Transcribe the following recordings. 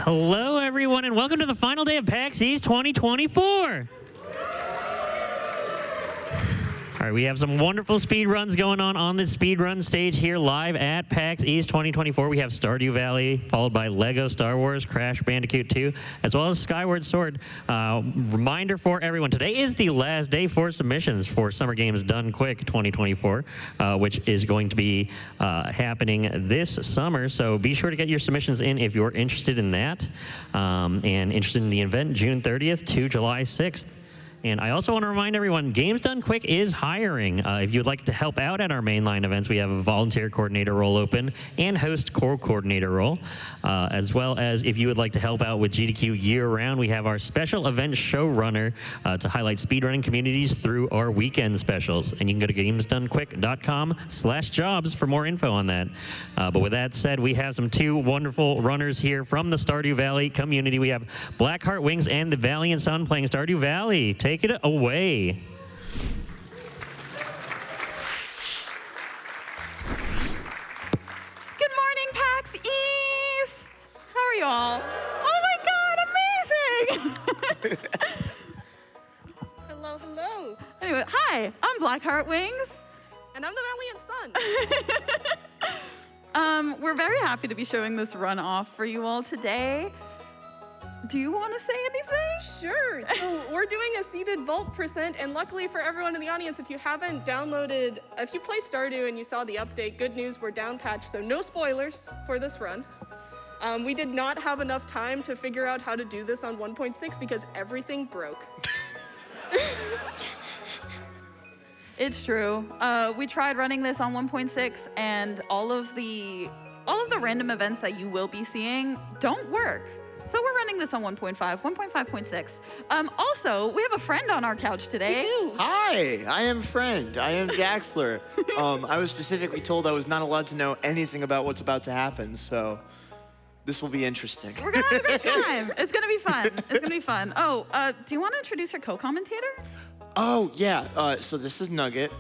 Hello, everyone, and welcome to the final day of PAX East 2024. All right, we have some wonderful speed runs going on the speedrun stage here live at PAX East 2024. We have Stardew Valley, followed by Lego Star Wars, Crash Bandicoot 2, as well as Skyward Sword. Reminder for everyone, today is the last day for submissions for Summer Games Done Quick 2024, which is going to be happening this summer. So be sure to get your submissions in if you're interested in that and interested in the event June 30th to July 6th. And I also want to remind everyone, Games Done Quick is hiring. If you'd like to help out at our mainline events, we have a volunteer coordinator role open and host core coordinator role. As well as if you would like to help out with GDQ year-round, we have our special event showrunner to highlight speedrunning communities through our weekend specials. And you can go to gamesdonquick.com/jobs for more info on that. But with that said, we have some two wonderful runners here from the Stardew Valley community. We have Blackheart Wings and the Valiant Sun playing Stardew Valley. Take it away. Good morning, PAX East. How are you all? Oh my God, amazing! Hello, hello. Anyway, hi, I'm Blackheart Wings. And I'm the Valiant Sun. We're very happy to be showing this run off for you all today. Do you want to say anything? Sure. So we're doing a seeded vault %, and luckily for everyone in the audience, if you haven't downloaded, if you play Stardew and you saw the update, good news, we're down patched, so no spoilers for this run. We did not have enough time to figure out how to do this on 1.6 because everything broke. It's true. We tried running this on 1.6, and all of the random events that you will be seeing don't work. So we're running this on 1.5, 1.5.6. Also, we have a friend on our couch today. We do. Hi, I am Friend. I am Jaxler. I was specifically told I was not allowed to know anything about what's about to happen, so this will be interesting. We're gonna have a great time. It's gonna be fun. It's gonna be fun. Oh, do you want to introduce your co-commentator? Oh, yeah. So this is Nugget.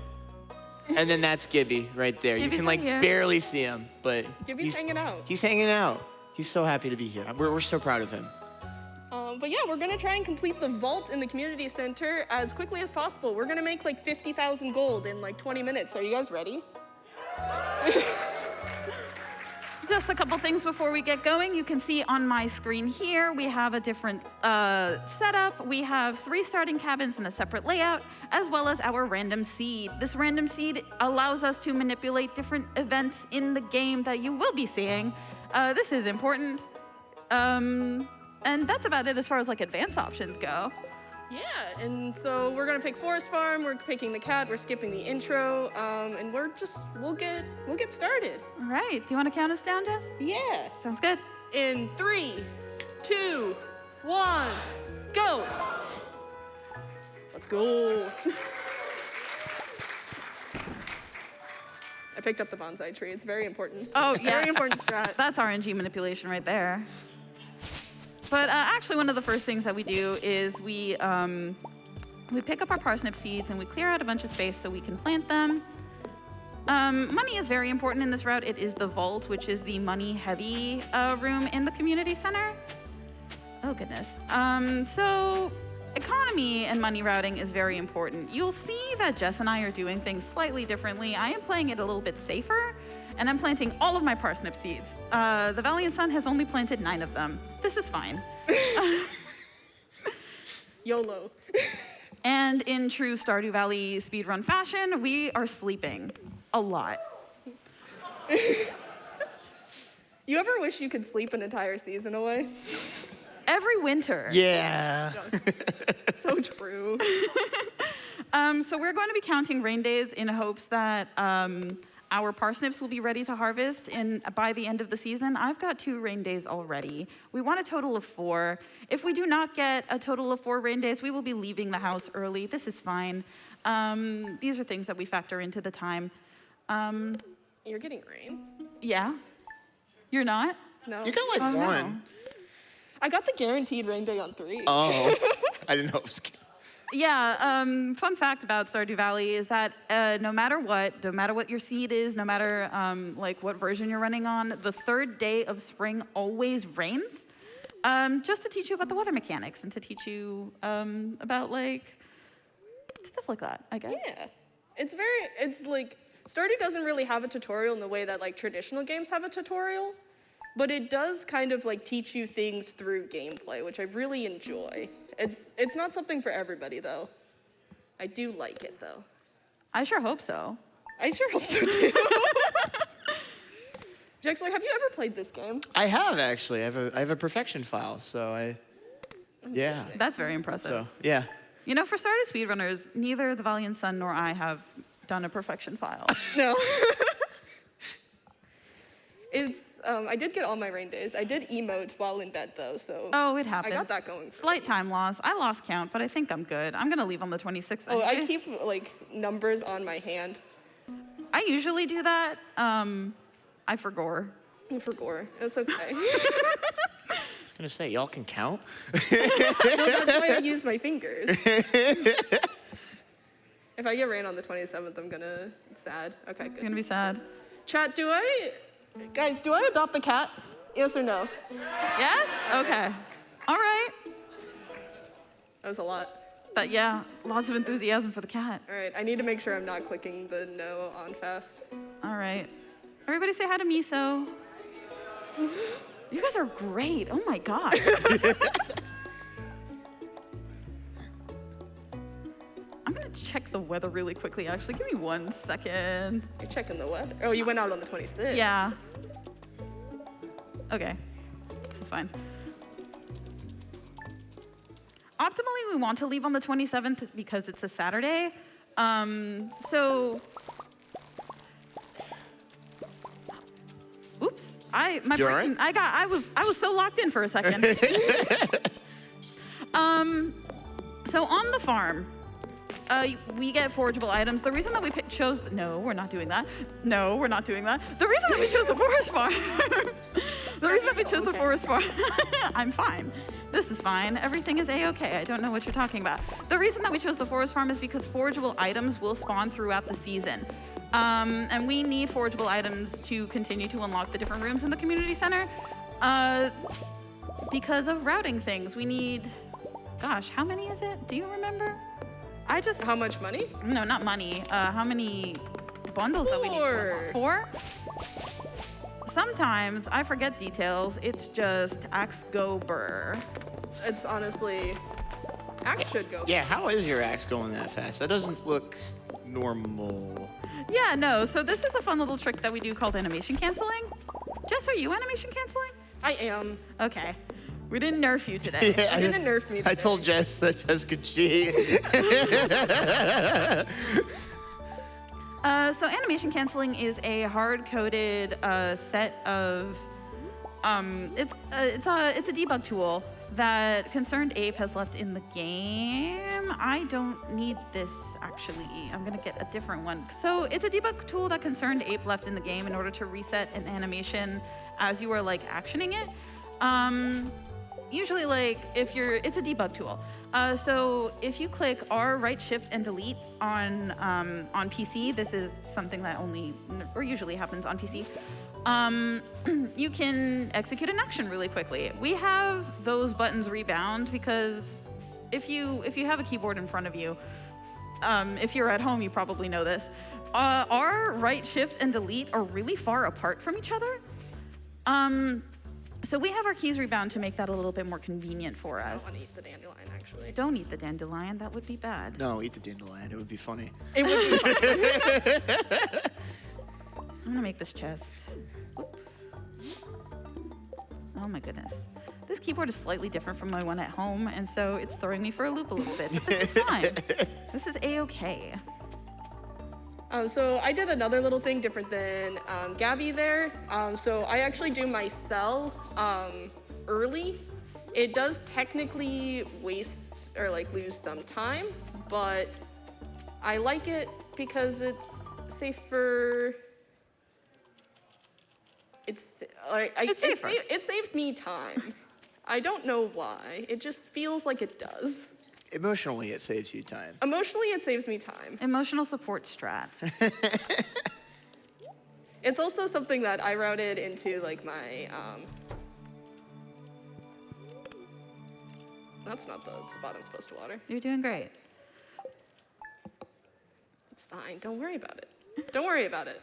And then that's Gibby right there. Gibby's you can like right here. barely see him, but Gibby's hanging out. He's hanging out. He's so happy to be here. We're so proud of him. But yeah, we're gonna try and complete the vault in the community center as quickly as possible. We're gonna make like 50,000 gold in like 20 minutes. Are you guys ready? Just a couple things before we get going. You can see on my screen here, we have a different setup. We have 3 starting cabins in a separate layout, as well as our random seed. This random seed allows us to manipulate different events in the game that you will be seeing. This is important. And that's about it as far as like advanced options go. Yeah, and so we're gonna pick Forest Farm, we're picking the cat, we're skipping the intro, and we'll get started. All right, do you want to count us down, Jess? Yeah. Sounds good. In 3, 2, 1, go. Let's go. I picked up the bonsai tree. It's very important. Oh, yeah. Very important strat. That's RNG manipulation right there. But actually, one of the first things that we do is we pick up our parsnip seeds and we clear out a bunch of space so we can plant them. Money is very important in this route. It is the vault, which is the money-heavy room in the community center. Oh, goodness. So economy and money routing is very important. You'll see that Jess and I are doing things slightly differently. I am playing it a little bit safer, and I'm planting all of my parsnip seeds. The Valiant Sun has only planted 9 of them. This is fine. YOLO. And in true Stardew Valley speedrun fashion, we are sleeping a lot. You ever wish you could sleep an entire season away? Every winter. Yeah. So true. So we're going to be counting rain days in hopes that our parsnips will be ready to harvest by the end of the season. I've got 2 rain days already. We want a total of 4. If we do not get a total of 4 rain days, we will be leaving the house early. This is fine. These are things that we factor into the time. You're getting rain? Yeah? You're not? No. You got like Oh, no. 1. I got the guaranteed rain day on 3. Oh, I didn't know it was. Yeah, fun fact about Stardew Valley is that no matter what your seed is, no matter like what version you're running on, the 3rd day of spring always rains, just to teach you about the weather mechanics and to teach you about like stuff like that, I guess. Yeah. It's like, Stardew doesn't really have a tutorial in the way that like traditional games have a tutorial, but it does kind of like teach you things through gameplay, which I really enjoy. It's not something for everybody though. I do like it though. I sure hope so. I sure hope so too. Jaxler, have you ever played this game? I have actually. I have a perfection file, so yeah. That's very impressive. So yeah. You know, for starters speedrunners, neither the Valiant Sun nor I have done a perfection file. No. I did get all my rain days. I did emote while in bed though, so. Oh, it happens. I got that going for Slight me. time loss. I lost count, but I think I'm good. I'm gonna leave on the 26th. Oh, I anyway. keep like numbers on my hand. I usually do that. I forgore. For gore. It's okay. I was gonna say, y'all can count. No, that's why I use my fingers. If I get rain on the 27th, it's sad. Okay, It's good. gonna be sad. Chat, do I adopt the cat? Yes or no? Yes? Okay. All right. That was a lot. But yeah, lots of enthusiasm for the cat. All right, I need to make sure I'm not clicking the no on fast. All right. Everybody say hi to Miso. You guys are great. Oh my God. I'm gonna check the weather really quickly, actually. Give me 1 second. You're checking the weather. Oh, you went out on the 26th. Yeah. Okay. This is fine. Optimally, we want to leave on the 27th because it's a Saturday. So, oops. You all right? I was so locked in for a second. So on the farm, we get forageable items. The reason that we chose, no, we're not doing that. No, we're not doing that. The reason that we chose the forest farm, I'm fine. This is fine. Everything is A-okay. I don't know what you're talking about. The reason that we chose the forest farm is because forageable items will spawn throughout the season. And we need forageable items to continue to unlock the different rooms in the community center. Because of routing things, we need, gosh, how many is it? Do you remember? How much money? No, not money. How many bundles that we need? 4. 4? Sometimes I forget details. It's just axe go burr. It's honestly, axe should go. Yeah, how is your axe going that fast? That doesn't look normal. Yeah, no. So this is a fun little trick that we do called animation canceling. Jess, are you animation canceling? I am. Okay. We didn't nerf you today. Yeah, You didn't nerf me I today. told Jess that Jess could cheat. So animation canceling is a hard-coded set of it's a debug tool that Concerned Ape has left in the game. I don't need this actually. I'm gonna get a different one. So it's a debug tool that Concerned Ape left in the game in order to reset an animation as you are like actioning it. Usually like it's a debug tool. So if you click R, right shift and delete on PC, this is something that only or usually happens on PC. You can execute an action really quickly. We have those buttons rebound because if you have a keyboard in front of you, if you're at home, you probably know this. R, right shift and delete are really far apart from each other. So we have our keys rebound to make that a little bit more convenient for us. I want to eat the dandelion, actually. Don't eat the dandelion, that would be bad. No, eat the dandelion. It would be funny. It would be fun. I'm gonna make this chest. Oop. Oh my goodness. This keyboard is slightly different from my one at home, and so it's throwing me for a loop a little bit. But this is fine. This is A-okay. So I did another little thing different than Gabby there. So I actually do my cell early. It does technically waste or like lose some time, but I like it because it's safer. It's like It's safer. It saves me time. I don't know why. It just feels like it does. Emotionally, it saves you time. Emotionally, it saves me time. Emotional support strat. It's also something that I routed into like my that's not the spot I'm supposed to water. You're doing great. It's fine. Don't worry about it. Don't worry about it.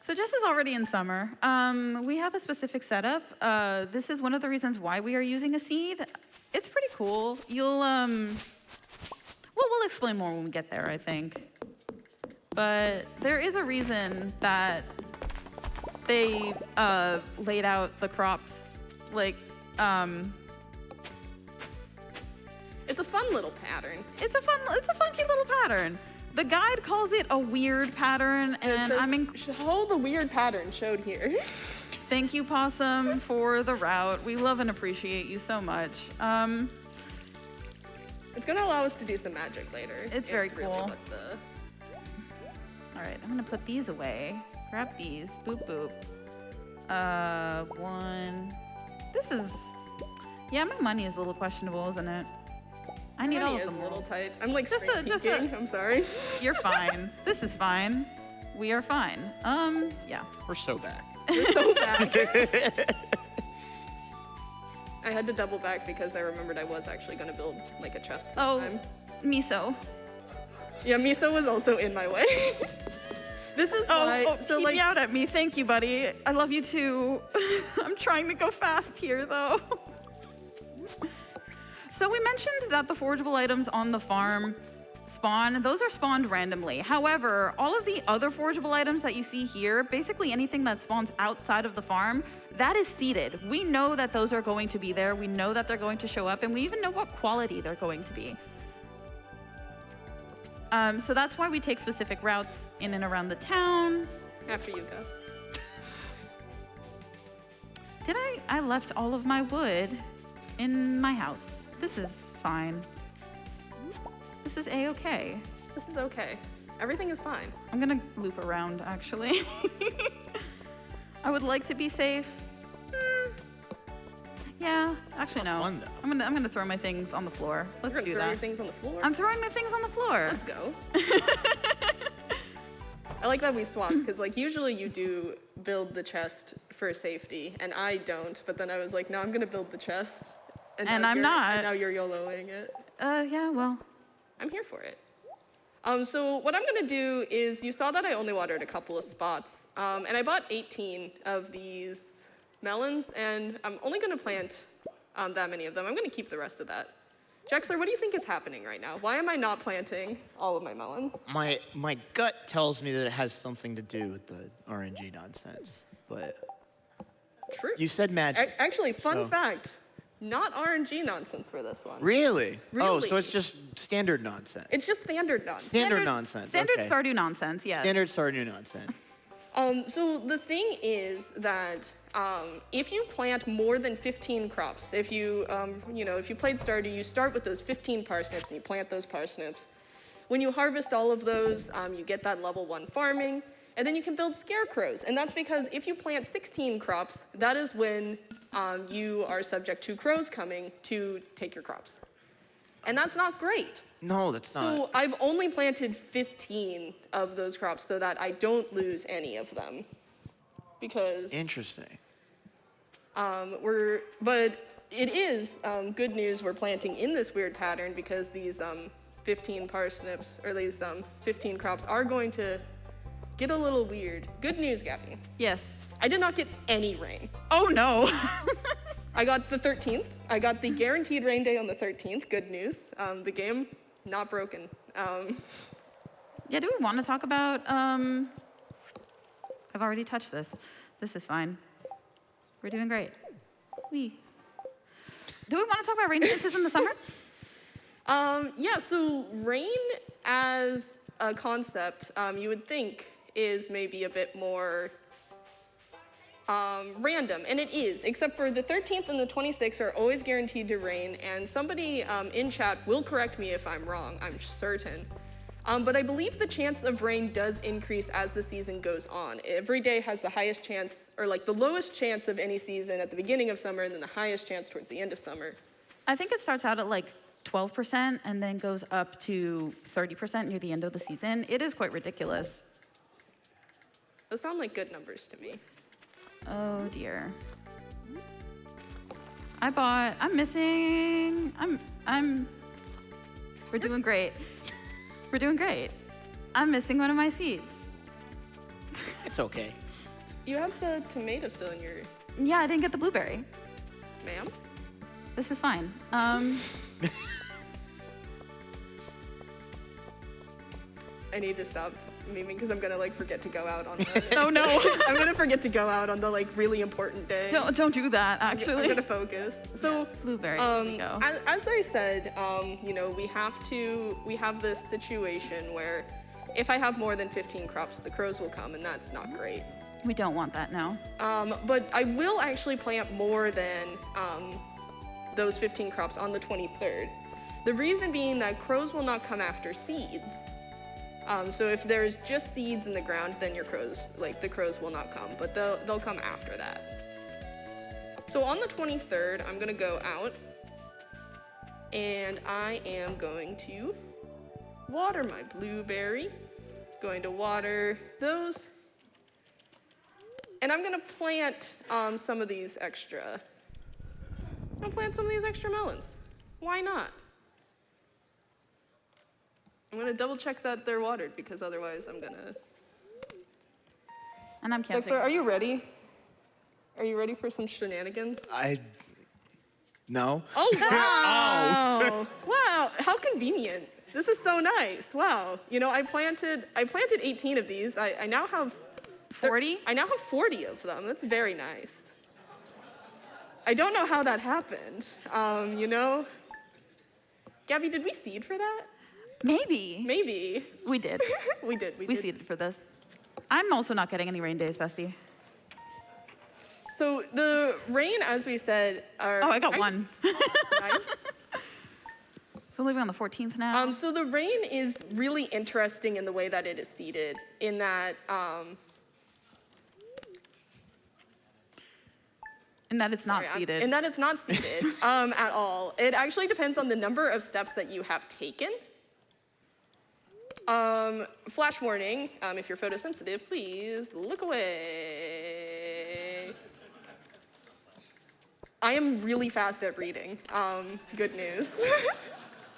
So Jess is already in summer. We have a specific setup. This is one of the reasons why we are using a seed. It's pretty cool. You'll, we'll explain more when we get there, I think. But there is a reason that they laid out the crops like, It's a fun little pattern. it's a funky little pattern. The guide calls it a weird pattern, and Hold the weird pattern showed here. thank you, Possum, for the route. We love and appreciate you so much. It's gonna allow us to do some magic later. It's very really cool. what the- All right, I'm gonna put these away. Grab these. Boop boop. One. This is. Yeah, my money is a little questionable, isn't it? I need all Money of is them. a little all. tight. I'm like Just screen a- peeking. I'm sorry. You're fine. This is fine. We are fine. Yeah. We're so back. We're so back. I had to double back because I remembered I was actually gonna build like a chest this time. miso. Yeah, Miso was also in my way. This is why. So keep like, me out at me. Thank you, buddy. I love you too. I'm trying to go fast here, though. So we mentioned that the forageable items on the farm spawn. Those are spawned randomly. However, all of the other forageable items that you see here, basically anything that spawns outside of the farm, that is seeded. We know that those are going to be there. We know that they're going to show up, and we even know what quality they're going to be. So that's why we take specific routes in and around the town. after you, Gus. I left all of my wood in my house. This is fine. This is A-okay. This is okay. Everything is fine. I'm gonna loop around, actually. I would like to be safe. Yeah, actually no. Fun, though. I'm gonna throw my things on the floor. Let's You're gonna do throw your that. things on the floor. I'm throwing my things on the floor. Let's go. I like that we swap because like usually you do build the chest for safety and I don't, but then I was like, no, I'm gonna build the chest. And now I'm you're- not. And now you're YOLOing it. Yeah, well. I'm here for it. So what I'm gonna do is, you saw that I only watered a couple of spots, and I bought 18 of these melons, and I'm only gonna plant that many of them. I'm gonna keep the rest of that. Jaxler, what do you think is happening right now? Why am I not planting all of my melons? My gut tells me that it has something to do with the RNG nonsense, but True. you said magic. Actually, fun so- fact, not RNG nonsense for this one. Really? Oh, so Really? it's just standard nonsense. It's just standard nonsense. Standard nonsense. Standard okay. Stardew nonsense, yes. Standard Stardew nonsense. So the thing is that if you plant more than 15 crops, if you, if you played Stardew, you start with those 15 parsnips and you plant those parsnips. When you harvest all of those, you get that level 1 farming, and then you can build scarecrows. And that's because if you plant 16 crops, that is when you are subject to crows coming to take your crops. And that's not great. No, that's not. So I've only planted 15 of those crops so that I don't lose any of them. Because Interesting. but it is good news we're planting in this weird pattern because these 15 parsnips, or these 15 crops are going to get a little weird. Good news, Gabby. Yes. I did not get any rain. Oh no. I got the 13th. I got the guaranteed rain day on the 13th. Good news. The game, not broken. Yeah, do we want to talk about, I've already touched this. This is fine. We're doing great. Do we want to talk about rain dances in the summer? Yeah, so rain as a concept, you would think is maybe a bit more random, and it is, except for the 13th and the 26th are always guaranteed to rain, and somebody in chat will correct me if I'm wrong, I'm certain. But I believe the chance of rain does increase as the season goes on. Every day has the highest chance, or like the lowest chance of any season at the beginning of summer, and then the highest chance towards the end of summer. I think it starts out at like 12% and then goes up to 30% near the end of the season. It is quite ridiculous. Those sound like good numbers to me. Oh dear. I'm missing, we're doing great. We're doing great. I'm missing one of my seeds. It's okay. You have the tomato still in your... Yeah, I didn't get the blueberry. Ma'am? This is fine. I need to stop memeing because I'm gonna like forget to go out on the... Oh no. I'm gonna forget to go out on the like really important day. Don't do that, I'm actually. gonna focus. So, Blueberry, there we go. as I said, you know, we have this situation where if I have more than 15 crops, the crows will come, and that's not great. We don't want that now. But I will actually plant more than those 15 crops on the 23rd. The reason being that crows will not come after seeds. So if there's just seeds in the ground, then the crows will not come, but they'll come after that. So on the 23rd, I'm gonna go out and I am going to water my blueberry, going to water those, and I'm gonna plant some of these extra melons. Why not? I'm gonna double check that they're watered because otherwise I'm gonna... And I'm camping. Dexter, are you ready? Are you ready for some shenanigans? No. Oh, wow. Wow, how convenient. This is so nice. Wow. You know, I planted 18 of these. I now have 40? I now have 40 of them. That's very nice. I don't know how that happened. You know? Gabby, did we seed for that? Maybe. Maybe. We did. We did. We seeded for this. I'm also not getting any rain days, bestie. So the rain, as we said, are... Oh, I got one. Nice. So leaving on the 14th now. So the rain is really interesting in the way that it is seeded, in that... and that it's not seeded. And that it's not seeded at all. It actually depends on the number of steps that you have taken. Flash warning, if you're photosensitive, please look away. I am really fast at reading. Good news.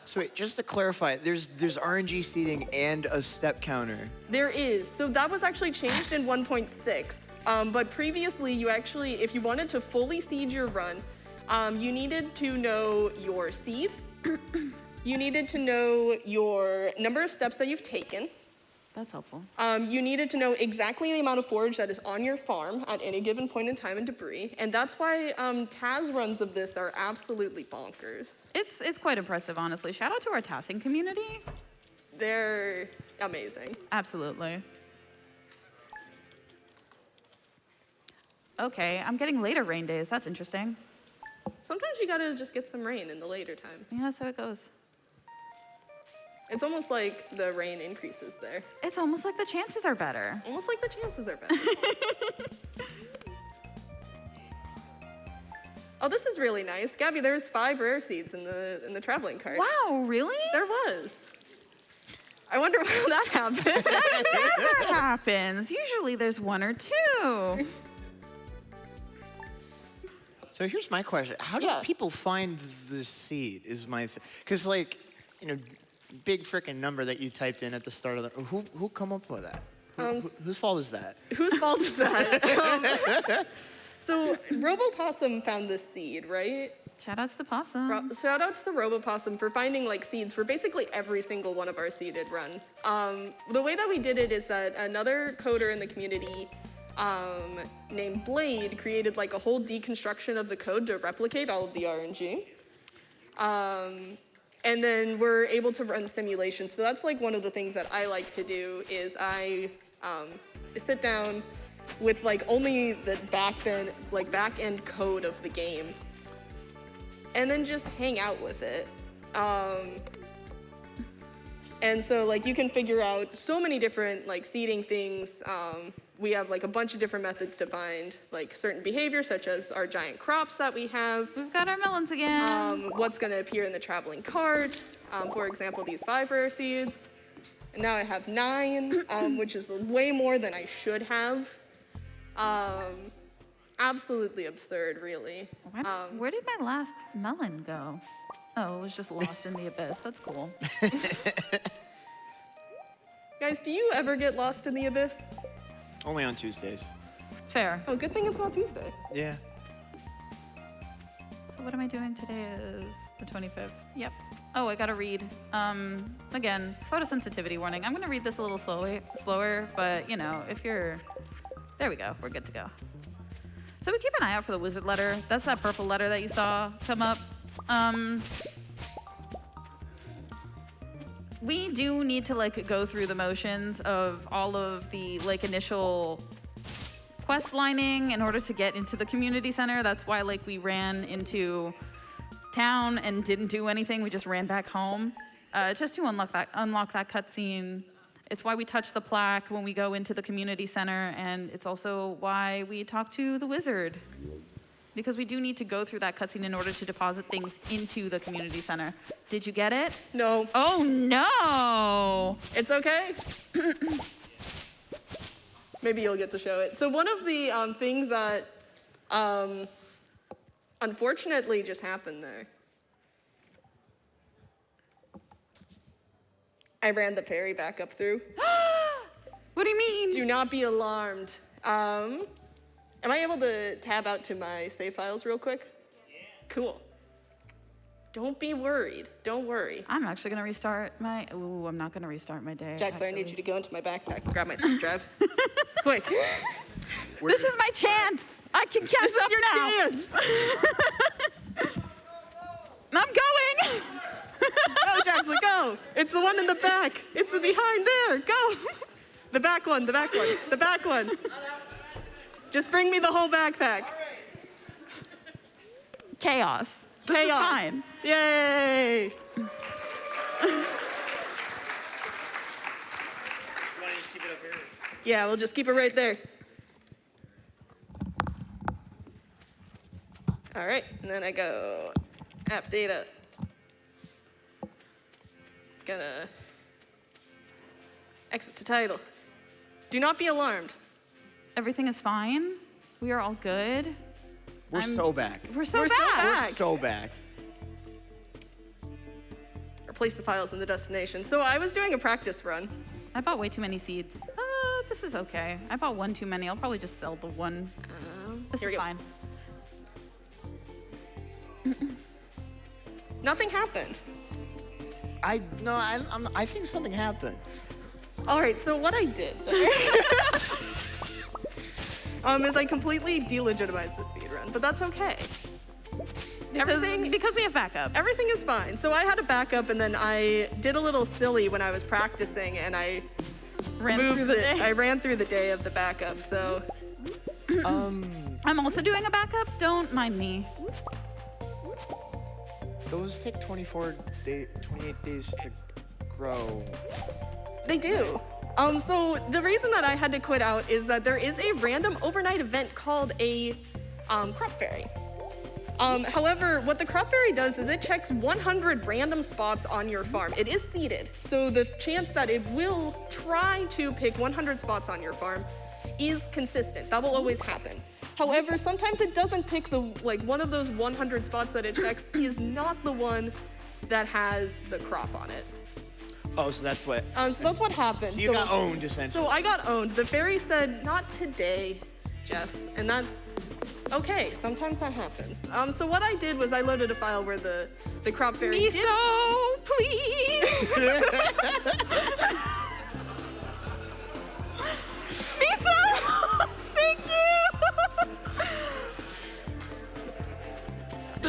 So wait, just to clarify, there's RNG seeding and a step counter. There is. So that was actually changed in 1.6. But previously, you actually, if you wanted to fully seed your run, you needed to know your seed. You needed to know your number of steps that you've taken. That's helpful. You needed to know exactly the amount of forage that is on your farm at any given point in time and debris. And that's why TAS runs of this are absolutely bonkers. It's quite impressive, honestly. Shout out to our tassing community. They're amazing. Absolutely. Okay, I'm getting later rain days. That's interesting. Sometimes you gotta just get some rain in the later time. Yeah, that's how it goes. It's almost like the rain increases there. It's almost like the chances are better. Almost like the chances are better. Oh, this is really nice. Gabby, there's 5 rare seeds in the traveling cart. Wow, really? There was. I wonder how that happened. That never happens. Usually there's 1 or 2. So here's my question: how do people find the seed? Is my because like, you know, big freaking number that you typed in at the start of the who come up with that? Whose fault is that? Whose fault is that? So RoboPossum found this seed, right? Shout outs to Possum. Shout outs to RoboPossum for finding like seeds for basically every single one of our seeded runs. The way that we did it is that another coder in the community named Blade created like a whole deconstruction of the code to replicate all of the RNG. And then we're able to run simulations. So that's like one of the things that I like to do is I sit down with like only the back end code of the game and then just hang out with it. And so like you can figure out so many different like seeding things. We have like a bunch of different methods to find like certain behaviors, such as our giant crops that we have. We've got our melons again. What's going to appear in the traveling cart. For example, these 5 rare seeds. And now I have 9, which is way more than I should have. absolutely absurd, really. Where did my last melon go? Oh, it was just lost in the abyss. That's cool. Guys, do you ever get lost in the abyss? Only on Tuesdays. Fair. Oh, good thing it's not Tuesday. Yeah. So what am I doing today is the 25th. Yep. Oh, I gotta read. Again, photosensitivity warning. I'm gonna read this a little slower, but you know, if you're, there we go, we're good to go. So we keep an eye out for the wizard letter. That's that purple letter that you saw come up. We do need to like go through the motions of all of the like initial quest lining in order to get into the community center. That's why like we ran into town and didn't do anything. We just ran back home just to unlock that cutscene. It's why we touch the plaque when we go into the community center, and it's also why we talk to the wizard, because we do need to go through that cutscene in order to deposit things into the community center. Did you get it? No. Oh no! It's okay. Maybe you'll get to show it. So one of the things that unfortunately just happened there. I ran the ferry back up through. What do you mean? Do not be alarmed. Am I able to tab out to my save files real quick? Yeah. Cool. Don't be worried. Don't worry. I'm actually gonna restart my. Ooh, I'm not gonna restart my day. Jax, I need you to go into my backpack and grab my thumb drive. Quick. This is my chance. I can catch This is up your now. chance. I'm going. Go, Jackson, go. It's the one in the back. It's the behind there. Go. The back one, the back one, the back one. Just bring me the whole backpack. Chaos. This is Chaos. fine. Yay. Yeah, we'll just keep it right there. All right, and then I go app data. Gonna exit to title. Do not be alarmed. Everything is fine. We are all good. We're so back. We're so We're so back. back. We're so back. Replace the files in the destination. So I was doing a practice run. I bought way too many seeds. This is okay. I bought one too many. I'll probably just sell the one. This here is we go. fine. Nothing happened. I think something happened. All right, so what I did there is I completely delegitimized the speedrun, but that's okay. Because we have backup. Everything is fine. So I had a backup, and then I did a little silly when I was practicing, and I I ran through the day of the backup. So I'm also doing a backup. Don't mind me. Those take 28 days to grow. they do. So the reason that I had to quit out is that there is a random overnight event called a crop fairy. However, what the crop fairy does is it checks 100 random spots on your farm. It is seeded, so the chance that it will try to pick 100 spots on your farm is consistent. That will always happen. However, sometimes it doesn't pick one of those 100 spots that it checks is not the one that has the crop on it. Oh, so that's what. So that's what happened. So you got owned, essentially. So I got owned. The fairy said, "Not today, Jess," and that's okay. Sometimes that happens. So what I did was I loaded a file where the crop fairy did. Miso, please. Miso, thank you.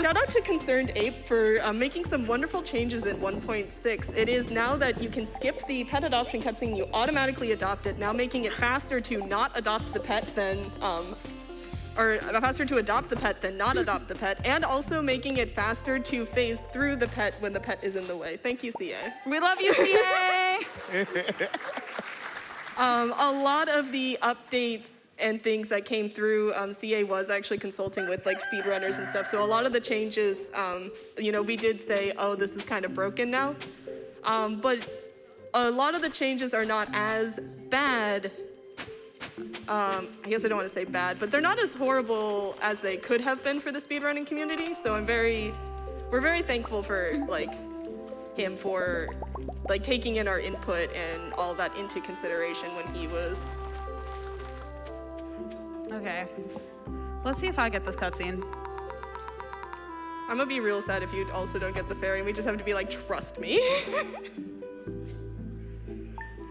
Shout out to Concerned Ape for making some wonderful changes in 1.6. It is now that you can skip the pet adoption cutscene, you automatically adopt it, now making it faster to not adopt the pet than, or faster to adopt the pet than not adopt the pet, and also making it faster to phase through the pet when the pet is in the way. Thank you, CA. We love you, CA. A lot of the updates and things that came through, CA was actually consulting with like speedrunners and stuff. So a lot of the changes, we did say, oh, this is kind of broken now. But a lot of the changes are not as bad I guess I don't want to say bad, but they're not as horrible as they could have been for the speedrunning community. So we're very thankful for like him for like taking in our input and all that into consideration when he was. Okay. Let's see if I get this cutscene. I'm gonna be real sad if you also don't get the fairy and we just have to be like, trust me.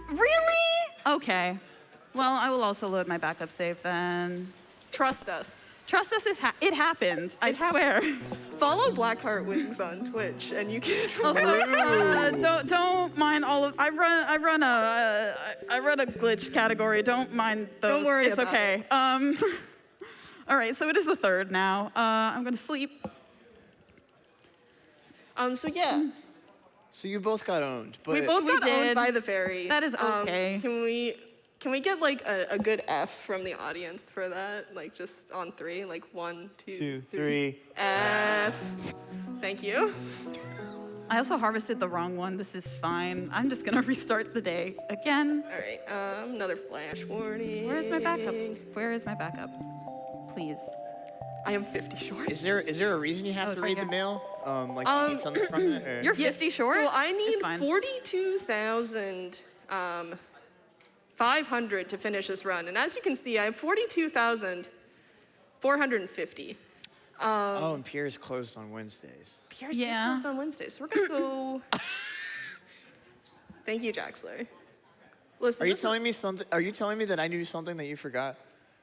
Really? Okay. Well, I will also load my backup save then. Trust us. Trust us, it happens. I swear. Follow Blackheart Wings on Twitch and you can. Also, don't mind all of. I run a glitch category. Don't mind those. Don't worry it's about okay. All right, so it is the 3rd now. I'm gonna sleep. So yeah. So you both got owned, but We both got did. owned by the fairy. That is okay. Can we get like a good F from the audience for that? Like just on 3, like 1, 2, 2, 3. F. Thank you. I also harvested the wrong one. This is fine. I'm just gonna restart the day again. All right. Another flash warning. Where is my backup? Where is my backup? Please. I am 50 short. Is there a reason you have Oh, to it's right read the here. mail? Like you need something from it? Or? You're 50 short? So I It's need fine. 42,000 500 to finish this run, and as you can see, I have 42,450. Oh, and Pierre's closed on Wednesdays. Pierre's Yeah. closed on Wednesday, so we're gonna go. Thank you, Jaxler. Listen, Are you telling me something? Are you telling me that I knew something that you forgot?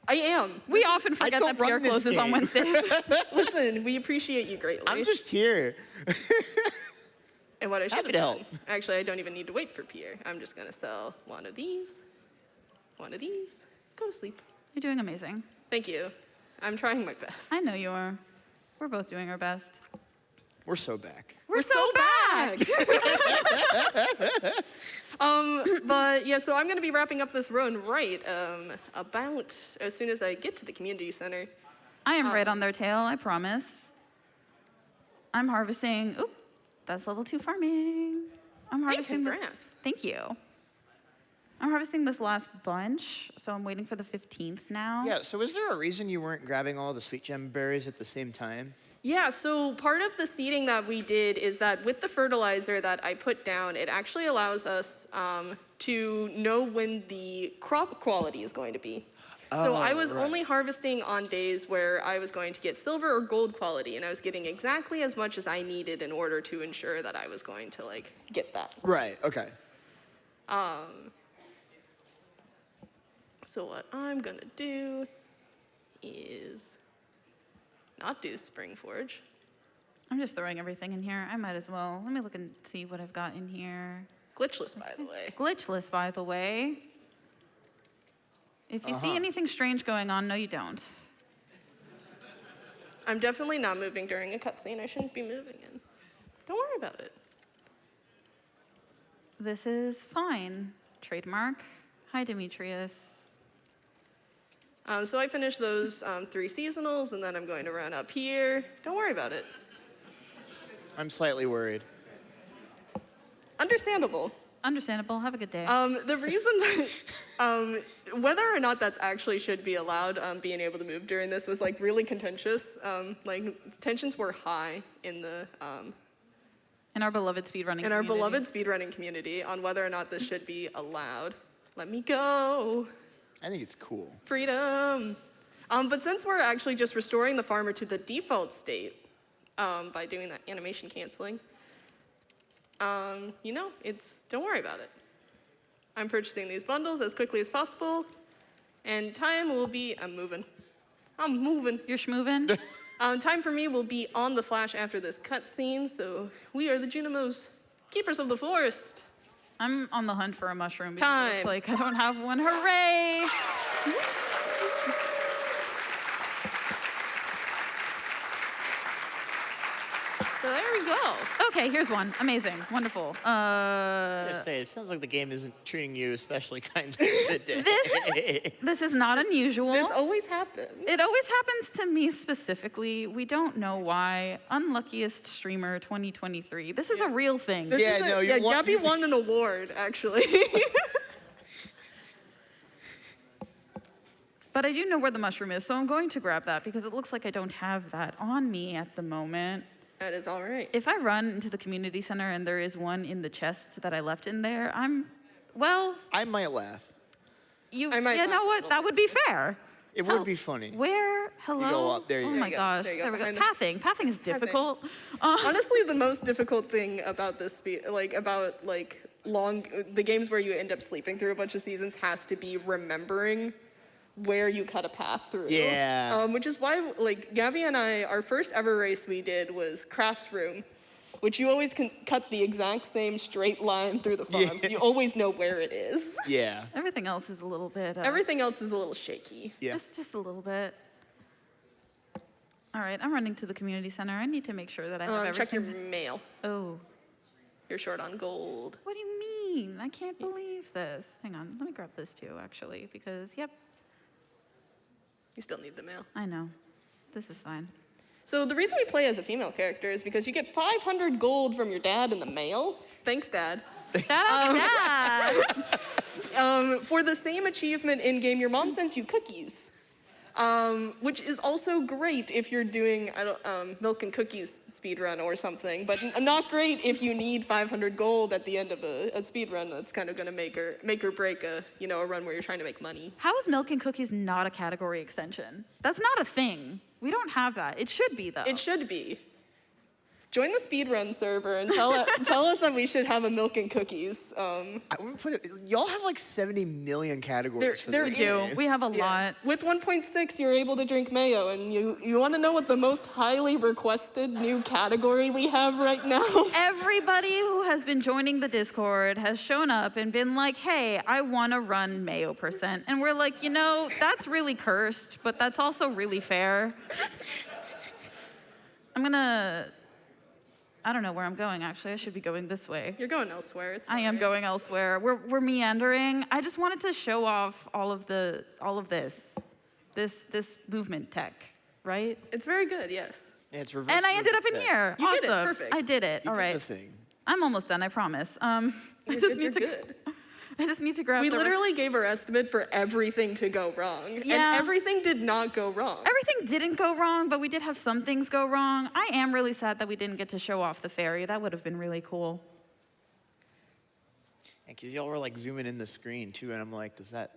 I am. We often forget don't that Pierre run this closes on game. Wednesdays. Listen, we appreciate you greatly. I'm just here. And what I should happy have to done. help. Actually, I don't even need to wait for Pierre. I'm just gonna sell one of these. Go to sleep. You're doing amazing. Thank you. I'm trying my best. I know you are. We're both doing our best. We're so back. We're so back! But yeah, so I'm gonna be wrapping up this run right about as soon as I get to the community center. I am right on their tail, I promise. I'm harvesting. Oop, that's level 2 farming. I'm harvesting congrats. this. Thank you. I'm harvesting this last bunch, so I'm waiting for the 15th now. Yeah, so is there a reason you weren't grabbing all the sweet gem berries at the same time? Yeah, so part of the seeding that we did is that with the fertilizer that I put down, it actually allows us to know when the crop quality is going to be. So I was only harvesting on days where I was going to get silver or gold quality, and I was getting exactly as much as I needed in order to ensure that I was going to like get that. Right, okay. So what I'm gonna do is not do Spring Forge. I'm just throwing everything in here. I might as well. Let me look and see what I've got in here. Glitchless, by the way. Glitchless, by the way. If you see anything strange going on, no, you don't. I'm definitely not moving during a cutscene. I shouldn't be moving in. Don't worry about it. This is fine. Trademark. Hi, Demetrius. So I finished those 3 seasonals, and then I'm going to run up here. Don't worry about it. I'm slightly worried. Understandable. Understandable. Have a good day. The reason that whether or not that's actually should be allowed, being able to move during this was like really contentious. Like tensions were high in the in our beloved speedrunning community. beloved speedrunning community on whether or not this should be allowed. Let me go. I think it's cool. Freedom. But since we're actually just restoring the farmer to the default state by doing that animation canceling, you know, don't worry about it. I'm purchasing these bundles as quickly as possible, and time will be, I'm moving. You're schmoving? Time for me will be on the flash after this cutscene, so we are the Junimos, keepers of the forest. I'm on the hunt for a mushroom. because Time. it's like, I don't have one. Hooray! So there we go. Okay, here's one. Amazing. Wonderful. I gotta say, it sounds like the game isn't treating you especially kind today. This is not unusual. This always happens. It always happens to me specifically. We don't know why. Unluckiest streamer 2023. This is a real thing. This Yeah, is no, you want- Gabby won an award, actually. But I do know where the mushroom is, so I'm going to grab that because it looks like I don't have that on me at the moment. That is all right. If I run into the community center and there is one in the chest that I left in there, I might laugh. You I might know laugh a what? little That bit. would be fair. It would be funny. Where? Hello? go up, there you Oh go. my gosh. There you go, There we go. behind Pathing is difficult. Honestly, the most difficult thing about this, the games where you end up sleeping through a bunch of seasons has to be remembering where you cut a path through. Yeah. Which is why, Gabby and I, our first ever race we did was Crafts Room, which you always can cut the exact same straight line through the farm, so you always know where it is. Yeah. Everything else is a little bit. Everything else is a little shaky. Yeah. Just a little bit. All right, I'm running to the community center. I need to make sure that I have Check your everything. mail. Oh, You're short on gold. what do you mean? I can't believe this. Hang on, let me grab this too, actually, because yep, You still need the mail. I know. This is fine. So the reason we play as a female character is because you get 500 gold from your dad in the mail. Thanks, Dad. Shout out to Dad. For the same achievement in game, your mom sends you cookies, which is also great if you're doing milk and cookies speedrun or something, but not great if you need 500 gold at the end of a speedrun. That's kind of going to make or break a run where you're trying to make money. How is milk and cookies not a category extension? That's not a thing. We don't have that. It should be, though. It should be. Join the speedrun server and tell us that we should have a milk and cookies. I would put it. Y'all have like 70 million categories for There this We do. game. We have a Yeah. lot. With 1.6, you're able to drink mayo, and you want to know what the most highly requested new category we have right now? Everybody who has been joining the Discord has shown up and been like, hey, I want to run mayo %. And we're like, that's really cursed, but that's also really fair. I don't know where I'm going, actually. I should be going this way. You're going elsewhere. It's I am fine. going elsewhere. We're meandering. I just wanted to show off all of this movement tech, right? It's very good, yes. Yeah, it's reverse And I ended up in movement here. You awesome. did it, perfect. I did it. tech. All You did right. the thing. I'm almost done, I promise. I You're just good, need to you're good. I just need to grab We the literally gave our estimate for everything to go wrong. Yeah. And everything did not go wrong. Everything didn't go wrong, but we did have some things go wrong. I am really sad that we didn't get to show off the ferry. That would have been really cool. Because y'all were like zooming in the screen too, and I'm like, does that?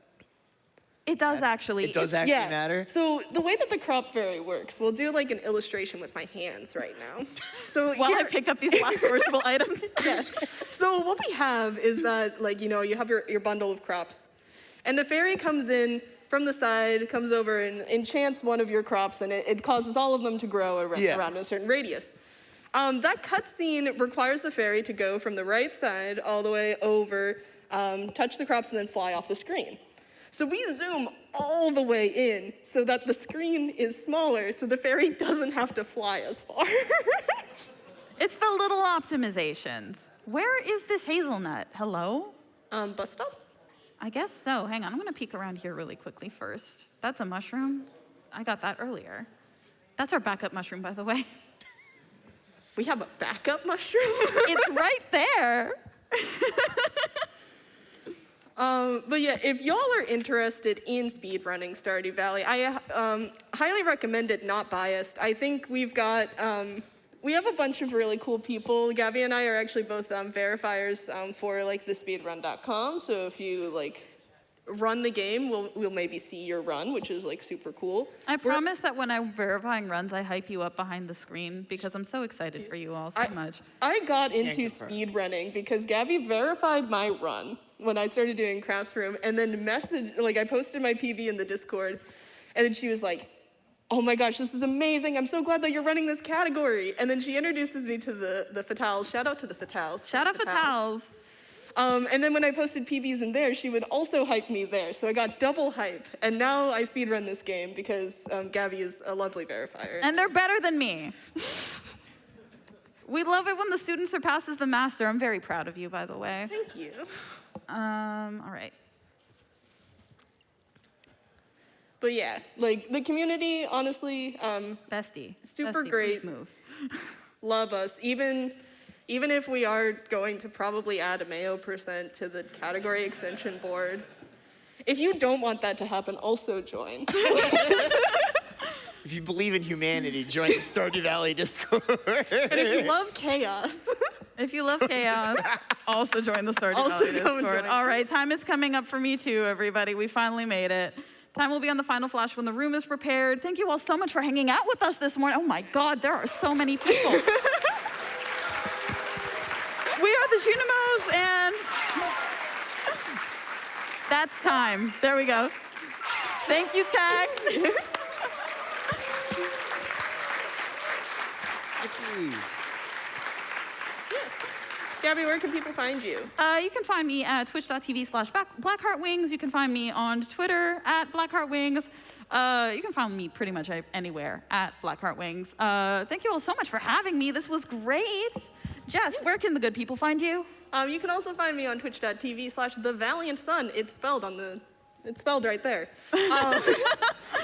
It does actually. It does actually matter. So the way that the crop fairy works, we'll do like an illustration with my hands right now. So While I here- pick up these last perishable items. Yeah. So what we have is that, you have your bundle of crops, and the fairy comes in from the side, comes over and enchants one of your crops, and it causes all of them to grow around a certain radius. That cutscene requires the fairy to go from the right side all the way over, touch the crops, and then fly off the screen. So we zoom all the way in so that the screen is smaller, so the fairy doesn't have to fly as far. It's the little optimizations. Where is this hazelnut? Hello? Bus stop? I guess so. Hang on, I'm gonna peek around here really quickly first. That's a mushroom. I got that earlier. That's our backup mushroom, by the way. We have a backup mushroom? It's right there. But yeah, if y'all are interested in speedrunning Stardew Valley, I highly recommend it, not biased. I think we have a bunch of really cool people. Gabby and I are actually both verifiers for the speedrun.com. So if you run the game, we'll maybe see your run, which is super cool. I promise that when I'm verifying runs, I hype you up behind the screen because I'm so excited for you all so much. I got into confirm. speedrunning because Gabby verified my run when I started doing Crafts Room, and then I posted my PB in the Discord, and then she was like, oh my gosh, this is amazing. I'm so glad that you're running this category. And then she introduces me to the Fatales. Shout out to the Fatales. Shout out Fatales. And then when I posted PBs in there, she would also hype me there. So I got double hype. And now I speedrun this game because Gabby is a lovely verifier. And they're better than me. We love it when the student surpasses the master. I'm very proud of you, by the way. Thank you. All right. But yeah, the community, honestly, Bestie. Super Bestie, great. please move. love us. Even if we are going to probably add a mayo % to the category extension board, If you don't want that to happen, also join. If you believe in humanity, join the Stardew Valley Discord. And if you love chaos, If you love chaos, also join the Stardew Also Valley come Discord. join All right, us. time is coming up for me too, everybody. We finally made it. Time will be on the final flash when the room is prepared. Thank you all so much for hanging out with us this morning. Oh my God, there are so many people. We are the Junimos, and that's time. There we go. Thank you, Tag. Gabby, where can people find you? You can find me at twitch.tv/blackheartwings. You can find me on Twitter at blackheartwings. You can find me pretty much anywhere at blackheartwings. Thank you all so much for having me. This was great. Jess, where can the good people find you? You can also find me on twitch.tv/thevaliantsun. It's spelled right there.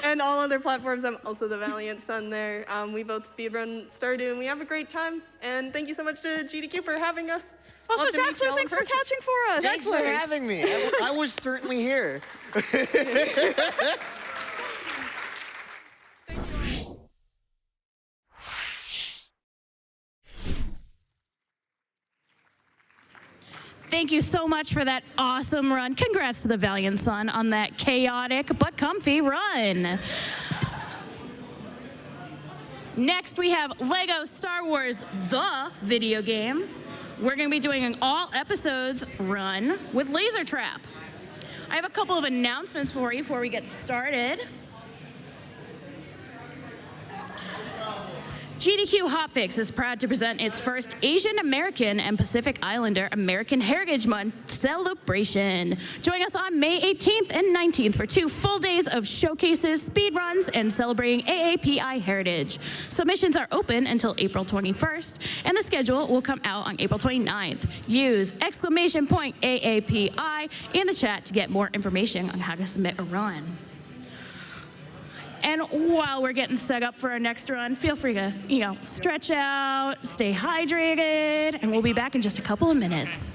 And all other platforms, I'm also the Valiant Sun there. We both speedrun Stardew, and we have a great time. And thank you so much to GDQ for having us. Also, Love to meet Jackson, y'all in thanks for person. catching for us. Thanks for having me. I was certainly here. Thank you so much for that awesome run. Congrats to the Valiant Sun on that chaotic but comfy run. Next, we have Lego Star Wars, the video game. We're going to be doing an all episodes run with Laser Trap. I have a couple of announcements for you before we get started. GDQ Hotfix is proud to present its first Asian American and Pacific Islander American Heritage Month celebration. Join us on May 18th and 19th for 2 full days of showcases, speed runs, and celebrating AAPI heritage. Submissions are open until April 21st, and the schedule will come out on April 29th. Use !AAPI in the chat to get more information on how to submit a run. And while we're getting set up for our next run, feel free to, stretch out, stay hydrated, and we'll be back in just a couple of minutes.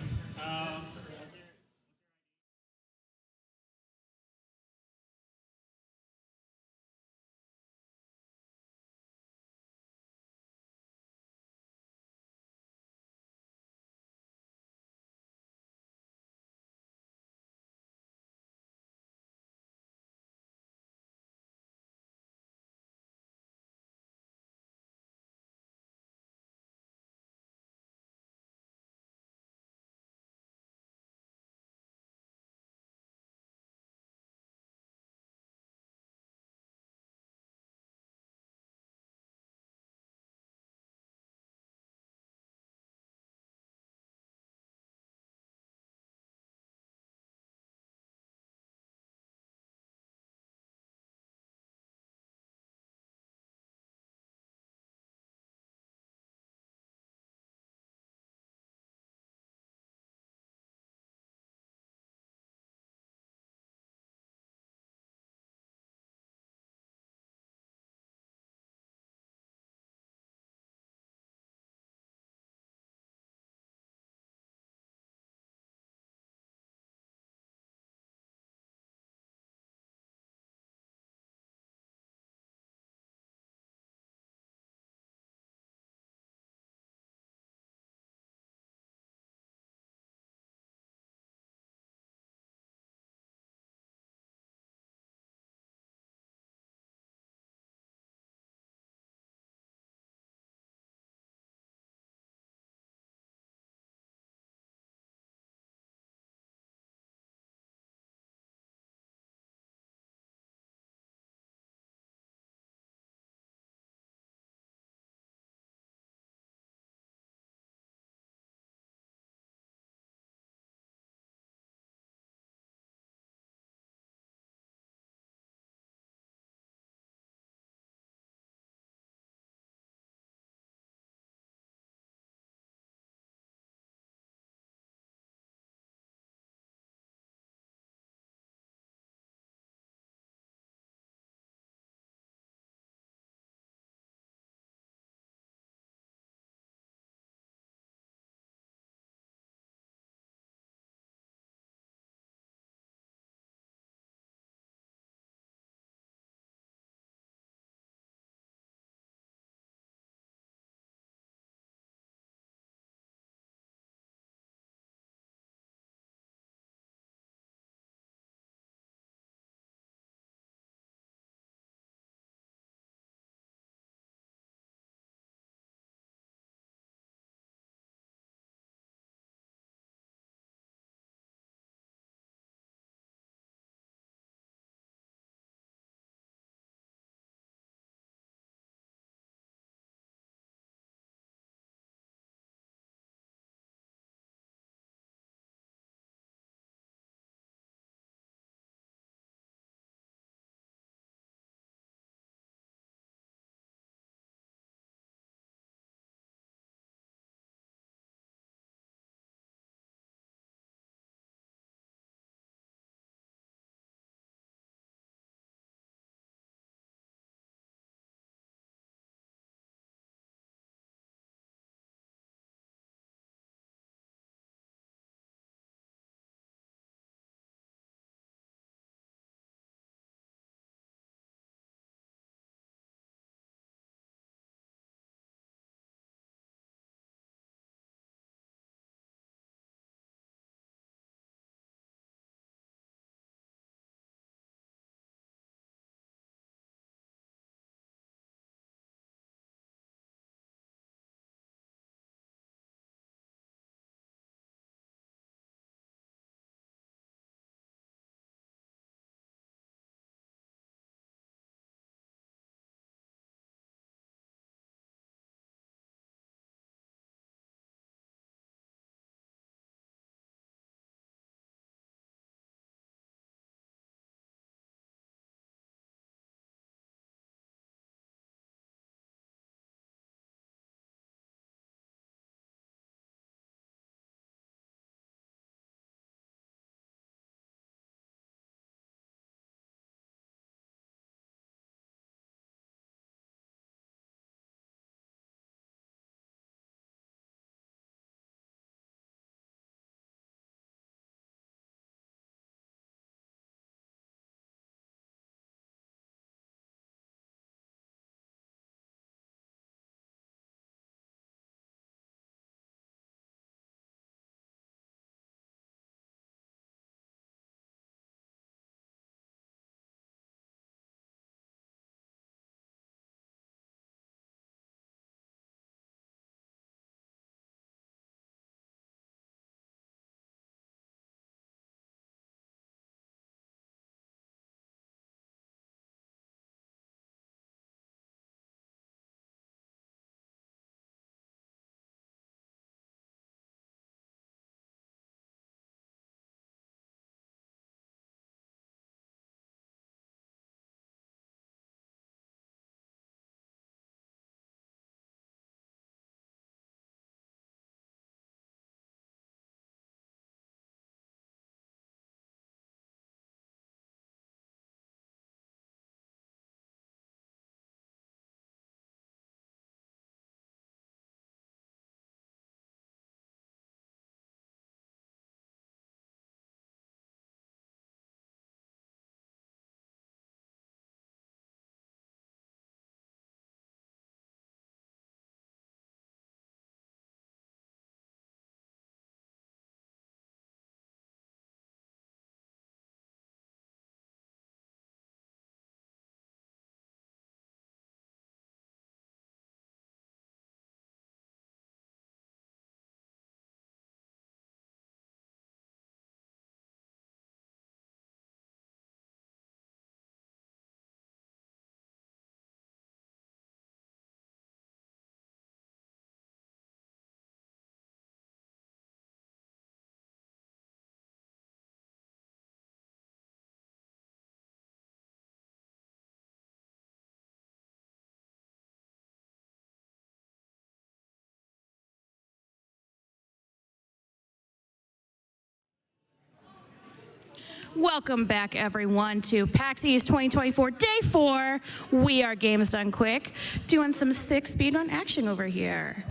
Welcome back, everyone, to PAX East 2024, Day 4. We are Games Done Quick, doing some sick speedrun action over here.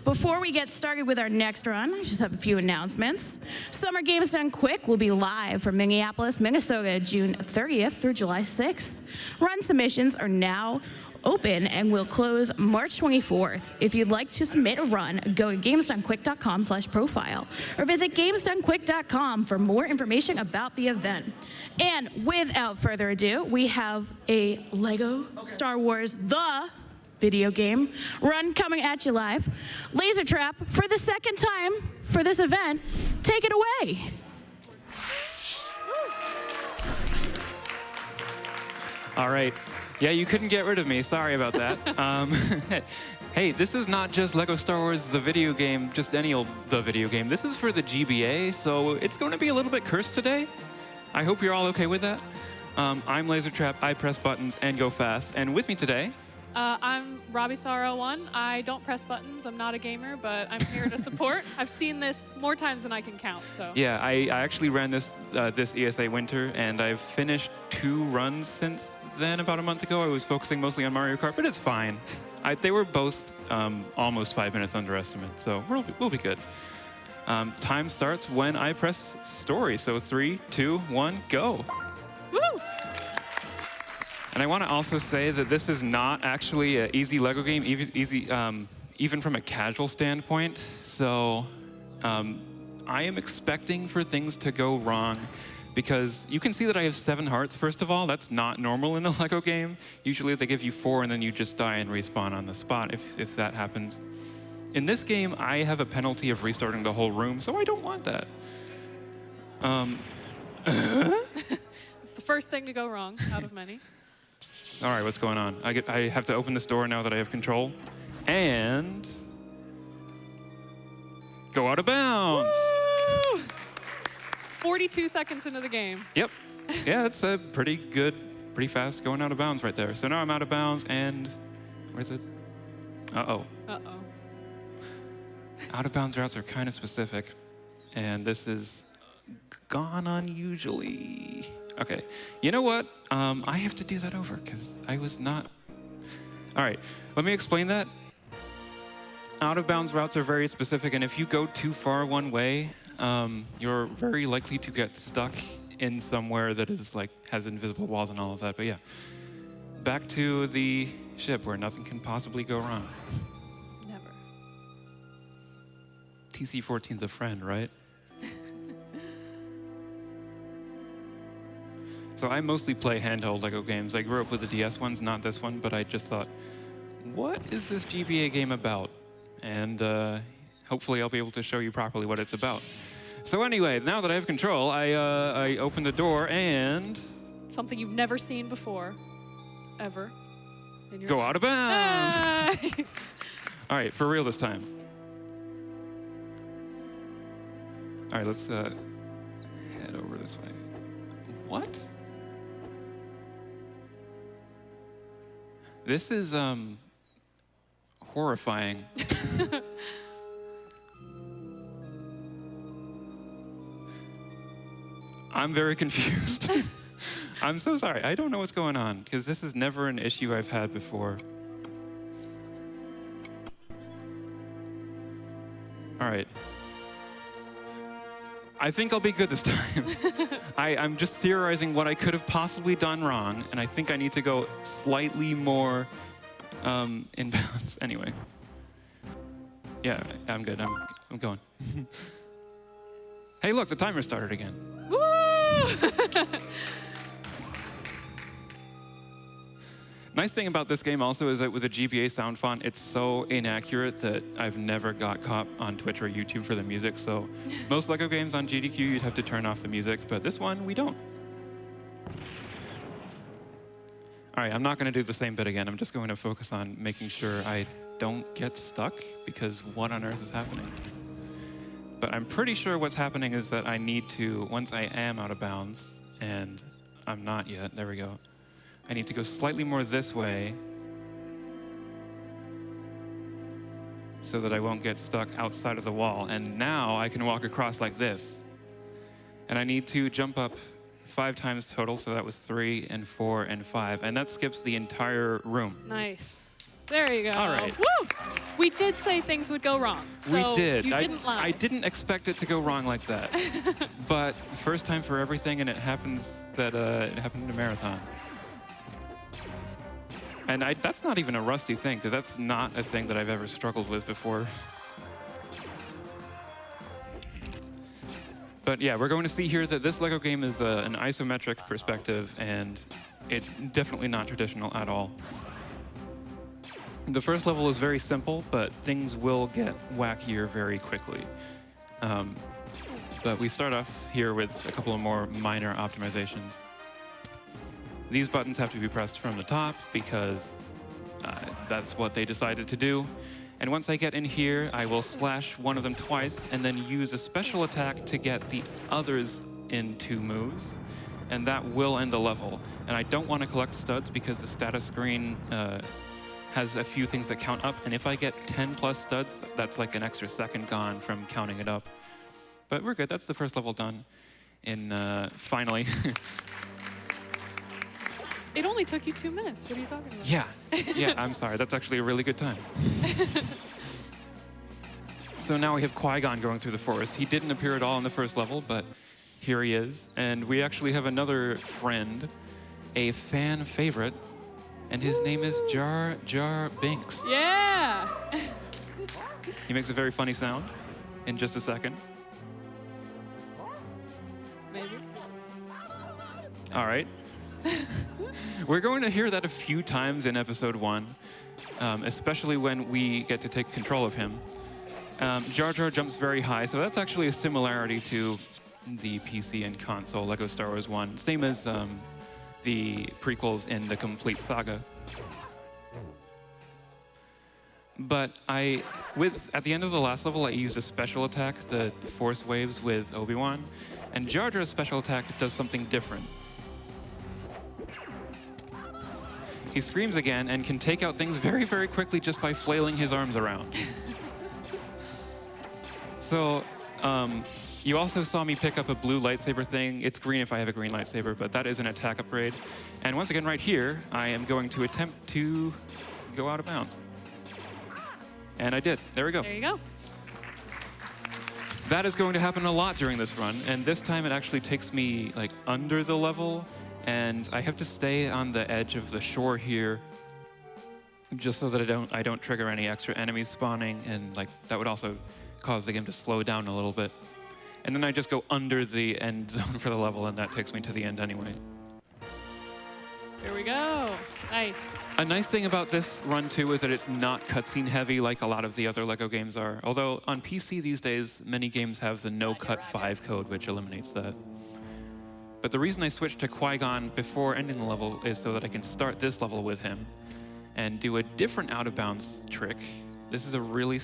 Before we get started with our next run, I just have a few announcements. Summer Games Done Quick will be live from Minneapolis, Minnesota, June 30th through July 6th. Run submissions are now open and will close March 24th. If you'd like to submit a run, go to gamesdonequick.com/profile or visit gamesdonequick.com for more information about the event. And without further ado, we have a Lego Star Wars The video game run coming at you live. Laser Trap, for the second time for this event, take it away. All right. Yeah, you couldn't get rid of me. Sorry about that. Hey, this is not just Lego Star Wars the video game, just any old the video game. This is for the GBA, so it's going to be a little bit cursed today. I hope you're all okay with that. I'm Laser Trap. I press buttons and go fast. And with me today, I'm Robbie Sorrow 1. I don't press buttons. I'm not a gamer, but I'm here to support. I've seen this more times than I can count. So yeah, I actually ran this ESA winter, and I've finished 2 runs since then. About a month ago, I was focusing mostly on Mario Kart, but it's fine. They were both almost 5 minutes under estimate, so we'll be good. Time starts when I press story. So 3, 2, 1, go. woo! And I want to also say that this is not actually an easy Lego game, even from a casual standpoint. So I am expecting for things to go wrong, because you can see that I have 7 hearts, first of all. That's not normal in a Lego game. Usually they give you 4 and then you just die and respawn on the spot if that happens. In this game, I have a penalty of restarting the whole room, so I don't want that. It's the first thing to go wrong out of many. All right, what's going on? I have to open this door now that I have control. And go out of bounds. Woo! 42 seconds into the game. Yep. Yeah, that's a pretty fast going out of bounds right there. So now I'm out of bounds, and where's it? Uh-oh. Uh-oh. Out of bounds routes are kind of specific, and this is gone unusually. Okay, you know what? I have to do that over because I was not. All right, let me explain that. Out of bounds routes are very specific, and if you go too far one way, you're very likely to get stuck in somewhere that is has invisible walls and all of that. But yeah, back to the ship where nothing can possibly go wrong. Never. TC-14's a friend, right? So I mostly play handheld Lego games. I grew up with the DS ones, not this one, but I just thought, what is this GBA game about? And hopefully I'll be able to show you properly what it's about. So anyway, now that I have control, I open the door and Something you've never seen before, ever. In your go out of bounds. Nice. All right, for real this time. All right, let's head over this way. What? This is horrifying. I'm very confused. I'm so sorry. I don't know what's going on, because this is never an issue I've had before. All right. I think I'll be good this time. I'm just theorizing what I could have possibly done wrong, and I think I need to go slightly more in bounds. Anyway. Yeah, I'm good. I'm going. Hey, look, the timer started again. Woo! Nice thing about this game also is that with a GBA sound font, it's so inaccurate that I've never got caught on Twitch or YouTube for the music. So most Lego games on GDQ, you'd have to turn off the music, but this one, we don't. All right, I'm not going to do the same bit again. I'm just going to focus on making sure I don't get stuck, because what on earth is happening? But I'm pretty sure what's happening is that I need to, once I am out of bounds, and I'm not yet, there we go. I need to go slightly more this way so that I won't get stuck outside of the wall. And now I can walk across like this. And I need to jump up 5 times total, so that was 3 and 4 and 5, and that skips the entire room. Nice. There you go. All right. Woo! We did say things would go wrong. So We did. You didn't lie. I didn't expect it to go wrong like that. But first time for everything, and it happens that it happened in a marathon. And that's not even a rusty thing, because that's not a thing that I've ever struggled with before. But yeah, we're going to see here that this LEGO game is an isometric perspective, and it's definitely not traditional at all. The first level is very simple, but things will get wackier very quickly. But we start off here with a couple of more minor optimizations. These buttons have to be pressed from the top because that's what they decided to do. And once I get in here, I will slash one of them twice and then use a special attack to get the others in 2 moves. And that will end the level. And I don't want to collect studs because the status screen has a few things that count up. And if I get 10 plus studs, that's like an extra second gone from counting it up. But we're good. That's the first level done. Finally. It only took you 2 minutes. What are you talking about? Yeah, I'm sorry. That's actually a really good time. So now we have Qui-Gon going through the forest. He didn't appear at all in the first level, but here he is. And we actually have another friend, a fan favorite, and his name is Jar Jar Binks. Yeah. He makes a very funny sound in just a second. Maybe. All right. We're going to hear that a few times in episode 1, especially when we get to take control of him. Jar Jar jumps very high, so that's actually a similarity to the PC and console LEGO Star Wars 1, same as the prequels in the complete saga. But at the end of the last level, I used a special attack, the Force Waves with Obi-Wan, and Jar Jar's special attack does something different. He screams again and can take out things very, very quickly just by flailing his arms around. So, you also saw me pick up a blue lightsaber thing. It's green if I have a green lightsaber, but that is an attack upgrade. And once again, right here, I am going to attempt to go out of bounds. And I did. There we go. There you go. That is going to happen a lot during this run, and this time it actually takes me like under the level, and I have to stay on the edge of the shore here just so that I don't trigger any extra enemies spawning, and like that would also cause the game to slow down a little bit. And then I just go under the end zone for the level, and that takes me to the end anyway. There we go. Nice. A nice thing about this run, too, is that it's not cutscene heavy like a lot of the other LEGO games are. Although on PC these days, many games have the no-cut 5 code, which eliminates that. But the reason I switched to Qui-Gon before ending the level is so that I can start this level with him and do a different out-of-bounds trick. This is a really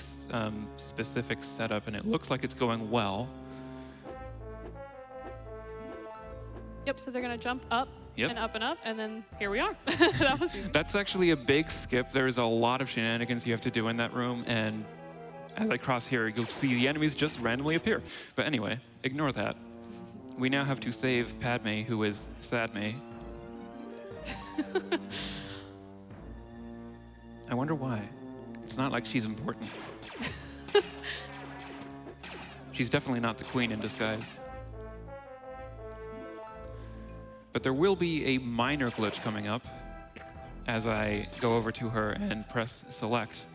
specific setup, and it looks like it's going well. Yep, so they're going to jump up. Yep. And up, and then here we are. That was easy. That's actually a big skip. There's a lot of shenanigans you have to do in that room, and as I cross here, you'll see the enemies just randomly appear. But anyway, ignore that. We now have to save Padme, who is Sadme. I wonder why. It's not like she's important. She's definitely not the queen in disguise. But there will be a minor glitch coming up as I go over to her and press select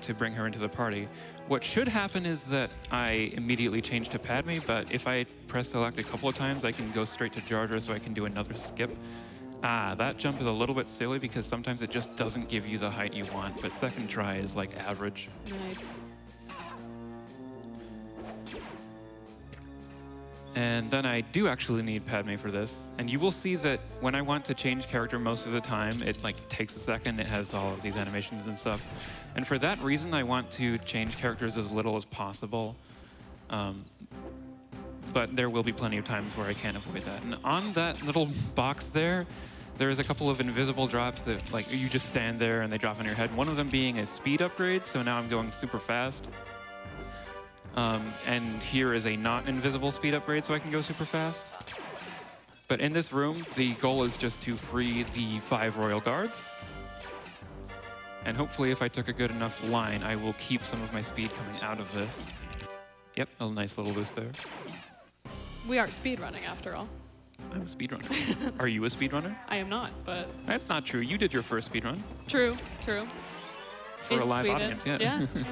to bring her into the party. What should happen is that I immediately change to Padme, but if I press select a couple of times, I can go straight to Jar Jar so I can do another skip. That jump is a little bit silly because sometimes it just doesn't give you the height you want, but second try is like average. Nice. And then I do actually need Padme for this. And you will see that when I want to change character most of the time, it like takes a second. It has all of these animations and stuff. And for that reason, I want to change characters as little as possible. But there will be plenty of times where I can't avoid that. And on that little box there, there's a couple of invisible drops that like you just stand there and they drop on your head. One of them being a speed upgrade, so now I'm going super fast. And here is a not invisible speed upgrade so I can go super fast. But in this room, the goal is just to free the 5 royal guards. And hopefully, if I took a good enough line, I will keep some of my speed coming out of this. Yep, a nice little boost there. We are speedrunning after all. I'm a speedrunner. Are you a speedrunner? I am not, but That's not true. You did your first speedrun true, true. for a In live Sweden. audience, yeah. Yeah.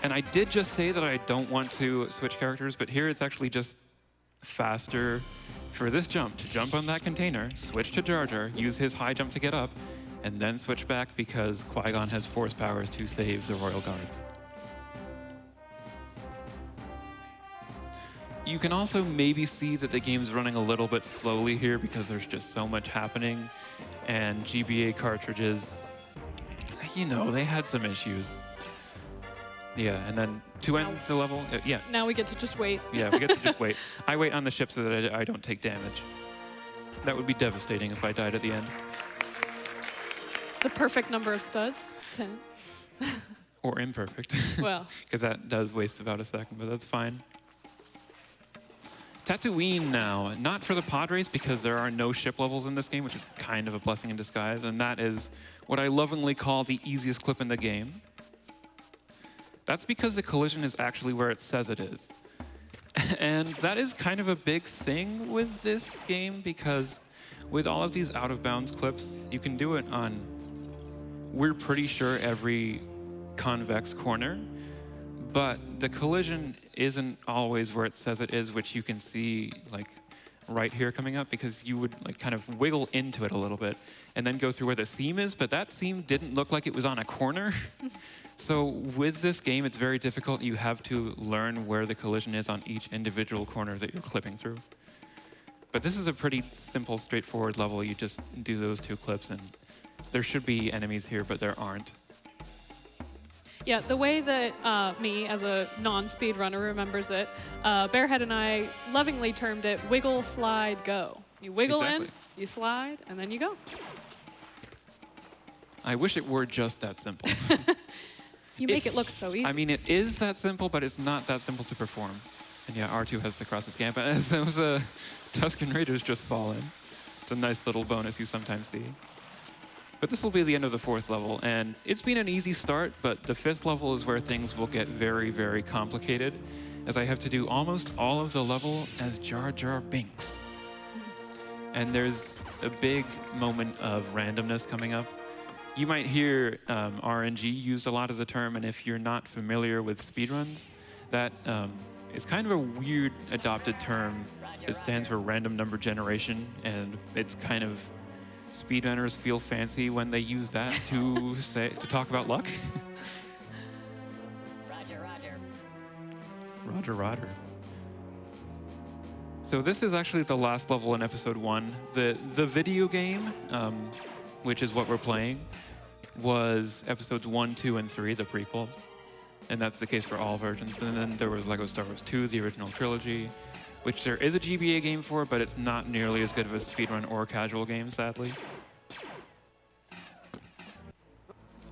And I did just say that I don't want to switch characters, but here it's actually just faster for this jump to jump on that container, switch to Jar Jar, use his high jump to get up, and then switch back because Qui-Gon has force powers to save the royal guards. You can also maybe see that the game's running a little bit slowly here because there's just so much happening, and GBA cartridges, you know, they had some issues. Yeah, and then to end the level, yeah. Now we get to just wait. Yeah, we get to just wait. I wait on the ship so that I don't take damage. That would be devastating if I died at the end. The perfect number of studs, 10. Or imperfect. Well. Because that does waste about a second, but that's fine. Tatooine now. Not for the pod race because there are no ship levels in this game, which is kind of a blessing in disguise, and that is what I lovingly call the easiest clip in the game. That's because the collision is actually where it says it is. And that is kind of a big thing with this game because with all of these out-of-bounds clips, you can do it on, we're pretty sure, every convex corner, but the collision isn't always where it says it is, which you can see like right here coming up because you would like kind of wiggle into it a little bit and then go through where the seam is, but that seam didn't look like it was on a corner. So with this game, it's very difficult. You have to learn where the collision is on each individual corner that you're clipping through. But this is a pretty simple, straightforward level. You just do those 2 clips and there should be enemies here, but there aren't. Yeah, the way that me, as a non-speedrunner, remembers it, Bearhead and I lovingly termed it wiggle, slide, go. You wiggle Exactly. in, you slide, and then you go. I wish it were just that simple. You make it look so easy. I mean, it is that simple, but it's not that simple to perform. And yeah, R2 has to cross his gap as those Tusken Raiders just fall in. It's a nice little bonus you sometimes see. But this will be the end of the 4th level, and it's been an easy start, but the 5th level is where things will get very, very complicated, as I have to do almost all of the level as Jar Jar Binks. And there's a big moment of randomness coming up. You might hear RNG used a lot as a term, and if you're not familiar with speedruns, that is kind of a weird adopted term. It stands for random number generation, and it's kind of speedrunners feel fancy when they use that to talk about luck. Roger. So this is actually the last level in episode 1. The video game, which is what we're playing, was episodes 1, 2, and 3, the prequels. And that's the case for all versions. And then there was Lego Star Wars 2, the original trilogy, which there is a GBA game for, but it's not nearly as good of a speedrun or casual game, sadly.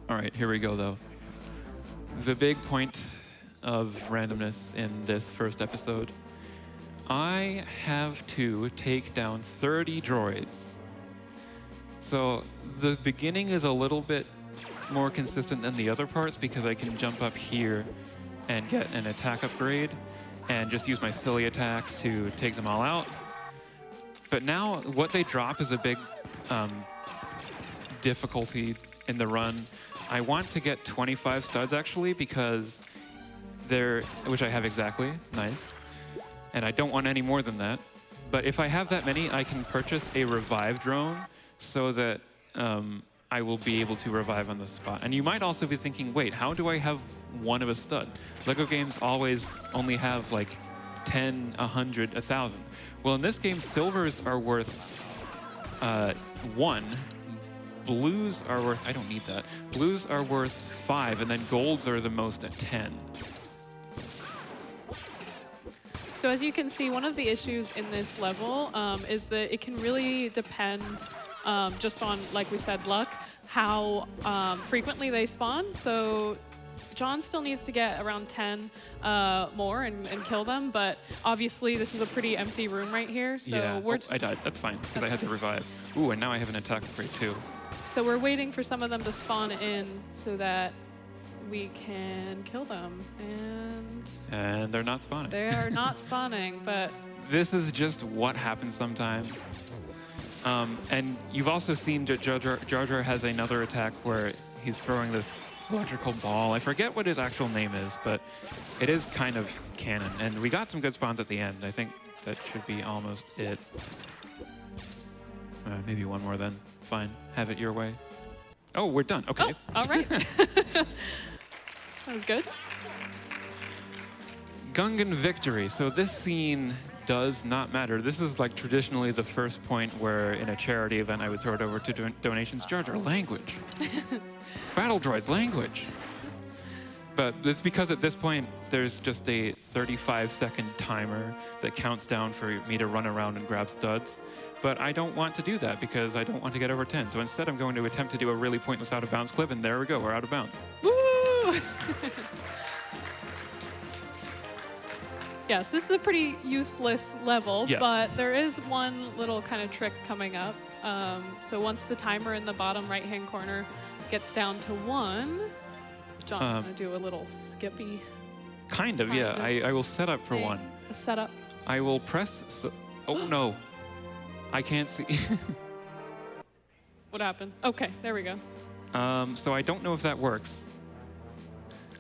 All right, here we go, though. The big point of randomness in this first episode. I have to take down 30 droids. So the beginning is a little bit more consistent than the other parts because I can jump up here and get an attack upgrade and just use my silly attack to take them all out. But now what they drop is a big difficulty in the run. I want to get 25 studs actually because which I have exactly, nice. And I don't want any more than that. But if I have that many, I can purchase a revive drone so that I will be able to revive on the spot. And you might also be thinking, wait, how do I have one of a stud? Lego games always only have like 10, 100, 1,000. Well, in this game, silvers are worth 1. Blues are worth, I don't need that. Blues are worth 5, and then golds are the most at 10. So as you can see, one of the issues in this level is that it can really depend just on, like we said, luck, how frequently they spawn. So John still needs to get around 10 more and kill them, but obviously this is a pretty empty room right here, so Yeah, I died. That's fine, because I had to revive. Ooh, and now I have an attack upgrade too. So we're waiting for some of them to spawn in so that we can kill them. And they're not spawning. They are not spawning, but... This is just what happens sometimes. And you've also seen Jar Jar has another attack where he's throwing this electrical ball. I forget what his actual name is, but it is kind of canon. And we got some good spawns at the end. I think that should be almost it. Maybe one more then. Fine. Have it your way. Oh, we're done. Okay. Oh, all right. That was good. Gungan victory. So this scene does not matter. This is like traditionally the first point where in a charity event I would throw it over to donations. Jar Jar, language. Battle droids, language. But it's because at this point there's just a 35-second timer that counts down for me to run around and grab studs. But I don't want to do that because I don't want to get over 10. So instead I'm going to attempt to do a really pointless out of bounds clip, and there we go, we're out of bounds. Woo! Yes, this is a pretty useless level, yeah. But there is one little kind of trick coming up. So once the timer in the bottom right-hand corner gets down to 1, John's going to do a little skippy. Kind of, yeah. I will set up for 1. A setup. I will press... oh, no. I can't see. What happened? Okay, there we go. So I don't know if that works.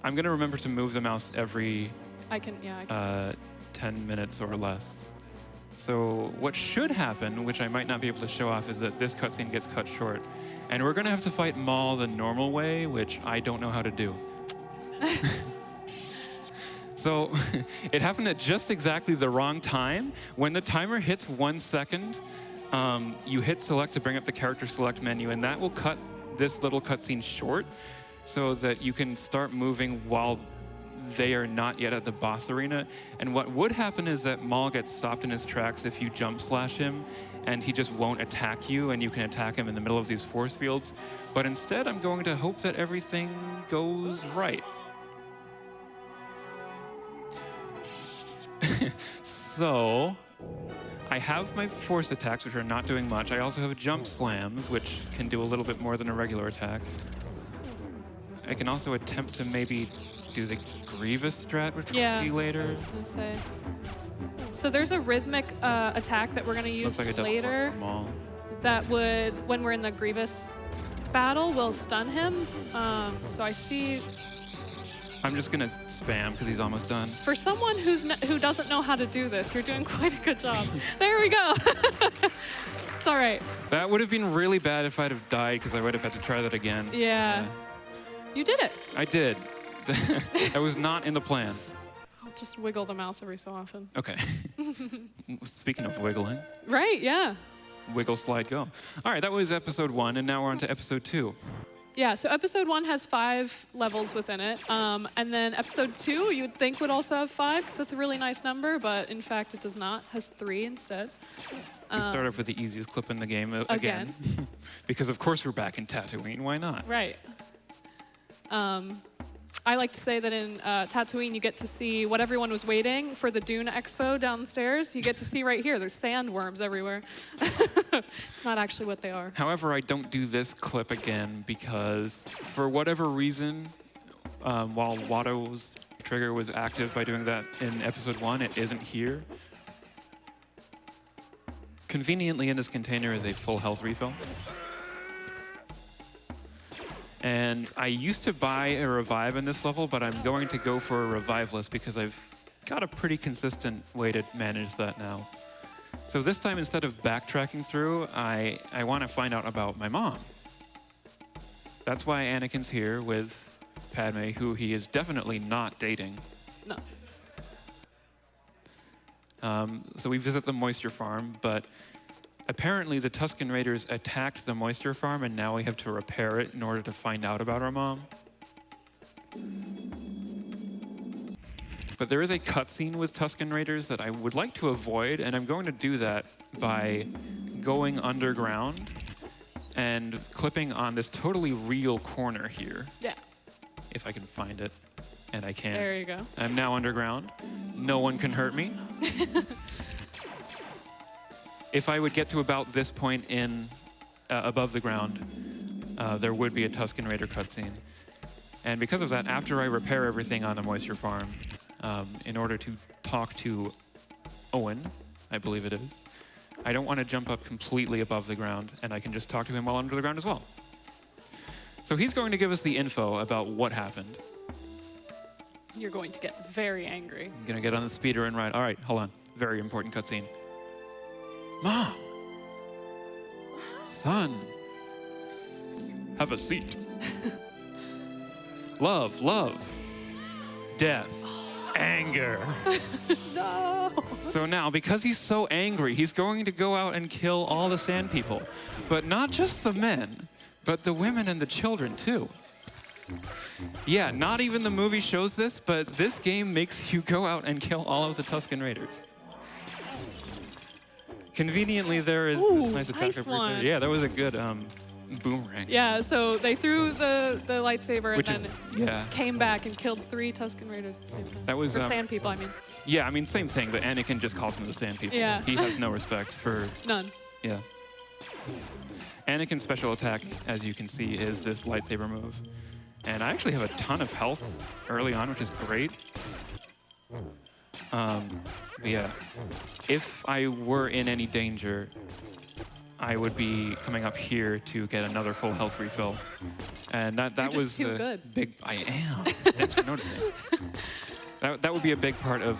I'm going to remember to move the mouse every... I can. 10 minutes or less. So what should happen, which I might not be able to show off, is that this cutscene gets cut short. And we're going to have to fight Maul the normal way, which I don't know how to do. So it happened at just exactly the wrong time. When the timer hits 1 second, you hit select to bring up the character select menu, and that will cut this little cutscene short so that you can start moving while they are not yet at the boss arena. And what would happen is that Maul gets stopped in his tracks if you jump slash him, and he just won't attack you, and you can attack him in the middle of these force fields. But instead, I'm going to hope that everything goes right. So, I have my force attacks, which are not doing much. I also have jump slams, which can do a little bit more than a regular attack. I can also attempt to maybe do the Grievous strat, which we'll see later. I was gonna say. So there's a rhythmic attack that we're gonna use later. That would, when we're in the Grievous battle, will stun him. So I see. I'm just gonna spam because he's almost done. For someone who doesn't know how to do this, you're doing quite a good job. There we go. It's all right. That would have been really bad if I'd have died because I would have had to try that again. Yeah. You did it. I did. That was not in the plan. I'll just wiggle the mouse every so often. Okay. Speaking of wiggling. Right, yeah. Wiggle, slide, go. All right, that was episode 1, and now we're on to episode 2. Yeah, so episode 1 has 5 levels within it. And then episode 2, you would think would also have 5, because that's a really nice number, but in fact it does not. It has 3 instead. We start off with the easiest clip in the game again. Because of course we're back in Tatooine, why not? Right. I like to say that in Tatooine, you get to see what everyone was waiting for, the Dune Expo downstairs. You get to see right here. There's sandworms everywhere. It's not actually what they are. However, I don't do this clip again because for whatever reason, while Watto's trigger was active by doing that in episode 1, it isn't here. Conveniently in this container is a full health refill. And I used to buy a revive in this level, but I'm going to go for a reviveless because I've got a pretty consistent way to manage that now. So this time, instead of backtracking through, I want to find out about my mom. That's why Anakin's here with Padme, who he is definitely not dating. No. So we visit the moisture farm, but apparently the Tusken Raiders attacked the moisture farm, and now we have to repair it in order to find out about our mom. But there is a cutscene with Tusken Raiders that I would like to avoid, and I'm going to do that by going underground and clipping on this totally real corner here. Yeah. if I can find it, and I can't. There you go. I'm now underground. No one can hurt me. If I would get to about this point in above the ground, there would be a Tusken Raider cutscene. And because of that, after I repair everything on the moisture farm, in order to talk to Owen, I believe it is, I don't want to jump up completely above the ground, and I can just talk to him while under the ground as well. So he's going to give us the info about what happened. You're going to get very angry. I'm going to get on the speedrun ride. All right, hold on. Very important cutscene. Mom! Son! Have a seat. Love, love, death, anger. No! So now, because he's so angry, he's going to go out and kill all the sand people. But not just the men, but the women and the children too. Yeah, not even the movie shows this, but this game makes you go out and kill all of the Tusken Raiders. Conveniently, there is this nice attack nice over one. there. Yeah, that was a good boomerang. Yeah, so they threw the lightsaber Which and is- then yeah. came back and killed 3 Tusken Raiders at the same time. That was, Or sand people, I mean. Yeah, I mean, same thing, but Anakin just calls them the sand people. Yeah. He has no respect for, None. yeah. Anakin's special attack, as you can see, is this lightsaber move. And I actually have a ton of health early on, which is great. But yeah, if I were in any danger, I would be coming up here to get another full health refill. And that You're just was too the good. big, I am. Thanks for noticing. That would be a big part of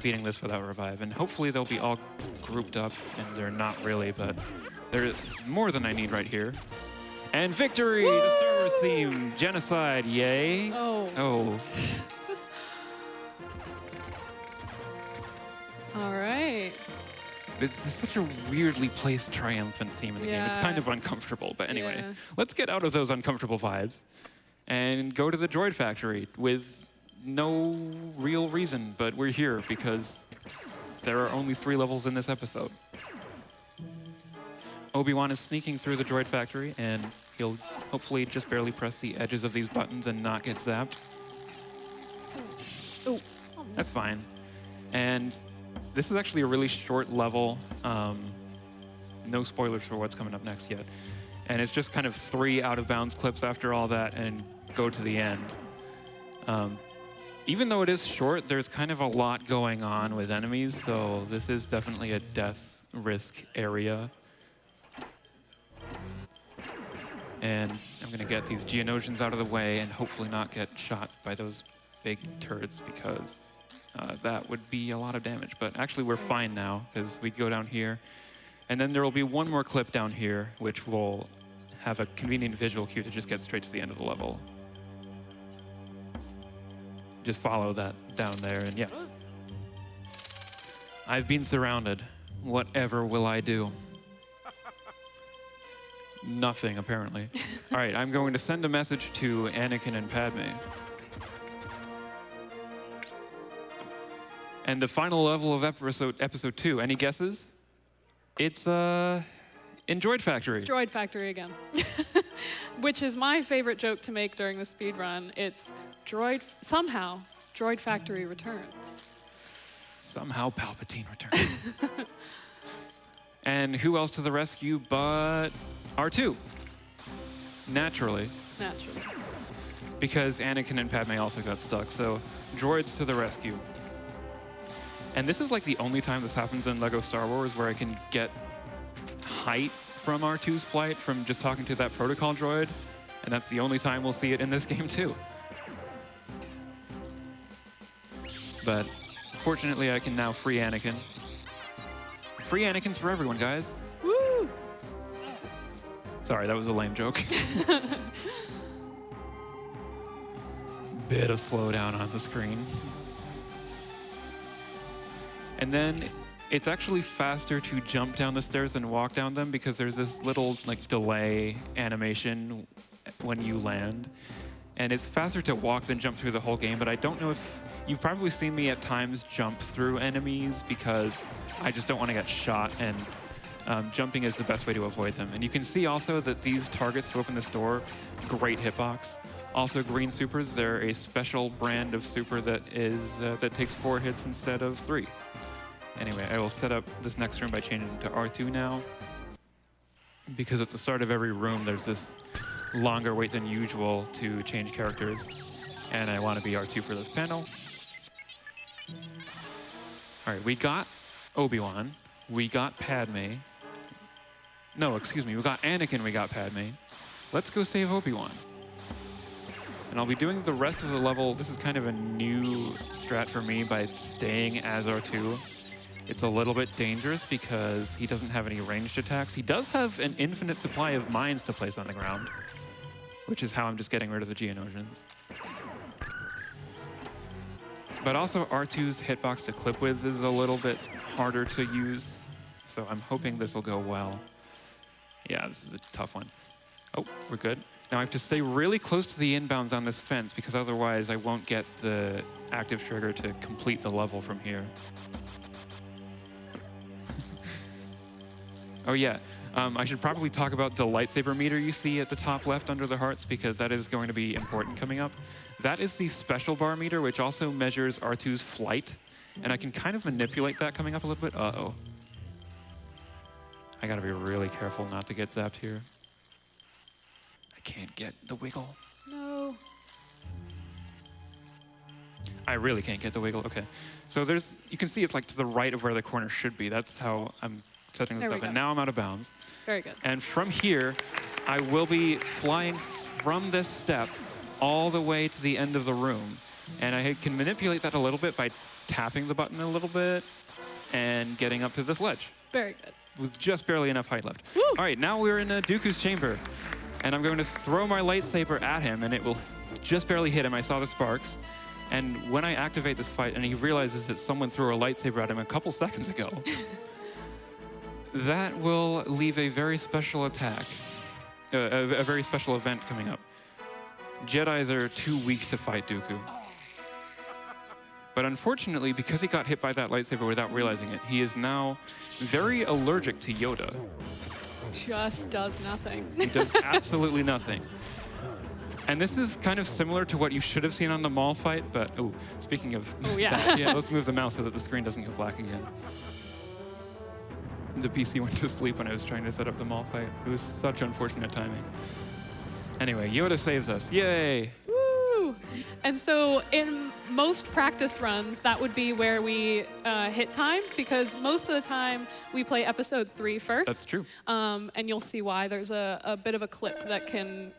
beating this without revive. And hopefully they'll be all grouped up, and they're not really, but there's more than I need right here. And victory, the Star Wars theme, genocide, yay. Oh. Oh. All right. It's such a weirdly placed triumphant theme in the game. It's Yeah. kind of uncomfortable, but anyway, Yeah. let's get out of those uncomfortable vibes and go to the droid factory with no real reason, but we're here because there are only 3 levels in this episode. Obi-Wan is sneaking through the droid factory, and he'll hopefully just barely press the edges of these buttons and not get zapped. Oh. That's fine. And this is actually a really short level. No spoilers for what's coming up next yet. And it's just kind of 3 out-of-bounds clips after all that and go to the end. Even though it is short, there's kind of a lot going on with enemies, so this is definitely a death risk area. And I'm gonna get these Geonosians out of the way and hopefully not get shot by those big turrets, because that would be a lot of damage. But actually we're fine now, because we go down here. And then there will be one more clip down here, which will have a convenient visual cue to just get straight to the end of the level. Just follow that down there, and yeah. I've been surrounded. Whatever will I do? Nothing, apparently. All right, I'm going to send a message to Anakin and Padme. And the final level of episode 2, any guesses? It's in Droid Factory. Droid Factory again. Which is my favorite joke to make during the speed run. It's somehow Droid Factory returns. Somehow Palpatine returned. And who else to the rescue but R2? Naturally. Naturally. Because Anakin and Padme also got stuck, so droids to the rescue. And this is like the only time this happens in LEGO Star Wars where I can get height from R2's flight from just talking to that protocol droid, and that's the only time we'll see it in this game too. But fortunately I can now free Anakin. Free Anakin's for everyone, guys. Woo! Sorry, that was a lame joke. Bit of slowdown on the screen. And then it's actually faster to jump down the stairs than walk down them, because there's this little delay animation when you land. And it's faster to walk than jump through the whole game, but I don't know if you've probably seen me at times jump through enemies because I just don't want to get shot, and jumping is the best way to avoid them. And you can see also that these targets to open this door, great hitbox. Also, green supers, they're a special brand of super that takes 4 hits instead of 3. Anyway, I will set up this next room by changing it to R2 now, because at the start of every room, there's this longer wait than usual to change characters, and I want to be R2 for this panel. All right, we got Obi-Wan, we got Padme. No, excuse me, we got Anakin, we got Padme. Let's go save Obi-Wan. And I'll be doing the rest of the level. This is kind of a new strat for me by staying as R2. It's a little bit dangerous because he doesn't have any ranged attacks. He does have an infinite supply of mines to place on the ground, which is how I'm just getting rid of the Geonosians. But also R2's hitbox to clip with is a little bit harder to use, so I'm hoping this will go well. Yeah, this is a tough one. Oh, we're good. Now I have to stay really close to the inbounds on this fence because otherwise I won't get the active trigger to complete the level from here. Oh yeah, I should probably talk about the lightsaber meter you see at the top left under the hearts because that is going to be important coming up. That is the special bar meter, which also measures R2's flight, and I can kind of manipulate that coming up a little bit. Uh-oh. I gotta be really careful not to get zapped here. I can't get the wiggle. No. I really can't get the wiggle, okay. So there's, you can see it's like to the right of where the corner should be. That's how I'm setting this up, and now I'm out of bounds. Very good. And from here, I will be flying from this step all the way to the end of the room. And I can manipulate that a little bit by tapping the button a little bit and getting up to this ledge. Very good. With just barely enough height left. Woo! All right, now we're in Dooku's chamber. And I'm going to throw my lightsaber at him, and it will just barely hit him. I saw the sparks. And when I activate this fight, and he realizes that someone threw a lightsaber at him a couple seconds ago, that will leave a very special attack, a very special event coming up. Jedis are too weak to fight Dooku. But unfortunately, because he got hit by that lightsaber without realizing it, he is now very allergic to Yoda. Just does nothing. He does absolutely nothing. And this is kind of similar to what you should have seen on the mall fight, but, oh, speaking of that, yeah, let's move the mouse so that the screen doesn't go black again. The PC went to sleep when I was trying to set up the mall fight. It was such unfortunate timing. Anyway, Yoda saves us. Yay! Woo! And so in most practice runs, that would be where we hit time, because most of the time we play episode 3 first. That's true. And you'll see why. There's a bit of a clip that can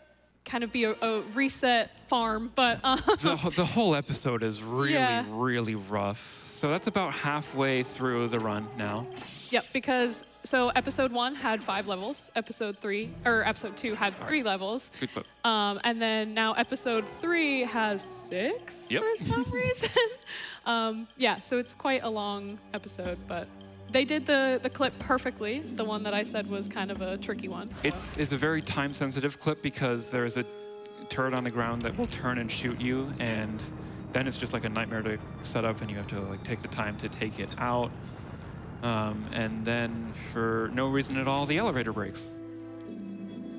kind of be a reset farm, but... the whole episode is really, really rough. So that's about halfway through the run now. Yep, because so episode 1 had 5 levels, episode 2 had 3 levels. Good clip. And then now episode 3 has 6 for some reason. Yeah, so it's quite a long episode, but they did the clip perfectly, the one that I said was kind of a tricky one. So. It's a very time-sensitive clip because there's a turret on the ground that will turn and shoot you, and then it's just like a nightmare to set up, and you have to like take the time to take it out. And then for no reason at all, the elevator breaks.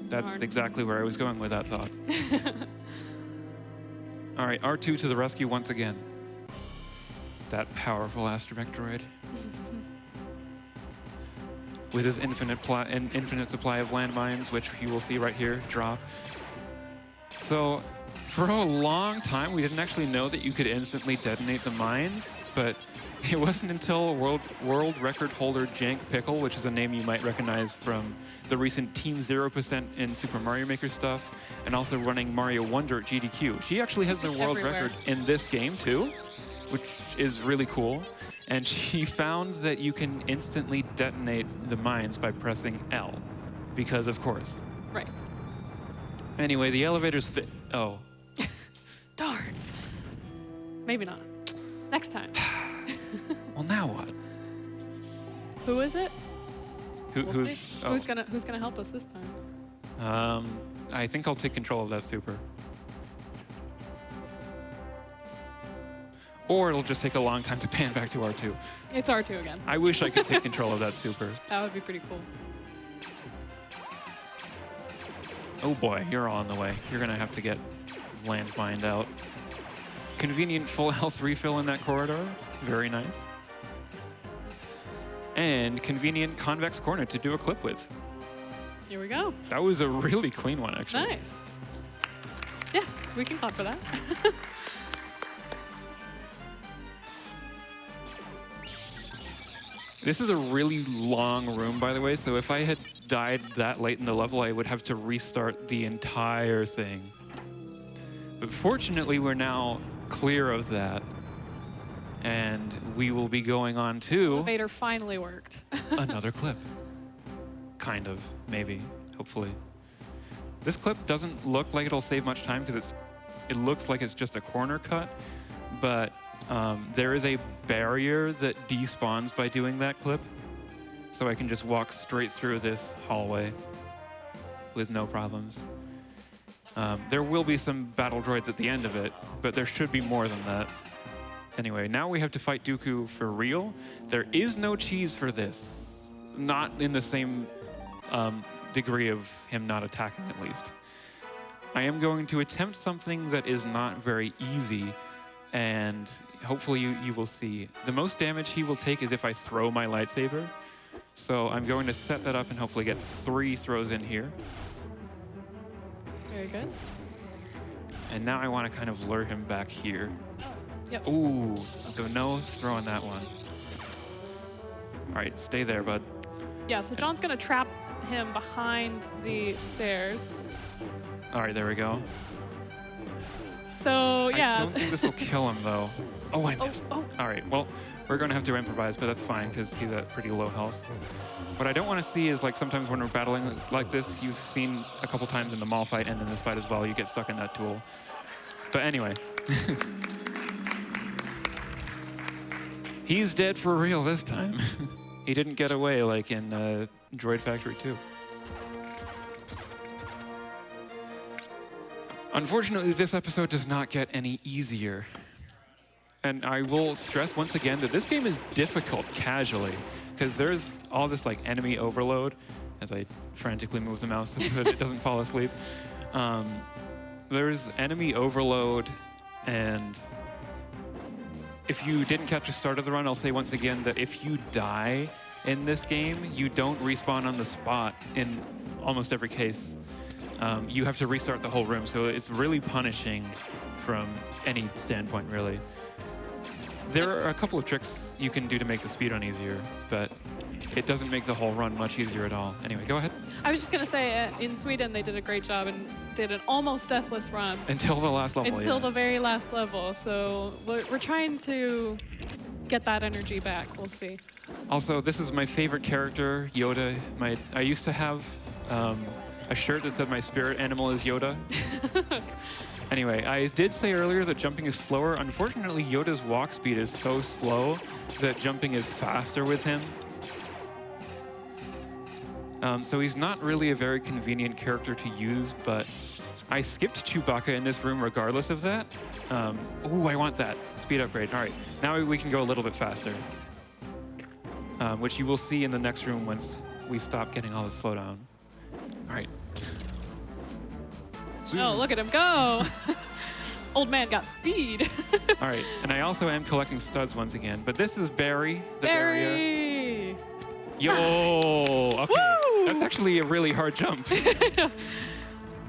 That's exactly where I was going with that thought. All right, R2 to the rescue once again. That powerful astromech droid. With his infinite supply of landmines, which you will see right here, drop. So for a long time, we didn't actually know that you could instantly detonate the mines, but it wasn't until world record holder Jank Pickle, which is a name you might recognize from the recent Team 0% in Super Mario Maker stuff, and also running Mario Wonder at GDQ. She actually has the world record in this game too, which is really cool. And she found that you can instantly detonate the mines by pressing L, because of course. Right. Anyway, the elevator's fit. Oh. Darn. Maybe not. Next time. Well, now what? Who is it? Who's gonna help us this time? I think I'll take control of that super. Or it'll just take a long time to pan back to R2. It's R2 again. I wish I could take control of that super. That would be pretty cool. Oh boy, you're all on the way. You're gonna have to get landmined out. Convenient full health refill in that corridor. Very nice. And convenient convex corner to do a clip with. Here we go. That was a really clean one, actually. Nice. Yes, we can clap for that. This is a really long room, by the way, so if I had died that late in the level, I would have to restart the entire thing. But fortunately, we're now clear of that, and we will be going on to Elevator finally worked. another clip. Kind of, maybe, hopefully. This clip doesn't look like it'll save much time because it looks like it's just a corner cut, but there is a barrier that despawns by doing that clip, so I can just walk straight through this hallway with no problems. There will be some battle droids at the end of it, but there should be more than that. Anyway, now we have to fight Dooku for real. There is no cheese for this. Not in the same degree of him not attacking, at least. I am going to attempt something that is not very easy, and hopefully you will see. The most damage he will take is if I throw my lightsaber. So I'm going to set that up and hopefully get 3 throws in here. Very good. And now I want to kind of lure him back here. Yep. Ooh, so no throwing that one. All right, stay there, bud. Yeah, so John's gonna trap him behind the stairs. All right, there we go. So, yeah. I don't think this will kill him, though. Oh, I missed. Oh. All right, well, we're going to have to improvise, but that's fine because he's at pretty low health. What I don't want to see is, like, sometimes when we're battling like this, you've seen a couple times in the mall fight and in this fight as well, you get stuck in that duel. But anyway. He's dead for real this time. He didn't get away like in Droid Factory 2. Unfortunately, this episode does not get any easier. And I will stress once again that this game is difficult casually, because there's all this like enemy overload, as I frantically move the mouse so that it doesn't fall asleep. There's enemy overload, and if you didn't catch the start of the run, I'll say once again that if you die in this game, you don't respawn on the spot in almost every case. You have to restart the whole room, so it's really punishing from any standpoint, really. There are a couple of tricks you can do to make the speedrun easier, but it doesn't make the whole run much easier at all. Anyway, go ahead. I was just gonna say, in Sweden, they did a great job and did an almost deathless run. Until the last level, Until the very last level, so we're trying to get that energy back, we'll see. Also, this is my favorite character, Yoda. I used to have a shirt that said my spirit animal is Yoda. Anyway, I did say earlier that jumping is slower. Unfortunately, Yoda's walk speed is so slow that jumping is faster with him. So he's not really a very convenient character to use, but I skipped Chewbacca in this room regardless of that. Ooh, I want that. Speed upgrade. All right, now we can go a little bit faster, which you will see in the next room once we stop getting all this slowdown. All right. Oh, look at him go! Old man got speed. All right, and I also am collecting studs once again, but this is Barry, the Barry! Yo, okay. Woo! That's actually a really hard jump.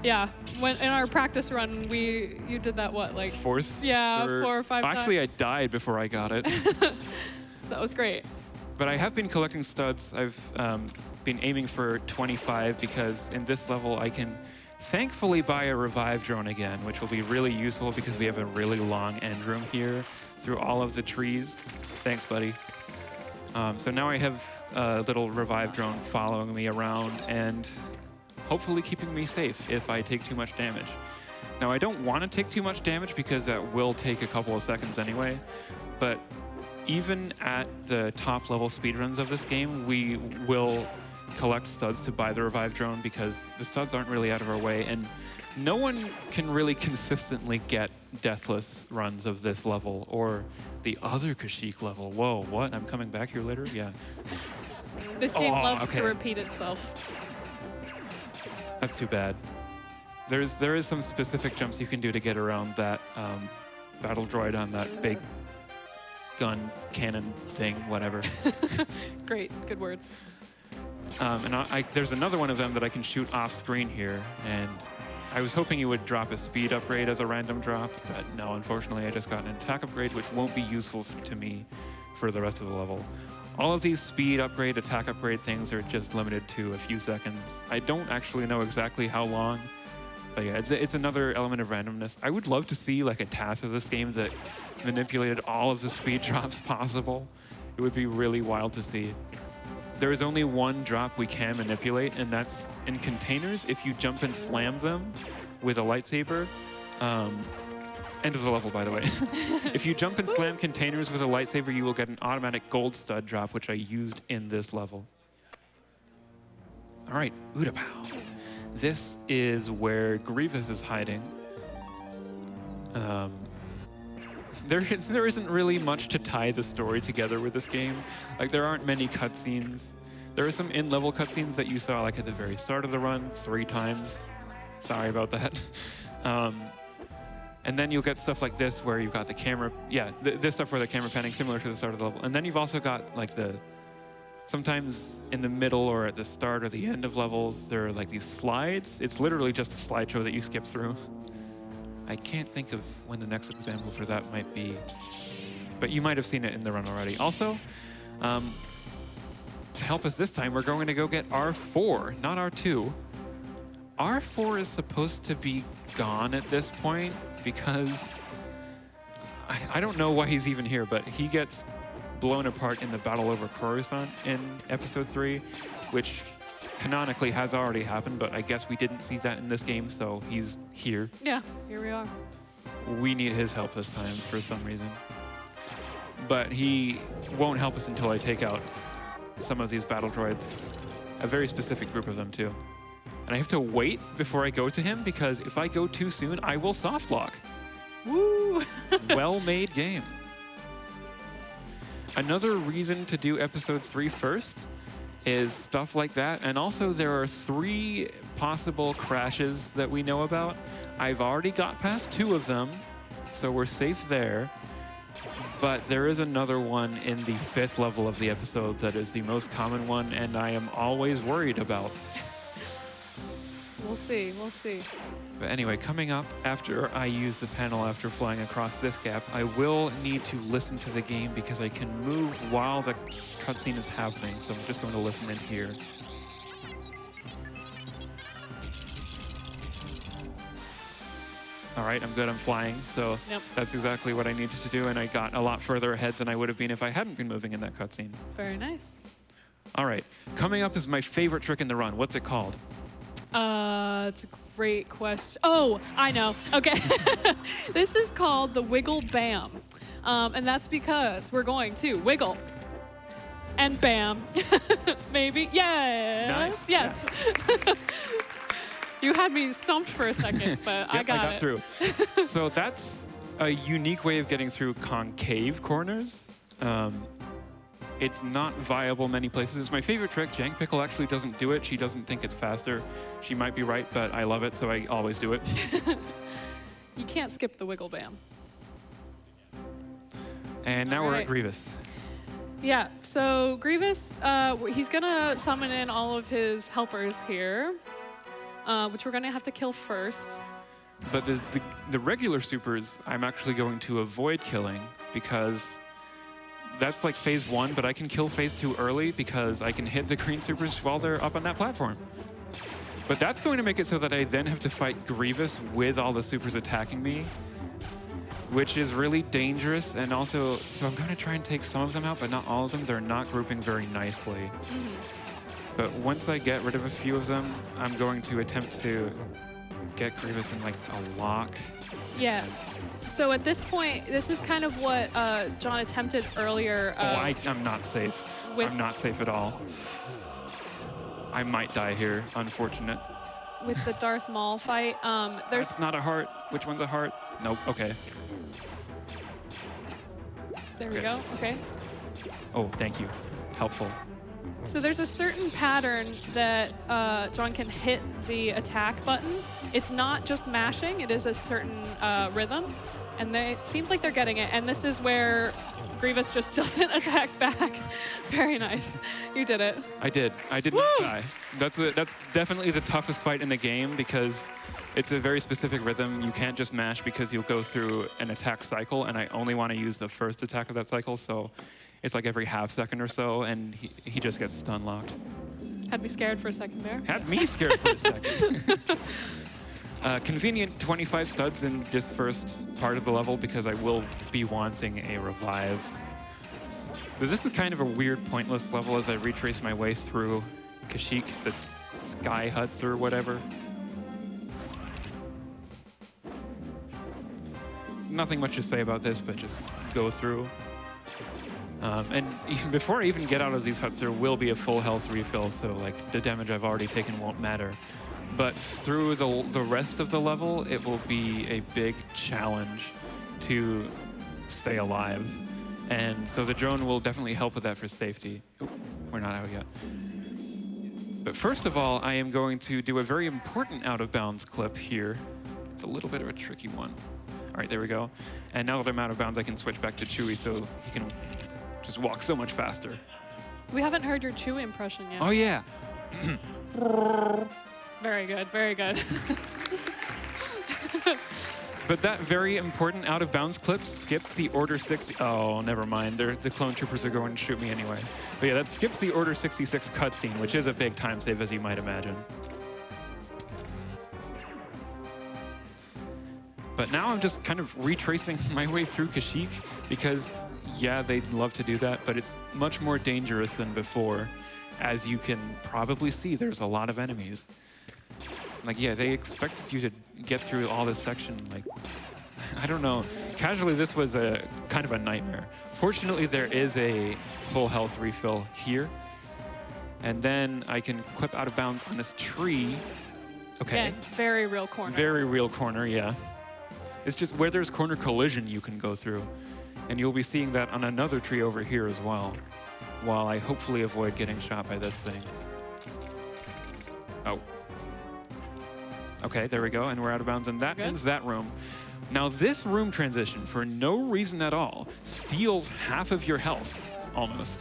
Yeah, when in our practice run, you did that what, like Fourth? Yeah, 4 or 5 times. Actually, I died before I got it. So that was great. But I have been collecting studs. I've been aiming for 25 because in this level I can thankfully buy a revive drone again, which will be really useful because we have a really long end room here through all of the trees. Thanks, buddy. So now I have a little revive drone following me around and hopefully keeping me safe if I take too much damage. Now, I don't want to take too much damage because that will take a couple of seconds anyway, but even at the top level speedruns of this game, we will collect studs to buy the revive drone because the studs aren't really out of our way, and no one can really consistently get deathless runs of this level or the other Kashyyyk level. Whoa, what? I'm coming back here later? Yeah. This game loves okay. to repeat itself. That's too bad. There is some specific jumps you can do to get around that battle droid on that big gun cannon thing, whatever. Great, good words. And there's another one of them that I can shoot off screen here, and I was hoping you would drop a speed upgrade as a random drop, but no, unfortunately I just got an attack upgrade, which won't be useful to me for the rest of the level. All of these speed upgrade, attack upgrade things are just limited to a few seconds. I don't actually know exactly how long, but yeah, it's another element of randomness. I would love to see like a task of this game that manipulated all of the speed drops possible. It would be really wild to see. There is only one drop we can manipulate, and that's in containers. If you jump and slam them with a lightsaber, end of the level, by the way. If you jump and slam containers with a lightsaber, you will get an automatic gold stud drop, which I used in this level. All right, Utapau. This is where Grievous is hiding. There isn't really much to tie the story together with this game. Like, there aren't many cutscenes. There are some in-level cutscenes that you saw like at the very start of the run 3 times. Sorry about that. And then you'll get stuff like this where you've got the camera, this stuff where the camera panning similar to the start of the level. And then you've also got like sometimes in the middle or at the start or the end of levels, there are like these slides. It's literally just a slideshow that you skip through. I can't think of when the next example for that might be, but you might have seen it in the run already. Also, to help us this time, we're going to go get R4, not R2. R4 is supposed to be gone at this point because I don't know why he's even here, but he gets blown apart in the battle over Coruscant in episode 3, which canonically has already happened, but I guess we didn't see that in this game, so he's here. Yeah, here we are. We need his help this time for some reason. But he won't help us until I take out some of these battle droids. A very specific group of them, too. And I have to wait before I go to him, because if I go too soon, I will soft lock. Woo! Well-made game. Another reason to do episode 3 first is stuff like that. And also there are 3 possible crashes that we know about. I've already got past 2 of them, so we're safe there. But there is another one in the 5th level of the episode that is the most common one, and I am always worried about. We'll see, we'll see. But anyway, coming up after I use the panel after flying across this gap, I will need to listen to the game because I can move while the cutscene is happening. So I'm just going to listen in here. All right, I'm good, I'm flying. So That's exactly what I needed to do, and I got a lot further ahead than I would have been if I hadn't been moving in that cutscene. Very nice. All right, coming up is my favorite trick in the run. What's it called? It's a great question. Oh, I know. Okay. This is called the Wiggle Bam. And that's because we're going to wiggle and bam. Maybe. Yes. Nice. Yes. Yeah. You had me stumped for a second, but I got it. Through. So that's a unique way of getting through concave corners. It's not viable many places. It's my favorite trick. Jank Pickle actually doesn't do it. She doesn't think it's faster. She might be right, but I love it, so I always do it. You can't skip the Wiggle Bam. And now we're at Grievous. Yeah, so Grievous, he's gonna summon in all of his helpers here, which we're gonna have to kill first. But the regular supers, I'm actually going to avoid killing because that's like phase 1, but I can kill phase 2 early because I can hit the green supers while they're up on that platform. But that's going to make it so that I then have to fight Grievous with all the supers attacking me, which is really dangerous. And also, so I'm going to try and take some of them out, but not all of them. They're not grouping very nicely. But once I get rid of a few of them, I'm going to attempt to get Grievous in like a lock. Yeah. So at this point, this is kind of what John attempted earlier. I'm not safe. I'm not safe at all. I might die here, unfortunate. With the Darth Maul fight, That's not a heart. Which one's a heart? Nope, okay. There we go, okay. Oh, thank you. Helpful. So there's a certain pattern that John can hit the attack button. It's not just mashing, it is a certain rhythm. And it seems like they're getting it. And this is where Grievous just doesn't attack back. Very nice. You did it. I did. I did not die. That's definitely the toughest fight in the game because it's a very specific rhythm. You can't just mash because you'll go through an attack cycle, and I only want to use the first attack of that cycle, so it's like every half second or so, and he just gets stun locked. Had me scared for a second there. Had me scared for a second. Convenient 25 studs in this first part of the level because I will be wanting a revive. But this is kind of a weird, pointless level as I retrace my way through Kashyyyk, the sky huts or whatever. Nothing much to say about this, but just go through. And even before I even get out of these huts, there will be a full health refill, so like the damage I've already taken won't matter. But through the rest of the level, it will be a big challenge to stay alive. And so the drone will definitely help with that for safety. Ooh, we're not out yet. But first of all, I am going to do a very important out-of-bounds clip here. It's a little bit of a tricky one. All right, there we go. And now that I'm out of bounds, I can switch back to Chewie so he can just walk so much faster. We haven't heard your Chewie impression yet. Oh, yeah. Very good, very good. But that very important out-of-bounds clip skipped the Order 60... Oh, never mind. The clone troopers are going to shoot me anyway. But yeah, that skips the Order 66 cutscene, which is a big time save, as you might imagine. But now I'm just kind of retracing my way through Kashyyyk because, yeah, they'd love to do that, but it's much more dangerous than before. As you can probably see, there's a lot of enemies. Like, yeah, they expected you to get through all this section, like, I don't know. Casually, this was a kind of a nightmare. Fortunately, there is a full health refill here. And then I can clip out of bounds on this tree. Okay. Again, very real corner. Very real corner, yeah. It's just where there's corner collision you can go through. And you'll be seeing that on another tree over here as well, while I hopefully avoid getting shot by this thing. Oh. Okay, there we go, and we're out of bounds, and that ends that room. Now this room transition, for no reason at all, steals half of your health, almost.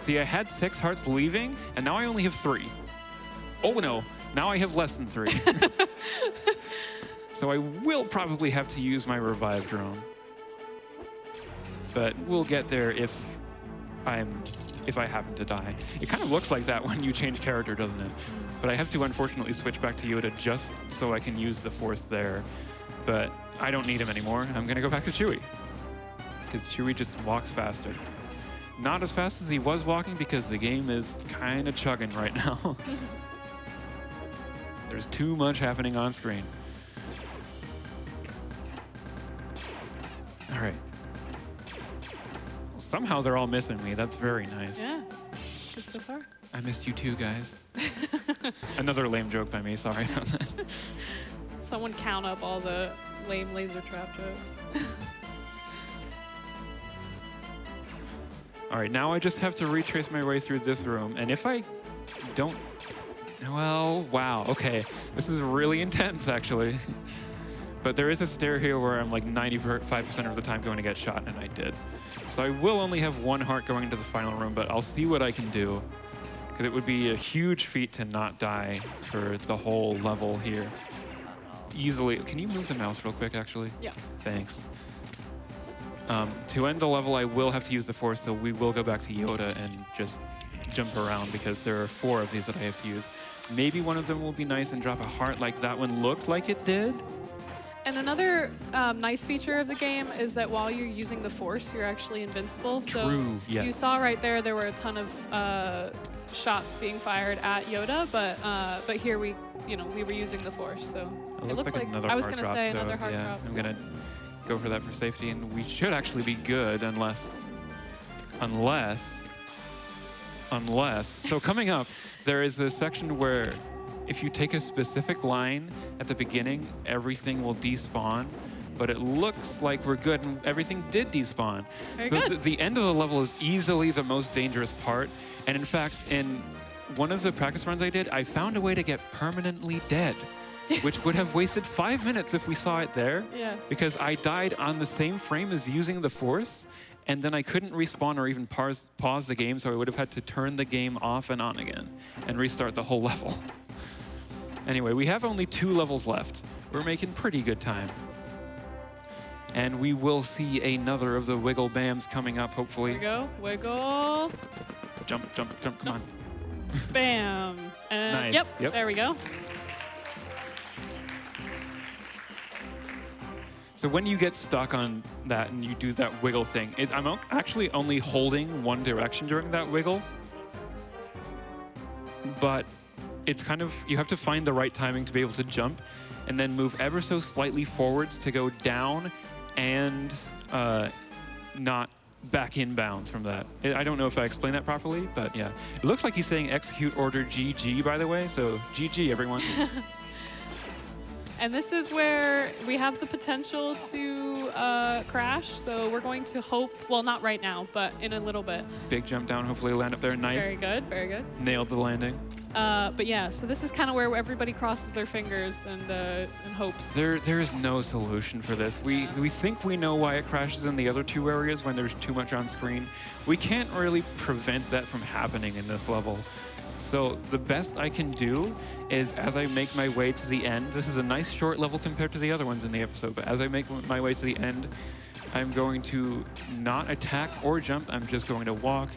See, I had 6 hearts leaving, and now I only have 3. Oh no, now I have less than 3. So I will probably have to use my revive drone. But we'll get there if I happen to die. It kind of looks like that when you change character, doesn't it? But I have to unfortunately switch back to Yoda just so I can use the Force there. But I don't need him anymore. I'm gonna go back to Chewie. Because Chewie just walks faster. Not as fast as he was walking because the game is kind of chugging right now. There's too much happening on screen. All right. Somehow they're all missing me. That's very nice. Yeah, good so far. I missed you too, guys. Another lame joke by me. Sorry about that. Someone count up all the lame laser trap jokes. All right, now I just have to retrace my way through this room. And if I don't... Well, wow. Okay. This is really intense, actually. But there is a stair here where I'm like 95% of the time going to get shot, and I did. So I will only have 1 heart going into the final room, but I'll see what I can do. Because it would be a huge feat to not die for the whole level here. Easily. Can you move the mouse real quick, actually? Yeah. Thanks. To end the level, I will have to use the Force, so we will go back to Yoda and just jump around because there are 4 of these that I have to use. Maybe one of them will be nice and drop a heart like that one looked like it did. And another nice feature of the game is that while you're using the Force, you're actually invincible. True, yes. You saw right there were a ton of shots being fired at Yoda, but here we were using the Force, so it looks like another I was heart gonna drop, say so another heart yeah, drop. I'm gonna go for that for safety, and we should actually be good unless. So coming up, there is this section where if you take a specific line at the beginning, everything will despawn. but it looks like we're good and everything did despawn. Very So good. the end of the level is easily the most dangerous part. And in fact, in one of the practice runs I did, I found a way to get permanently dead, which would have wasted 5 minutes if we saw it there. Yes. Because I died on the same frame as using the force, and then I couldn't respawn or even pause the game, so I would have had to turn the game off and on again and restart the whole level. Anyway, we have only 2 levels left. We're making pretty good time. And we will see another of the wiggle bams coming up, hopefully. Here we go. Wiggle. Jump, jump, jump, come on. Bam. And Nice. Yep. There we go. So when you get stuck on that and you do that wiggle thing, I'm actually only holding one direction during that wiggle. But it's kind of, you have to find the right timing to be able to jump and then move ever so slightly forwards to go down and not back in bounds from that. I don't know if I explained that properly, but yeah. It looks like he's saying execute order GG, by the way, so GG, everyone. And this is where we have the potential to crash. So we're going to hope, well, not right now, but in a little bit. Big jump down, hopefully land up there, nice. Very good, very good. Nailed the landing. But yeah, so this is kind of where everybody crosses their fingers and hopes. There is no solution for this. We think we know why it crashes in the other 2 areas when there's too much on screen. We can't really prevent that from happening in this level. So the best I can do is, as I make my way to the end, this is a nice short level compared to the other ones in the episode, but as I make my way to the end, I'm going to not attack or jump. I'm just going to walk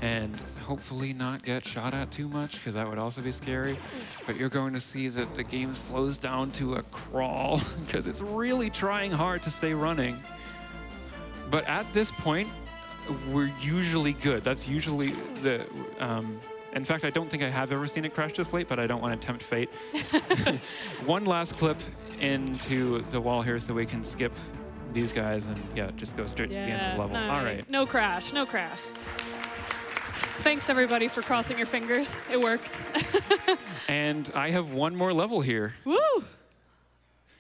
and hopefully not get shot at too much, because that would also be scary. But you're going to see that the game slows down to a crawl because it's really trying hard to stay running. But at this point, we're usually good. That's usually the... in fact, I don't think I have ever seen it crash this late, but I don't want to tempt fate. One last clip into the wall here so we can skip these guys and yeah, just go straight to the end of the level. Nice. All right. No crash, no crash. Thanks everybody for crossing your fingers. It worked. And I have one more level here. Woo!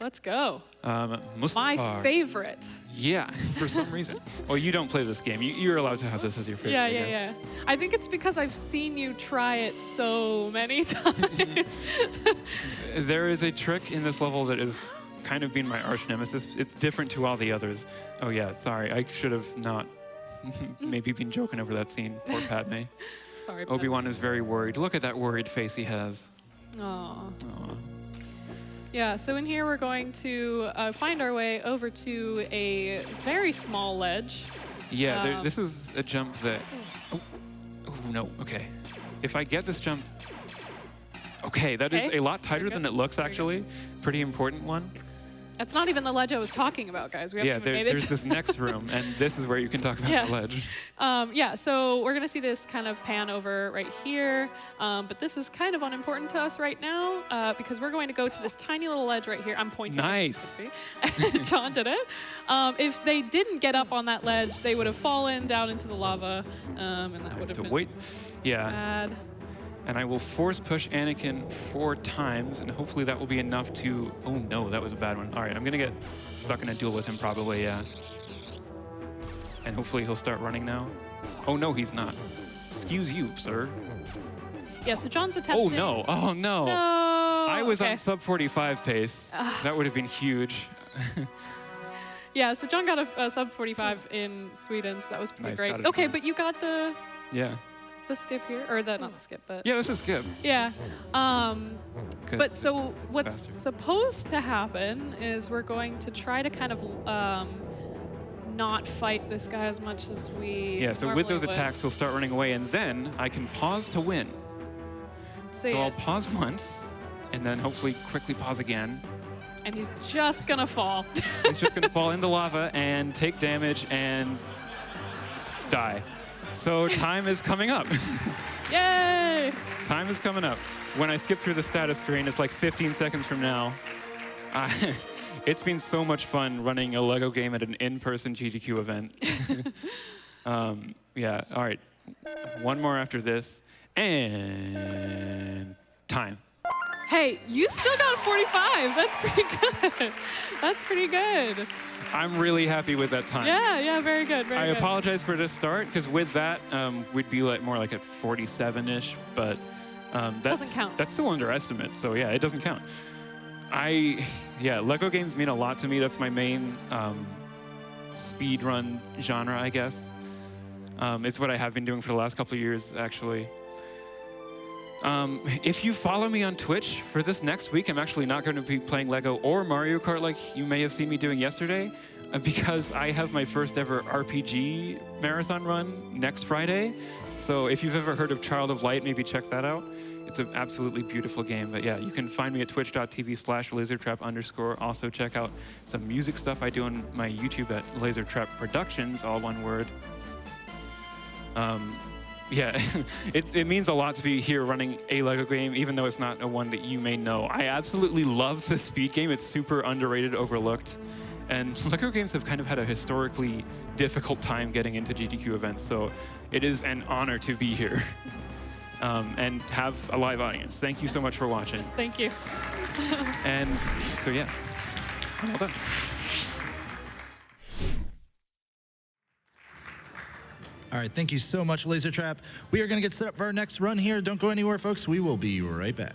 Let's go. My Mustafar. favorite. Yeah, for some reason. Well, you don't play this game. You're allowed to have this as your favorite. Yeah. I think it's because I've seen you try it so many times. There is a trick in this level that is kind of been my arch nemesis. It's different to all the others. Oh yeah, sorry. I should have not maybe been joking over that scene. Poor Padme. Sorry. Obi-Wan is very worried. Look at that worried face he has. Aww. Aw. Yeah, so in here we're going to find our way over to a very small ledge. Yeah, this is a jump that... Oh, no, okay. If I get this jump... Okay, that is a lot tighter than it looks, actually. Pretty important one. That's not even the ledge I was talking about, guys. We haven't even made it. There's this next room, and this is where you can talk about the ledge. Yeah, so we're going to see this kind of pan over right here, but this is kind of unimportant to us right now because we're going to go to this tiny little ledge right here. I'm pointing. Nice. John did it. If they didn't get up on that ledge, they would have fallen down into the lava, and that would have been wait. Yeah. bad. And I will force push Anakin 4 times, and hopefully that will be enough to... Oh no, that was a bad one. All right, I'm gonna get stuck in a duel with him probably, yeah. And hopefully he'll start running now. Oh no, he's not. Excuse you, sir. Yeah, so John's attempting... Oh no, oh no. No. I was on sub 45 pace. That would have been huge. Yeah, so John got a sub 45 in Sweden, so that was pretty Nice, great. got it Okay, again. but you got the skip here, or not the skip, but Yeah, this is good. yeah. 'Cause But so it's what's faster. supposed to happen is we're going to try to kind of not fight this guy as much as we Yeah, so with normally those would. attacks, he'll start running away, and then I can pause to win. See So I'll it. pause once, and then hopefully quickly pause again. And he's just gonna fall. He's just gonna fall into lava and take damage and die. So time is coming up. Yay! Time is coming up. When I skip through the status screen, it's like 15 seconds from now. It's been so much fun running a Lego game at an in-person GDQ event. Yeah, all right. One more after this. And time. Hey, you still got a 45. That's pretty good. That's pretty good. I'm really happy with that time. Yeah, very good. Very I good. apologize for the start, because with that, we'd be more like at 47-ish, but that's, Doesn't count. That's still underestimate, so yeah, it doesn't count. Lego games mean a lot to me. That's my main speedrun genre, I guess. It's what I have been doing for the last couple of years, actually. If you follow me on Twitch, for this next week, I'm actually not going to be playing Lego or Mario Kart like you may have seen me doing yesterday, because I have my first ever RPG marathon run next Friday. So if you've ever heard of Child of Light, maybe check that out. It's an absolutely beautiful game. But yeah, you can find me at twitch.tv/lasertrap_. Also check out some music stuff I do on my YouTube at Lasertrap Productions, all one word. Yeah, it means a lot to be here running a Lego game, even though it's not a one that you may know. I absolutely love the Speed game. It's super underrated, overlooked. And Lego games have kind of had a historically difficult time getting into GDQ events, so it is an honor to be here and have a live audience. Thank you so much for watching. Yes, thank you. And so, yeah, well done. All right, thank you so much, Lasertrap. We are going to get set up for our next run here. Don't go anywhere, folks. We will be right back.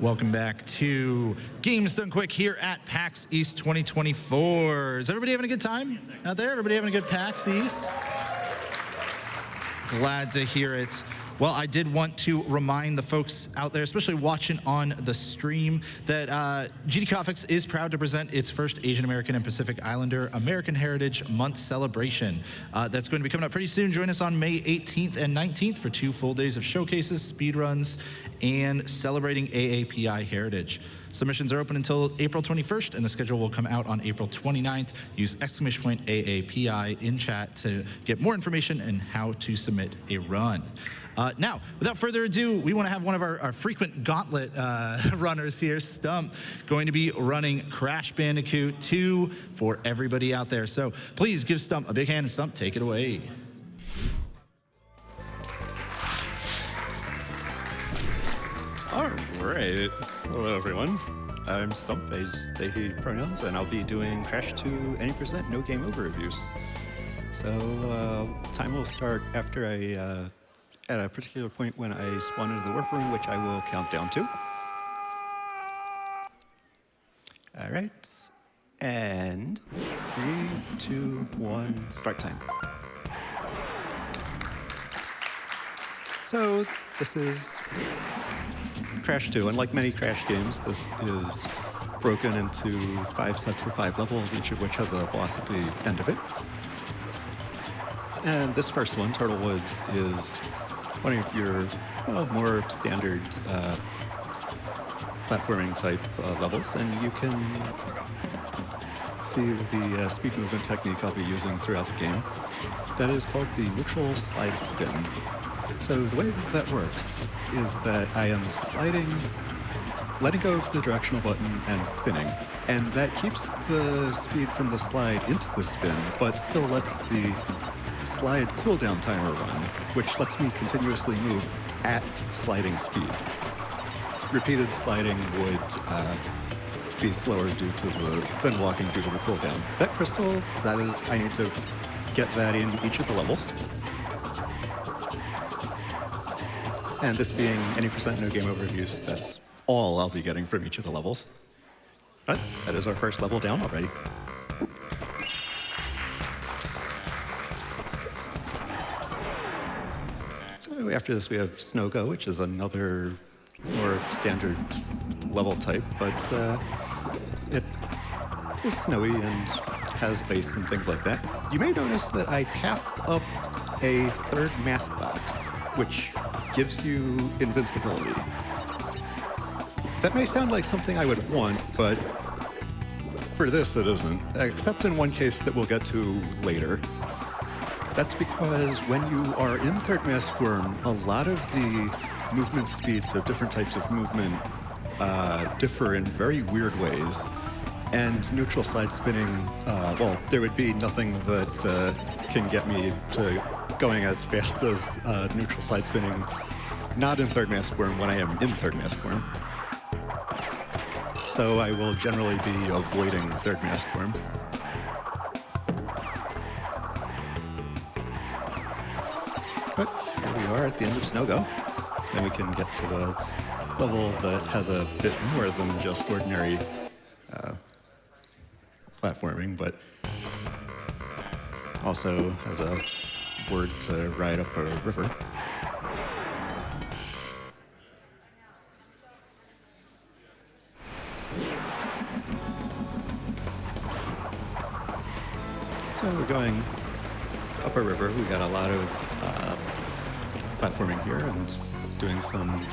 Welcome back to Games Done Quick here at PAX East 2024. Is everybody having a good time out there? Everybody having a good PAX East? Glad to hear it. Well, I did want to remind the folks out there, especially watching on the stream, that GDQ Hotfix is proud to present its first Asian American and Pacific Islander American Heritage Month celebration. That's going to be coming up pretty soon. Join us on May 18th and 19th for 2 full days of showcases, speedruns, and celebrating AAPI heritage. Submissions are open until April 21st, and the schedule will come out on April 29th. Use !AAPI in chat to get more information and how to submit a run. Now, without further ado, we want to have one of our frequent Gauntlet runners here, Stump, going to be running Crash Bandicoot 2 for everybody out there. So please give Stump a big hand, and Stump, take it away. All right. Hello, everyone. I'm Stump, as they hate pronouns, and I'll be doing Crash 2 any percent no game over reviews. So time will start after I, at a particular point when I spawn into the warp room, which I will count down to. All right. And 3, 2, 1, start time. So this is Crash 2. Unlike many Crash games, this is broken into 5 sets of 5 levels, each of which has a boss at the end of it. And this first one, Turtle Woods, is one of your more standard platforming type levels, and you can see the speed movement technique I'll be using throughout the game. That is called the neutral slide spin. So the way that works is that I am sliding, letting go of the directional button and spinning, and that keeps the speed from the slide into the spin, but still lets the slide cooldown timer run, which lets me continuously move at sliding speed. Repeated sliding would be slower than walking due to the cooldown. That crystal, that is, I need to get that in each of the levels. And this being any percent no game over use, that's all I'll be getting from each of the levels. But that is our first level down already. So after this we have Snow Go, which is another more standard level type, but it is snowy and has ice and things like that. You may notice that I passed up a third mask box, which gives you invincibility. That may sound like something I would want, but for this it isn't, except in one case that we'll get to later. That's because when you are in third mask form, a lot of the movement speeds of different types of movement differ in very weird ways. And neutral slide spinning, well, there would be nothing that can get me to going as fast as neutral slide spinning, not in third mask form when I am in third mask form. So I will generally be avoiding third mask form. But here we are at the end of Snow Go. Then we can get to a level that has a bit more than just ordinary platforming, but also has a board to ride up a river. So we're going up a river. We got a lot of platforming here and doing some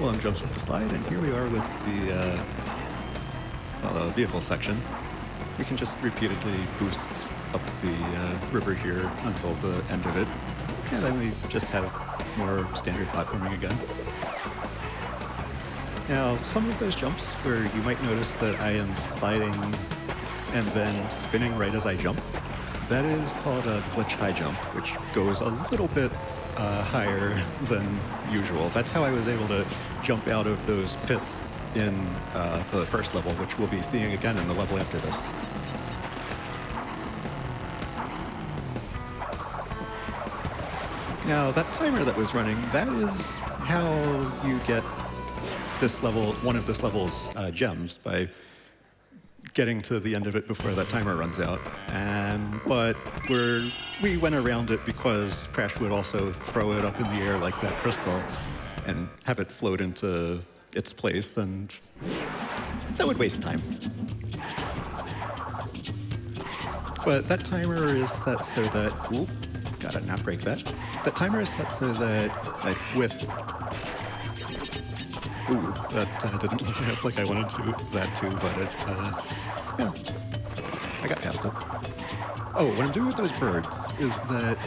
long jumps with the slide. And here we are with the vehicle section. We can just repeatedly boost up the river here until the end of it. And then we just have more standard platforming again. Now, some of those jumps where you might notice that I am sliding and then spinning right as I jump, that is called a glitch high jump, which goes a little bit higher than usual. That's how I was able to jump out of those pits in the first level, which we'll be seeing again in the level after this. Now, that timer that was running, that is how you get this level, one of this level's gems by getting to the end of it before that timer runs out. But we went around it because Crash would also throw it up in the air like that crystal and have it float into its place, and that would waste time. But that timer is set so that, oop, gotta not break that. That timer is set so that, like, with, ooh, that didn't look like I wanted to, that too, but it, yeah, I got past it. Oh, what I'm doing with those birds is that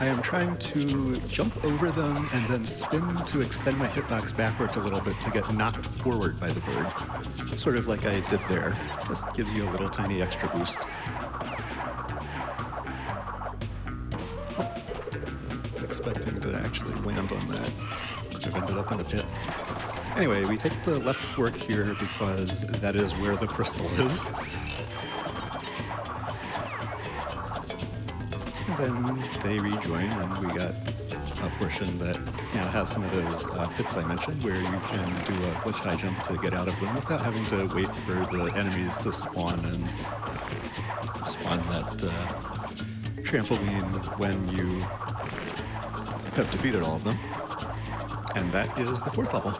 I am trying to jump over them and then spin to extend my hitbox backwards a little bit to get knocked forward by the bird. Sort of like I did there. Just gives you a little tiny extra boost. Expecting to actually land on that. Could have ended up in the pit. Anyway, we take the left fork here because that is where the crystal is. And then they rejoin, and we got a portion that now has some of those pits I mentioned, where you can do a glitch high jump to get out of them without having to wait for the enemies to spawn and spawn that trampoline when you have defeated all of them. And that is the 4th level.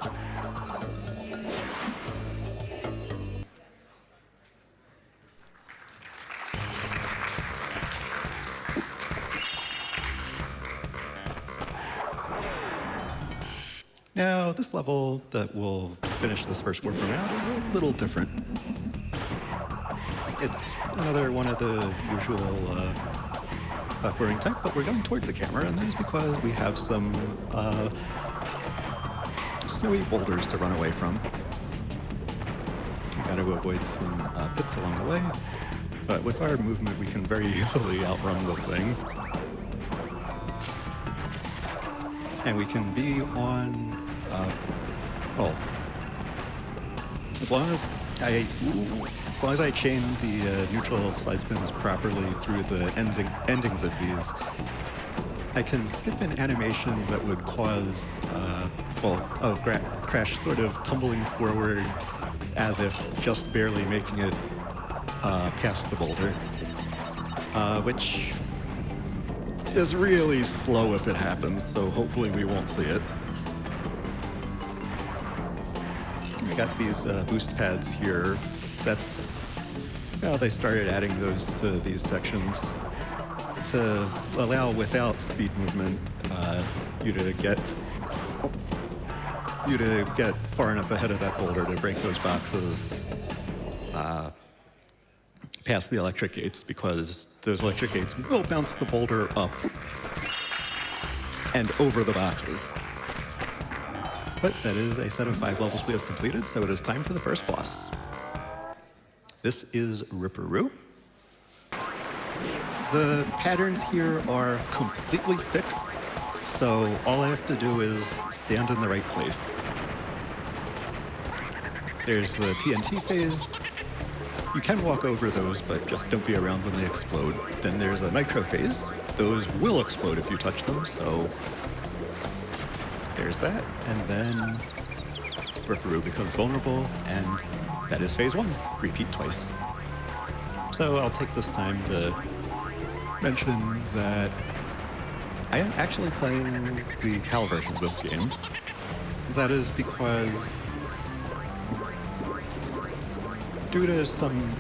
Now, this level that will finish this first warp room out is a little different. It's another one of the usual platforming type, but we're going toward the camera, and that is because we have some snowy boulders to run away from. We've got to avoid some pits along the way, but with our movement, we can very easily outrun the thing. And we can be on, well, as long as I chain the neutral slide spins properly through the endings of these, I can skip an animation that would cause, of Crash sort of tumbling forward as if just barely making it past the boulder, which is really slow if it happens, so hopefully we won't see it. We got these boost pads here. That's, well, they started adding those to these sections to allow, without speed movement, you to get far enough ahead of that boulder to break those boxes past the electric gates, because those electric gates will bounce the boulder up and over the boxes. But that is a set of 5 levels we have completed, so it is time for the first boss. This is Ripperoo. The patterns here are completely fixed, so all I have to do is stand in the right place. There's the TNT phase. You can walk over those, but just don't be around when they explode. Then there's a nitro phase. Those will explode if you touch them, so there's that. And then Ripperoo becomes vulnerable, and that is phase 1. Repeat twice. So I'll take this time to mention that I am actually playing the PAL version of this game. That is because due to some,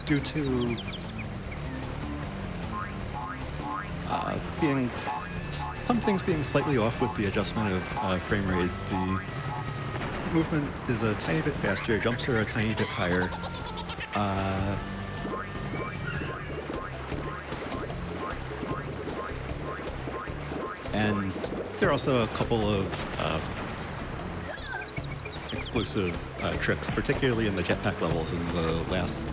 due to some things being slightly off with the adjustment of frame rate, the movement is a tiny bit faster, jumps are a tiny bit higher. And there are also a couple of exclusive tricks, particularly in the jetpack levels in the last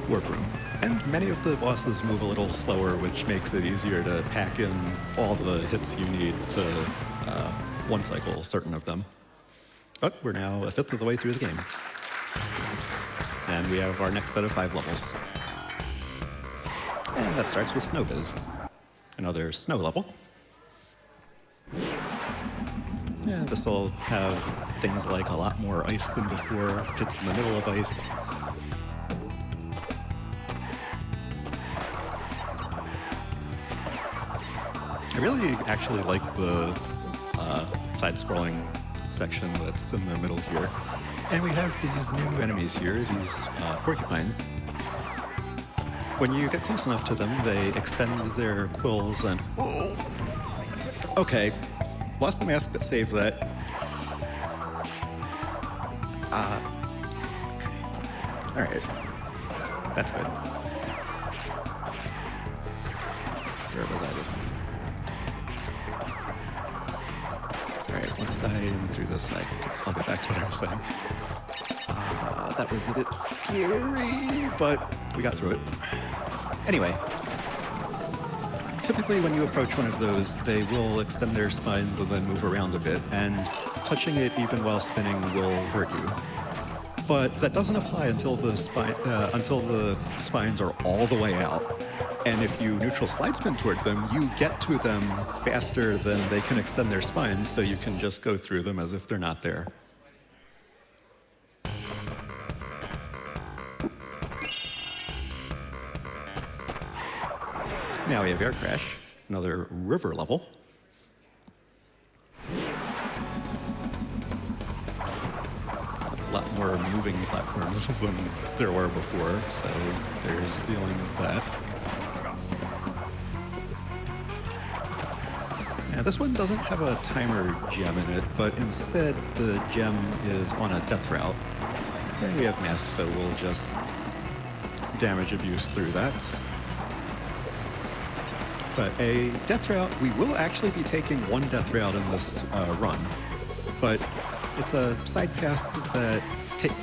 warp room. And many of the bosses move a little slower, which makes it easier to pack in all the hits you need to one cycle certain of them. But we're now 1/5 of the way through the game. And we have our next set of 5 levels. And that starts with Snowbiz. another snow level. Yeah, this will have things like a lot more ice than before, pits in the middle of ice. I really actually like the side-scrolling section that's in the middle here. And we have these new enemies here, these porcupines. When you get close enough to them, they extend their quills and... Oh! Okay, lost the mask, but saved that. Okay. All right, that's good. Where was I looking? All right, once I am through this side, I'll get back to what I was saying. That was a bit scary, but we got through it. Anyway, typically when you approach one of those, they will extend their spines and then move around a bit, and touching it even while spinning will hurt you. But that doesn't apply until the spines are all the way out. And if you neutral slide spin toward them, you get to them faster than they can extend their spines, so you can just go through them as if they're not there. Now we have Air Crash, another river level. A lot more moving platforms than there were before, so there's dealing with that. Now this one doesn't have a timer gem in it, but instead the gem is on a death route. And we have mass, so we'll just damage abuse through that. But a death route, we will actually be taking one death route in this run, but it's a side path that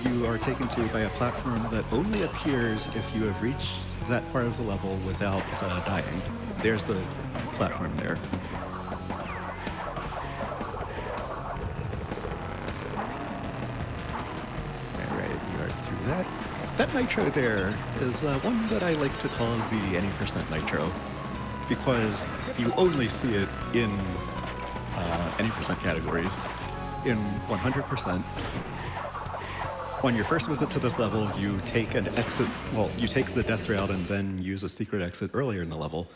you are taken to by a platform that only appears if you have reached that part of the level without dying. There's the platform there. All right, we are through that. That nitro there is one that I like to call the any percent nitro, because you only see it in any percent categories. In 100%, on your first visit to this level, you take an exit, well, you take the death route and then use a secret exit earlier in the level.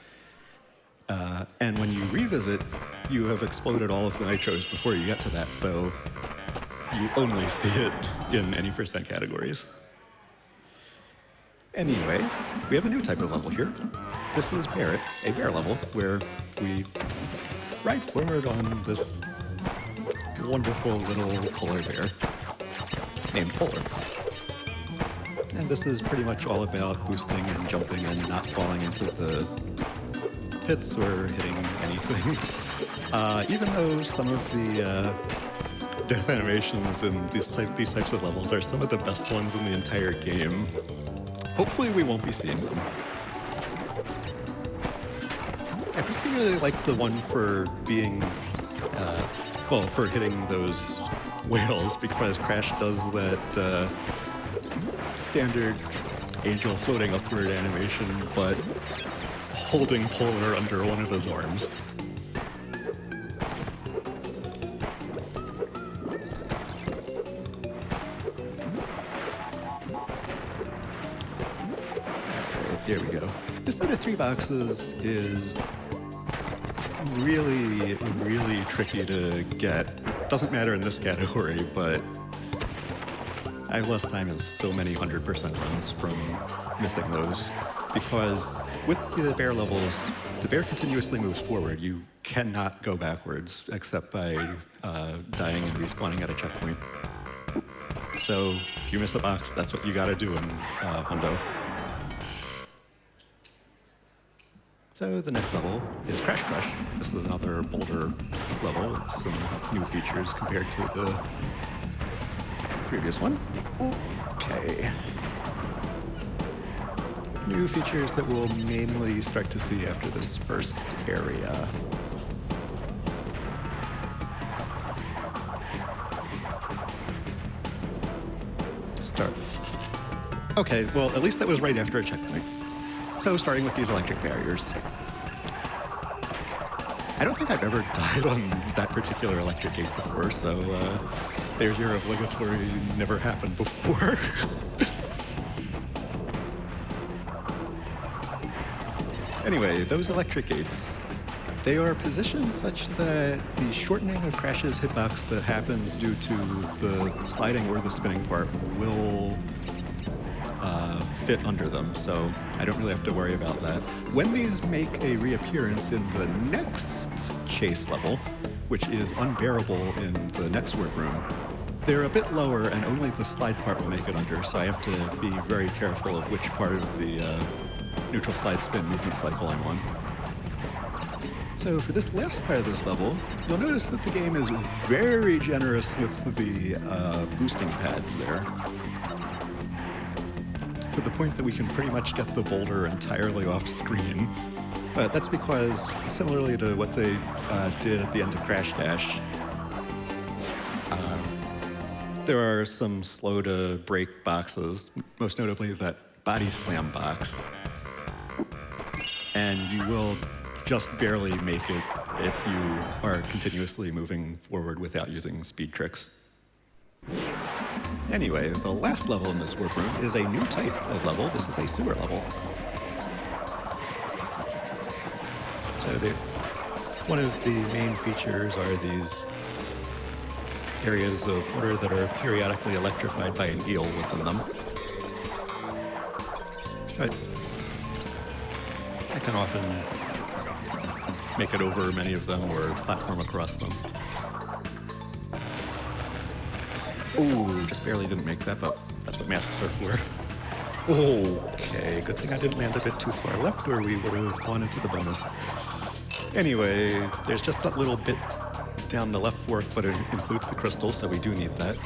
And when you revisit, you have exploded all of the nitros before you get to that, so you only see it in any percent categories. Anyway, we have a new type of level here. This is Barrett, a bear level, where we ride forward on this wonderful little polar bear named Polar. And this is pretty much all about boosting and jumping and not falling into the pits or hitting anything. Even though some of the death animations in these types of levels are some of the best ones in the entire game, hopefully we won't be seeing them. I particularly like the one for being, for hitting those whales, because Crash does that standard angel floating upward animation, but holding Polar under one of his arms. Alright, there we go. This set of 3 boxes is really, really tricky to get. Doesn't matter in this category, but I have less time in so many 100% runs from missing those, because with the bear levels, the bear continuously moves forward. You cannot go backwards except by dying and respawning at a checkpoint. So if you miss a box, that's what you gotta do in Hundo. So the next level is Crash Crush. This is another boulder level with some new features compared to the previous one. Okay. New features that we'll mainly start to see after this first area. Start. Okay, well, at least that was right after a checkpoint. So starting with these electric barriers. I don't think I've ever died on that particular electric gate before, so there's your obligatory never happened before. Anyway, those electric gates, they are positioned such that the shortening of Crash's hitbox that happens due to the sliding or the spinning part will fit under them, so I don't really have to worry about that. When these make a reappearance in the next chase level, which is unbearable in the next warp room, they're a bit lower and only the slide part will make it under, so I have to be very careful of which part of the neutral slide spin movement cycle I'm on. So for this last part of this level, you'll notice that the game is very generous with the boosting pads there, to the point that we can pretty much get the boulder entirely off screen. But that's because, similarly to what they did at the end of Crash Dash, there are some slow to break boxes, most notably that body slam box. And you will just barely make it if you are continuously moving forward without using speed tricks. Anyway, the last level in this warp room is a new type of level. This is a sewer level. So one of the main features are these areas of water that are periodically electrified by an eel within them. But I can often make it over many of them or platform across them. Ooh, just barely didn't make that, but that's what masks are for. Okay, good thing I didn't land a bit too far left or we would have gone into the bonus. Anyway, there's just that little bit down the left fork, but it includes the crystal, so we do need that.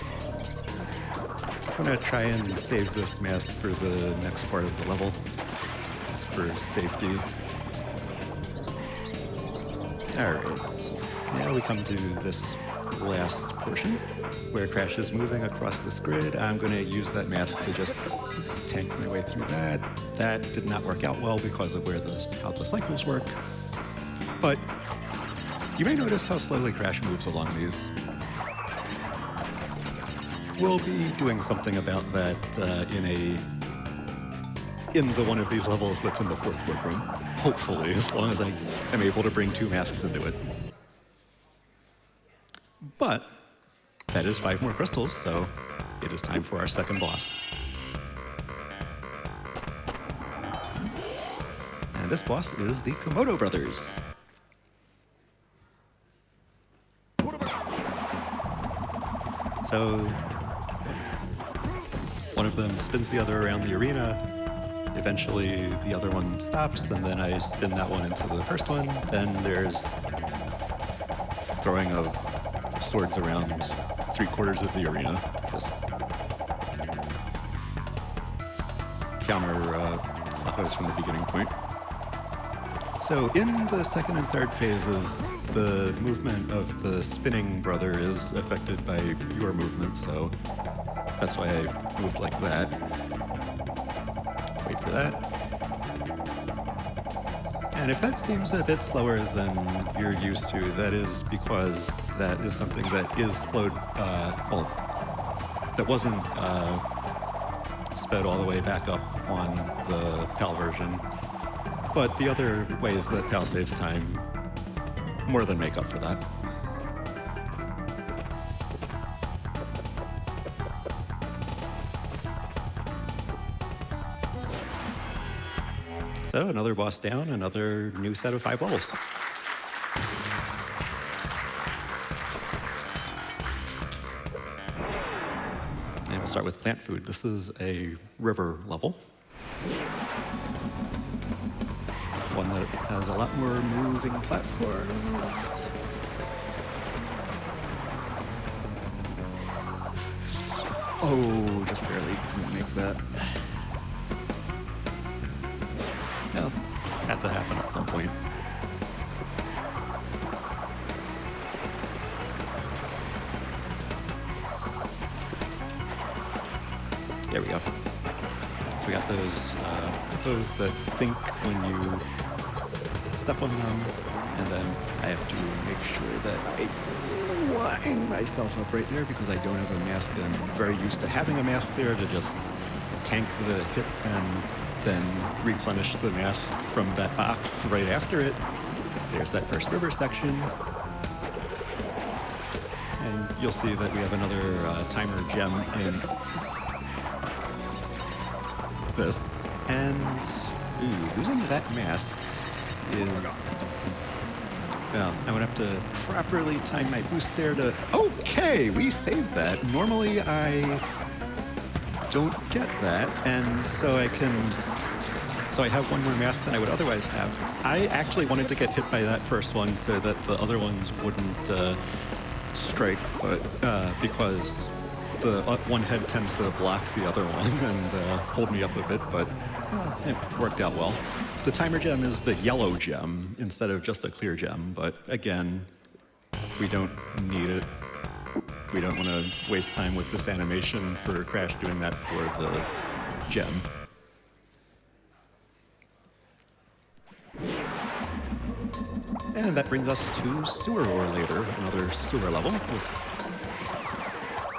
I'm gonna try and save this mask for the next part of the level, just for safety. All right, now we come to this last portion where Crash is moving across this grid. I'm going to use that mask to just tank my way through that. That did not work out well because of how the cycles work. But you may notice how slowly Crash moves along these. We'll be doing something about that in the one of these levels that's in the fourth warp room. Hopefully, as long as I am able to bring 2 masks into it. But that is 5 more crystals, so it is time for our second boss. And this boss is the Komodo brothers. So one of them spins the other around the arena. Eventually, the other one stops, and then I spin that one into the first one. Then there's throwing of swords around 3/4 of the arena. Just counter from the beginning point. So in the second and third phases, the movement of the spinning brother is affected by your movement, so that's why I moved like that. Wait for that. And if that seems a bit slower than you're used to, that is because that is something that is slowed, that wasn't sped all the way back up on the PAL version. But the other ways that PAL saves time more than make up for that. So another boss down, another new set of 5 levels. And we'll start with plant food. This is a river level. One that has a lot more moving platforms. Oh, just barely didn't make that. Well, had to happen at some point. There we go. So we got those that sink when you step on them, and then I have to make sure that I line myself up right there because I don't have a mask, and I'm very used to having a mask there to just tank the hit and then replenish the mask from that box right after it. There's that first river section. And you'll see that we have another timer gem in this. And losing that mask is... Well, I would have to properly time my boost there to... Okay, we saved that. Normally I don't get that, and so I have one more mask than I would otherwise have. I actually wanted to get hit by that first one so that the other ones wouldn't strike, but because the one head tends to block the other one and hold me up a bit, but it worked out well. The timer gem is the yellow gem instead of just a clear gem, but again, we don't need it. We don't want to waste time with this animation for Crash doing that for the gem. And that brings us to Sewer Orator, another sewer level with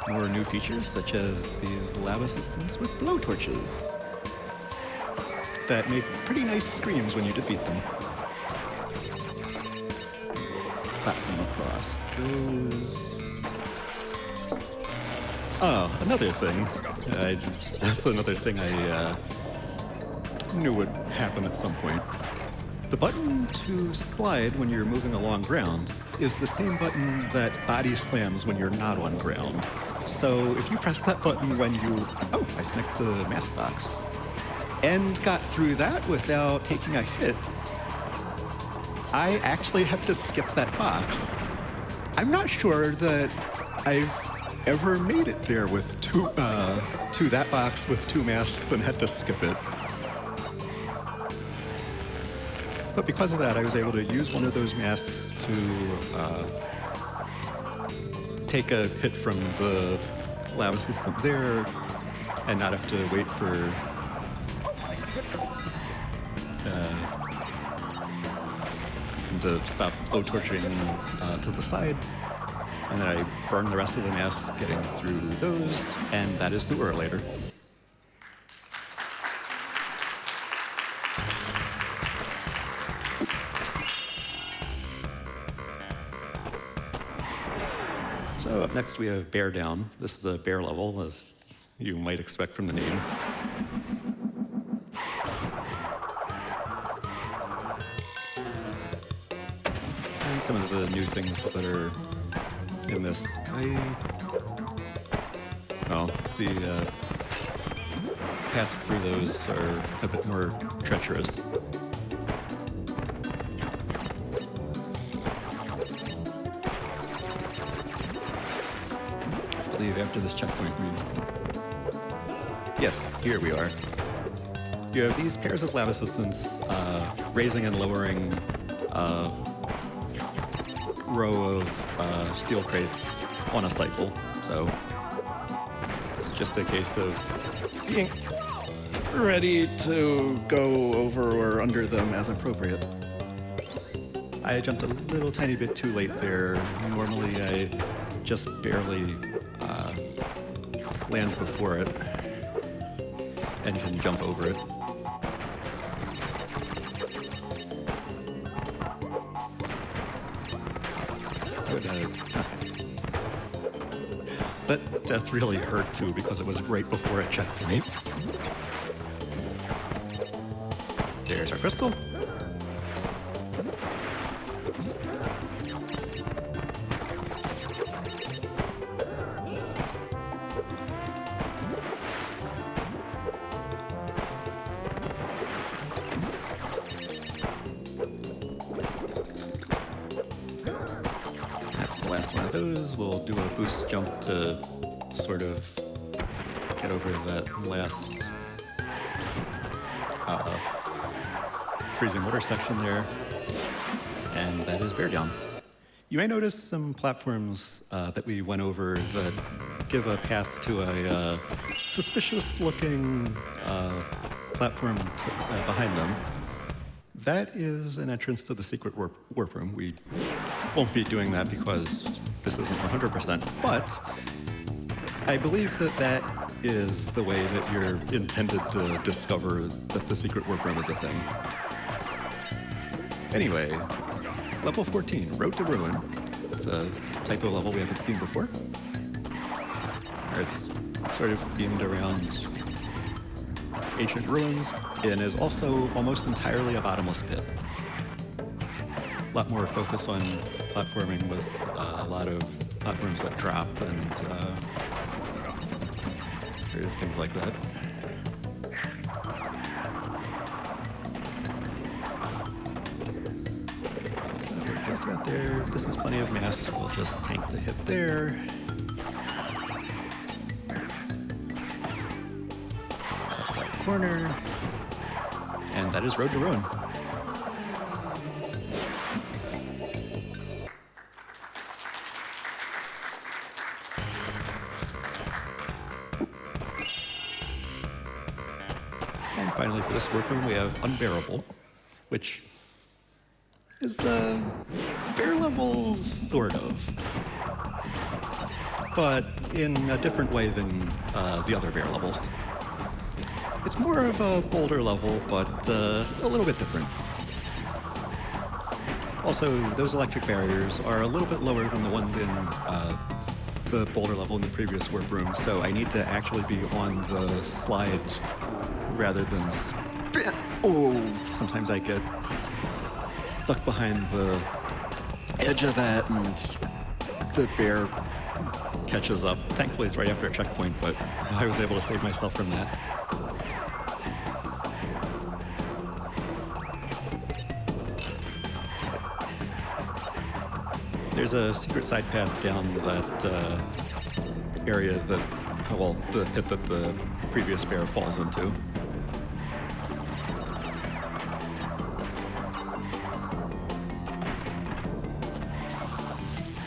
more new features such as these lab assistants with blowtorches that make pretty nice screams when you defeat them. Platform across those. Oh, another thing. That's another thing I knew would happen at some point. The button to slide when you're moving along ground is the same button that body slams when you're not on ground. So if you press that button when you... Oh, I snicked the mask box. And got through that without taking a hit, I actually have to skip that box. I'm not sure that I've ever made it there with to that box with two masks and had to skip it. But because of that, I was able to use one of those masks to take a hit from the lab assistant there and not have to wait for to stop blowtorching to the side. And then I burn the rest of the masks getting through those, and that is the Orator. So up next we have Bear Down. This is a bear level, as you might expect from the name. And some of the new things that are in this. The paths through those are a bit more treacherous. I believe after this checkpoint Yes, here we are. You have these pairs of lab assistants raising and lowering a row of steel crates on a cycle. So it's just a case of being ready to go over or under them as appropriate. I jumped a little tiny bit too late there. Normally I just barely land before it and can jump over it. That death really hurt too because it was right before a checkpoint. There's our crystal. We'll do a boost jump to sort of get over that last freezing water section there. And that is Bear Down. You may notice some platforms that we went over that give a path to a suspicious looking platform behind them. That is an entrance to the secret warp room. We won't be doing that because this isn't 100%, but I believe that that is the way that you're intended to discover that the secret warp room is a thing. Anyway, level 14, Road to Ruin. It's a type of level we haven't seen before. It's sort of themed around ancient ruins and is also almost entirely a bottomless pit. A lot more focus on platforming with a lot of platforms that drop and sort of things like that. We're just out there. This is plenty of mass. We'll just tank the hit there. Corner, and that is Road to Ruin. And finally, for this warp room, we have Unbearable, which is bear level, sort of, but in a different way than the other bear levels. It's more of a boulder level, but a little bit different. Also, those electric barriers are a little bit lower than the ones in the boulder level in the previous warp room, so I need to actually be on the slide rather than spin. Oh, sometimes I get stuck behind the edge of that and the bear catches up. Thankfully, it's right after a checkpoint, but I was able to save myself from that. There's a secret side path down that area that, well, the pit that the previous bear falls into.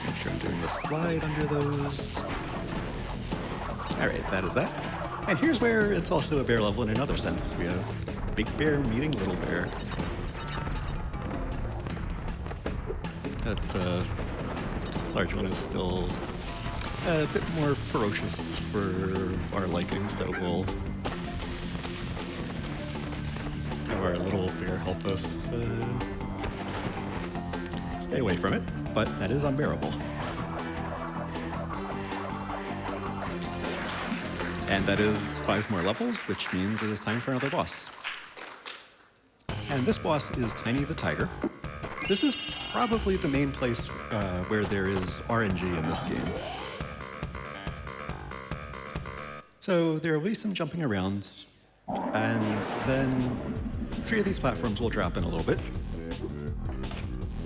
Make sure I'm doing the slide under those. All right, that is that. And here's where it's also a bear level in another sense. We have big bear meeting little bear. That large one is still a bit more ferocious for our liking, so we'll have our little bear help us stay away from it, but that is unbearable. And that is 5 more levels, which means it is time for another boss. And this boss is Tiny the Tiger. This is probably the main place where there is RNG in this game. So there will be some jumping around, and then 3 of these platforms will drop in a little bit.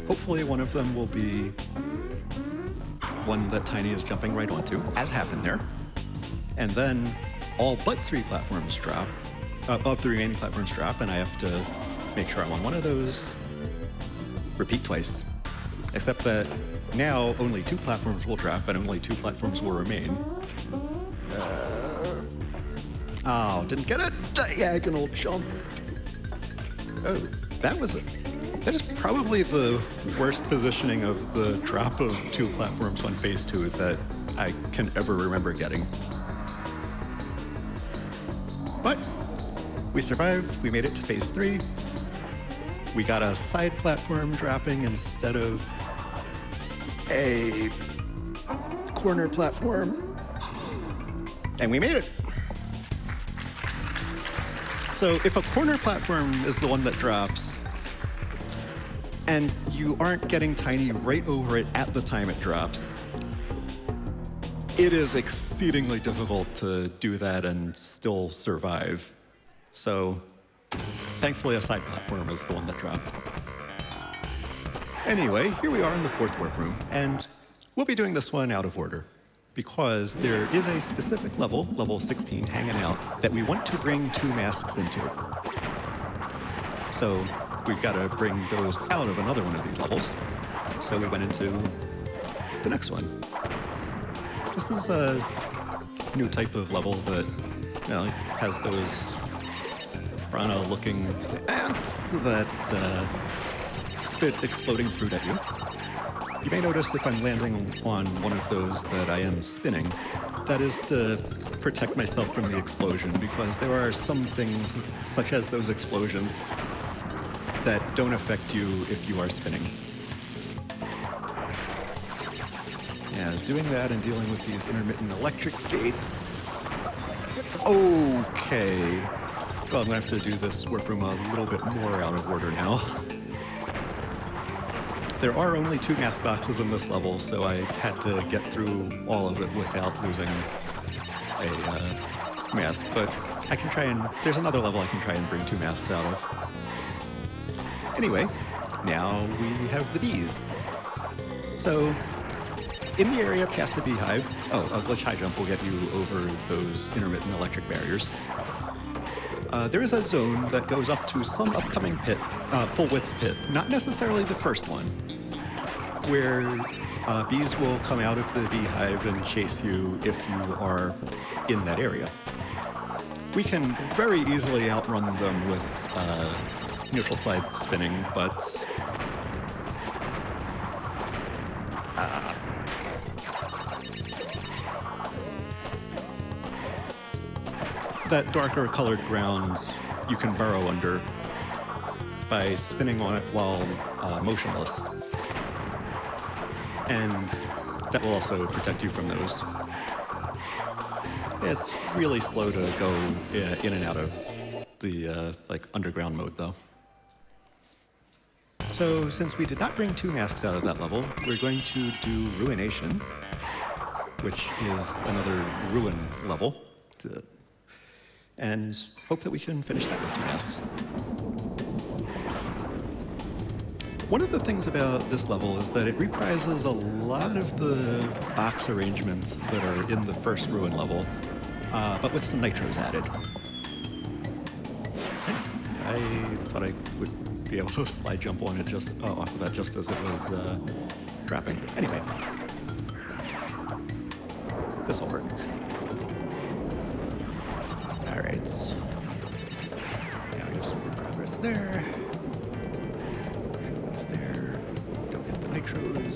Hopefully one of them will be one that Tiny is jumping right onto, as happened there. And then all but 3 platforms drop, of the remaining platforms drop, and I have to make sure I'm on one of those, repeat twice. Except that now only 2 platforms will drop and only 2 platforms will remain. Oh, didn't get a diagonal jump. Oh, that is probably the worst positioning of the drop of 2 platforms on phase 2 that I can ever remember getting. But we survived, we made it to phase 3. We got a side platform dropping instead of a corner platform, and we made it. So if a corner platform is the one that drops, and you aren't getting Tiny right over it at the time it drops, it is exceedingly difficult to do that and still survive. So thankfully, a side platform is the one that dropped. Anyway, here we are in the 4th warp room, and we'll be doing this one out of order, because there is a specific level, level 16, hanging out, that we want to bring 2 masks into. So we've got to bring those out of another one of these levels. So we went into the next one. This is a new type of level that has those piranha looking ants that spit exploding fruit at you. You may notice if I'm landing on one of those that I am spinning. That is to protect myself from the explosion, because there are some things, such as those explosions, that don't affect you if you are spinning. Yeah, doing that and dealing with these intermittent electric gates. Okay. Well, I'm gonna have to do this workroom a little bit more out of order now. There are only 2 mask boxes in this level, so I had to get through all of it without losing a mask. But I can try and, there's another level I can try and bring 2 masks out of. Anyway, now we have the bees. So, in the area past the beehive, a glitch high jump will get you over those intermittent electric barriers. There is a zone that goes up to some upcoming pit, full width pit, not necessarily the first one, where bees will come out of the beehive and chase you if you are in that area. We can very easily outrun them with neutral slide spinning, but that darker colored ground you can burrow under by spinning on it while motionless. And that will also protect you from those. It's really slow to go in and out of the underground mode though. So since we did not bring 2 masks out of that level, we're going to do Ruination, which is another ruin level, and hope that we can finish that with 2 masks. One of the things about this level is that it reprises a lot of the box arrangements that are in the first Ruin level, but with some nitros added. I thought I would be able to slide jump on it just off of that just as it was dropping. Anyway, this will work. All right. Now we have some more progress there. There. Don't hit the nitros.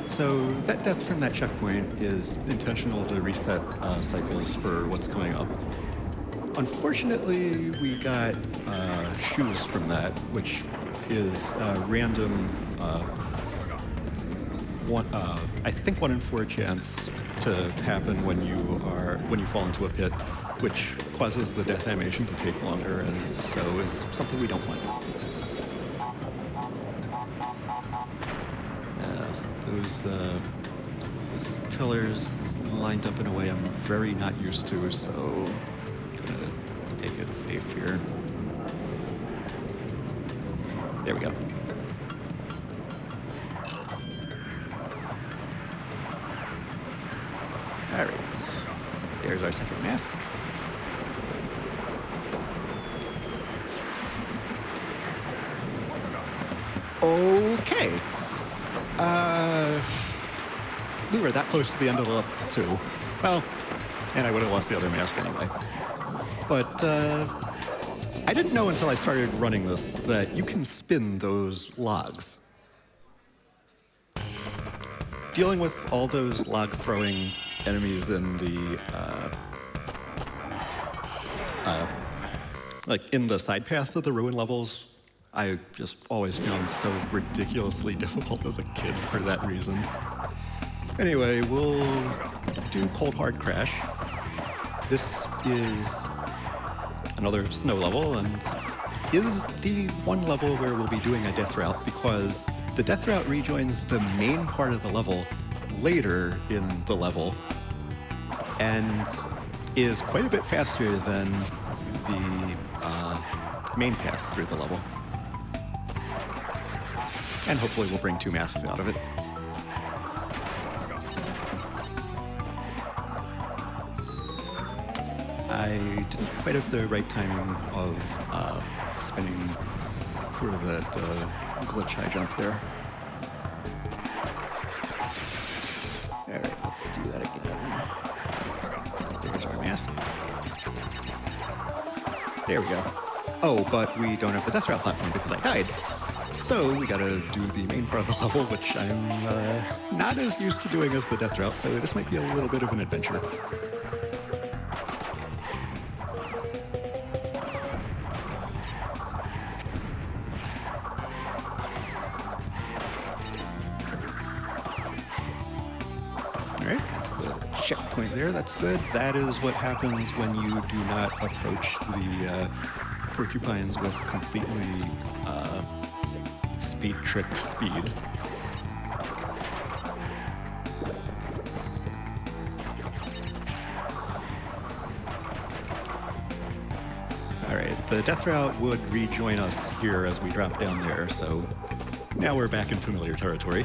So that death from that checkpoint is intentional to reset cycles for what's coming up. Unfortunately, we got shoes from that, which is random, I think 1 in 4 chance to happen when you fall into a pit, which causes the death animation to take longer, and so is something we don't want. Those pillars lined up in a way I'm very not used to, so I'm gonna take it safe here. There we go. All right, there's our second mask. Okay. We were that close to the end of the level too. Well, and I would have lost the other mask anyway. But I didn't know until I started running this that you can spin those logs. Dealing with all those log-throwing enemies in the in the side paths of the ruin levels, I just always found so ridiculously difficult as a kid for that reason. Anyway, we'll do Cold Hard Crash. This is another snow level and is the one level where we'll be doing a death route because the death route rejoins the main part of the level later in the level and is quite a bit faster than the main path through the level. And hopefully we'll bring 2 masks out of it. I didn't quite have the right timing of spinning for that glitch high jump there. All right, let's do There we go. Oh, but we don't have the death route platform because I died. So we gotta do the main part of the level, which I'm not as used to doing as the death route, so this might be a little bit of an adventure. Alright, got to the checkpoint there, that's good. That is what happens when you do not approach the porcupines with completely speed trick speed. Alright, the death route would rejoin us here as we drop down there, so now we're back in familiar territory.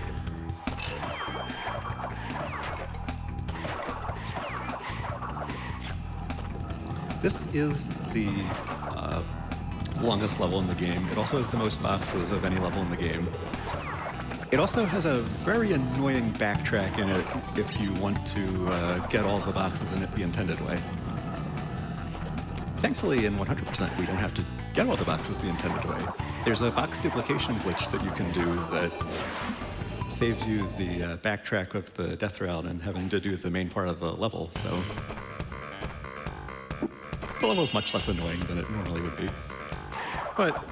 This is the longest level in the game. It also has the most boxes of any level in the game. It also has a very annoying backtrack in it if you want to get all the boxes in it the intended way. Thankfully, in 100%, we don't have to get all the boxes the intended way. There's a box duplication glitch that you can do that saves you the backtrack of the death route and having to do the main part of the level, so the level is much less annoying than it normally would be. But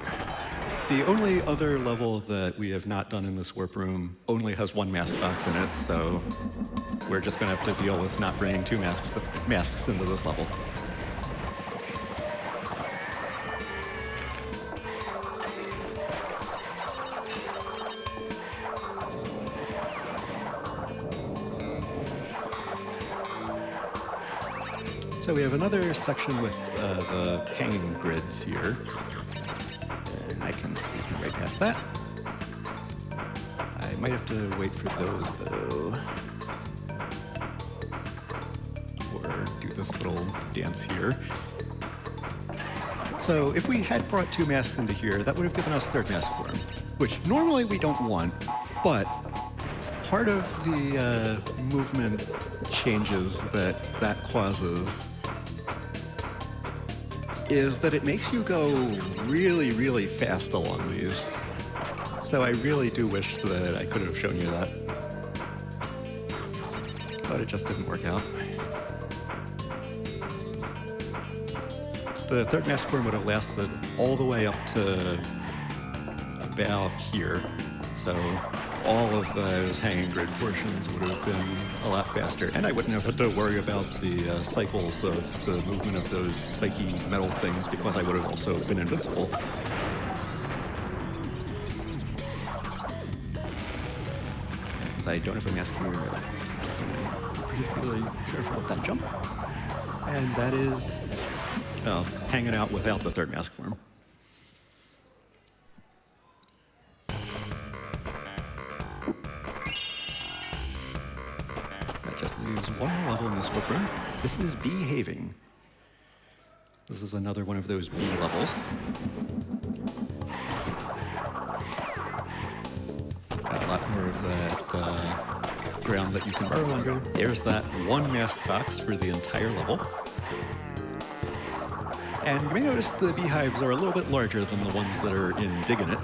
the only other level that we have not done in this warp room only has one mask box in it, so we're just going to have to deal with not bringing two masks into this level. So we have another section with the hanging grids here. And I can squeeze my way past that. I might have to wait for those, though. Or do this little dance here. So if we had brought two masks into here, that would have given us third mask form, which normally we don't want, but part of the movement changes that causes is that it makes you go really, really fast along these. So I really do wish that I could have shown you that. But it just didn't work out. The third mask form would have lasted all the way up to about here. So all of those hanging grid portions would have been a lot faster. And I wouldn't have had to worry about the cycles of the movement of those spiky metal things because I would have also been invincible. And since I don't have a mask here, I'm particularly careful with that jump. And that is hanging out without the third mask form. There's one more level in this warp room. This is Behaving. This is another one of those B levels. Got a lot more of that ground that you can burrow under. There's that one mask box for the entire level. And you may notice the beehives are a little bit larger than the ones that are in Diggin' It.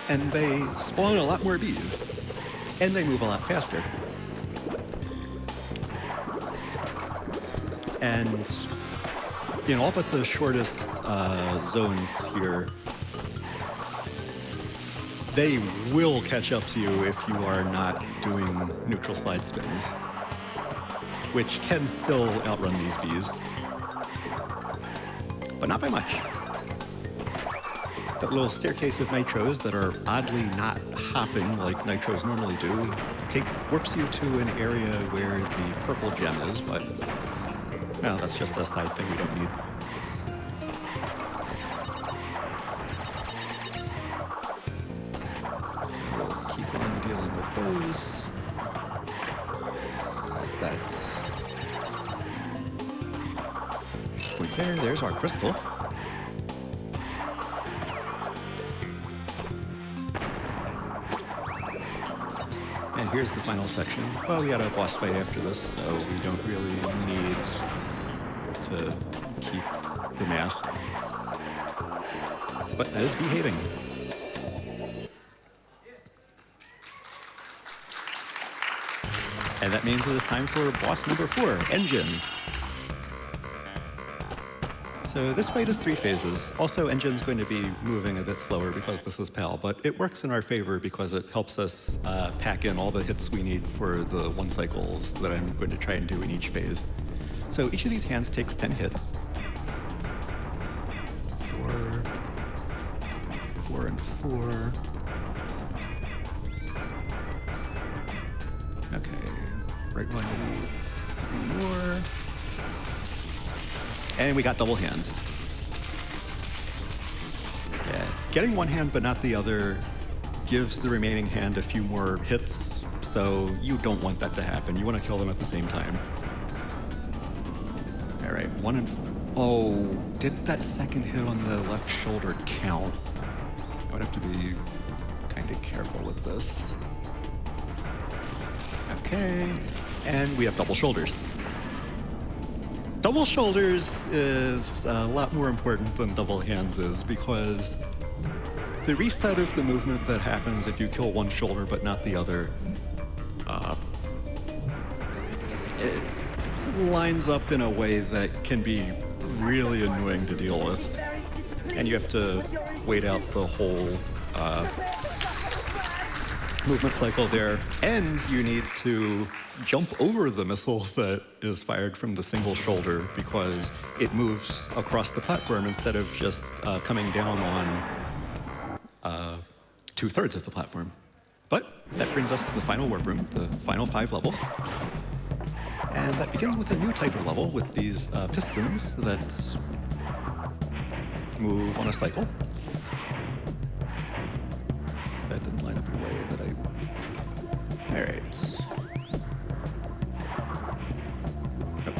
And they spawn a lot more bees. And they move a lot faster. And in all but the shortest zones here, they will catch up to you if you are not doing neutral slide spins, which can still outrun these bees, but not by much. That little staircase of nitros that are oddly not hopping like nitros normally do warps you to an area where the purple gem is, but well, that's just a side thing we don't need. So we'll keep on dealing with those. Like that. Point there, there's our crystal. And here's the final section. Well, we got a boss fight after this, so we don't really need to keep the mask. But that is behaving. And that means it is time for boss number 4, Engine. So this fight is 3 phases. Also, Engine's going to be moving a bit slower because this is PAL, but it works in our favor because it helps us pack in all the hits we need for the 1 cycles that I'm going to try and do in each phase. So each of these hands takes 10 hits. 4 and 4. Okay, right one needs 3 more. And we got double hands. Yeah, getting one hand but not the other gives the remaining hand a few more hits, so you don't want that to happen. You want to kill them at the same time. All right, 1 and... Oh, did that second hit on the left shoulder count? I would have to be kind of careful with this. Okay, and we have double shoulders. Double shoulders is a lot more important than double hands is because the reset of the movement that happens if you kill one shoulder but not the other, it lines up in a way that can be really annoying to deal with. And you have to wait out the whole movement cycle there, and you need to jump over the missile that is fired from the single shoulder because it moves across the platform instead of just coming down on 2/3 of the platform. But that brings us to the final warp room, the final 5 levels. And that begins with a new type of level with these pistons that move on a cycle. That didn't line up in a way that I... All right. Oh.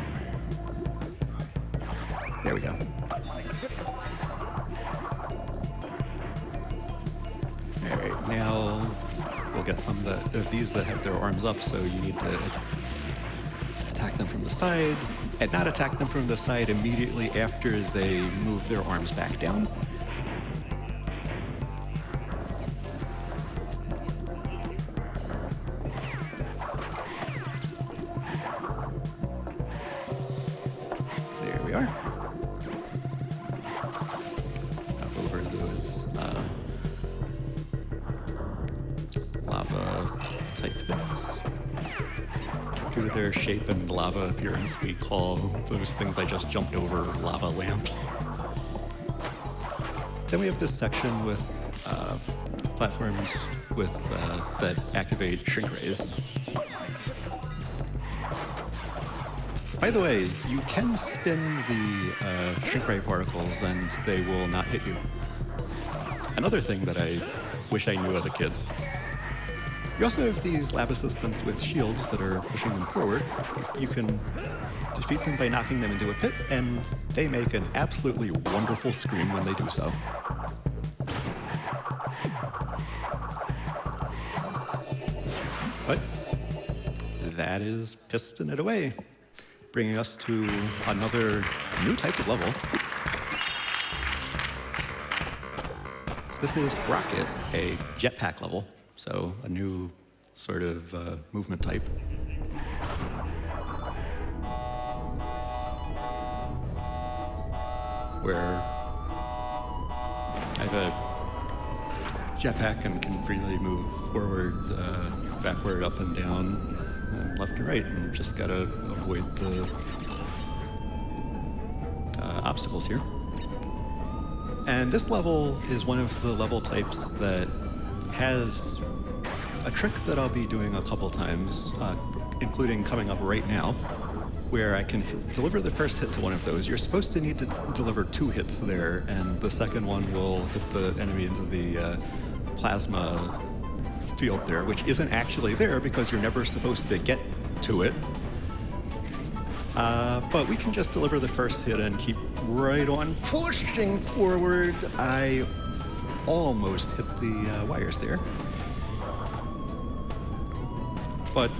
There we go. All right, now we'll get some of these that have their arms up, so you need to attack them from the side, and not attack them from the side immediately after they move their arms back down. There we are. Up over those lava type things. Due to their shape and lava appearance, we call those things I just jumped over lava lamps. Then we have this section with platforms with that activate shrink rays. By the way, you can spin the shrink ray particles and they will not hit you. Another thing that I wish I knew as a kid. You also have these lab assistants with shields that are pushing them forward. You can defeat them by knocking them into a pit, and they make an absolutely wonderful scream when they do so. But that is piston it away, bringing us to another new type of level. This is Rocket, a jetpack level. So a new sort of movement type. Where I have a jetpack and can freely move forward, backward, up and down, and left and right, and just gotta avoid the obstacles here. And this level is one of the level types that has a trick that I'll be doing a couple times, including coming up right now, where I can deliver the first hit to one of those. You're supposed to need to deliver 2 hits there, and the second one will hit the enemy into the plasma field there, which isn't actually there because you're never supposed to get to it. But we can just deliver the first hit and keep right on pushing forward. I almost hit the wires there. But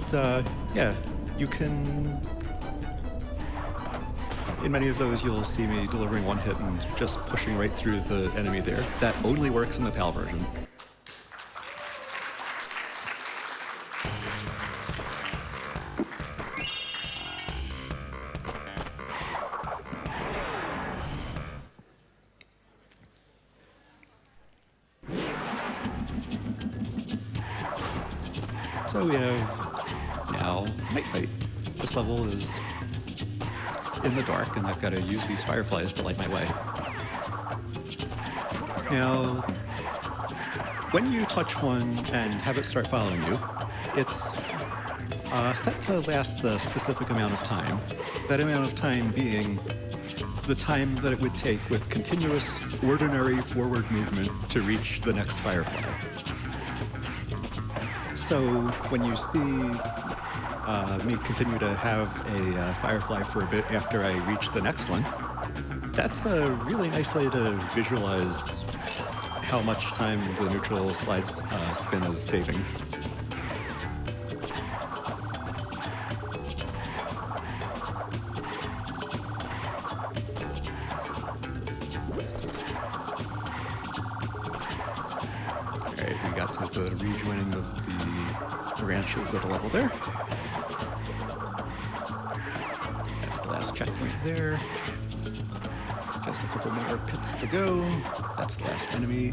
yeah, you can in many of those, you'll see me delivering one hit and just pushing right through the enemy there. That only works in the PAL version. So we have now Night Fight. This level is in the dark, and I've got to use these fireflies to light my way. Now, when you touch one and have it start following you, it's set to last a specific amount of time. That amount of time being the time that it would take with continuous, ordinary forward movement to reach the next firefly. So when you see me continue to have a firefly for a bit after I reach the next one, that's a really nice way to visualize how much time the neutral slide spin is saving. Alright, we got to the rejoining of the branches of the level there. That's the last checkpoint there. Just a couple more pits to go. That's the last enemy.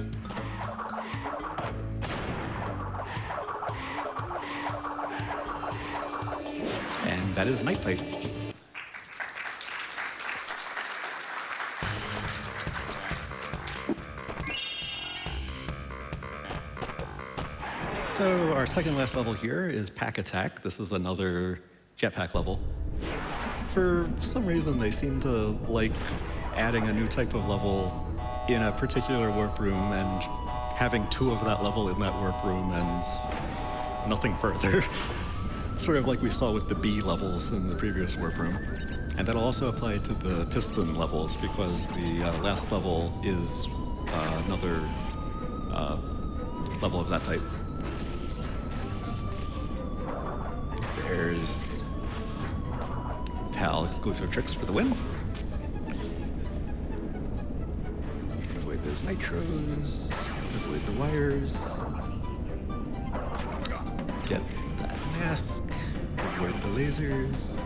And that is Night Fight. So our second last level here is Pack Attack. This is another jetpack level. For some reason, they seem to like adding a new type of level in a particular warp room and having two of that level in that warp room and nothing further. Sort of like we saw with the B levels in the previous warp room. And that'll also apply to the piston levels because the last level is another level of that type. There's PAL exclusive tricks for the win. Avoid those nitros, avoid the wires, get that mask, avoid the lasers.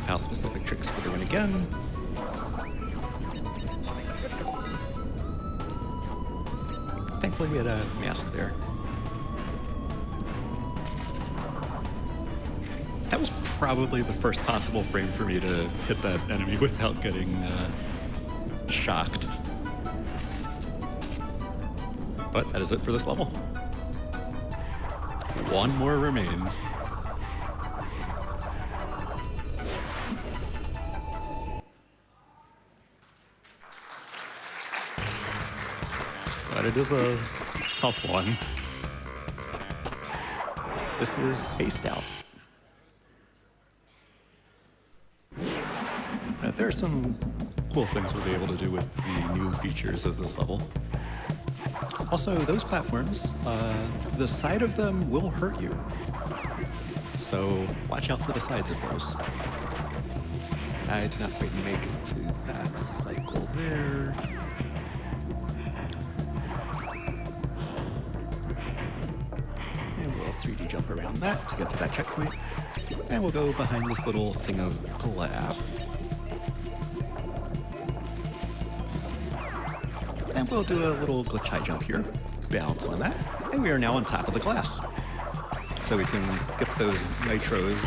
PAL specific tricks for the win again. Thankfully we had a mask there. That was probably the first possible frame for me to hit that enemy without getting shocked. But that is it for this level. One more remains. But it is a tough one. This is Spaced Out. There are some cool things we'll be able to do with the new features of this level. Also, those platforms, the side of them will hurt you. So watch out for the sides of those. I did not quite make it to that cycle there. And we'll 3D jump around that to get to that checkpoint. And we'll go behind this little thing of glass. And we'll do a little glitch high jump here, bounce on that, and we are now on top of the glass. So we can skip those nitros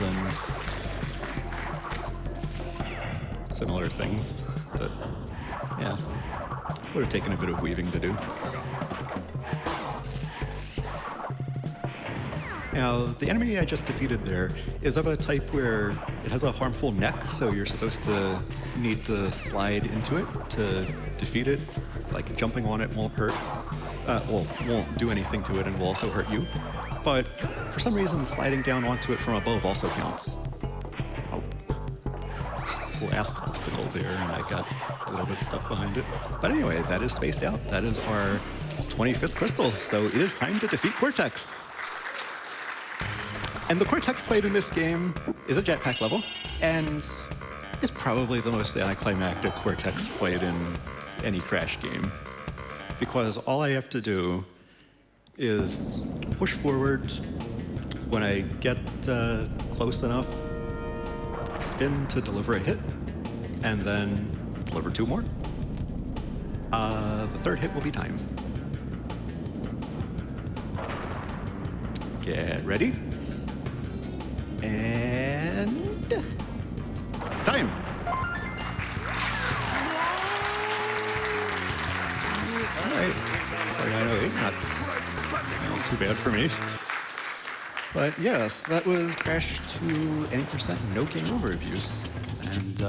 and similar things that, yeah, would have taken a bit of weaving to do. Now, the enemy I just defeated there is of a type where it has a harmful neck, so you're supposed to need to slide into it to defeat it. Like, jumping on it won't hurt, won't do anything to it and will also hurt you. But for some reason, sliding down onto it from above also counts. Oh, last obstacle there, and I got a little bit stuck behind it. But anyway, that is Spaced Out. That is our 25th crystal, so it is time to defeat Cortex. And the Cortex fight in this game is a jetpack level, and is probably the most anticlimactic Cortex fight in any Crash game. Because all I have to do is push forward. When I get close enough, spin to deliver a hit, and then deliver 2 more. The third hit will be time. Get ready. And time. All right. 4908, not too bad for me. But yes, that was Crash to any percent no game over abuse. And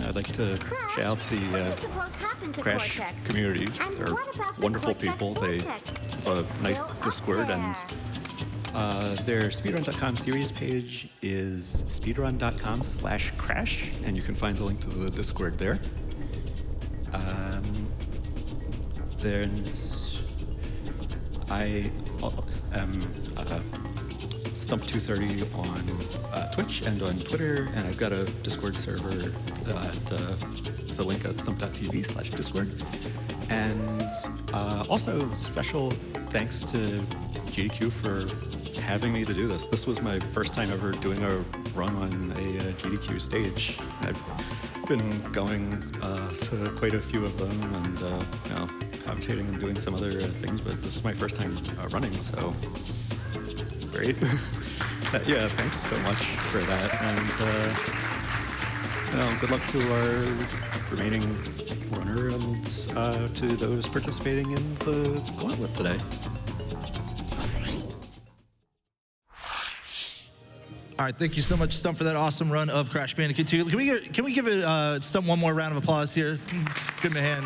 I'd like to shout out the Crash community. They're wonderful people. They have a nice Discord, and their speedrun.com series page is speedrun.com/crash, and you can find the link to the Discord there. There's I am Stump230 on Twitch and on Twitter, and I've got a Discord server at the link at stump.tv/Discord. And also special thanks to GDQ for having me to do this. This was my first time ever doing a run on a GDQ stage. I've been going to quite a few of them and commentating and doing some other things, but this is my first time running, so great. Yeah, thanks so much for that, and good luck to our remaining runner and to those participating in the gauntlet today. All right, thank you so much, Stump, for that awesome run of Crash Bandicoot 2. Can we give it Stump one more round of applause here? Give him a hand.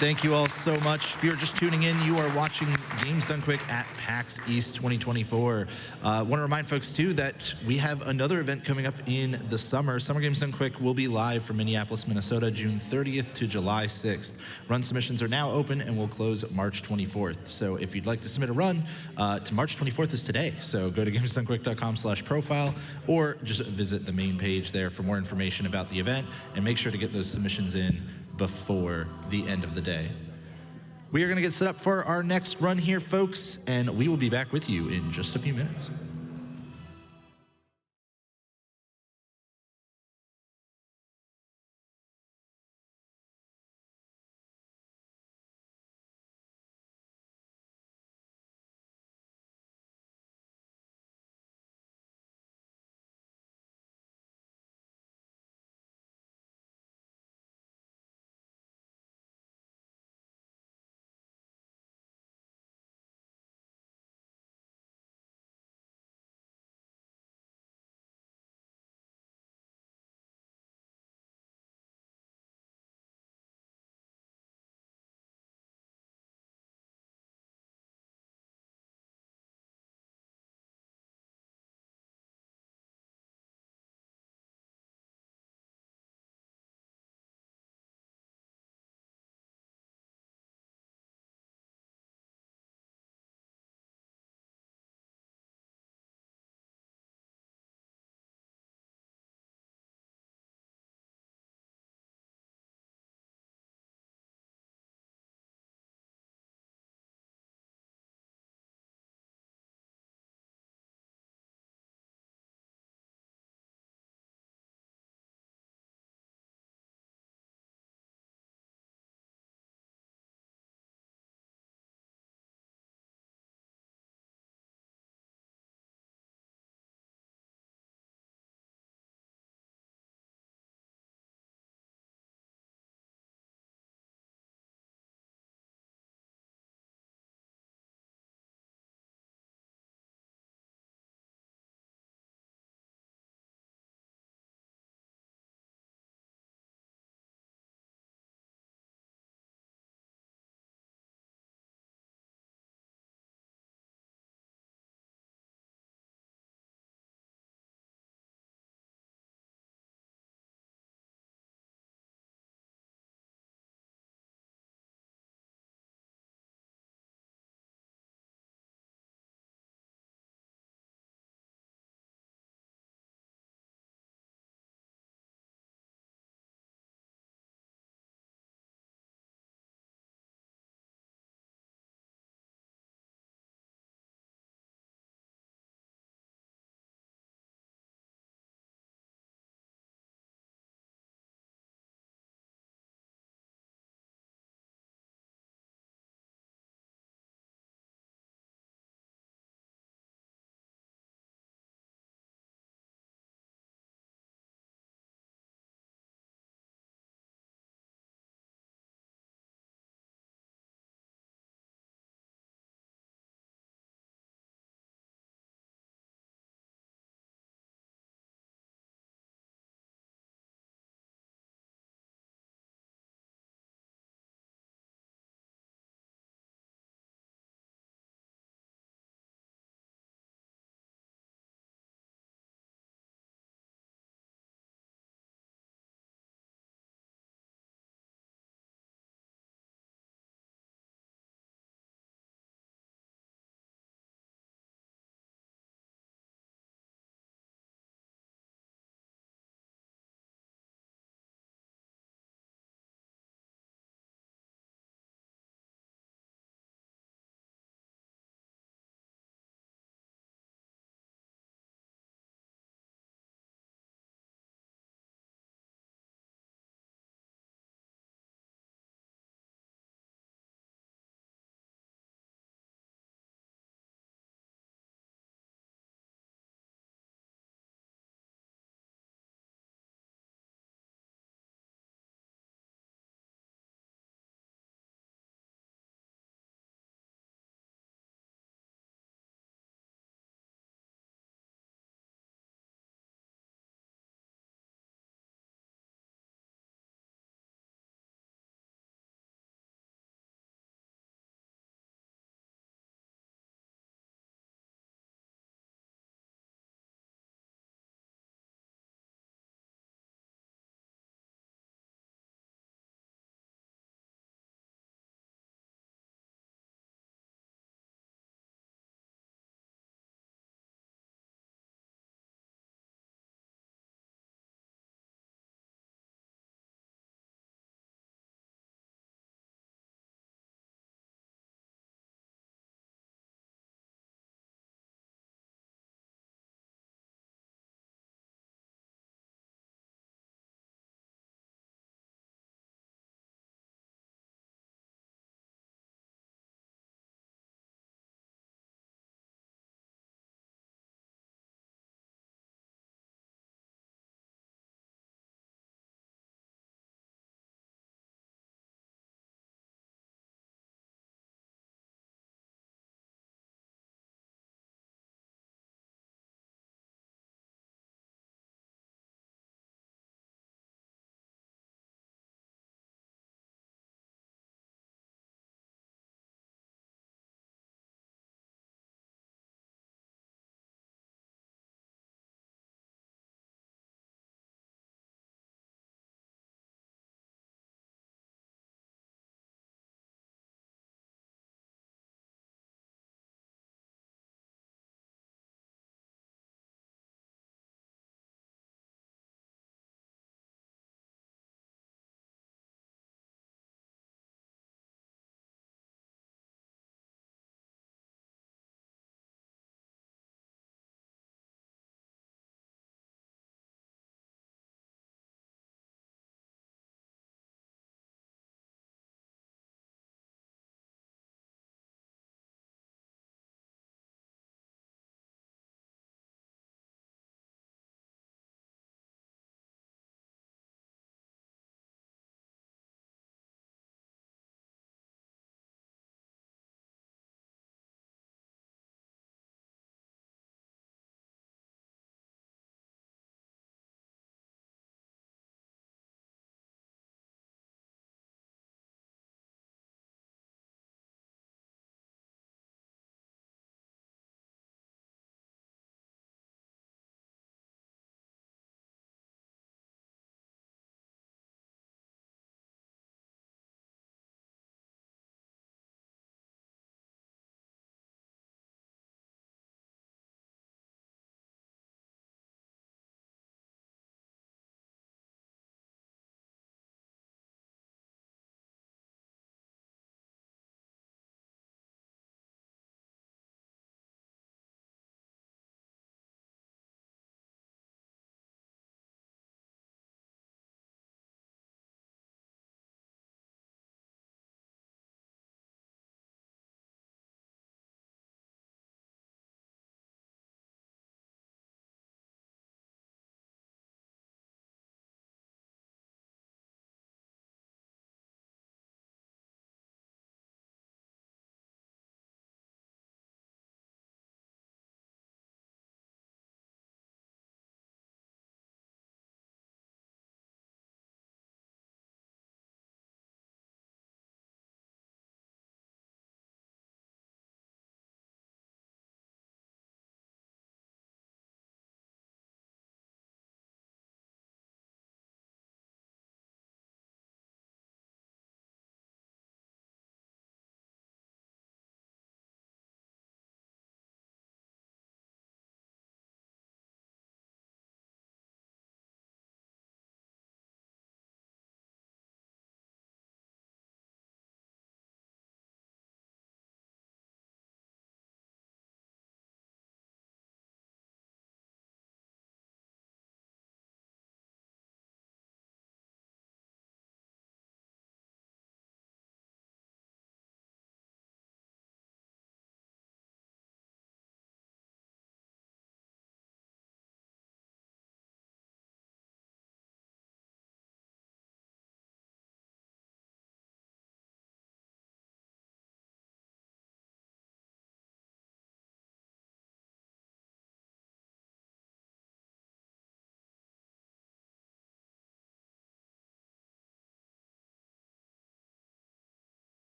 Thank you all so much. If you're just tuning in, you are watching Games Done Quick at PAX East 2024. Want to remind folks, too, that we have another event coming up in the summer. Summer Games Done Quick will be live from Minneapolis, Minnesota, June 30th to July 6th. Run submissions are now open and will close March 24th. So if you'd like to submit a run, to March 24th is today. So go to gamesdonequick.com/profile or just visit the main page there for more information about the event, and make sure to get those submissions in before the end of the day. We are going to get set up for our next run here, folks, and we will be back with you in just a few minutes.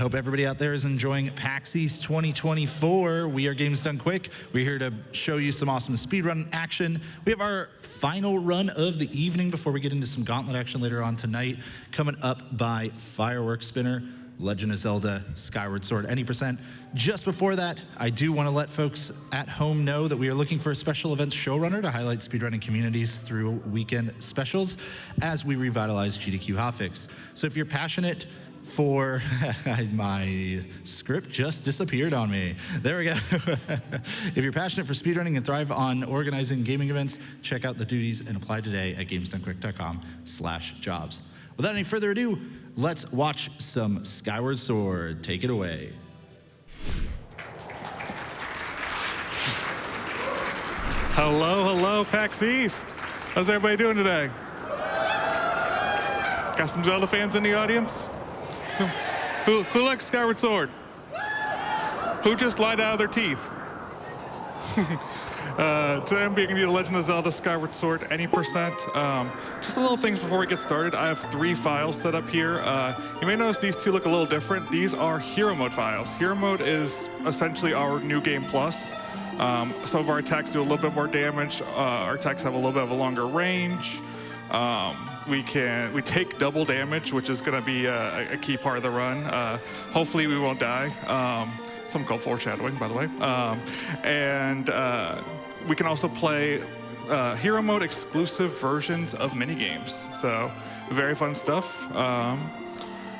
hope everybody out there is enjoying PAX East 2024. We are Games Done Quick. We're here to show you some awesome speedrun action. We have our final run of the evening before we get into some Gauntlet action later on tonight, coming up by Fireworks Spinner, Legend of Zelda, Skyward Sword, any percent. Just before that, I do want to let folks at home know that we are looking for a special events showrunner to highlight speedrunning communities through weekend specials as we revitalize GDQ Hotfix. So if you're passionate for, my script just disappeared on me. There we go. If you're passionate for speedrunning and thrive on organizing gaming events, check out the duties and apply today at gamesdonequick.com/jobs. Without any further ado, let's watch some Skyward Sword. Take it away. Hello, PAX East. How's everybody doing today? Got some Zelda fans in the audience? Who likes Skyward Sword? Who just lied out of their teeth? Today I'm being the Legend of Zelda Skyward Sword, any percent. Just a little things before we get started. I have 3 files set up here. You may notice these 2 look a little different. These are Hero Mode files. Hero Mode is essentially our New Game Plus. Some of our attacks do a little bit more damage. Our attacks have a little bit of a longer range. We take double damage, which is going to be a key part of the run. Hopefully we won't die. Some called foreshadowing, by the way. We can also play Hero Mode exclusive versions of minigames. So very fun stuff. Yeah,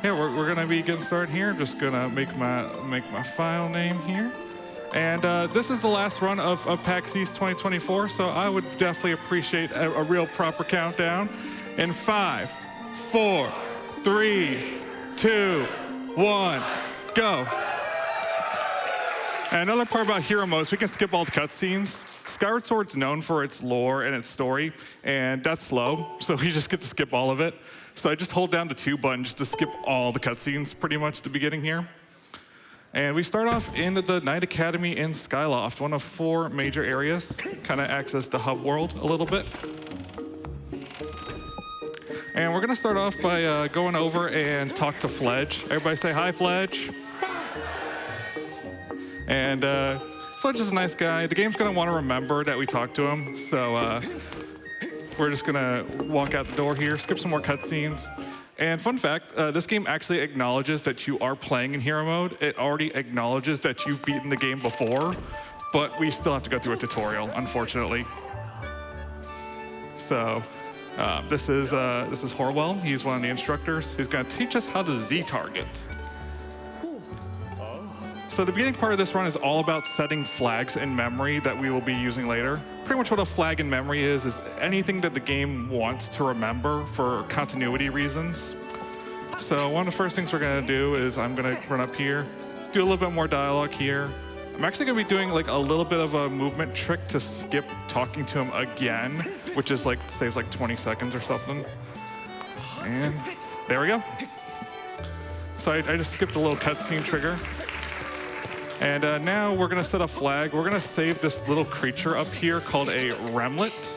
we're going to be getting started here. I'm just going to make my file name here. And this is the last run of PAX East 2024, so I would definitely appreciate a real proper countdown. In 5, 4, 3, 2, 1, go. And another part about Hero Mode is we can skip all the cutscenes. Skyward Sword's known for its lore and its story, and that's slow, so you just get to skip all of it. So I just hold down the 2 button just to skip all the cutscenes pretty much at the beginning here. And we start off in the Knight Academy in Skyloft, one of 4 major areas. Kind of acts as the hub world a little bit. And we're going to start off by going over and talk to Fledge. Everybody say hi, Fledge. And Fledge is a nice guy. The game's going to want to remember that we talked to him. So we're just going to walk out the door here, skip some more cutscenes. And fun fact, this game actually acknowledges that you are playing in Hero Mode. It already acknowledges that you've beaten the game before, but we still have to go through a tutorial, unfortunately. So this is Horwell. He's one of the instructors. He's going to teach us how to Z-target. So the beginning part of this run is all about setting flags in memory that we will be using later. Pretty much what a flag in memory is anything that the game wants to remember for continuity reasons. So one of the first things we're going to do is I'm going to run up here, do a little bit more dialogue here. I'm actually going to be doing like a little bit of a movement trick to skip talking to him again, which is like saves like 20 seconds or something. And there we go. So I just skipped a little cutscene trigger. And now we're going to set a flag. We're going to save this little creature up here called a remlet.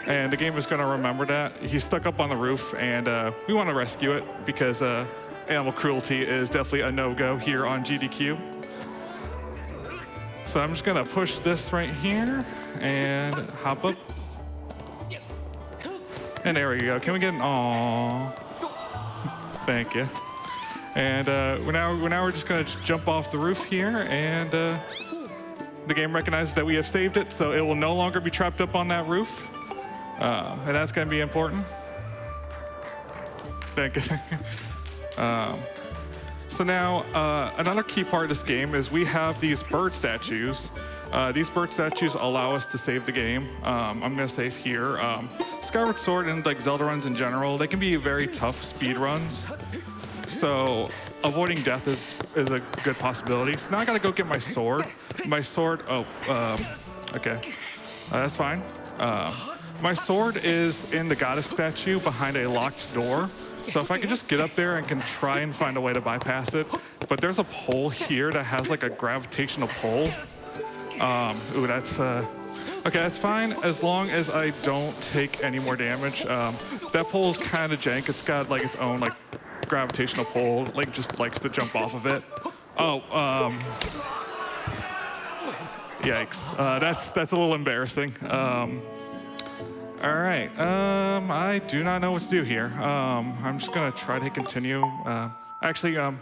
And the game is going to remember that. He's stuck up on the roof, and we want to rescue it because animal cruelty is definitely a no-go here on GDQ. So I'm just going to push this right here and hop up. And there we go. Can we get an aww? Thank you. And we're just going to jump off the roof here, and the game recognizes that we have saved it, so it will no longer be trapped up on that roof. And that's going to be important. Thank you. So now, another key part of this game is we have these bird statues. These bird statues allow us to save the game. I'm going to save here. Skyward Sword and like Zelda runs in general, they can be very tough speed runs. So avoiding death is a good possibility. So now I gotta go get my sword. Okay, that's fine. My sword is in the goddess statue behind a locked door. So if I could just get up there and can try and find a way to bypass it. But there's a pole here that has like a gravitational pull. Ooh, that's, okay, that's fine as long as I don't take any more damage. That pole is kind of jank. It's got like its own like the gravitational pull. Link just likes to jump off of it. Oh, yikes. That's a little embarrassing. All right, I do not know what to do here. I'm just gonna try to hit continue. Actually, no,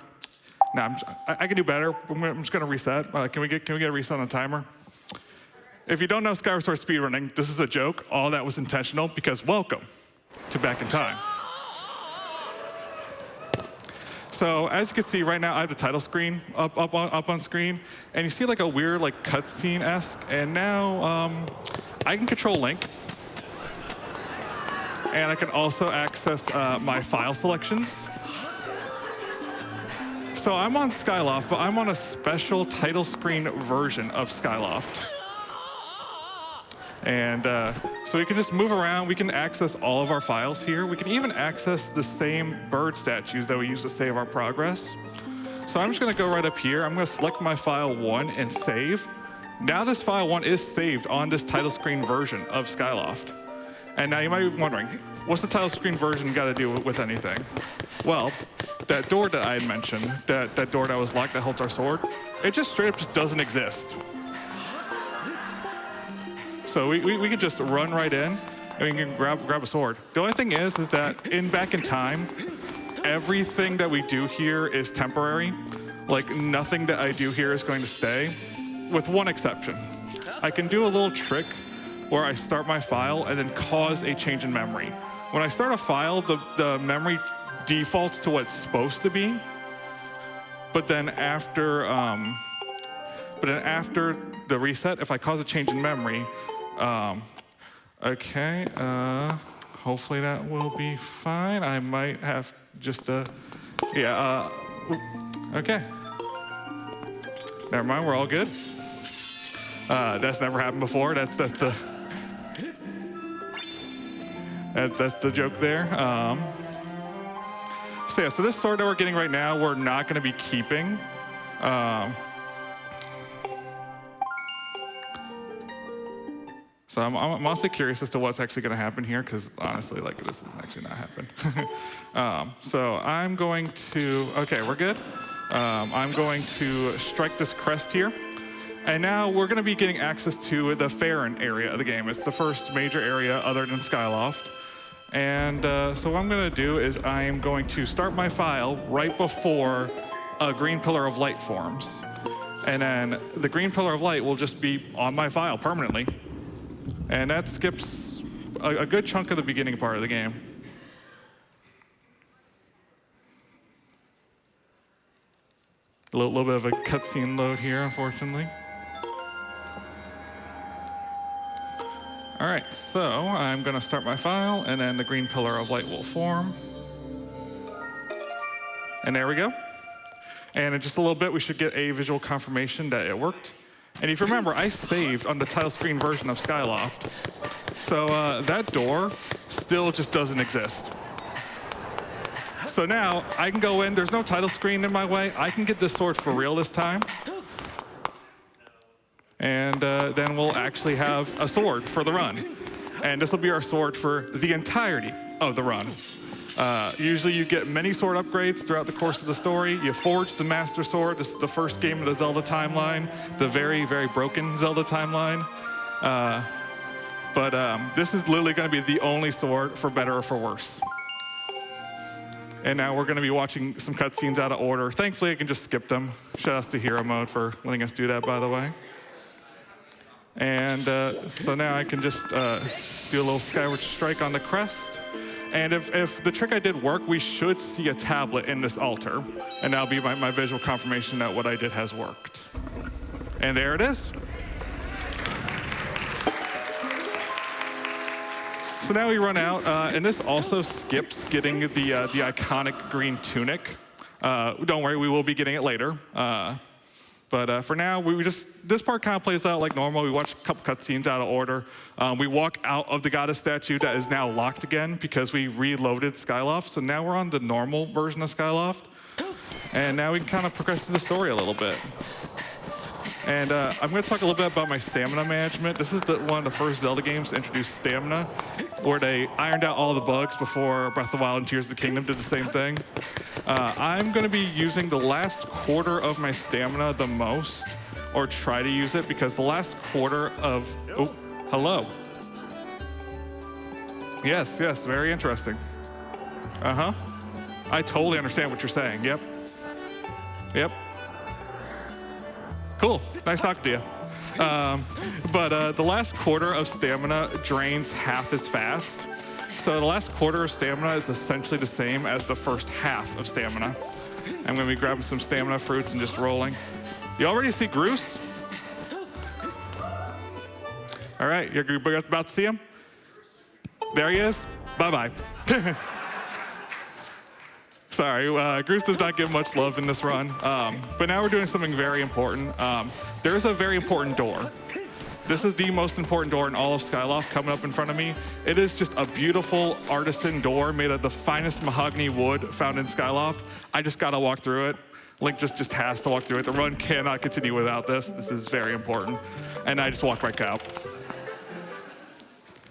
I can do better. I'm just gonna reset. Can we get a reset on the timer? If you don't know Skyward Sword speedrunning, this is a joke. All that was intentional because welcome to Back in Time. So as you can see right now, I have the title screen up on screen, and you see like a weird like cutscene-esque. And now I can control Link. And I can also access my file selections. So I'm on Skyloft, but I'm on a special title screen version of Skyloft. And so we can just move around. We can access all of our files here. We can even access the same bird statues that we use to save our progress. So I'm just gonna go right up here. I'm gonna select my file 1 and save. Now this file 1 is saved on this title screen version of Skyloft. And now you might be wondering, what's the title screen version got to do with anything? Well, that door that I had mentioned, that door that was locked that holds our sword, it just straight up just doesn't exist. So we can just run right in and we can grab a sword. The only thing is that Back in Time, everything that we do here is temporary. Like nothing that I do here is going to stay, with one exception. I can do a little trick where I start my file and then cause a change in memory. When I start a file, the memory defaults to what it's supposed to be. But then after the reset, if I cause a change in memory, okay, hopefully that will be fine. I might have just okay. Never mind, we're all good. That's never happened before. That's the joke there. So this sword that we're getting right now, we're not going to be keeping. So I'm honestly curious as to what's actually going to happen here, because honestly, like this is actually not happening. So I'm going to. Okay, we're good. I'm going to strike this crest here. And now we're going to be getting access to the Farron area of the game. It's the first major area other than Skyloft. And so what I'm going to do is I am going to start my file right before a green pillar of light forms. And then the green pillar of light will just be on my file permanently. And that skips a good chunk of the beginning part of the game. A little bit of a cutscene load here, unfortunately. All right, so I'm going to start my file, and then the green pillar of light will form. And there we go. And in just a little bit, we should get a visual confirmation that it worked. And if you remember, I saved on the title screen version of Skyloft. So that door still just doesn't exist. So now I can go in, there's no title screen in my way. I can get this sword for real this time. And then we'll actually have a sword for the run. And this will be our sword for the entirety of the run. Usually you get many sword upgrades throughout the course of the story. You forge the Master Sword. This is the first game of the Zelda timeline, the very, very broken Zelda timeline. But this is literally going to be the only sword, for better or for worse. And now we're going to be watching some cutscenes out of order. Thankfully, I can just skip them. Shout out to Hero Mode for letting us do that, by the way. And so now I can just do a little Skyward strike on the crest. And if the trick I did work, we should see a tablet in this altar. And that'll be my visual confirmation that what I did has worked. And there it is. So now we run out, and this also skips getting the iconic green tunic. Don't worry, we will be getting it later. But for now, this part kind of plays out like normal. We watch a couple cutscenes out of order. We walk out of the goddess statue that is now locked again because we reloaded Skyloft. So now we're on the normal version of Skyloft. And now we can kind of progress through the story a little bit. And I'm going to talk a little bit about my stamina management. This is one of the first Zelda games to introduce stamina, where they ironed out all the bugs before Breath of the Wild and Tears of the Kingdom did the same thing. I'm going to be using the last quarter of my stamina the most, or try to use it, because the last quarter of... Oh, hello. Yes, very interesting. Uh-huh. I totally understand what you're saying. Yep. Cool. Nice talking to you. But the last quarter of stamina drains half as fast. So the last quarter of stamina is essentially the same as the first half of stamina. I'm going to be grabbing some stamina fruits and just rolling. You already see Groose? All right, you're about to see him? There he is. Bye-bye. Sorry, Groose does not get much love in this run. But now we're doing something very important. There's a very important door. This is the most important door in all of Skyloft coming up in front of me. It is just a beautiful artisan door made of the finest mahogany wood found in Skyloft. I just gotta walk through it. Link just has to walk through it. The run cannot continue without this. This is very important. And I just walk right out.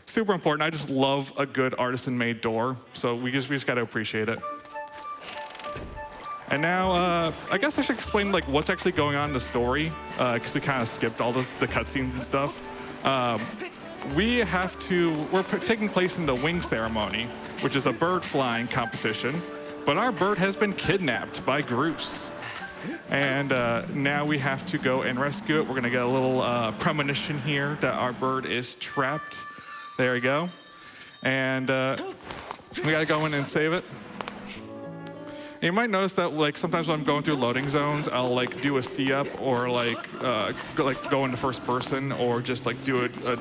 Super important. I just love a good artisan-made door. So we just gotta appreciate it. And now, I guess I should explain like what's actually going on in the story, because we kind of skipped all the cutscenes and stuff. We're taking place in the wing ceremony, which is a bird flying competition, but our bird has been kidnapped by Groose. And now we have to go and rescue it. We're gonna get a little premonition here that our bird is trapped. There we go. And we gotta go in and save it. You might notice that like sometimes when I'm going through loading zones, I'll like do a C-up or go into first person or just like do a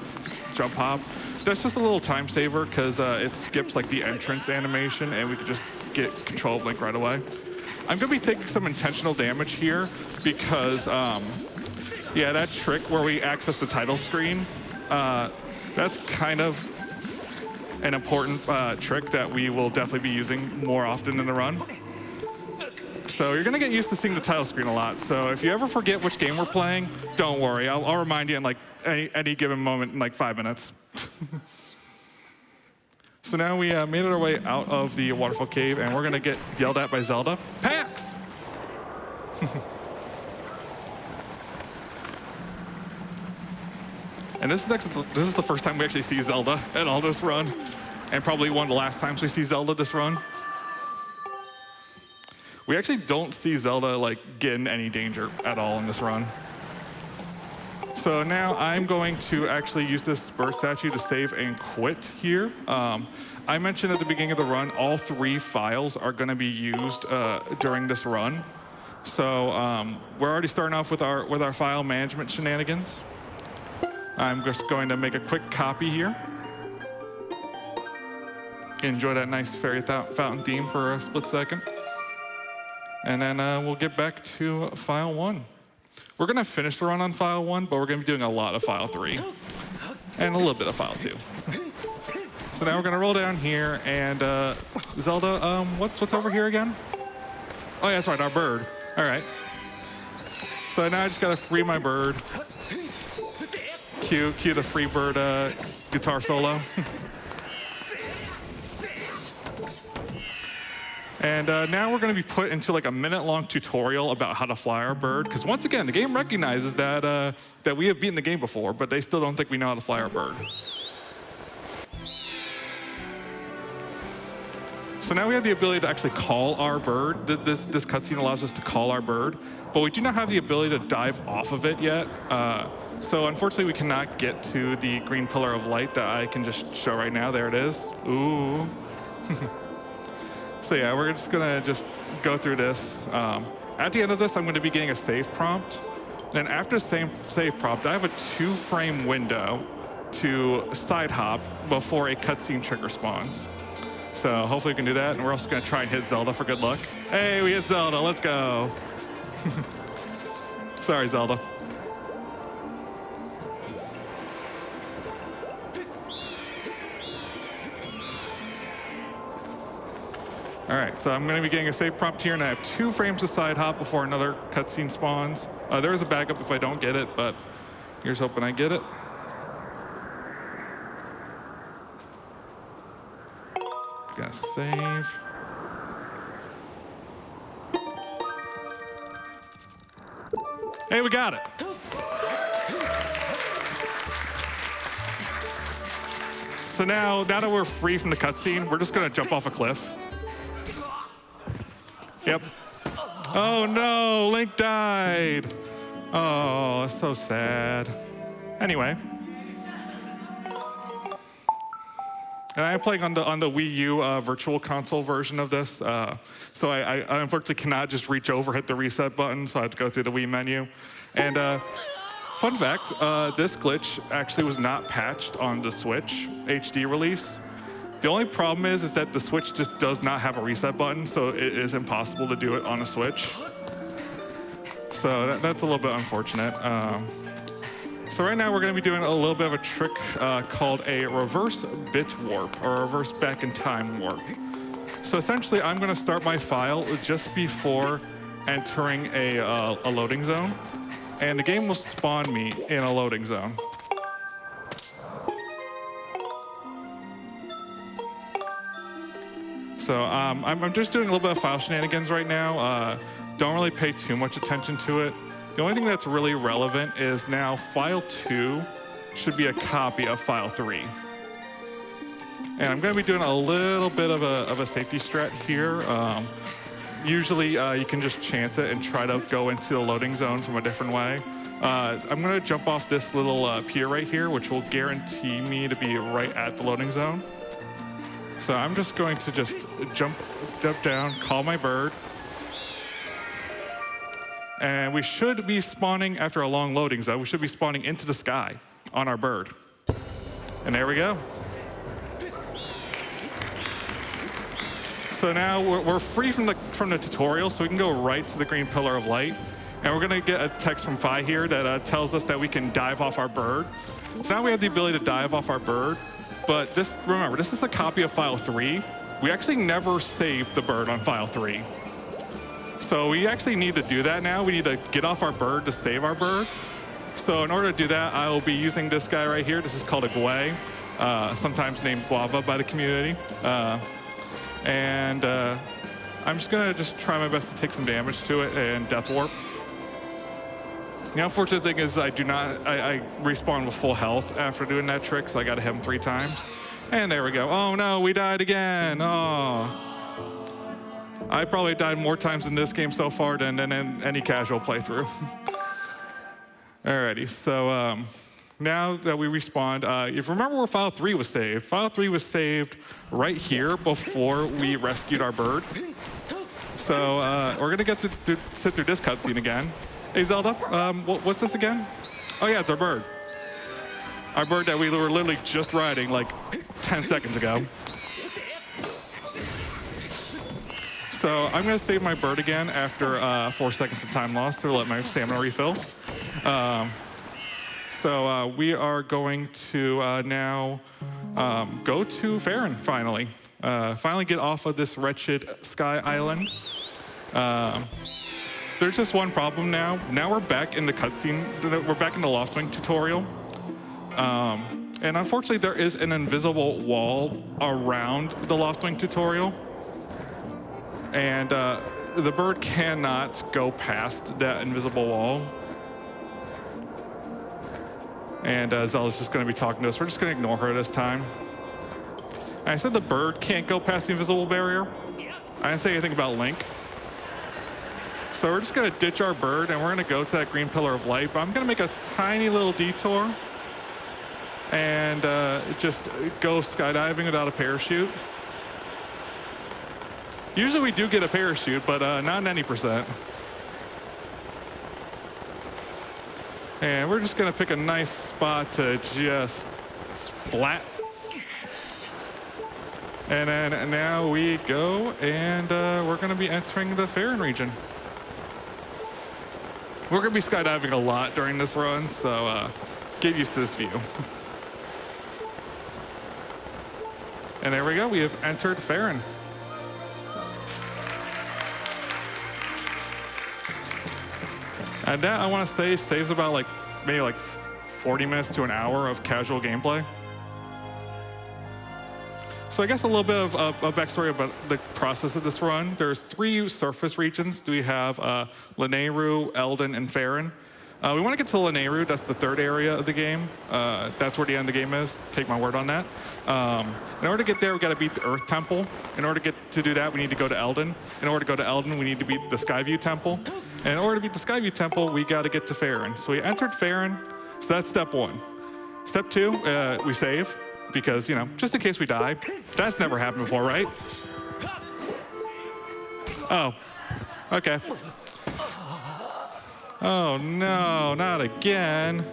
jump hop. That's just a little time saver because it skips like the entrance animation and we can just get control of Link right away. I'm gonna be taking some intentional damage here because that trick where we access the title screen, that's kind of an important trick that we will definitely be using more often in the run. So you're gonna get used to seeing the title screen a lot. So if you ever forget which game we're playing, don't worry. I'll remind you in like any given moment in like 5 minutes. So now we made our way out of the waterfall cave and we're gonna get yelled at by Zelda. PAX! And this is the first time we actually see Zelda in all this run, and probably one of the last times we see Zelda this run. We actually don't see Zelda like get in any danger at all in this run. So now I'm going to actually use this bird statue to save and quit here. I mentioned at the beginning of the run, all 3 files are gonna be used during this run. So we're already starting off with our file management shenanigans. I'm just going to make a quick copy here. Enjoy that nice fairy fountain theme for a split second. And then we'll get back to file 1. We're gonna finish the run on file 1, but we're gonna be doing a lot of file 3 and a little bit of file 2. So now we're gonna roll down here and Zelda, what's over here again? Oh yeah, that's right, our bird. All right. So now I just gotta free my bird. Cue the free bird guitar solo. And now we're going to be put into like a minute-long tutorial about how to fly our bird. Because once again, the game recognizes that that we have beaten the game before, but they still don't think we know how to fly our bird. So now we have the ability to actually call our bird. This cutscene allows us to call our bird, but we do not have the ability to dive off of it yet. So unfortunately, we cannot get to the green pillar of light that I can just show right now. There it is. Ooh. So yeah, we're just gonna go through this. At the end of this, I'm gonna be getting a save prompt. Then after the save prompt, I have a 2-frame window to side hop before a cutscene trigger spawns. So hopefully we can do that, and we're also gonna try and hit Zelda for good luck. Hey, we hit Zelda, let's go. Sorry, Zelda. All right, so I'm gonna be getting a save prompt here, and I have 2 frames to side hop before another cutscene spawns. There is a backup if I don't get it, but here's hoping I get it. Gotta save. Hey, we got it. So now that we're free from the cutscene, we're just gonna jump off a cliff. Yep. Oh no, Link died. Oh, that's so sad. Anyway. And I'm playing on the Wii U Virtual Console version of this, so I unfortunately cannot just reach over, hit the reset button, so I have to go through the Wii menu. And fun fact, this glitch actually was not patched on the Switch HD release. The only problem is that the Switch just does not have a reset button, so it is impossible to do it on a Switch. So that's a little bit unfortunate. So right now we're going to be doing a little bit of a trick called a reverse bit warp, or reverse back in time warp. So essentially I'm going to start my file just before entering a loading zone, and the game will spawn me in a loading zone. So I'm just doing a little bit of file shenanigans right now. Don't really pay too much attention to it. The only thing that's really relevant is now file 2 should be a copy of file 3. And I'm going to be doing a little bit of a safety strat here. Usually you can just chance it and try to go into the loading zone from a different way. I'm going to jump off this little pier right here, which will guarantee me to be right at the loading zone. So I'm just going to just jump down, call my bird. And we should be spawning, after a long loading zone, we should be spawning into the sky on our bird. And there we go. So now we're free from the tutorial, so we can go right to the green pillar of light. And we're gonna get a text from Phi here that tells us that we can dive off our bird. So now we have the ability to dive off our bird, but remember, this is a copy of file 3. We actually never saved the bird on file 3. So we actually need to do that now. We need to get off our bird to save our bird. So in order to do that, I will be using this guy right here. This is called a Gwei, sometimes named Guava by the community. And I'm just gonna try my best to take some damage to it and death warp. The unfortunate thing is I respawn with full health after doing that trick, so I gotta hit him 3 times. And there we go. Oh no, we died again. Oh. I probably died more times in this game so far than any casual playthrough. Alrighty, so now that we respawned, if you remember where file 3 was saved, file 3 was saved right here before we rescued our bird. So we're gonna get to sit through this cutscene again. Hey Zelda, what's this again? Oh yeah, it's our bird. Our bird that we were literally just riding like 10 seconds ago. So I'm gonna save my bird again after 4 seconds of time lost to let my stamina refill. So we are going to now go to Farron finally. Finally get off of this wretched sky island. There's just one problem now. Now we're back in the cutscene. We're back in the Loftwing tutorial. And unfortunately there is an invisible wall around the Loftwing tutorial. And the bird cannot go past that invisible wall. And Zelda's just going to be talking to us. We're just going to ignore her this time. And I said the bird can't go past the invisible barrier. I didn't say anything about Link. So we're just going to ditch our bird and we're going to go to that green pillar of light. But I'm going to make a tiny little detour and just go skydiving without a parachute. Usually we do get a parachute, but not 90%. And we're just gonna pick a nice spot to just splat. And then now we go and we're gonna be entering the Farron region. We're gonna be skydiving a lot during this run, so get used to this view. And there we go, we have entered Farron. And that, I want to say, saves about maybe 40 minutes to an hour of casual gameplay. So I guess a little bit of backstory about the process of this run. There's 3 surface regions. We have Lanayru, Eldon, and Farron. We want to get to Lanayru. That's the third area of the game. That's where the end of the game is. Take my word on that. In order to get there, we got to beat the Earth Temple. In order to do that, we need to go to Eldin. In order to go to Eldin, we need to beat the Skyview Temple. And in order to beat the Skyview Temple, we got to get to Farron. So we entered Farron. So that's step 1. Step 2, we save because, you know, just in case we die. That's never happened before, right? Oh, okay. Oh no, not again.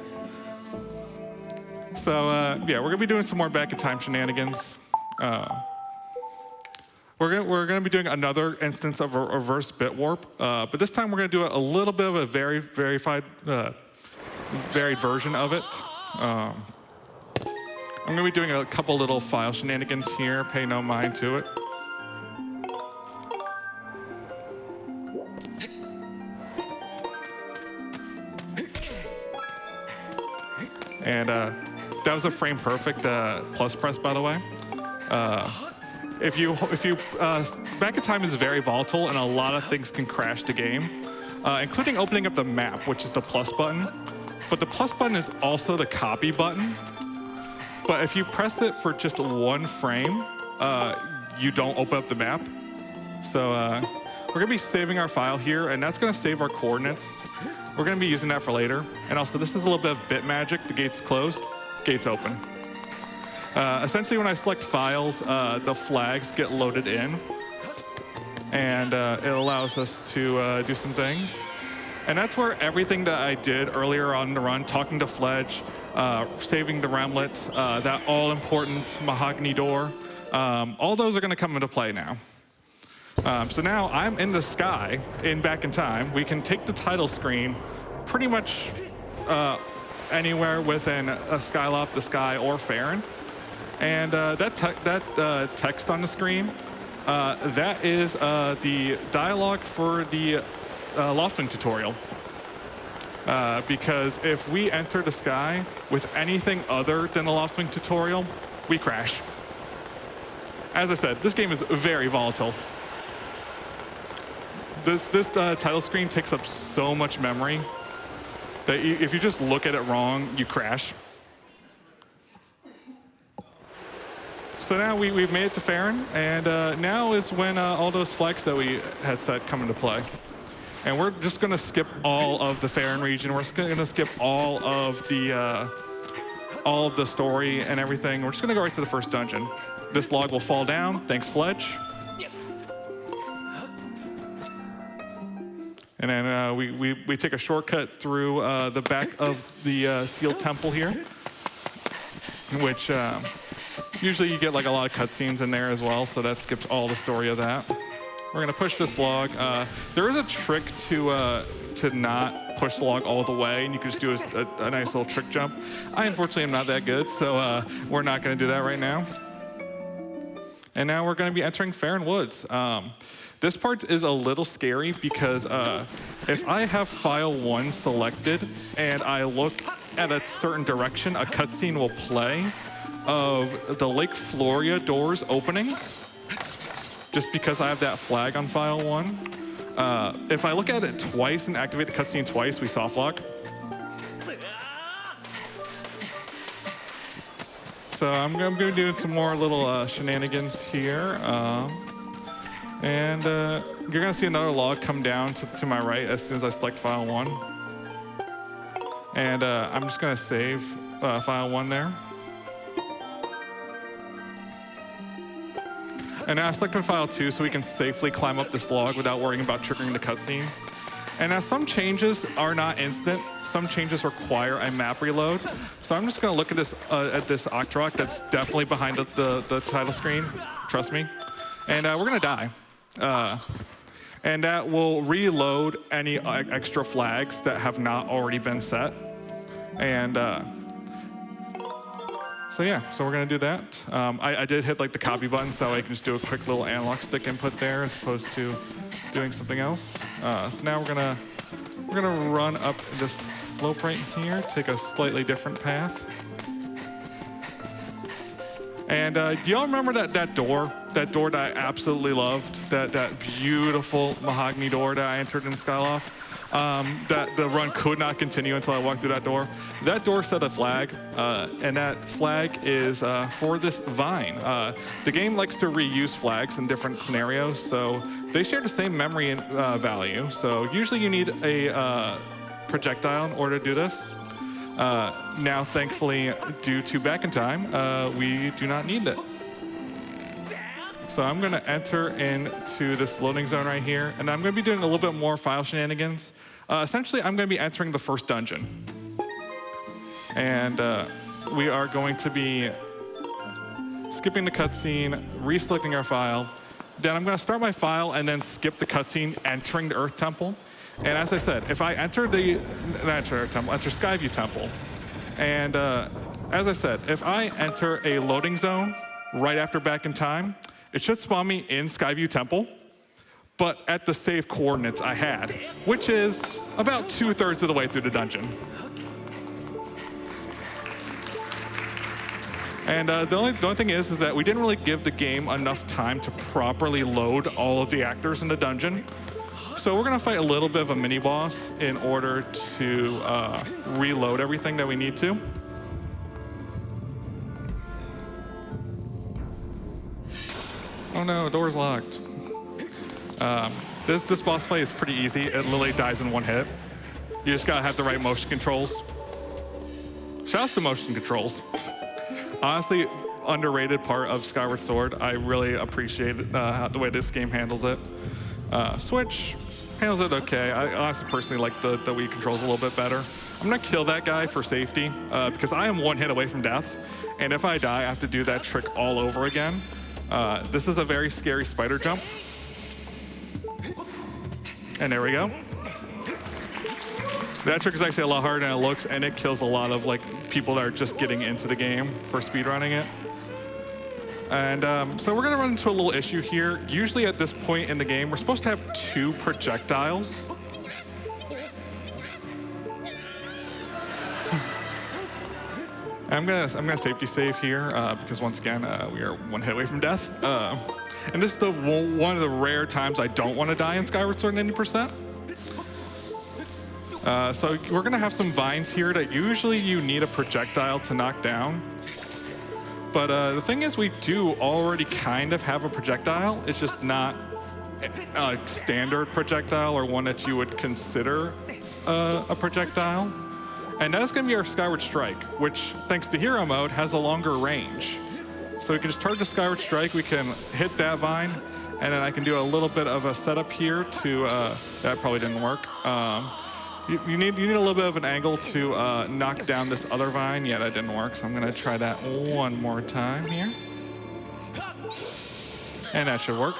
So yeah, we're gonna be doing some more back in time shenanigans. We're gonna be doing another instance of a reverse bit warp, but this time we're gonna do a little bit of a varied version of it. I'm gonna be doing a couple little file shenanigans here. Pay no mind to it. And that was a frame perfect plus press, by the way. If you back in time is very volatile and a lot of things can crash the game, including opening up the map, which is the plus button. But the plus button is also the copy button. But if you press it for just 1 frame, you don't open up the map. So we're gonna be saving our file here, and that's gonna save our coordinates. We're gonna be using that for later. And also, this is a little bit of bit magic. The gate's closed, gate's open. Essentially, when I select files, the flags get loaded in, and it allows us to do some things. And that's where everything that I did earlier on in the run, talking to Fledge, saving the Ramlet, that all-important mahogany door, all those are gonna come into play now. So now I'm in the sky, back in time. We can take the title screen pretty much anywhere within a Skyloft, the Sky, or Farron. And that text on the screen, that is the dialogue for the Loftwing tutorial. Because if we enter the sky with anything other than the Loftwing tutorial, we crash. As I said, this game is very volatile. This title screen takes up so much memory that if you just look at it wrong, you crash. So now we've made it to Farron, and now is when all those flags that we had set come into play. And we're just gonna skip all of the Farron region. We're just gonna skip all of the story and everything. We're just gonna go right to the first dungeon. This log will fall down. Thanks, Fledge. And then we take a shortcut through the back of the sealed temple here, which usually you get like a lot of cutscenes in there as well, so that skips all the story of that. We're gonna push this log. There is a trick to not push the log all the way, and you can just do a nice little trick jump. I unfortunately am not that good, so we're not gonna do that right now. And now we're gonna be entering Farron Woods. This part is a little scary because if I have file 1 selected and I look at a certain direction, a cutscene will play of the Lake Floria doors opening, just because I have that flag on file 1. If I look at it twice and activate the cutscene twice, we soft lock. So I'm gonna be doing some more little shenanigans here. And you're gonna see another log come down to my right as soon as I select file 1. And I'm just gonna save file 1 there. And now I selected file 2 so we can safely climb up this log without worrying about triggering the cutscene. And now some changes are not instant. Some changes require a map reload. So I'm just gonna look at this Octorok that's definitely behind the title screen, trust me. And we're gonna die. And that will reload any extra flags that have not already been set. And so yeah, so we're gonna do that. I did hit like the copy button so I can just do a quick little analog stick input there as opposed to doing something else. So now we're gonna run up this slope right here, take a slightly different path. And do y'all remember that door? That door that I absolutely loved? That beautiful mahogany door that I entered in Skyloft? that the run could not continue until I walked through that door. That door set a flag, and that flag is for this vine. The game likes to reuse flags in different scenarios, so they share the same memory and value. So usually you need a projectile in order to do this. Now, thankfully, due to Back in Time, we do not need it. So I'm going to enter into this loading zone right here, and I'm going to be doing a little bit more file shenanigans. Essentially, I'm going to be entering the first dungeon. And we are going to be skipping the cutscene, reselecting our file. Then I'm going to start my file and then skip the cutscene, entering the Earth Temple. And as I said, if I enter enter Skyview Temple, and as I said, if I enter a loading zone right after Back in Time, it should spawn me in Skyview Temple, but at the save coordinates I had, which is about 2/3 of the way through the dungeon. And the only thing is that we didn't really give the game enough time to properly load all of the actors in the dungeon. So we're gonna fight a little bit of a mini boss in order to reload everything that we need to. Oh no, door's locked. This boss fight is pretty easy. It literally dies in one hit. You just gotta have the right motion controls. Shouts to motion controls. Honestly, underrated part of Skyward Sword. I really appreciate the way this game handles it. Switch handles it okay. I honestly personally like the Wii controls a little bit better. I'm gonna kill that guy for safety because I am one hit away from death. And if I die, I have to do that trick all over again. This is a very scary spider jump. And there we go. That trick is actually a lot harder than it looks, and it kills a lot of people that are just getting into the game for speedrunning it. And so we're gonna run into a little issue here. Usually at this point in the game, we're supposed to have 2 projectiles. I'm gonna safety save here because once again we are one hit away from death. And this is one of the rare times I don't want to die in Skyward Sword 90%. So we're gonna have some vines here that usually you need a projectile to knock down. But the thing is, we do already kind of have a projectile. It's just not a standard projectile or one that you would consider a projectile. And that's gonna be our Skyward Strike, which, thanks to Hero Mode, has a longer range. So we can just target the Skyward Strike, we can hit that vine, and then I can do a little bit of a setup here to, that probably didn't work. You need a little bit of an angle to knock down this other vine. Yeah, that didn't work, so I'm gonna try that one more time here. And that should work.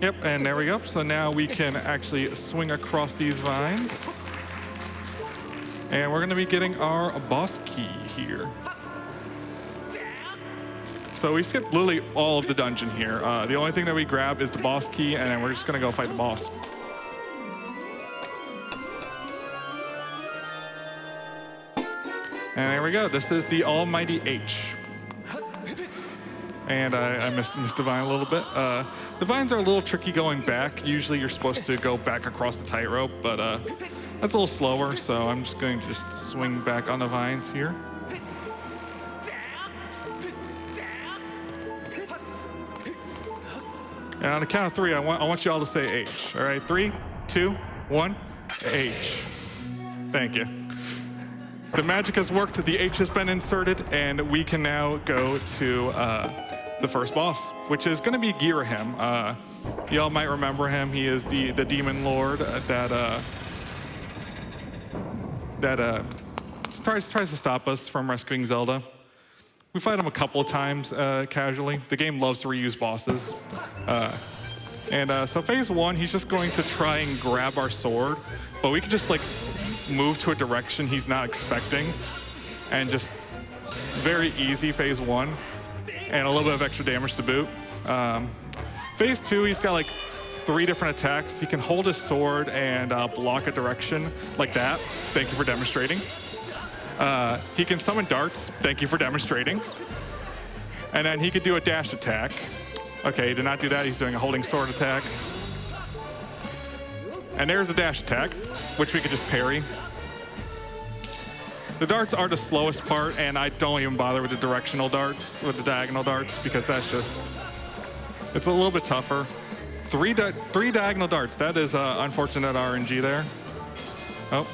Yep, and there we go. So now we can actually swing across these vines. And we're gonna be getting our boss key here. So we skipped literally all of the dungeon here. The only thing that we grab is the boss key, and then we're just gonna go fight the boss. And there we go. This is the almighty H. And I missed the vine a little bit. The vines are a little tricky going back. Usually you're supposed to go back across the tightrope, but that's a little slower, so I'm just going to just swing back on the vines here. And on the count of 3, I want you all to say H. All right, 3, 2, 1, H. Thank you. The magic has worked, the H has been inserted, and we can now go to the first boss, which is gonna be Girahim. Y'all might remember him. He is the demon lord that tries to stop us from rescuing Zelda. We fight him a couple of times casually. The game loves to reuse bosses. So phase 1, he's just going to try and grab our sword, but we can just move to a direction he's not expecting, and just very easy phase 1, and a little bit of extra damage to boot. Phase 2, he's got 3 different attacks. He can hold his sword and block a direction like that. Thank you for demonstrating. He can summon darts. Thank you for demonstrating. And then he could do a dash attack. Okay, he did not do that. He's doing a holding sword attack. And there's the dash attack, which we could just parry. The darts are the slowest part, and I don't even bother with the directional darts, with the diagonal darts, because that's just, it's a little bit tougher. Three diagonal darts, that is unfortunate RNG there. Oh.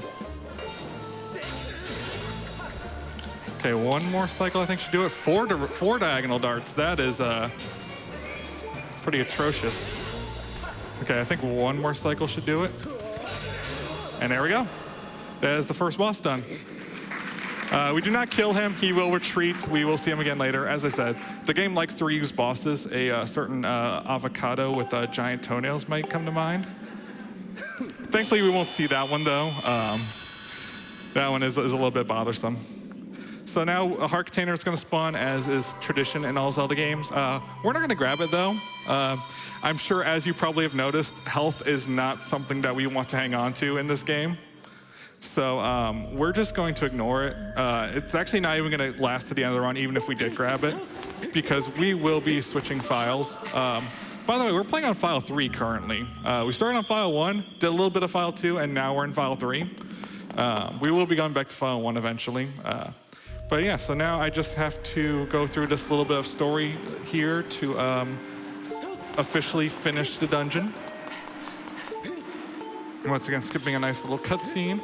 Okay, one more cycle I think should do it. Four diagonal darts, that is pretty atrocious. Okay, I think one more cycle should do it. And there we go. That is the first boss done. We do not kill him. He will retreat. We will see him again later. As I said, the game likes to reuse bosses. A certain avocado with giant toenails might come to mind. Thankfully, we won't see that one, though. That one is a little bit bothersome. So now a heart container is going to spawn, as is tradition in all Zelda games. We're not going to grab it, though. I'm sure, as you probably have noticed, health is not something that we want to hang on to in this game. So we're just going to ignore it. It's actually not even going to last to the end of the run, even if we did grab it, because we will be switching files. By the way, we're playing on file 3 currently. We started on file 1, did a little bit of file 2, and now we're in file 3. We will be going back to file 1 eventually. But yeah, so now I just have to go through this little bit of story here to officially finish the dungeon. And once again, skipping a nice little cutscene.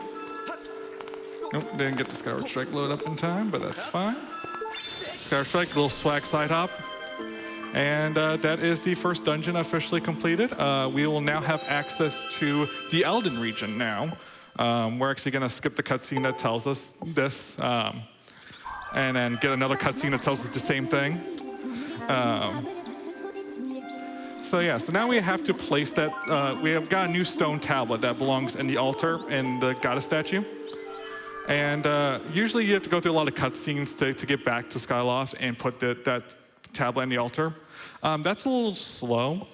Nope, didn't get the Skyward Strike load up in time, but that's fine. Skyward Strike, little swag side hop. And that is the first dungeon officially completed. We will now have access to the Elden region now. We're actually gonna skip the cutscene that tells us this, and then get another cutscene that tells us the same thing. So yeah, so now we have to place that, we have got a new stone tablet that belongs in the altar in the goddess statue. And usually you have to go through a lot of cutscenes to get back to Skyloft and put that tablet in the altar. That's a little slow.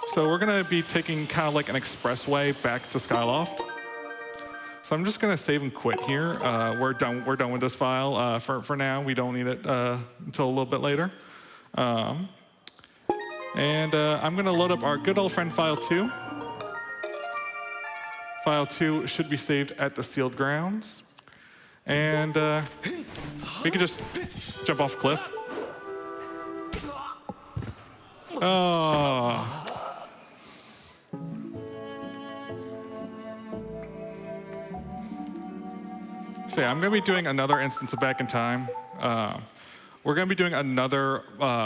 So we're gonna be taking kind of like an expressway back to Skyloft. So I'm just gonna save and quit here. We're done with this file for now. We don't need it until a little bit later. And I'm gonna load up our good old friend file 2. File 2 should be saved at the sealed grounds. And we can just jump off a cliff. Oh. So yeah, I'm gonna be doing another instance of Back in Time. We're gonna be doing another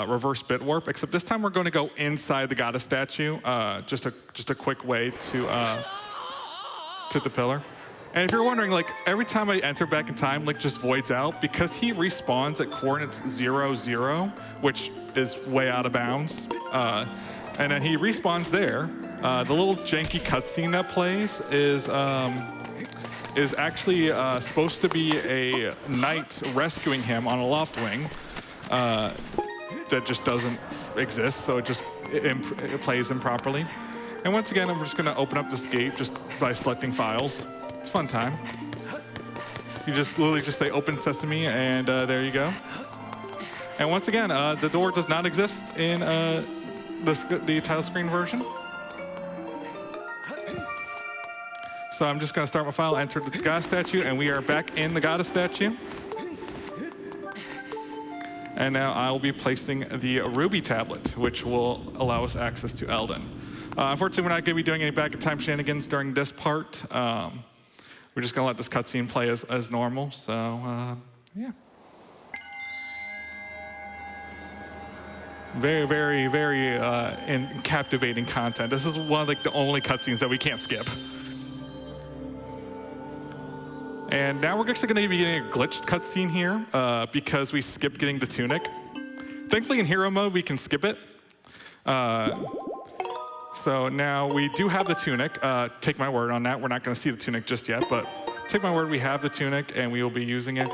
reverse bit warp, except this time we're gonna go inside the goddess statue. Just a quick way to the pillar. And if you're wondering, like, every time I enter Back in Time, like, just voids out, because he respawns at coordinates 0, 0, which is way out of bounds. And then he respawns there. The little janky cutscene that plays is actually supposed to be a knight rescuing him on a loft wing that just doesn't exist, so it plays improperly. And once again, I'm just gonna open up this gate just by selecting files. It's a fun time. You just literally just say open sesame, and there you go. And once again, the door does not exist in the title screen version. So I'm just gonna start my file, enter the goddess statue, and we are back in the goddess statue. And now I will be placing the ruby tablet, which will allow us access to Elden. Unfortunately, we're not gonna be doing any Back in Time shenanigans during this part. We're just gonna let this cutscene play as normal, so yeah. Very, very, very captivating content. This is one of like the only cutscenes that we can't skip. And now we're actually gonna be getting a glitched cutscene here because we skipped getting the tunic. Thankfully in hero mode, we can skip it. So now we do have the tunic. Take my word on that. We're not gonna see the tunic just yet, but take my word, we have the tunic and we will be using it.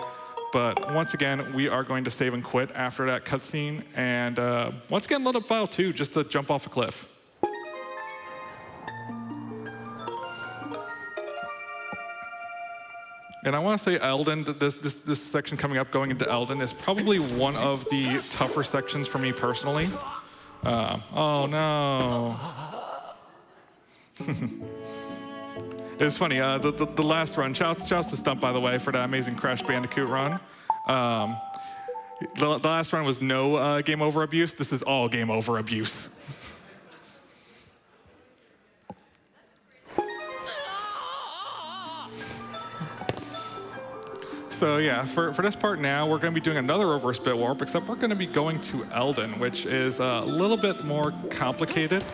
But once again, we are going to save and quit after that cutscene. And once again, load up file 2 just to jump off a cliff. And I want to say Elden, this section coming up going into Elden is probably one of the tougher sections for me personally. Oh no. It's funny, the last run, shouts to Stump, by the way, for that amazing Crash Bandicoot run. The last run was no game over abuse. This is all game over abuse. So yeah, for this part now, we're going to be doing another reverse bit warp, except we're going to be going to Eldon, which is a little bit more complicated.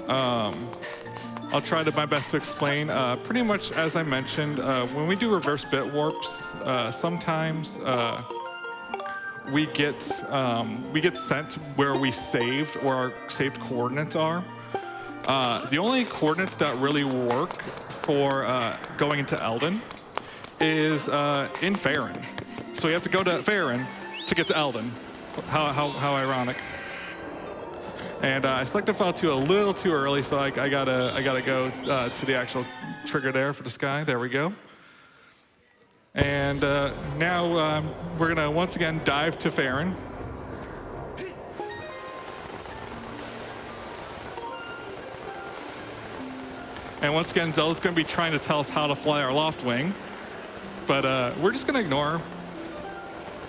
I'll try my best to explain. Pretty much as I mentioned, when we do reverse bit warps, sometimes we get sent where we saved, or our saved coordinates are. The only coordinates that really work for going into Eldon is in Farron. So you have to go to Farron to get to Eldon. How ironic. And I selected file 2 a little too early, so I gotta go to the actual trigger there for the sky. There we go. And now we're gonna once again dive to Farron. And once again, Zelda's gonna be trying to tell us how to fly our loft wing. But we're just gonna ignore her.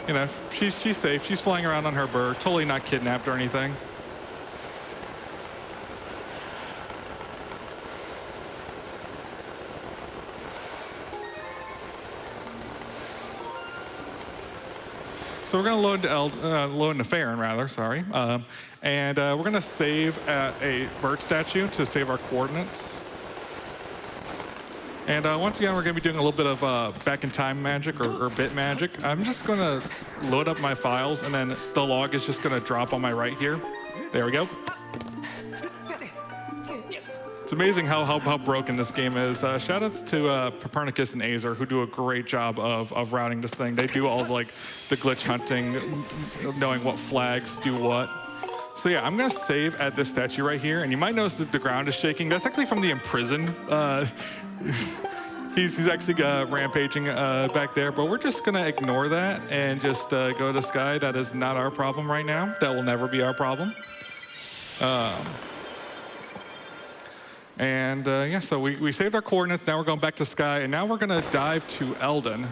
You know, she's safe. She's flying around on her bird, totally not kidnapped or anything. So we're gonna load into Farron, rather, sorry. And we're gonna save at a bird statue to save our coordinates. And once again, we're going to be doing a little bit of back-in-time magic or bit magic. I'm just going to load up my files, and then the log is just going to drop on my right here. There we go. It's amazing how broken this game is. Shout outs to Copernicus and Azer, who do a great job of routing this thing. They do all like the glitch hunting, knowing what flags do what. So yeah, I'm gonna save at this statue right here, and you might notice that the ground is shaking. That's actually from the Imprison. He's actually rampaging back there, but we're just gonna ignore that and just go to Sky. That is not our problem right now. That will never be our problem. Yeah, so we saved our coordinates. Now we're going back to Sky, and now we're gonna dive to Eldon.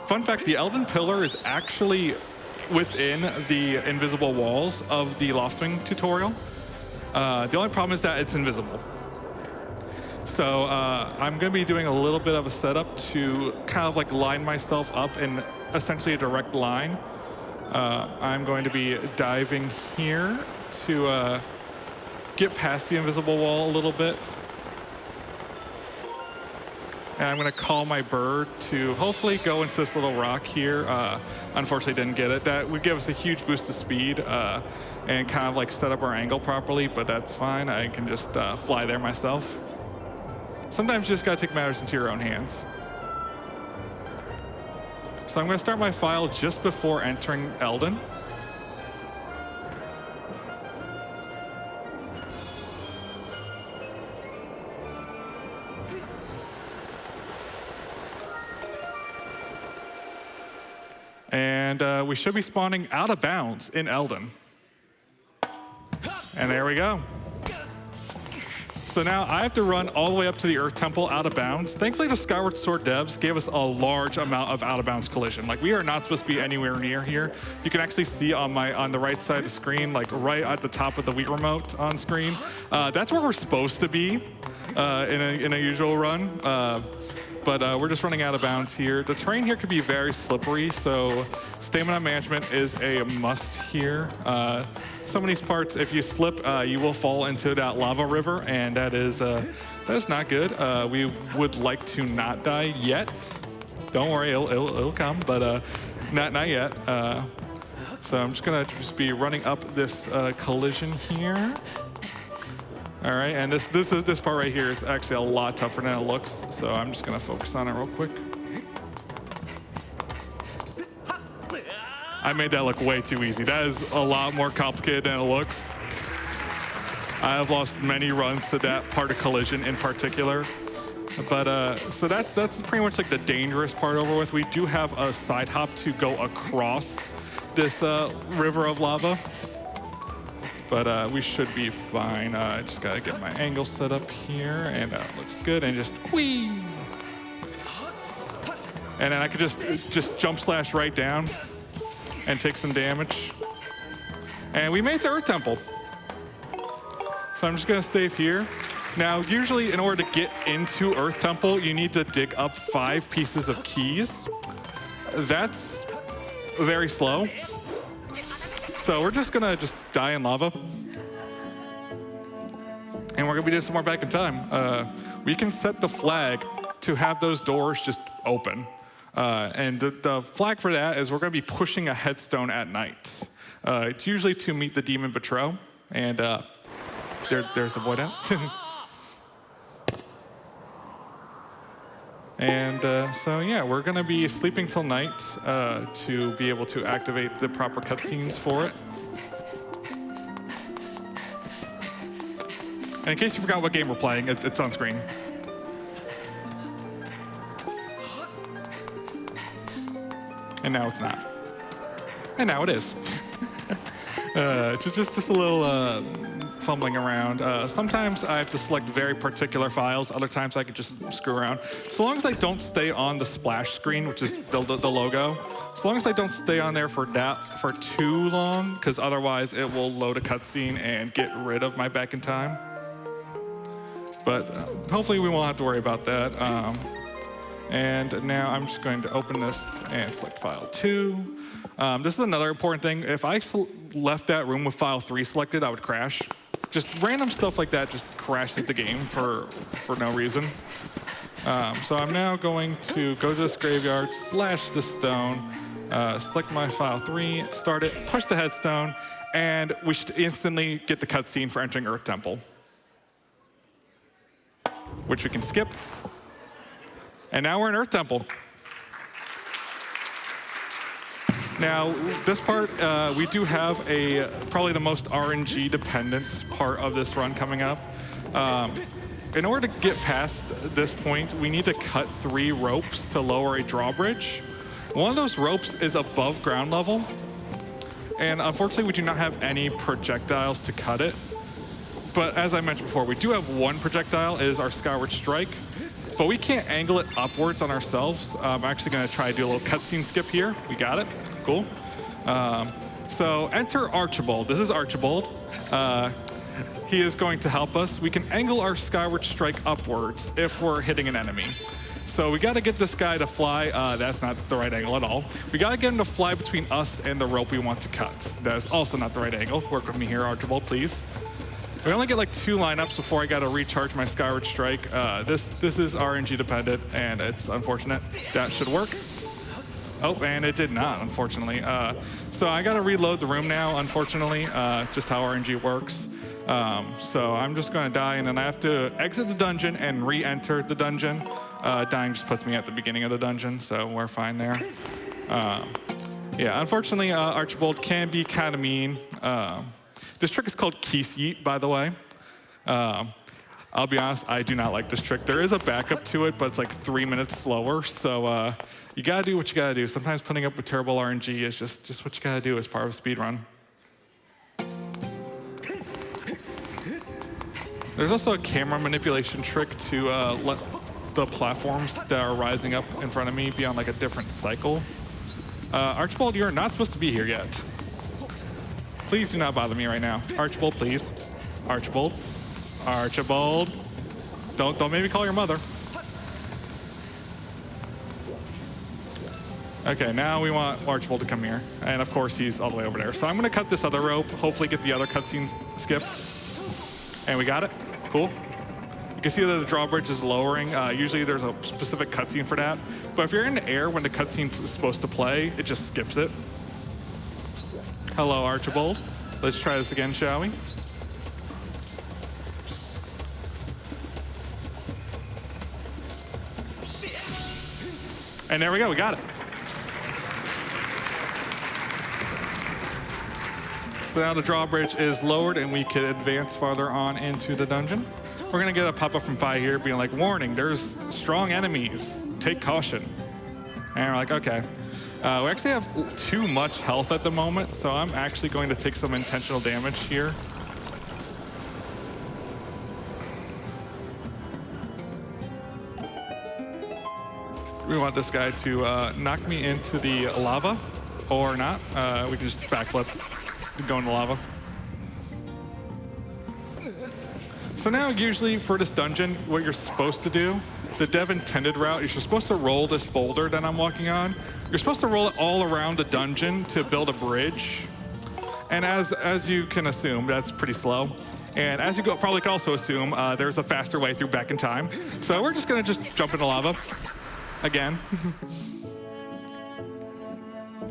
Fun fact, the Eldon pillar is actually within the invisible walls of the Loftwing tutorial. The only problem is that it's invisible. So I'm going to be doing a little bit of a setup to kind of like line myself up in essentially a direct line. I'm going to be diving here to get past the invisible wall a little bit. And I'm going to call my bird to hopefully go into this little rock here. Unfortunately, didn't get it. That would give us a huge boost of speed and kind of like set up our angle properly, but that's fine. I can just fly there myself. Sometimes you just got to take matters into your own hands. So I'm going to start my file just before entering Eldon. And we should be spawning out of bounds in Eldon. And there we go. So now I have to run all the way up to the Earth Temple out of bounds. Thankfully, the Skyward Sword devs gave us a large amount of out of bounds collision. Like, we are not supposed to be anywhere near here. You can actually see on the right side of the screen, like right at the top of the Wii remote on screen. That's where we're supposed to be in a usual run. But we're just running out of bounds here. The terrain here could be very slippery, so stamina management is a must here. Some of these parts, if you slip, you will fall into that lava river, and that is not good. We would like to not die yet. Don't worry, it'll come, but not yet. So I'm just gonna be running up this collision here. All right, and this part right here is actually a lot tougher than it looks, so I'm just gonna focus on it real quick. I made that look way too easy. That is a lot more complicated than it looks. I have lost many runs to that part of collision in particular. But so that's pretty much like the dangerous part over with. We do have a side hop to go across this river of lava. But we should be fine. I just gotta get my angle set up here, and looks good. And just whee, and then I could just jump slash right down and take some damage. And we made it to Earth Temple. So I'm just gonna save here. Now, usually in order to get into Earth Temple, you need to dig up 5 pieces of keys. That's very slow. So we're just gonna die in lava. And we're gonna be doing some more back in time. We can set the flag to have those doors just open. And the flag for that is we're gonna be pushing a headstone at night. It's usually to meet the demon betrayal. And there's the void out. And so yeah, we're gonna be sleeping till night to be able to activate the proper cutscenes for it. And in case you forgot what game we're playing, it's on screen. And now it's not. And now it is. Just a little fumbling around. Sometimes I have to select very particular files. Other times I can just screw around. So long as I don't stay on the splash screen, which is the logo, so long as I don't stay on there for too long, because otherwise it will load a cutscene and get rid of my back in time. But hopefully we won't have to worry about that. And now I'm just going to open this and select file 2. This is another important thing. If I left that room with file 3 selected, I would crash. Just random stuff like that just crashes the game for no reason. So I'm now going to go to this graveyard, slash the stone, select my file 3, start it, push the headstone, and we should instantly get the cutscene for entering Earth Temple, which we can skip. And now we're in Earth Temple. Now, this part, we do have probably the most RNG dependent part of this run coming up. In order to get past this point, we need to cut 3 ropes to lower a drawbridge. One of those ropes is above ground level. And unfortunately, we do not have any projectiles to cut it. But as I mentioned before, we do have one projectile, it is our Skyward Strike. But we can't angle it upwards on ourselves. I'm actually gonna try to do a little cutscene skip here. We got it, cool. So enter Archibald. This is Archibald. He is going to help us. We can angle our Skyward Strike upwards if we're hitting an enemy. So we gotta get this guy to fly. That's not the right angle at all. We gotta get him to fly between us and the rope we want to cut. That is also not the right angle. Work with me here, Archibald, please. We only get like 2 lineups before I gotta recharge my Skyward Strike. This is RNG dependent, and it's unfortunate. That should work. Oh, and it did not, unfortunately. So I gotta reload the room now, unfortunately, just how RNG works. So I'm just gonna die, and then I have to exit the dungeon and re-enter the dungeon. Dying just puts me at the beginning of the dungeon, so we're fine there. Yeah, unfortunately, Archibald can be kind of mean. This trick is called Key Seat, by the way. I'll be honest, I do not like this trick. There is a backup to it, but it's like 3 minutes slower. So you gotta do what you gotta do. Sometimes putting up with terrible RNG is just what you gotta do as part of a speedrun. There's also a camera manipulation trick to let the platforms that are rising up in front of me be on like a different cycle. Archibald, you're not supposed to be here yet. Please do not bother me right now. Archibald, please. Archibald. Archibald. Don't make me call your mother. Okay, now we want Archibald to come here. And of course, he's all the way over there. So I'm gonna cut this other rope, hopefully get the other cutscenes skip. And we got it, cool. You can see that the drawbridge is lowering. Usually there's a specific cutscene for that. But if you're in the air when the cutscene is supposed to play, it just skips it. Hello, Archibald. Let's try this again, shall we? And there we go, we got it. So now the drawbridge is lowered and we can advance farther on into the dungeon. We're gonna get a pop-up from Fi here being like, warning, there's strong enemies, take caution. And we're like, okay. We actually have too much health at the moment, so I'm actually going to take some intentional damage here. we want this guy to knock me into the lava, or not. We can just backflip and go in the lava. So now, usually for this dungeon, what you're supposed to do, the dev intended route, is you're supposed to roll this boulder that I'm walking on. You're supposed to roll it all around the dungeon to build a bridge. And as you can assume, that's pretty slow. And as you probably can also assume, there's a faster way through back in time. So we're just gonna jump into lava again.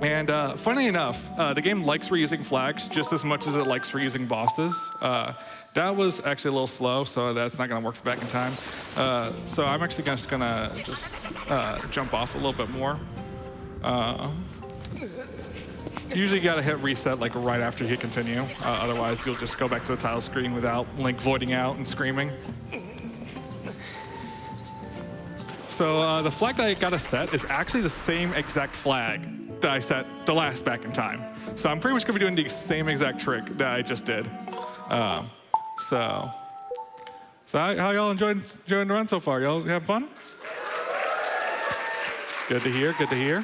And funny enough, the game likes reusing flags just as much as it likes reusing bosses. That was actually a little slow, so that's not gonna work for back in time. So I'm actually just gonna jump off a little bit more. Usually you gotta hit reset like right after you hit continue. Otherwise you'll just go back to the title screen without Link voiding out and screaming. So the flag that I gotta set is actually the same exact flag that I set the last back in time. So I'm pretty much gonna be doing the same exact trick that I just did. So how y'all enjoying the run so far? Y'all having fun? Good to hear, good to hear.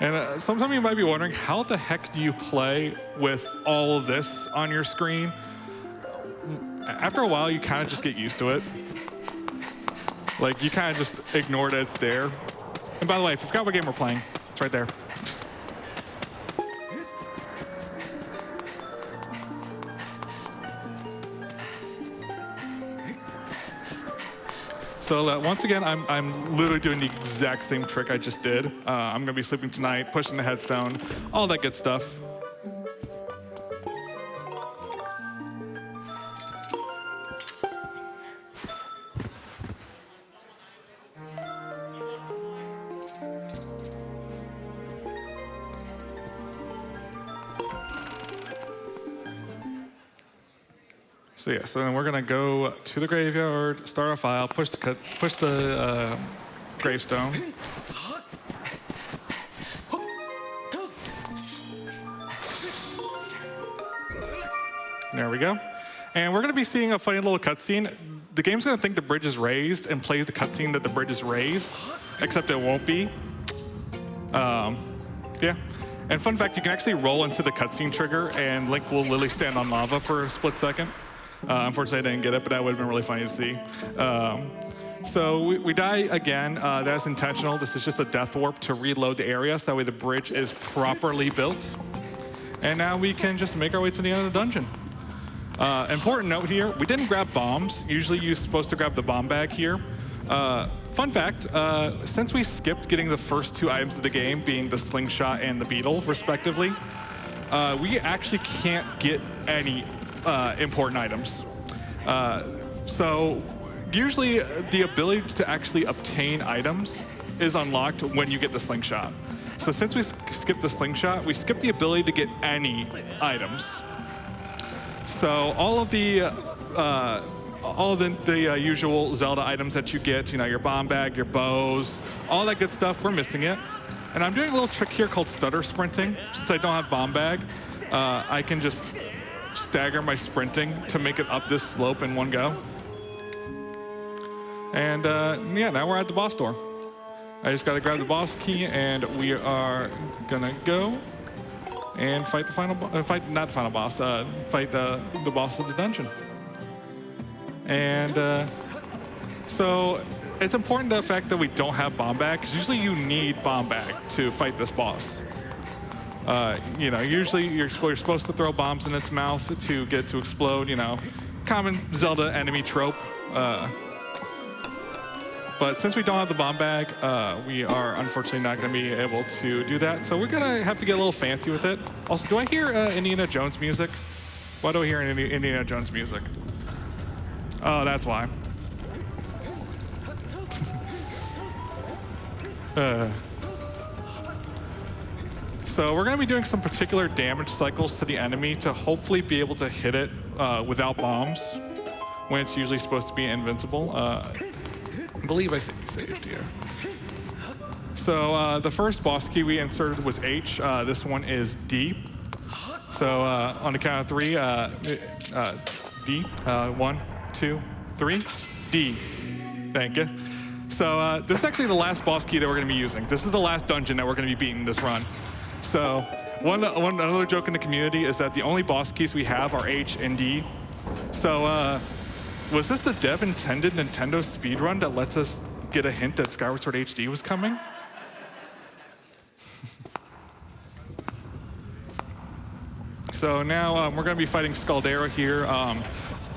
And some of you might be wondering, how the heck do you play with all of this on your screen? After a while, you kind of just get used to it. Like, you kind of just ignore that it's there. And by the way, if you forgot what game we're playing, it's right there. So once again, I'm literally doing the exact same trick I just did. I'm gonna be sleeping tonight, pushing the headstone, all that good stuff. So yeah, so then we're gonna go to the graveyard, start a file, push the gravestone. There we go. And we're gonna be seeing a funny little cutscene. The game's gonna think the bridge is raised and plays the cutscene that the bridge is raised, except it won't be. Yeah. And fun fact, you can actually roll into the cutscene trigger and Link will literally stand on lava for a split second. Unfortunately, I didn't get it, but that would have been really funny to see. So we die again. That's intentional. This is just a death warp to reload the area, so that way the bridge is properly built. And now we can just make our way to the end of the dungeon. Important note here, we didn't grab bombs. Usually you're supposed to grab the bomb bag here. Fun fact, since we skipped getting the first two items of the game, being the slingshot and the beetle, respectively, we actually can't get any important items. So usually the ability to actually obtain items is unlocked when you get the slingshot. So since we skipped the slingshot, we skipped the ability to get any items. So all of the usual Zelda items that you get, you know, your bomb bag, your bows, all that good stuff, we're missing it. And I'm doing a little trick here called stutter sprinting. Since I don't have bomb bag, I can just stagger my sprinting to make it up this slope in one go. And yeah, now we're at the boss door. I just gotta grab the boss key and we are gonna go and fight the final, not the final boss, fight the boss of the dungeon. And so it's important the fact that we don't have bomb bag, because usually you need bomb bag to fight this boss. You know, usually you're supposed to throw bombs in its mouth to get it to explode, you know, common Zelda enemy trope. But since we don't have the bomb bag, we are unfortunately not going to be able to do that. So we're going to have to get a little fancy with it. Also, do I hear Indiana Jones music? Why do I hear Indiana Jones music? Oh, that's why. So we're going to be doing some particular damage cycles to the enemy to hopefully be able to hit it without bombs, when it's usually supposed to be invincible. I believe I saved here. So the first boss key we inserted was H. This one is D. So on the count of three, D. 1, 2, 3, D. Thank you. So this is actually the last boss key that we're going to be using. This is the last dungeon that we're going to be beating this run. So another joke in the community is that the only boss keys we have are H and D. So was this the dev-intended Nintendo speedrun that lets us get a hint that Skyward Sword HD was coming? So now we're going to be fighting Scaldera here.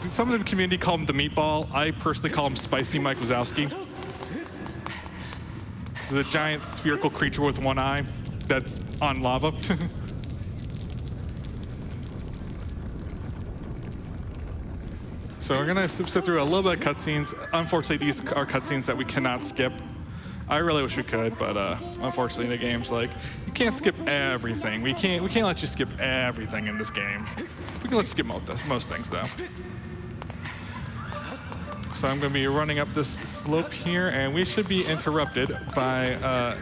Some of the community call him the Meatball. I personally call him Spicy Mike Wazowski. This is a giant spherical creature with one eye that's on lava. So we're gonna sit through a little bit of cutscenes. Unfortunately, these are cutscenes that we cannot skip. I really wish we could, but unfortunately the game's like, you can't skip everything. We can't let you skip everything in this game. We can let you skip most things though. So I'm gonna be running up this slope here, and we should be interrupted by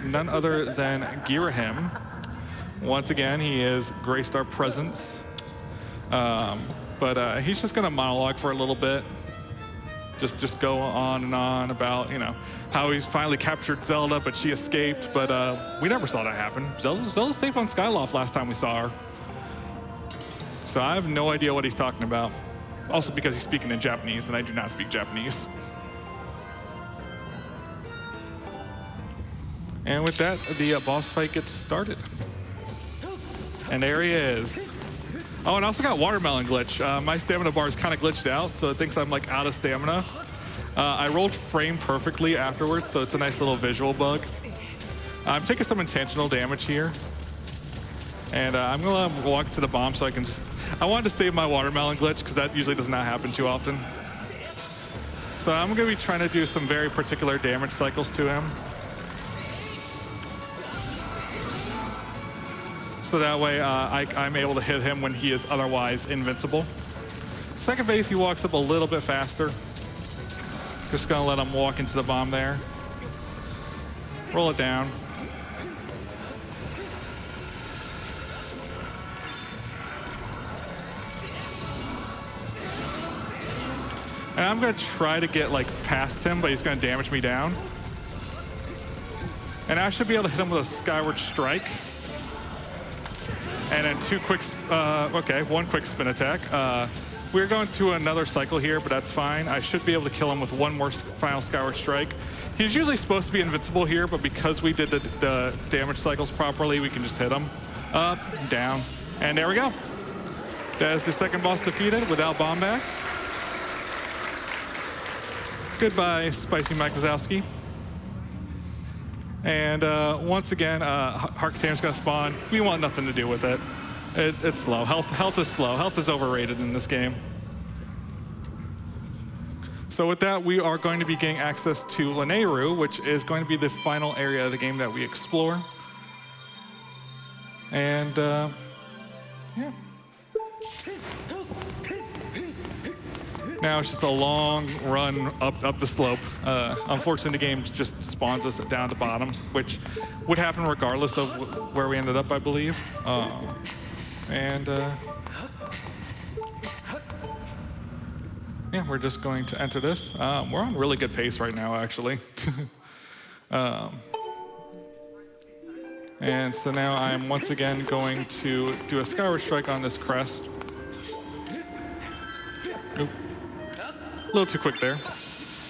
none other than Girahim. Once again, he has graced our presence. But he's just gonna monologue for a little bit. Just go on and on about, you know, how he's finally captured Zelda, but she escaped. But we never saw that happen. Zelda's safe on Skyloft last time we saw her. So I have no idea what he's talking about. Also because he's speaking in Japanese, and I do not speak Japanese. And with that, the boss fight gets started. And there he is. Oh, and I also got watermelon glitch. My stamina bar is kind of glitched out, so it thinks I'm like out of stamina. I rolled frame perfectly afterwards, so it's a nice little visual bug. I'm taking some intentional damage here. And I'm gonna walk to the bomb so I can I wanted to save my watermelon glitch because that usually does not happen too often. So I'm gonna be trying to do some very particular damage cycles to him. So that way I'm able to hit him when he is otherwise invincible. Second phase, he walks up a little bit faster. Just gonna let him walk into the bomb there. Roll it down. And I'm gonna try to get like past him, but he's gonna damage me down. And I should be able to hit him with a Skyward Strike. And then one quick spin attack. We're going to another cycle here, but that's fine. I should be able to kill him with one more final Skyward Strike. He's usually supposed to be invincible here, but because we did the damage cycles properly, we can just hit him. Up, down, and there we go. That is the second boss defeated without bomb back. Goodbye, Spicy Mike Wazowski. And once again, Harkatamer's gonna spawn. We want nothing to do with it. It's slow. Health is slow. Health is overrated in this game. So with that, we are going to be getting access to Lanayru, which is going to be the final area of the game that we explore. And yeah. Now it's just a long run up the slope. Unfortunately, the game just spawns us down at the bottom, which would happen regardless of where we ended up, I believe. Yeah, we're just going to enter this. We're on really good pace right now, actually. And so now I'm once again going to do a Skyward Strike on this crest. Oop. A little too quick there.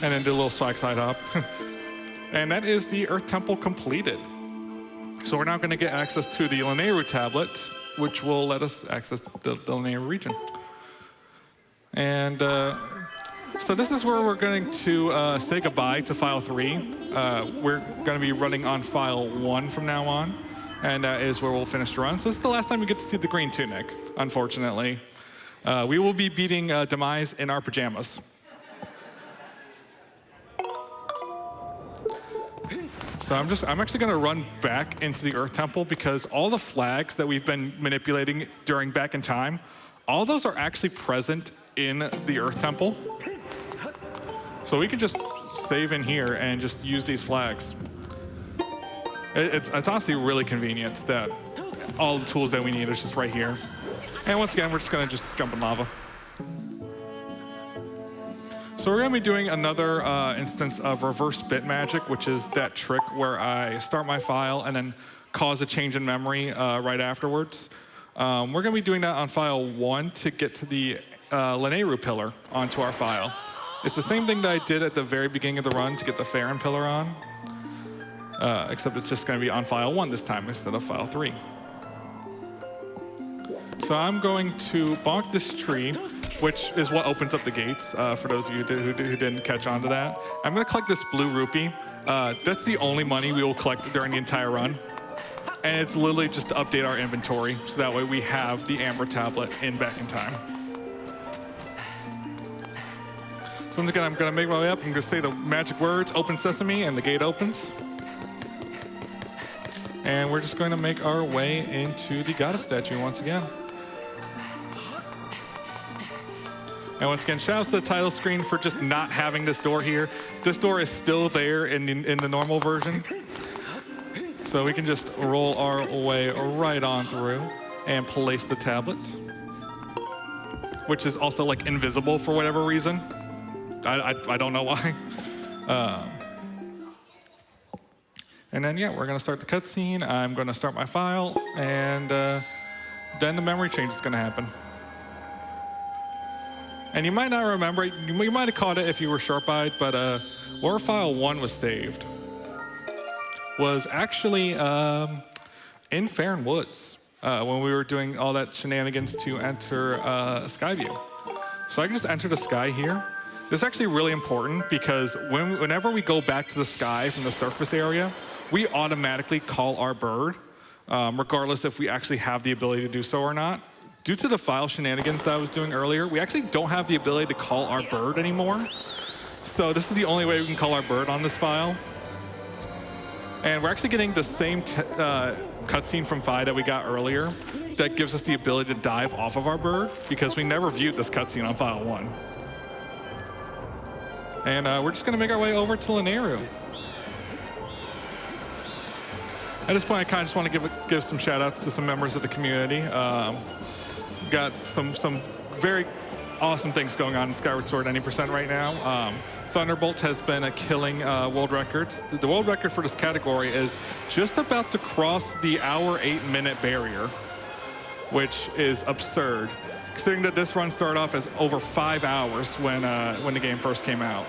And then do a little swag side hop. And that is the Earth Temple completed. So we're now going to get access to the Lanayru tablet, which will let us access the Lanayru region. And so this is where we're going to say goodbye to File 3. We're going to be running on File 1 from now on. And that is where we'll finish the run. So this is the last time we get to see the green tunic, unfortunately. We will be beating Demise in our pajamas. So I'm actually going to run back into the Earth Temple because all the flags that we've been manipulating during Back in Time, all those are actually present in the Earth Temple. So we can just save in here and just use these flags. It's honestly really convenient that all the tools that we need are just right here. And once again, we're just going to just jump in lava. So we're going to be doing another instance of reverse bit magic, which is that trick where I start my file and then cause a change in memory right afterwards. We're going to be doing that on file 1 to get to the Lanayru pillar onto our file. It's the same thing that I did at the very beginning of the run to get the Farron pillar on, except it's just going to be on file 1 this time instead of file 3. So I'm going to bonk this tree, which is what opens up the gates, for those of you who didn't catch on to that. I'm going to collect this blue rupee. That's the only money we will collect during the entire run. And it's literally just to update our inventory, so that way we have the amber tablet back in time. So once again, I'm going to make my way up. I'm going to say the magic words, open sesame, and the gate opens. And we're just going to make our way into the goddess statue once again. And once again, shout out to the title screen for just not having this door here. This door is still there in the normal version. So we can just roll our way right on through and place the tablet, which is also like invisible for whatever reason. I don't know why. And then, yeah, we're going to start the cutscene. I'm going to start my file, and then the memory change is going to happen. And you might not remember, you might have caught it if you were sharp-eyed, but where file 1 was saved was actually in Farron Woods when we were doing all that shenanigans to enter Skyview. So I can just enter the sky here. This is actually really important because whenever we go back to the sky from the surface area, we automatically call our bird, regardless if we actually have the ability to do so or not. Due to the file shenanigans that I was doing earlier, we actually don't have the ability to call our bird anymore. So this is the only way we can call our bird on this file. And we're actually getting the same cutscene from Phi that we got earlier that gives us the ability to dive off of our bird because we never viewed this cutscene on file 1. And we're just going to make our way over to Lanayru. At this point, I kind of just want to give some shout-outs to some members of the community. Got some very awesome things going on in Skyward Sword 90% right now. Thunderbolt has been killing world records. The world record for this category is just about to cross the hour 8-minute barrier, which is absurd, considering that this run started off as over 5 hours when the game first came out.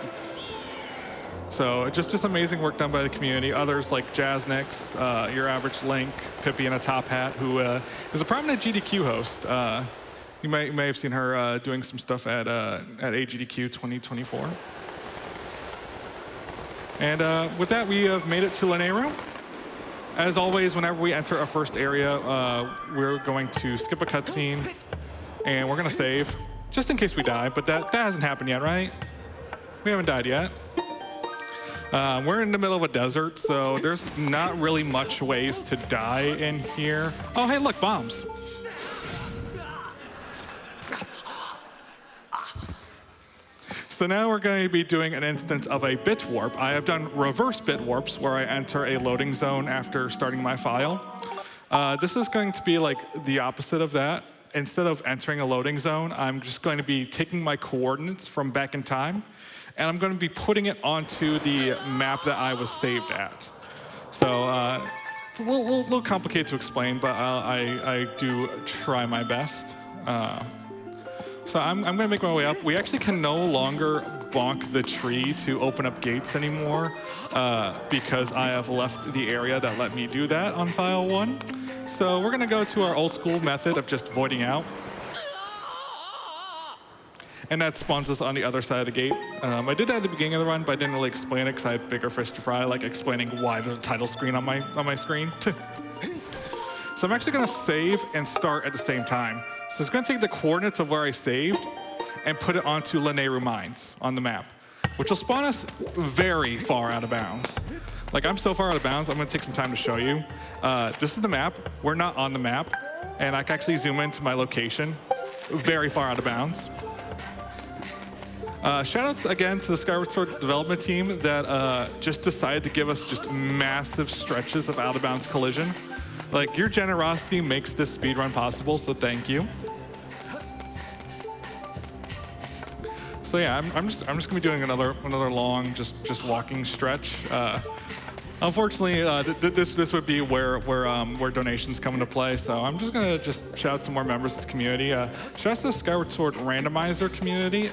So just amazing work done by the community. Others like Jazznix, Your Average Link, Pippi in a Top Hat, who is a prominent GDQ host. You may have seen her doing some stuff at AGDQ 2024. And with that, we have made it to Lanayru. As always, whenever we enter our first area, we're going to skip a cutscene, and we're going to save, just in case we die. But that hasn't happened yet, right? We haven't died yet. We're in the middle of a desert, so there's not really much ways to die in here. Oh, hey, look, bombs. So now we're going to be doing an instance of a bit warp. I have done reverse bit warps where I enter a loading zone after starting my file. This is going to be like the opposite of that. Instead of entering a loading zone, I'm just going to be taking my coordinates from back in time, and I'm going to be putting it onto the map that I was saved at. So it's a little complicated to explain, but I do try my best. So I'm going to make my way up. We actually can no longer bonk the tree to open up gates anymore because I have left the area that let me do that on file 1. So we're going to go to our old school method of just voiding out. And that spawns us on the other side of the gate. I did that at the beginning of the run, but I didn't really explain it because I had bigger fish to fry, like explaining why there's a title screen on my screen. So I'm actually going to save and start at the same time. So it's going to take the coordinates of where I saved and put it onto Lanayru Mines on the map, which will spawn us very far out of bounds. Like, I'm so far out of bounds, I'm going to take some time to show you. This is the map. We're not on the map. And I can actually zoom into my location. Very far out of bounds. Shoutouts again to the Skyward Sword development team that just decided to give us just massive stretches of out-of-bounds collision. Like, your generosity makes this speedrun possible, so thank you. So yeah, I'm just gonna be doing another long just walking stretch. Unfortunately, this would be where donations come into play. So I'm just gonna shout out some more members of the community. Shout out to the Skyward Sword randomizer community,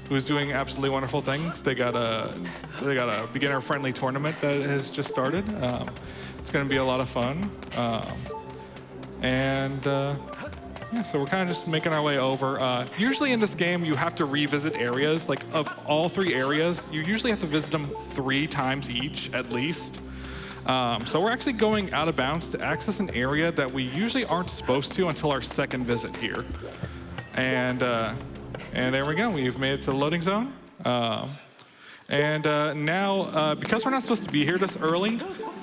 who's doing absolutely wonderful things. They got a beginner-friendly tournament that has just started. It's gonna be a lot of fun, yeah, so we're kind of just making our way over. Usually in this game, you have to revisit areas. Like, of all 3 areas, you usually have to visit them 3 times each, at least. So we're actually going out of bounds to access an area that we usually aren't supposed to until our 2nd visit here. And there we go. We've made it to the loading zone. Now, because we're not supposed to be here this early,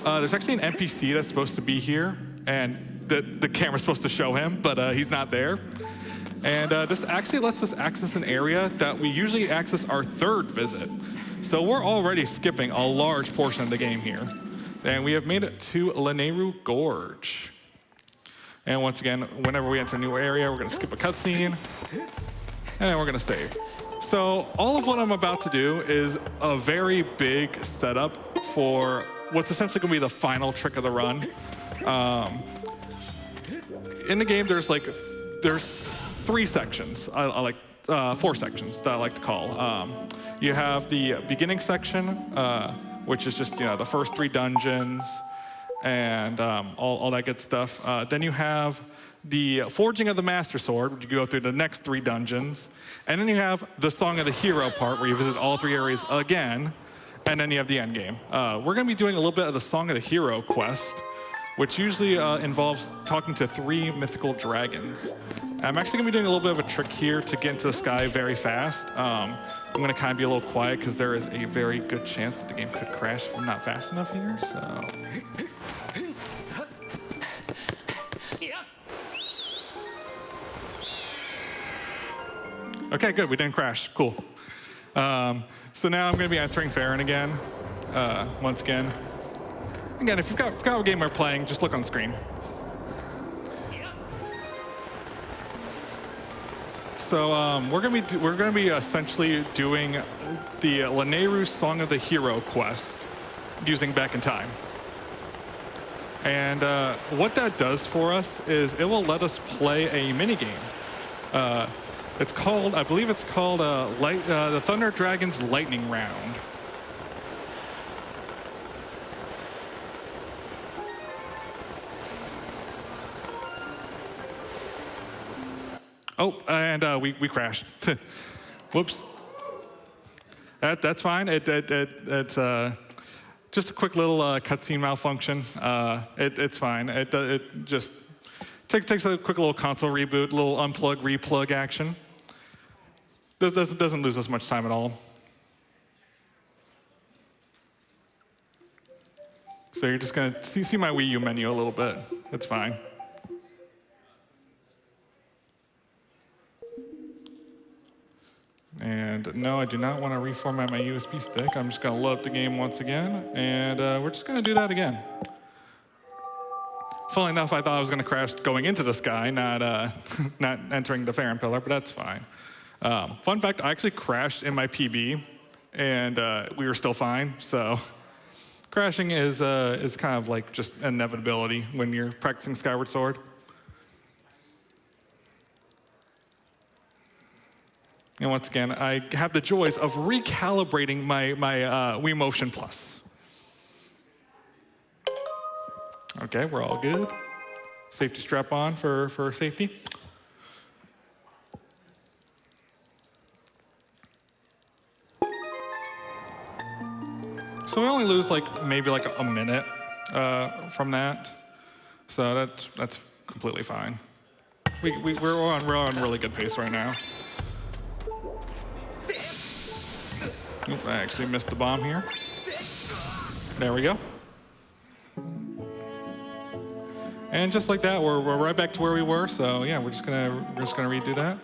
there's actually an NPC that's supposed to be here, and the camera's supposed to show him, but he's not there. And this actually lets us access an area that we usually access our 3rd visit. So we're already skipping a large portion of the game here. And we have made it to Lanayru Gorge. And once again, whenever we enter a new area, we're gonna skip a cutscene, and then we're gonna save. So all of what I'm about to do is a very big setup for what's essentially gonna be the final trick of the run. In the game, there's 3 sections. 4 sections that I like to call. You have the beginning section, which is just the first 3 dungeons and all that good stuff. Then you have the forging of the Master Sword, which you go through the next 3 dungeons, and then you have the Song of the Hero part, where you visit all 3 areas again, and then you have the end game. We're gonna be doing a little bit of the Song of the Hero quest, which usually involves talking to 3 mythical dragons. I'm actually gonna be doing a little bit of a trick here to get into the sky very fast. I'm gonna kind of be a little quiet because there is a very good chance that the game could crash if I'm not fast enough here, so. Okay, good, we didn't crash, cool. So now I'm gonna be entering Farron again, once again. Again, if you've forgot what game we're playing, just look on the screen. So we're gonna be essentially doing the Lanayru Song of the Hero quest using Back in Time. And what that does for us is it will let us play a minigame. It's called, I believe it's called the Thunder Dragon's Lightning Round. Oh, and we crashed. Whoops. That's fine. It's just a quick little cutscene malfunction. It's fine. It just takes a quick little console reboot, little unplug, replug action. This doesn't lose us much time at all. So you're just gonna see my Wii U menu a little bit. It's fine. And no, I do not want to reformat my USB stick. I'm just going to load up the game once again, and we're just going to do that again. Funnily enough, I thought I was going to crash going into the sky, not entering the Farron pillar, but that's fine. Fun fact, I actually crashed in my PB, and we were still fine. So crashing is kind of like just an inevitability when you're practicing Skyward Sword. And once again, I have the joys of recalibrating my Wii Motion Plus. Okay, we're all good. Safety strap on for safety. So we only lose maybe a minute from that. So that's completely fine. We're on really good pace right now. Oop, I actually missed the bomb here. There we go. And just like that, we're right back to where we were. So yeah, we're just gonna redo that.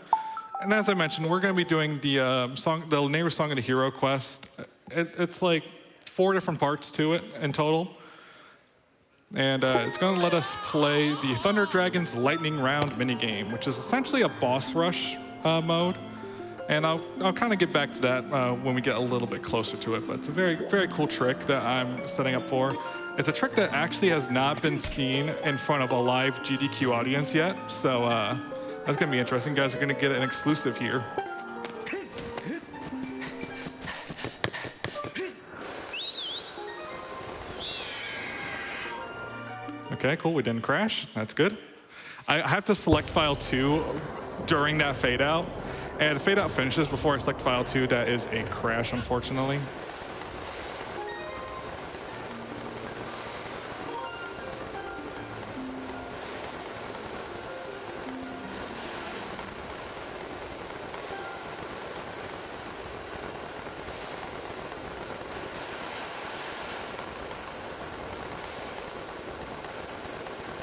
And as I mentioned, we're gonna be doing the Lanayru Song of the Hero quest. It's like 4 different parts to it in total. And it's gonna let us play the Thunder Dragon's Lightning Round minigame, which is essentially a boss rush mode. And I'll kind of get back to that when we get a little bit closer to it, but it's a very, very cool trick that I'm setting up for. It's a trick that actually has not been seen in front of a live GDQ audience yet, so that's gonna be interesting. You guys are gonna get an exclusive here. Okay, cool, we didn't crash, that's good. I have to select file 2 during that fade out. And the fade out finishes before I select file 2. That is a crash, unfortunately.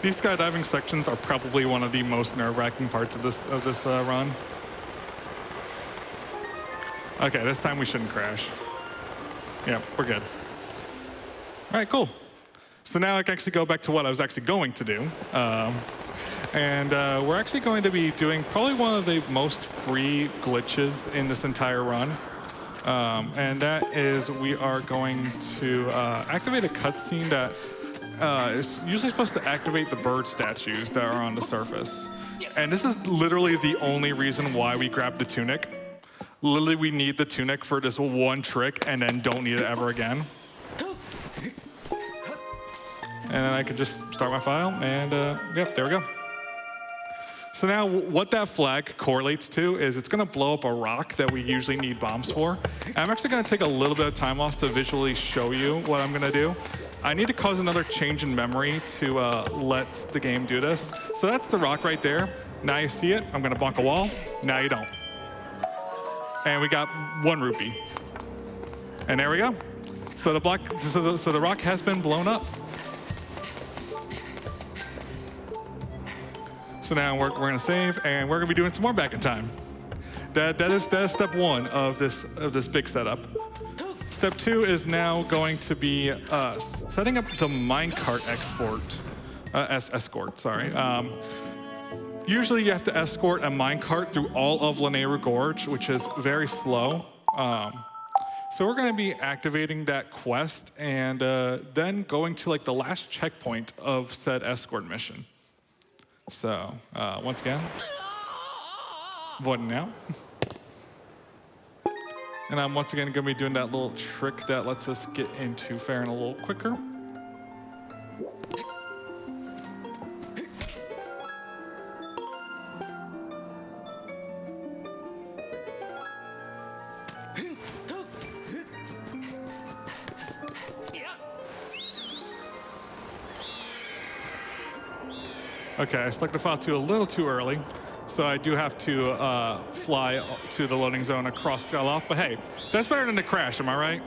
These skydiving sections are probably one of the most nerve-wracking parts of this run. Okay, this time we shouldn't crash. Yeah, we're good. All right, cool. So now I can actually go back to what I was actually going to do. We're actually going to be doing probably one of the most free glitches in this entire run. And that is we are going to activate a cutscene that is usually supposed to activate the bird statues that are on the surface. And this is literally the only reason why we grabbed the tunic. Literally, we need the tunic for this one trick and then don't need it ever again. And then I could just start my file and yep, there we go. So now what that flag correlates to is it's gonna blow up a rock that we usually need bombs for. And I'm actually gonna take a little bit of time loss to visually show you what I'm gonna do. I need to cause another change in memory to let the game do this. So that's the rock right there. Now you see it, I'm gonna bonk a wall. Now you don't. And we got 1 rupee. And there we go. So the rock has been blown up. So now we're gonna save, and we're gonna be doing some more back in time. That is step 1 of this big setup. Step 2 is now going to be setting up the minecart escort. Sorry. Usually you have to escort a minecart through all of Lanayru Gorge, which is very slow. So we're gonna be activating that quest and then going to like the last checkpoint of said escort mission. So once again, voting out. And I'm once again gonna be doing that little trick that lets us get into Farron a little quicker. Okay, I selected file 2 a little too early, so I do have to fly to the loading zone across Skyloft, but hey, that's better than the crash, am I right?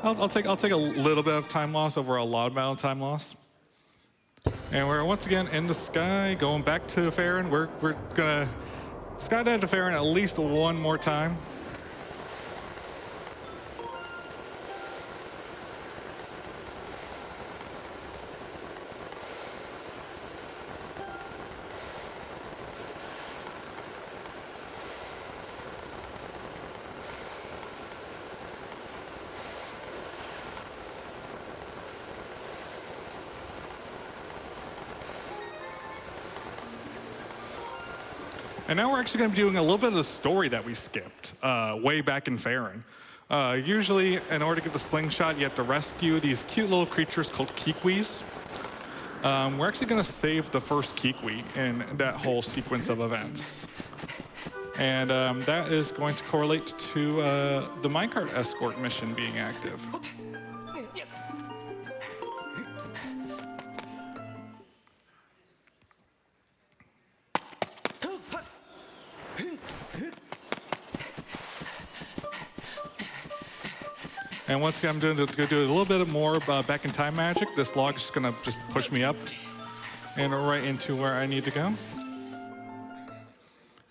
I'll take a little bit of time loss over a lot amount of time loss. And we're once again in the sky, going back to Farron. We're gonna skydive to Farron at least 1 more time. And now we're actually going to be doing a little bit of the story that we skipped way back in Farron. Usually, in order to get the slingshot, you have to rescue these cute little creatures called kiwis. We're actually going to save the first kiwi in that whole sequence of events. And that is going to correlate to the minecart escort mission being active. And once again, I'm going to do a little bit more back in time magic. This log's just going to push me up and right into where I need to go.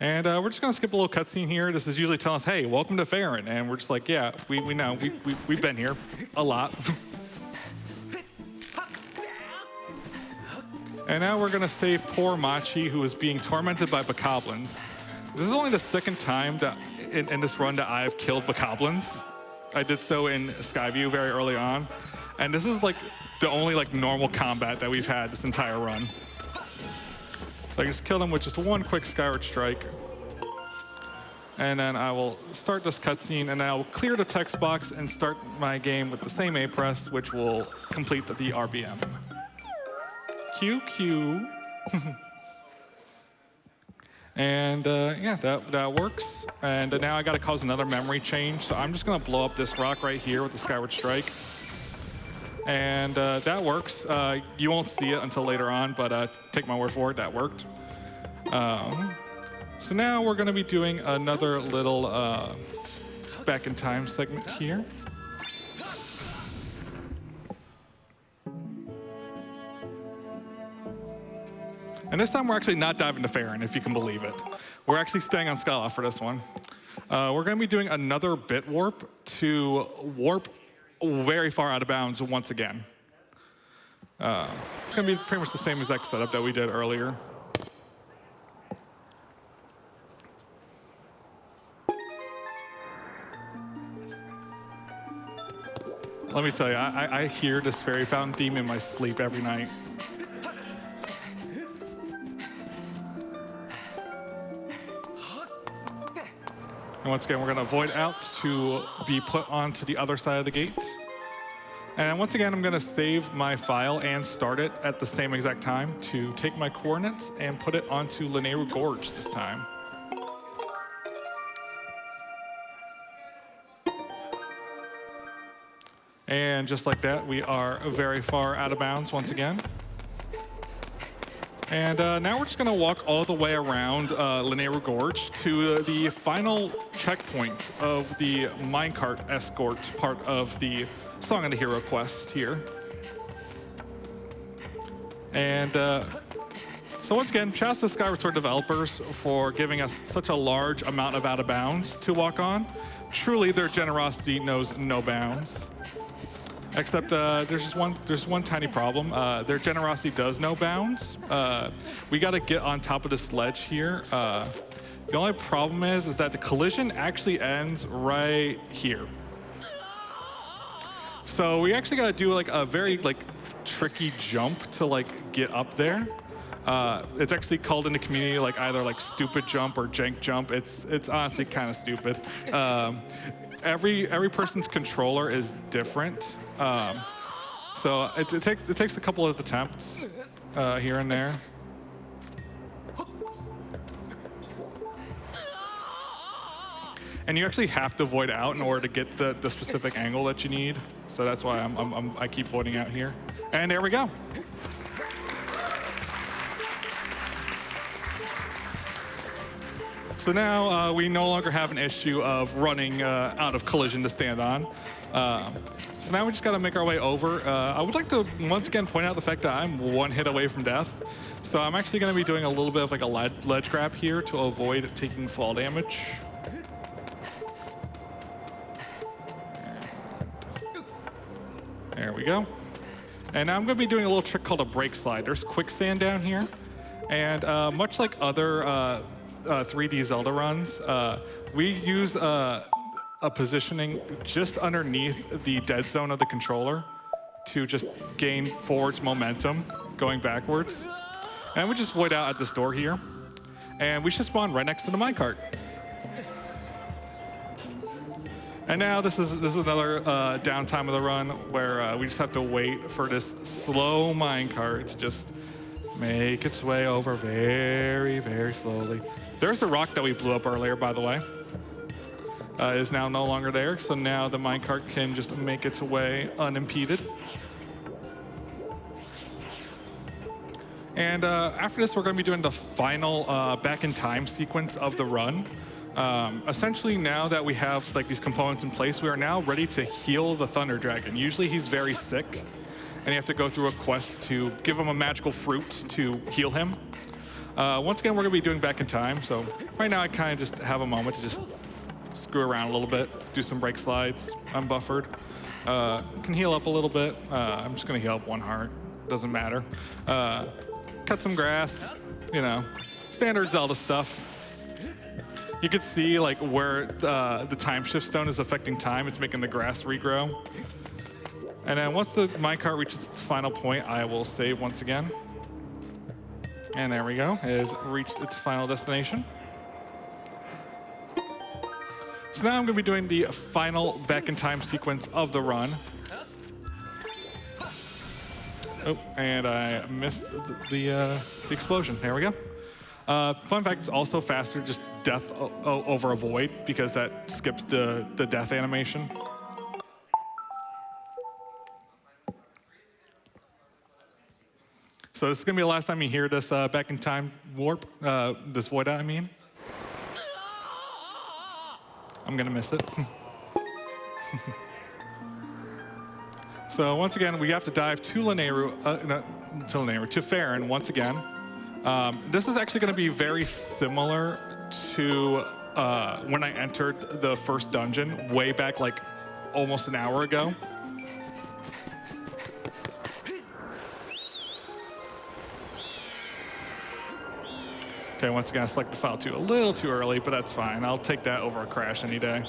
And we're just going to skip a little cutscene here. This is usually telling us, hey, welcome to Farron. And we're just like, yeah, we know. We've been here a lot. And now we're gonna save poor Machi, who is being tormented by bokoblins. This is only the second time that in this run that I've killed bokoblins. I did so in Skyview very early on. And this is like the only like normal combat that we've had this entire run. So I can just kill them with just one quick Skyward strike. And then I will start this cutscene, and then I will clear the text box and start my game with the same A press, which will complete the RBM. QQ. And yeah, that works. And now I gotta cause another memory change. So I'm just gonna blow up this rock right here with the Skyward strike. And that works. You won't see it until later on, but take my word for it, that worked. So now we're gonna be doing another little back in time segment here. And this time we're actually not diving to Farron, if you can believe it. We're actually staying on Scala for this one. We're gonna be doing another bit warp to warp very far out of bounds once again. It's gonna be pretty much the same exact setup that we did earlier. Let me tell you, I hear this fairy fountain theme in my sleep every night. And once again, we're gonna avoid out to be put onto the other side of the gate. And once again, I'm gonna save my file and start it at the same exact time to take my coordinates and put it onto Linearu Gorge this time. And just like that, we are very far out of bounds once again. And now we're just gonna walk all the way around Linearu Gorge to the final checkpoint of the minecart escort part of the Song of the Hero quest here. And so once again, shout out to the Skyward Sword developers for giving us such a large amount of out of bounds to walk on. Truly, their generosity knows no bounds. Except there's one tiny problem. Their generosity does know bounds. We got to get on top of this ledge here. The only problem is that the collision actually ends right here. So we actually got to do like a very like tricky jump to like get up there. It's actually called in the community like either like stupid jump or jank jump. It's honestly kind of stupid. Every person's controller is different. So it takes a couple of attempts here and there. And you actually have to void out in order to get the specific angle that you need. So that's why I keep voiding out here. And there we go. So now we no longer have an issue of running out of collision to stand on. So now we just gotta make our way over. I would like to once again point out the fact that I'm one hit away from death. So I'm actually gonna be doing a little bit of like a ledge grab here to avoid taking fall damage. There we go. And now I'm gonna be doing a little trick called a brake slide. There's quicksand down here. And much like other 3D Zelda runs, we use a positioning just underneath the dead zone of the controller to just gain forwards momentum going backwards. And we just void out at this door here. And we should spawn right next to the minecart. And now this is another downtime of the run where we just have to wait for this slow minecart to just make its way over very, very slowly. There's a rock that we blew up earlier, by the way. Is now no longer there, so now the minecart can just make its way unimpeded. And after this, we're going to be doing the final back in time sequence of the run. Essentially, now that we have like these components in place, we are now ready to heal the Thunder Dragon. Usually he's very sick, and you have to go through a quest to give him a magical fruit to heal him. Once again, we're going to be doing back in time, so right now I kind of just have a moment to just screw around a little bit, do some brake slides. I'm buffered. Can heal up a little bit. I'm just going to heal up one heart. Doesn't matter. cut some grass, you know, standard Zelda stuff. You can see like where the time shift stone is affecting time. It's making the grass regrow. And then once the minecart reaches its final point, I will save once again. And there we go, it has reached its final destination. So now I'm gonna be doing the final back in time sequence of the run. Oh, and I missed the explosion. There we go. Fun fact, it's also faster, just death over a void, because that skips the death animation. So this is gonna be the last time you hear this back in time warp, this void, I mean. I'm gonna miss it. So once again, we have to dive to to Farron once again. This is actually gonna be very similar to when I entered the first dungeon way back like almost an hour ago. Okay, once again, I selected file 2 a little too early, but that's fine. I'll take that over a crash any day.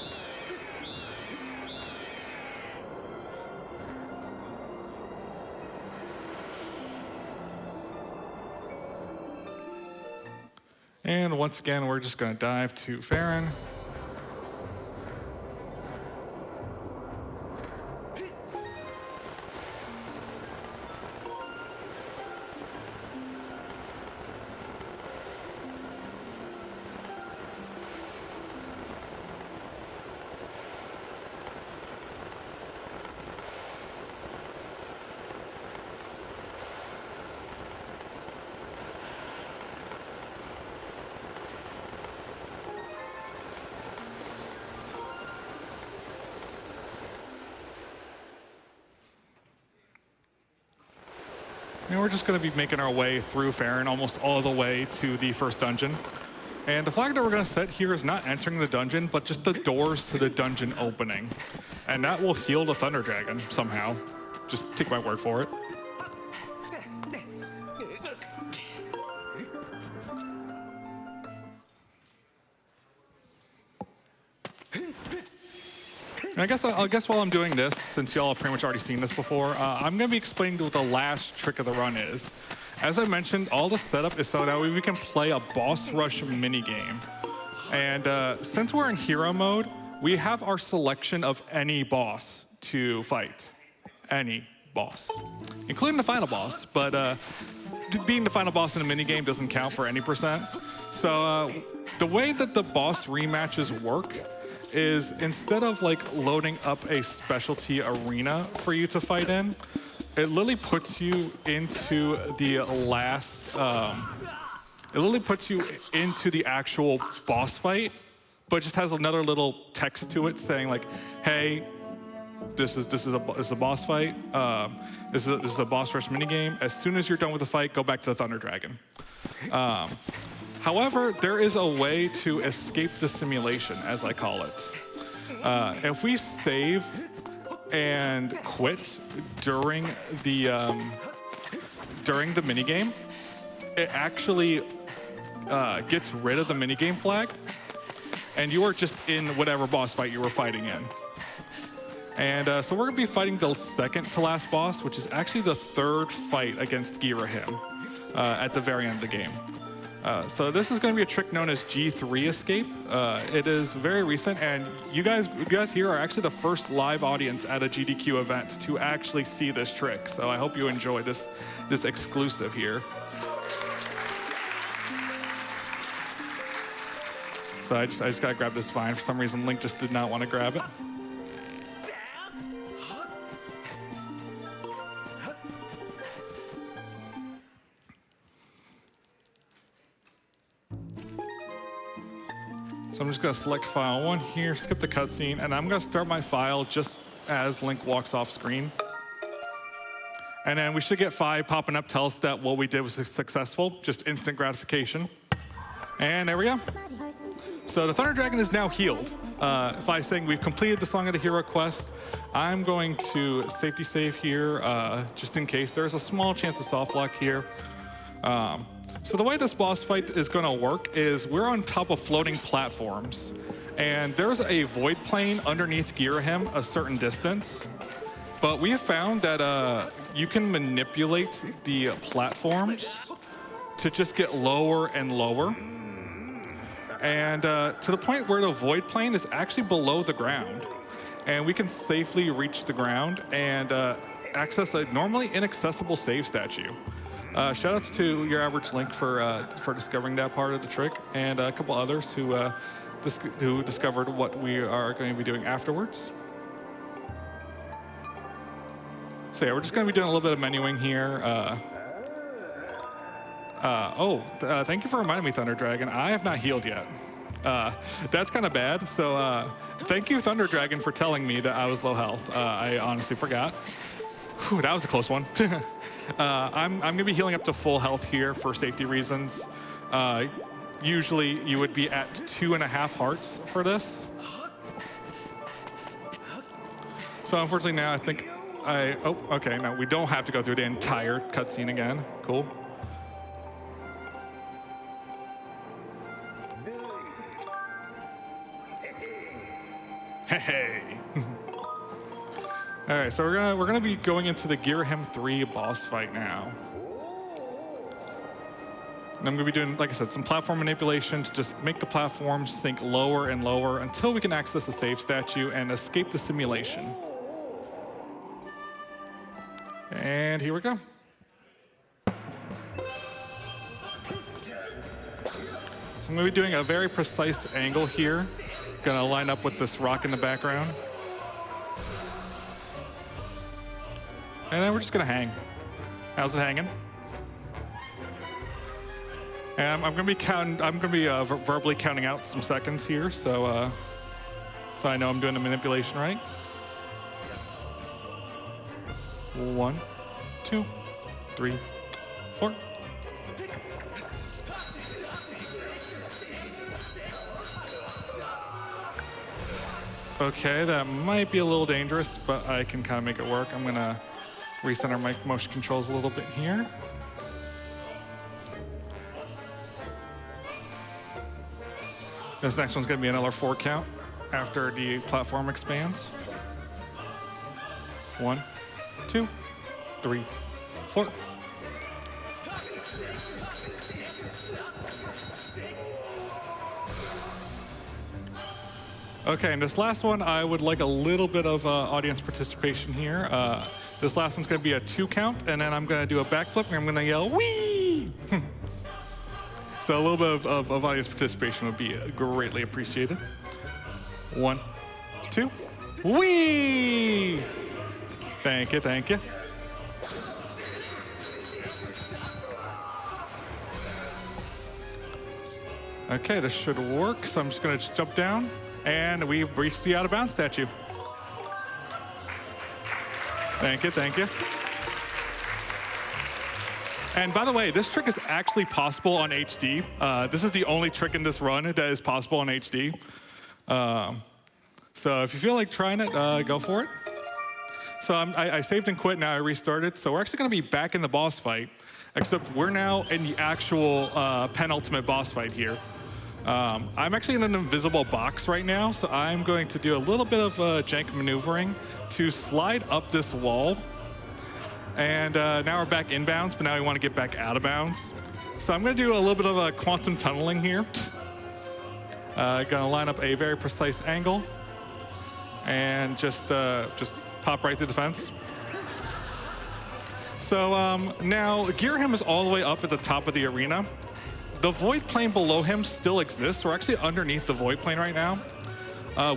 And once again, we're just gonna dive to Farron. And we're just going to be making our way through Farron almost all the way to the first dungeon. And the flag that we're going to set here is not entering the dungeon, but just the doors to the dungeon opening. And that will heal the Thunder Dragon somehow. Just take my word for it. And I guess while I'm doing this, since y'all have pretty much already seen this before, I'm going to be explaining what the last trick of the run is. As I mentioned, all the setup is so that way we can play a boss rush minigame. And since we're in hero mode, we have our selection of any boss to fight. Any boss, including the final boss. But being the final boss in a minigame doesn't count for any percent. So the way that the boss rematches work is instead of like loading up a specialty arena for you to fight in, it literally puts you into the last, it literally puts you into the actual boss fight, but just has another little text to it saying like, hey, this is a boss fight. This is a boss rush minigame. As soon as you're done with the fight, go back to the Thunder Dragon. However, there is a way to escape the simulation, as I call it. If we save and quit during the minigame, it actually gets rid of the minigame flag, and you are just in whatever boss fight you were fighting in. And so we're going to be fighting the second to last boss, which is actually the third fight against Girahim at the very end of the game. So this is going to be a trick known as G3 escape. It is very recent, and you guys here are actually the first live audience at a GDQ event to actually see this trick. So I hope you enjoy this exclusive here. So I just gotta grab this vine. For some reason, Link just did not want to grab it. So I'm just going to select file 1 here, skip the cutscene, and I'm going to start my file just as Link walks off screen. And then we should get 5 popping up, tell us that what we did was successful, just instant gratification. And there we go. So the Thunder Dragon is now healed. If I saying we've completed the Song of the Hero quest, I'm going to safety save here, just in case. There's a small chance of soft lock here. So the way this boss fight is going to work is we're on top of floating platforms, and there's a void plane underneath Girahim a certain distance. But we have found that you can manipulate the platforms to just get lower and lower, and to the point where the void plane is actually below the ground, and we can safely reach the ground and access a normally inaccessible save statue. Shoutouts to Your Average Link for discovering that part of the trick, and a couple others who discovered what we are going to be doing afterwards. So yeah, we're just going to be doing a little bit of menuing here. Thank you for reminding me, Thunder Dragon. I have not healed yet. That's kind of bad. So thank you, Thunder Dragon, for telling me that I was low health. I honestly forgot. Whew, that was a close one. I'm going to be healing up to full health here for safety reasons. Usually you would be at 2.5 hearts for this. So unfortunately now I think okay, no, we don't have to go through the entire cutscene again. Cool. Hey. All right, so we're gonna be going into the Girahim 3 boss fight now. And I'm gonna be doing, like I said, some platform manipulation to just make the platforms sink lower and lower until we can access the save statue and escape the simulation. And here we go. So I'm gonna be doing a very precise angle here. Gonna line up with this rock in the background. And then we're just gonna hang. How's it hanging? And I'm gonna be counting. I'm gonna be verbally counting out some seconds here, so I know I'm doing the manipulation right. 1, 2, 3, 4. Okay, that might be a little dangerous, but I can kind of make it work. I'm gonna recenter my motion controls a little bit here. This next one's gonna be another 4 count after the platform expands. 1, 2, 3, 4. Okay, and this last one, I would like a little bit of audience participation here. This last one's gonna be a 2 count, and then I'm gonna do a backflip, and I'm gonna yell, "Wee!" So a little bit of audience participation would be greatly appreciated. 1, 2, wee! Thank you, thank you. Okay, this should work, so I'm just gonna jump down, and we've reached the out of bounds statue. Thank you, thank you. And by the way, this trick is actually possible on HD. This is the only trick in this run that is possible on HD. So if you feel like trying it, go for it. So I saved and quit, now I restarted. So we're actually gonna be back in the boss fight, except we're now in the actual penultimate boss fight here. I'm actually in an invisible box right now, so I'm going to do a little bit of jank maneuvering to slide up this wall. And now we're back inbounds, but now we want to get back out of bounds. So I'm going to do a little bit of a quantum tunneling here. Going to line up a very precise angle and just pop right through the fence. So now Girahim is all the way up at the top of the arena. The void plane below him still exists. We're actually underneath the void plane right now.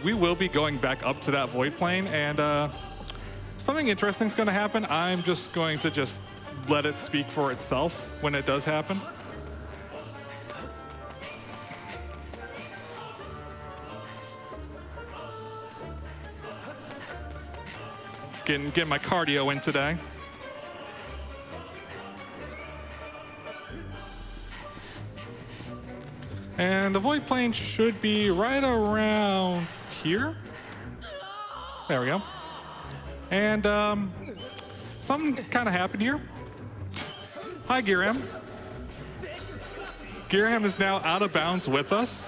We will be going back up to that void plane, and something interesting is going to happen. I'm just going to let it speak for itself when it does happen. Getting my cardio in today. And the void plane should be right around here. There we go. And something kind of happened here. Hi, Girahim. Gearham is now out of bounds with us.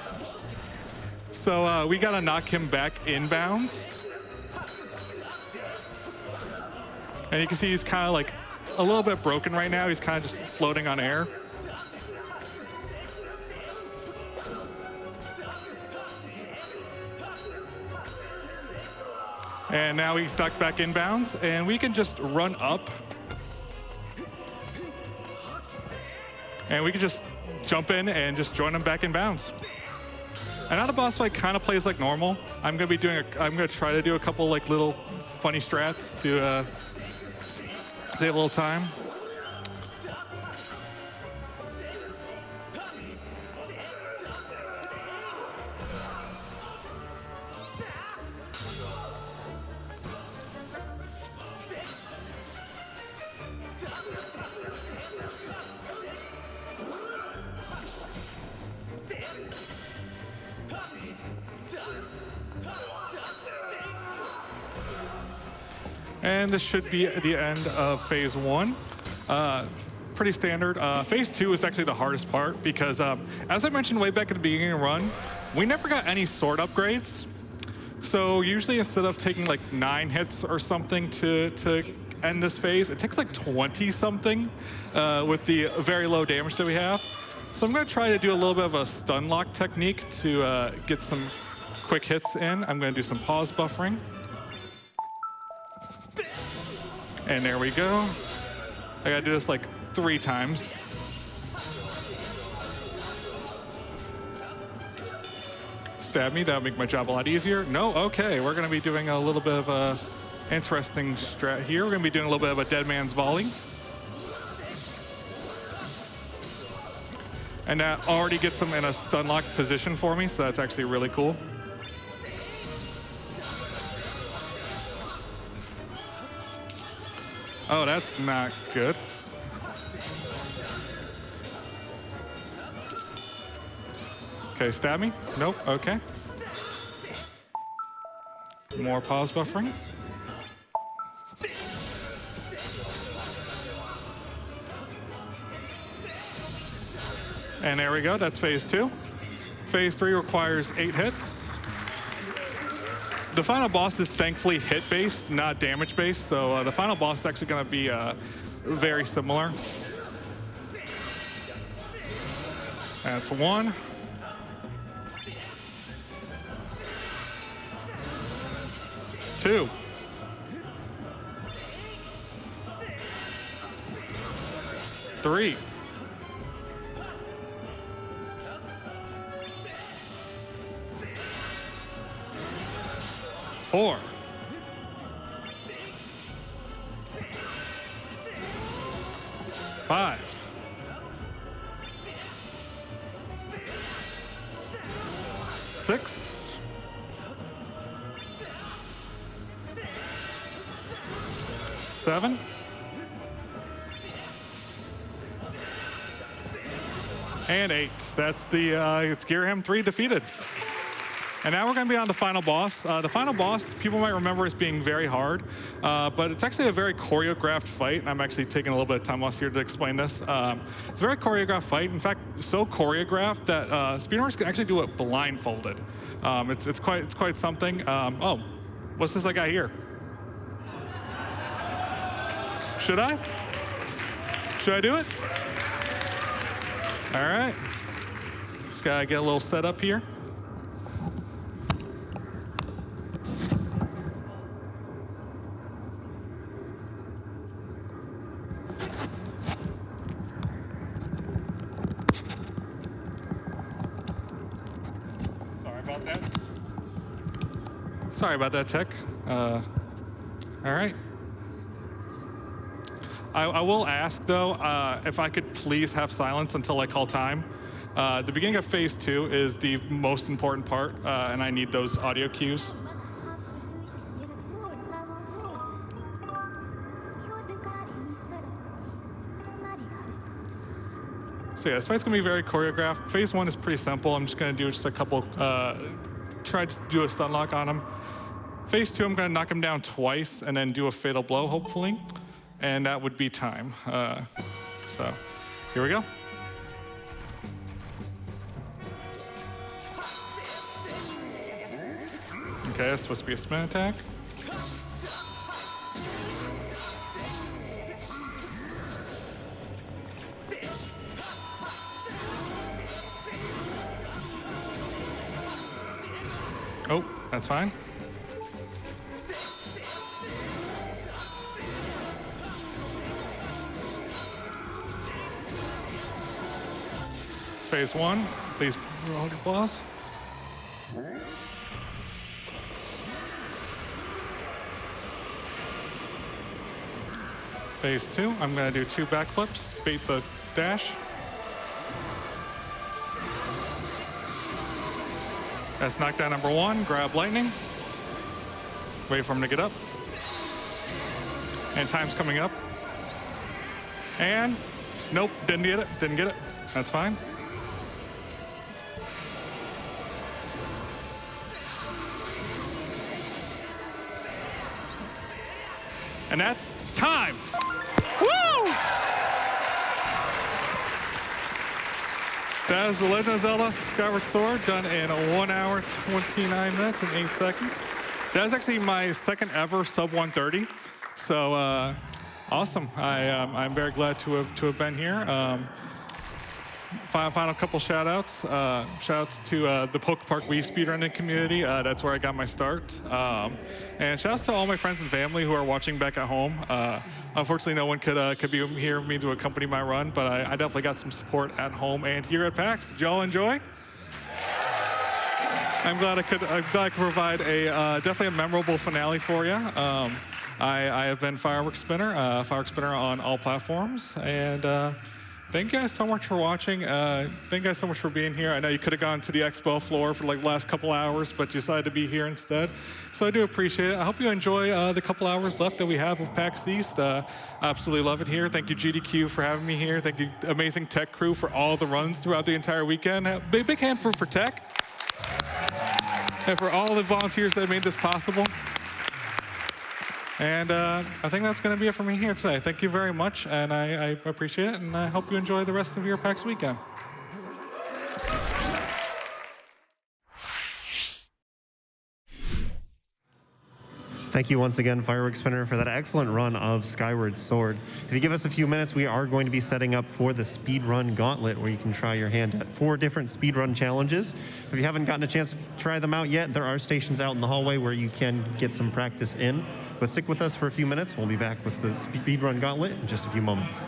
So we gotta knock him back inbounds. And you can see he's kind of like a little bit broken right now. He's kind of just floating on air. And now he's knocked back inbounds, and we can just run up. And we can just jump in and just join him back in bounds. And now the boss fight kind of plays like normal. I'm gonna try to do a couple like little funny strats to save a little time. And this should be the end of phase 1. Pretty standard. Phase 2 is actually the hardest part because, as I mentioned way back at the beginning of the run, we never got any sword upgrades. So usually instead of taking like 9 hits or something to end this phase, it takes like 20 something with the very low damage that we have. So I'm gonna try to do a little bit of a stun lock technique to get some quick hits in. I'm gonna do some pause buffering. And there we go. I gotta do this like 3 times. Stab me, that'll make my job a lot easier. No, okay, we're gonna be doing a little bit of a interesting strat here. We're gonna be doing a little bit of a dead man's volley. And that already gets him in a stun lock position for me, so that's actually really cool. Oh, that's not good. Okay, stab me. Nope, okay. More pause buffering. And there we go, that's phase 2. Phase 3 requires 8 hits. The final boss is thankfully hit-based, not damage-based, so the final boss is actually going to be very similar. That's 1. Two. 3. 4. 5. 6. 7. 8. That's the it's Gearham 3 defeated. And now we're going to be on the final boss. The final boss, people might remember as being very hard, but it's actually a very choreographed fight. And I'm actually taking a little bit of time off here to explain this. It's a very choreographed fight. In fact, so choreographed that speedrunners can actually do it blindfolded. It's quite something. Oh, what's this I got here? Should I? Should I do it? All right. Just gotta get a little set up here. Sorry about that, tech. All right. I will ask, though, if I could please have silence until I call time. The beginning of phase 2 is the most important part, and I need those audio cues. So yeah, this fight's gonna be very choreographed. Phase 1 is pretty simple. I'm just gonna do just a couple, try to do a stun lock on him. Phase 2, I'm gonna knock him down twice and then do a fatal blow, hopefully. And that would be time. So here we go. Okay, it's supposed to be a spin attack. Oh, that's fine. Phase 1, please roll your boss. Phase 2, I'm gonna do 2 backflips, bait the dash. That's knockdown number 1, grab lightning. Wait for him to get up. And time's coming up. And, nope, didn't get it. That's fine. And that's time. Woo! That is The Legend of Zelda Skyward Sword, done in 1 hour, 29 minutes, and 8 seconds. That is actually my second ever sub 130. So awesome. I'm very glad to have been here. Final couple shout outs. Shout outs to the Poke Park Wii speedrunning community. That's where I got my start. And shout outs to all my friends and family who are watching back at home. Unfortunately, no one could be here with me to accompany my run, but I definitely got some support at home and here at PAX. Did y'all enjoy? I'm glad I could provide definitely a memorable finale for you. I have been Fireworks Spinner on all platforms, and thank you guys so much for watching. Thank you guys so much for being here. I know you could have gone to the expo floor for like the last couple hours, but you decided to be here instead. So I do appreciate it. I hope you enjoy the couple hours left that we have of PAX East. Absolutely love it here. Thank you, GDQ, for having me here. Thank you, amazing tech crew, for all the runs throughout the entire weekend. Big hand for tech. And for all the volunteers that made this possible. And I think that's going to be it for me here today. Thank you very much, and I appreciate it, and I hope you enjoy the rest of your PAX weekend. Thank you once again, Fireworks Spinner, for that excellent run of Skyward Sword. If you give us a few minutes, we are going to be setting up for the Speedrun Gauntlet, where you can try your hand at 4 different speedrun challenges. If you haven't gotten a chance to try them out yet, there are stations out in the hallway where you can get some practice in. But stick with us for a few minutes. We'll be back with the Speedrun Gauntlet in just a few moments.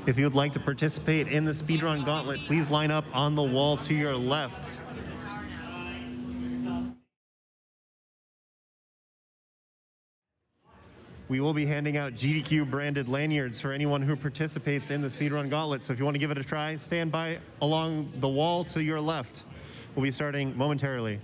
If you would like to participate in the Speedrun Gauntlet, please line up on the wall to your left. We will be handing out GDQ branded lanyards for anyone who participates in the Speedrun Gauntlet. So if you want to give it a try, stand by along the wall to your left. We'll be starting momentarily.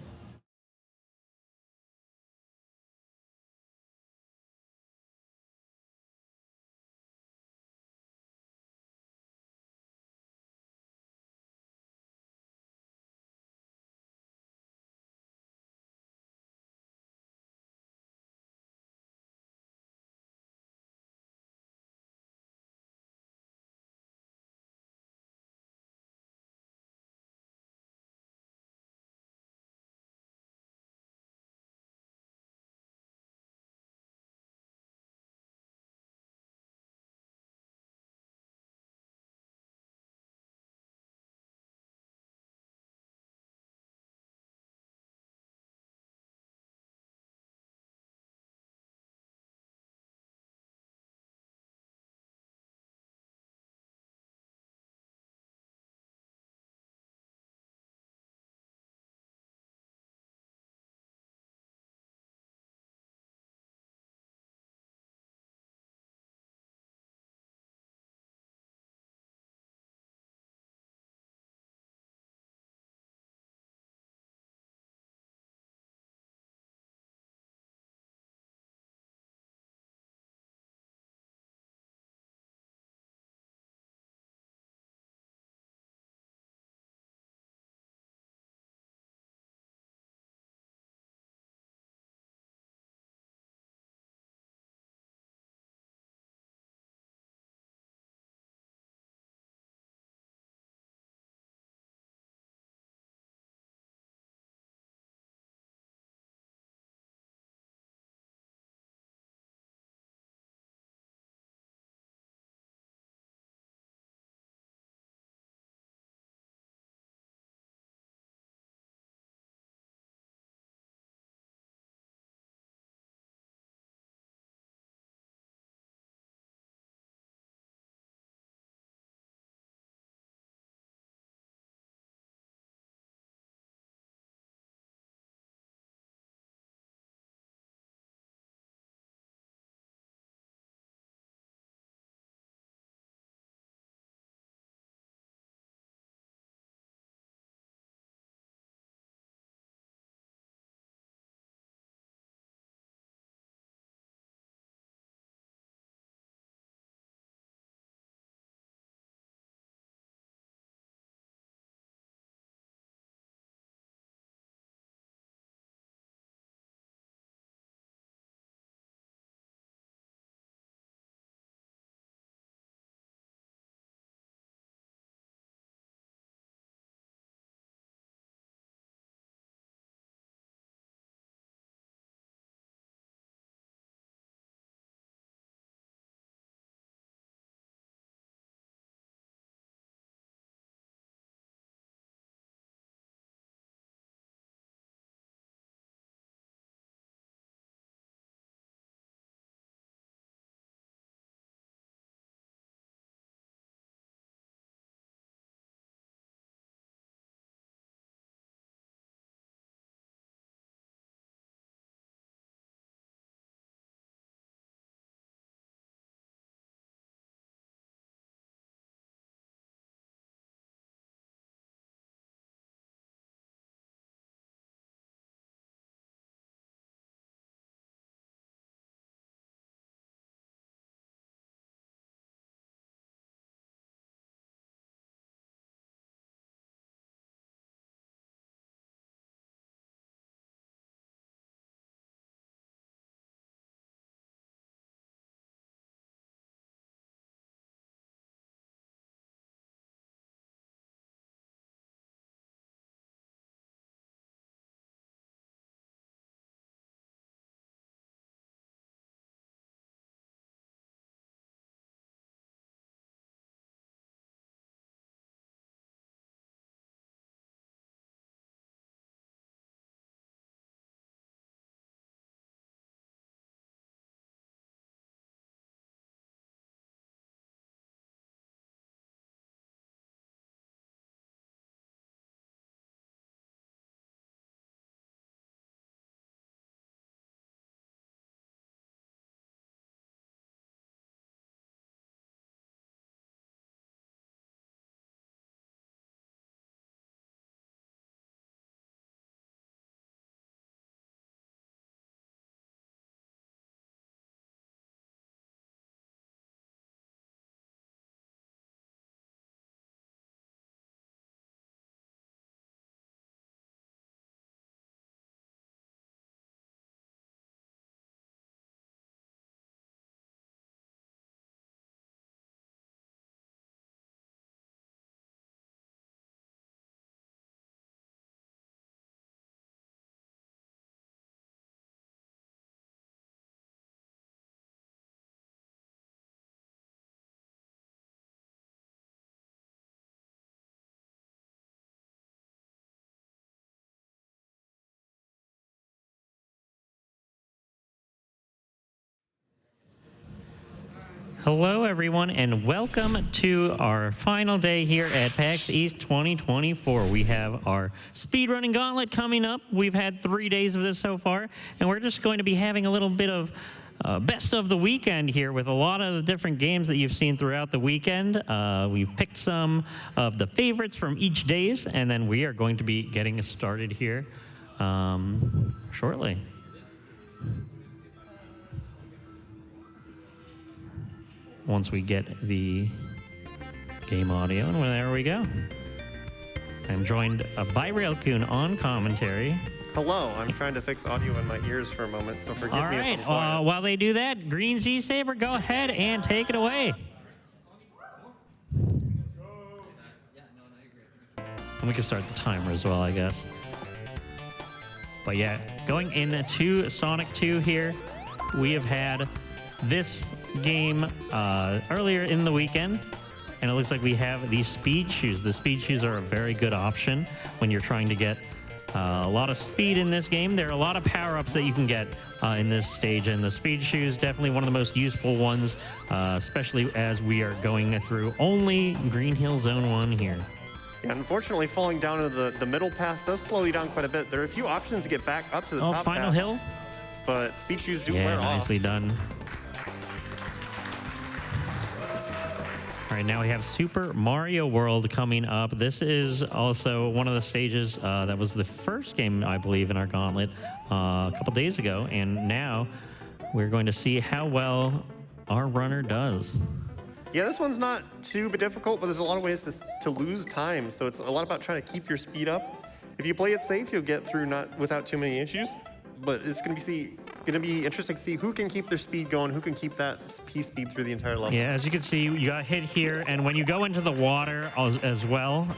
Hello, everyone, and welcome to our final day here at PAX East 2024. We have our Speedrunning Gauntlet coming up. We've had 3 days of this so far, and we're just going to be having a little bit of best of the weekend here with a lot of the different games that you've seen throughout the weekend. We've picked some of the favorites from each days, and then we are going to be getting started here shortly. Once we get the game audio, and there we go. I'm joined by Railcoon on commentary. Hello, I'm trying to fix audio in my ears for a moment, so forgive All me right, if I'm quiet. while they do that, Green Z Saber, go ahead and take it away. And we can start the timer as well, I guess. But yeah, going into Sonic 2 here, we have had this game earlier in the weekend, and it looks like we have these speed shoes. The speed shoes are a very good option when you're trying to get a lot of speed in this game. There are a lot of power-ups that you can get in this stage, and the speed shoes definitely one of the most useful ones, especially as we are going through only Green Hill Zone 1 here. Yeah, unfortunately, falling down into the middle path does slow you down quite a bit. There are a few options to get back up to the top final path, hill. but speed shoes do Yeah, wear off. nicely done. All right, now we have Super Mario World coming up. This is also one of the stages that was the first game, I believe, in our gauntlet a couple days ago. And now we're going to see how well our runner does. Yeah, this one's not too difficult, but there's a lot of ways to lose time. So it's a lot about trying to keep your speed up. If you play it safe, you'll get through without too many issues. But it's going to be interesting to see who can keep their speed going, who can keep that speed through the entire level. Yeah, as you can see, you got hit here, and when you go into the water as well,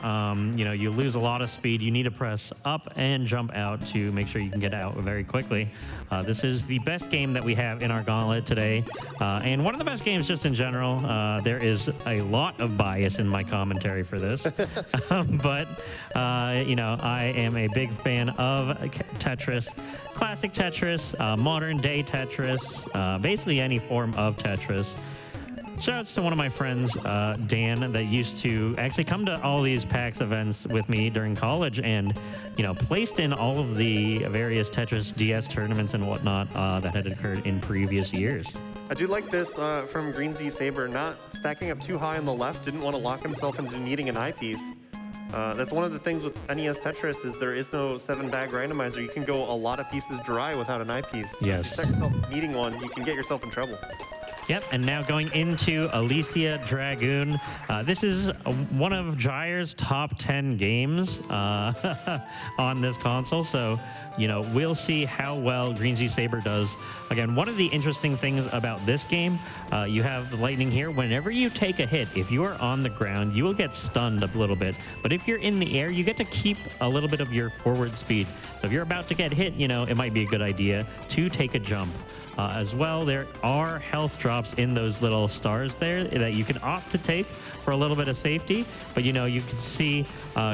you know, you lose a lot of speed. You need to press up and jump out to make sure you can get out very quickly. This is the best game that we have in our gauntlet today, and one of the best games just in general. There is a lot of bias in my commentary for this, but you know, I am a big fan of Tetris. Classic Tetris, modern day Tetris, basically any form of Tetris. Shoutouts to one of my friends, Dan, that used to actually come to all these PAX events with me during college and, you know, placed in all of the various Tetris DS tournaments and whatnot that had occurred in previous years. I do like this from Green Z Saber, not stacking up too high on the left, didn't want to lock himself into needing an eyepiece. That's one of the things with NES Tetris is there is no 7-bag randomizer. You can go a lot of pieces dry without an eyepiece. Yes. If you set yourself needing one, you can get yourself in trouble. Yep, and now going into Alicia Dragoon. This is one of Gyre's top 10 games on this console, so, you know, we'll see how well Green Z Saber does. Again, one of the interesting things about this game, you have the lightning here. Whenever you take a hit, if you are on the ground, you will get stunned a little bit. But if you're in the air, you get to keep a little bit of your forward speed. So if you're about to get hit, you know, it might be a good idea to take a jump. As well, there are health drops in those little stars there that you can opt to take for a little bit of safety. But, you know, you can see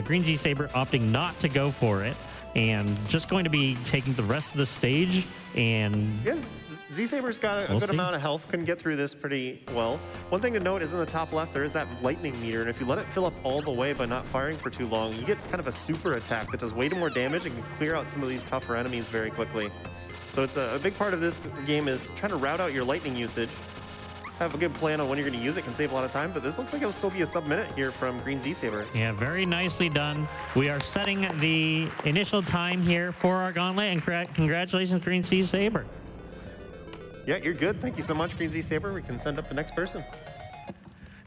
Green Z Saber opting not to go for it and just going to be taking the rest of the stage. And yes, Z Saber's got a good amount of health, can get through this pretty well. One thing to note is in the top left, there is that lightning meter. And if you let it fill up all the way by not firing for too long, you get kind of a super attack that does way more damage and can clear out some of these tougher enemies very quickly. So it's a big part of this game is trying to route out your lightning usage. Have a good plan on when you're going to use it, can save a lot of time, but this looks like it'll still be a sub-minute here from Green Z Saber. Yeah, very nicely done. We are setting the initial time here for our gauntlet, and congratulations, Green Z Saber. Yeah, you're good. Thank you so much, Green Z Saber. We can send up the next person.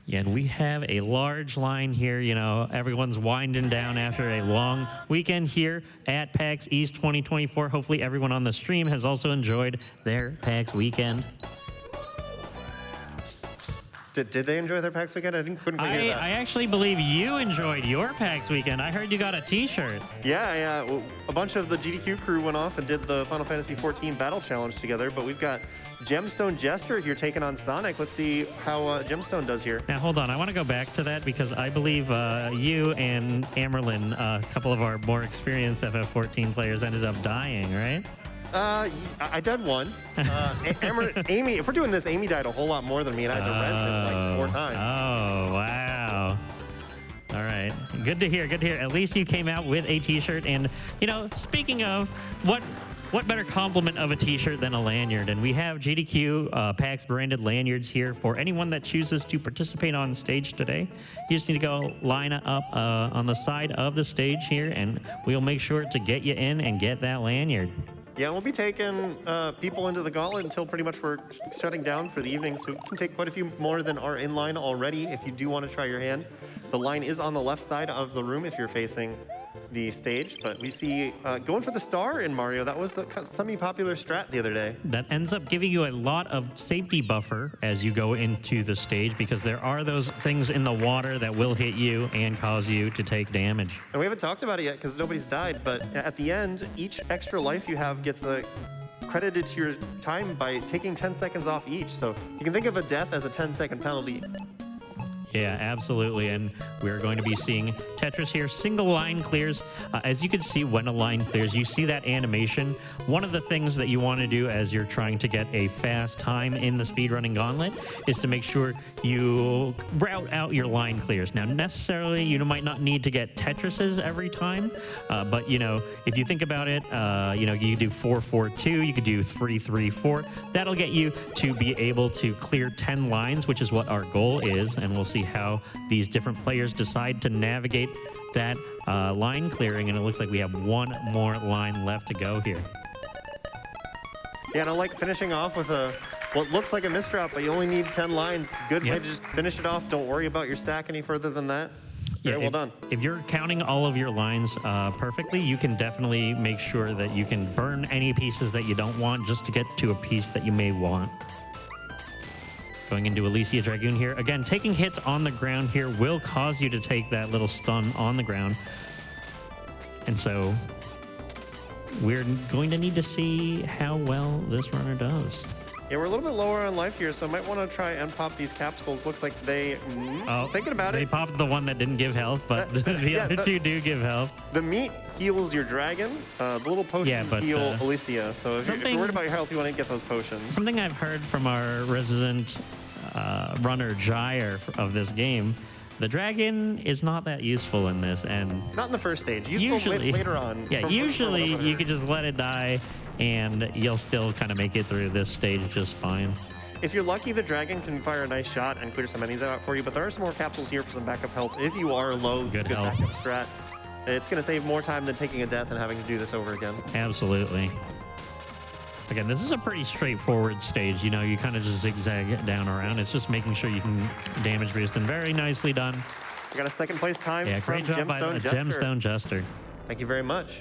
Yeah, and we have a large line here. You know, everyone's winding down after a long weekend here at PAX East 2024. Hopefully everyone on the stream has also enjoyed their PAX weekend. Did they enjoy their PAX weekend? Couldn't hear that. I actually believe you enjoyed your PAX weekend. I heard you got a t-shirt. Yeah. Well, a bunch of the GDQ crew went off and did the Final Fantasy XIV Battle Challenge together, but we've got Gemstone Jester here taking on Sonic. Let's see how Gemstone does here. Now, hold on. I want to go back to that because I believe you and Amerlin, a couple of our more experienced FF14 players, ended up dying, right? I died once. Amy, if we're doing this, Amy died a whole lot more than me, and I had to res him like 4 times. Oh, wow. All right. Good to hear. Good to hear. At least you came out with a T-shirt. And, you know, speaking of what better compliment of a T-shirt than a lanyard? And we have GDQ PAX branded lanyards here for anyone that chooses to participate on stage today. You just need to go line up on the side of the stage here, and we'll make sure to get you in and get that lanyard. Yeah, we'll be taking people into the gauntlet until pretty much we're shutting down for the evening, so we can take quite a few more than are in line already if you do want to try your hand. The line is on the left side of the room if you're facing the stage, but we see going for the star in Mario. That was the semi-popular strat the other day. That ends up giving you a lot of safety buffer as you go into the stage, because there are those things in the water that will hit you and cause you to take damage. And we haven't talked about it yet because nobody's died, but at the end, each extra life you have gets credited to your time by taking 10 seconds off each. So you can think of a death as a 10-second penalty. Yeah, absolutely. And we're going to be seeing Tetris here. Single line clears. As you can see, when a line clears, you see that animation. One of the things that you want to do as you're trying to get a fast time in the speedrunning gauntlet is to make sure you route out your line clears. Now, necessarily, you might not need to get Tetrises every time, but, you know, if you think about it, you know, you could do 4-4-2, you could do 3-3-4. That'll get you to be able to clear 10 lines, which is what our goal is, and we'll see how these different players decide to navigate that line clearing, and it looks like we have one more line left to go here. Yeah, and I like finishing off with what looks like a misdrop, but you only need 10 lines. Good way to just finish it off. Don't worry about your stack any further than that. Very well done. If you're counting all of your lines perfectly, you can definitely make sure that you can burn any pieces that you don't want just to get to a piece that you may want. Going into Alicia Dragoon here. Again, taking hits on the ground here will cause you to take that little stun on the ground. And so we're going to need to see how well this runner does. Yeah, we're a little bit lower on life here, so I might want to try and pop these capsules. Looks like they, thinking about it. They popped the one that didn't give health, but the other two do give health. The meat heals your dragon. The little potions heal Alicia. So if you're worried about your health, you want to get those potions. Something I've heard from our resident runner, Jair, of this game, the dragon is not that useful in this, and not in the first stage. Usually later on. Yeah, usually you could just let it die, and you'll still kind of make it through this stage just fine. If you're lucky, the dragon can fire a nice shot and clear some enemies out for you, but there are some more capsules here for some backup health. If you are low, good backup strat. It's going to save more time than taking a death and having to do this over again. Absolutely. Again, this is a pretty straightforward stage. You know, you kind of just zigzag it down around. It's just making sure you can damage boost, and very nicely done. We got a second place time from great job by the Gemstone Jester. Thank you very much.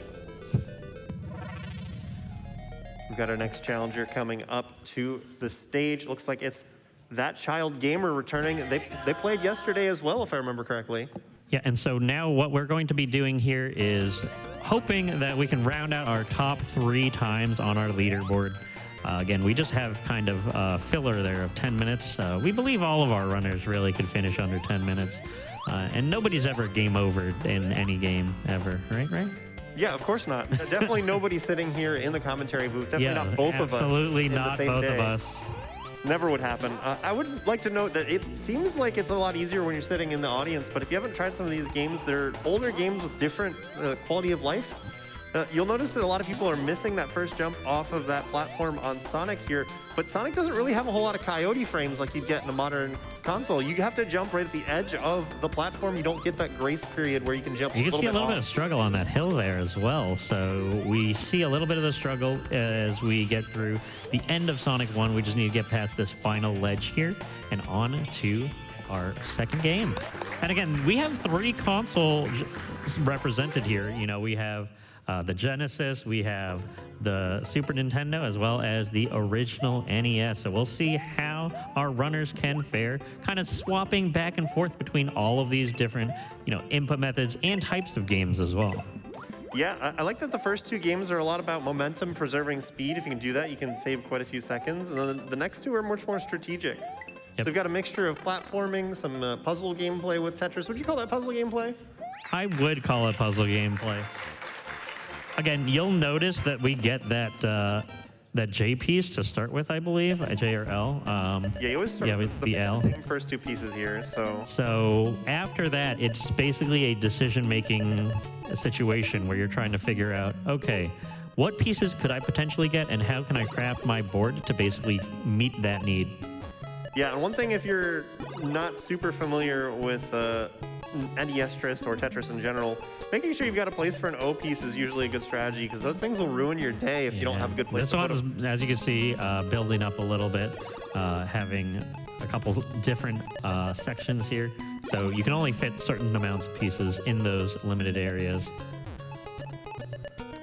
We've got our next challenger coming up to the stage. Looks like it's That Child Gamer returning. They played yesterday as well, if I remember correctly. Yeah, and so now what we're going to be doing here is hoping that we can round out our top 3 times on our leaderboard. Again, we just have kind of filler there of 10 minutes. We believe all of our runners really could finish under 10 minutes. And nobody's ever game over in any game ever, right? Yeah, of course not. Definitely nobody sitting here in the commentary booth. Definitely not both of us. Absolutely not both of us. Never would happen. I would like to note that it seems like it's a lot easier when you're sitting in the audience, but if you haven't tried some of these games, they're older games with different quality of life. You'll notice that a lot of people are missing that first jump off of that platform on Sonic here, but Sonic doesn't really have a whole lot of coyote frames like you'd get in a modern console. You have to jump right at the edge of the platform. You don't get that grace period where you can jump You can see a little off. bit of struggle on that hill there as well. So we see a little bit of the struggle as we get through the end of Sonic 1. We just need to get past this final ledge here and on to our second game. And again, we have 3 consoles represented here. You know, we have the Genesis, we have the Super Nintendo, as well as the original NES. So we'll see how our runners can fare, kind of swapping back and forth between all of these different, input methods and types of games as well. Yeah, I like that the first 2 games are a lot about momentum, preserving speed. If you can do that, you can save quite a few seconds. And then the next 2 are much more strategic. So we've got a mixture of platforming, some puzzle gameplay with Tetris. Would you call that puzzle gameplay? I would call it puzzle gameplay. again, you'll notice that we get that J piece to start with, I believe, J or L. Yeah, you always start with the L. same first two pieces here. So after that, it's basically a decision-making situation where you're trying to figure out, okay, what pieces could I potentially get, and how can I craft my board to basically meet that need? Yeah, and one thing, if you're not super familiar with NES or Tetris in general, making sure you've got a place for an O piece is usually a good strategy, because those things will ruin your day if you don't have a good place this to put one them. is, as you can see, building up a little bit, having a couple different sections here. So you can only fit certain amounts of pieces in those limited areas.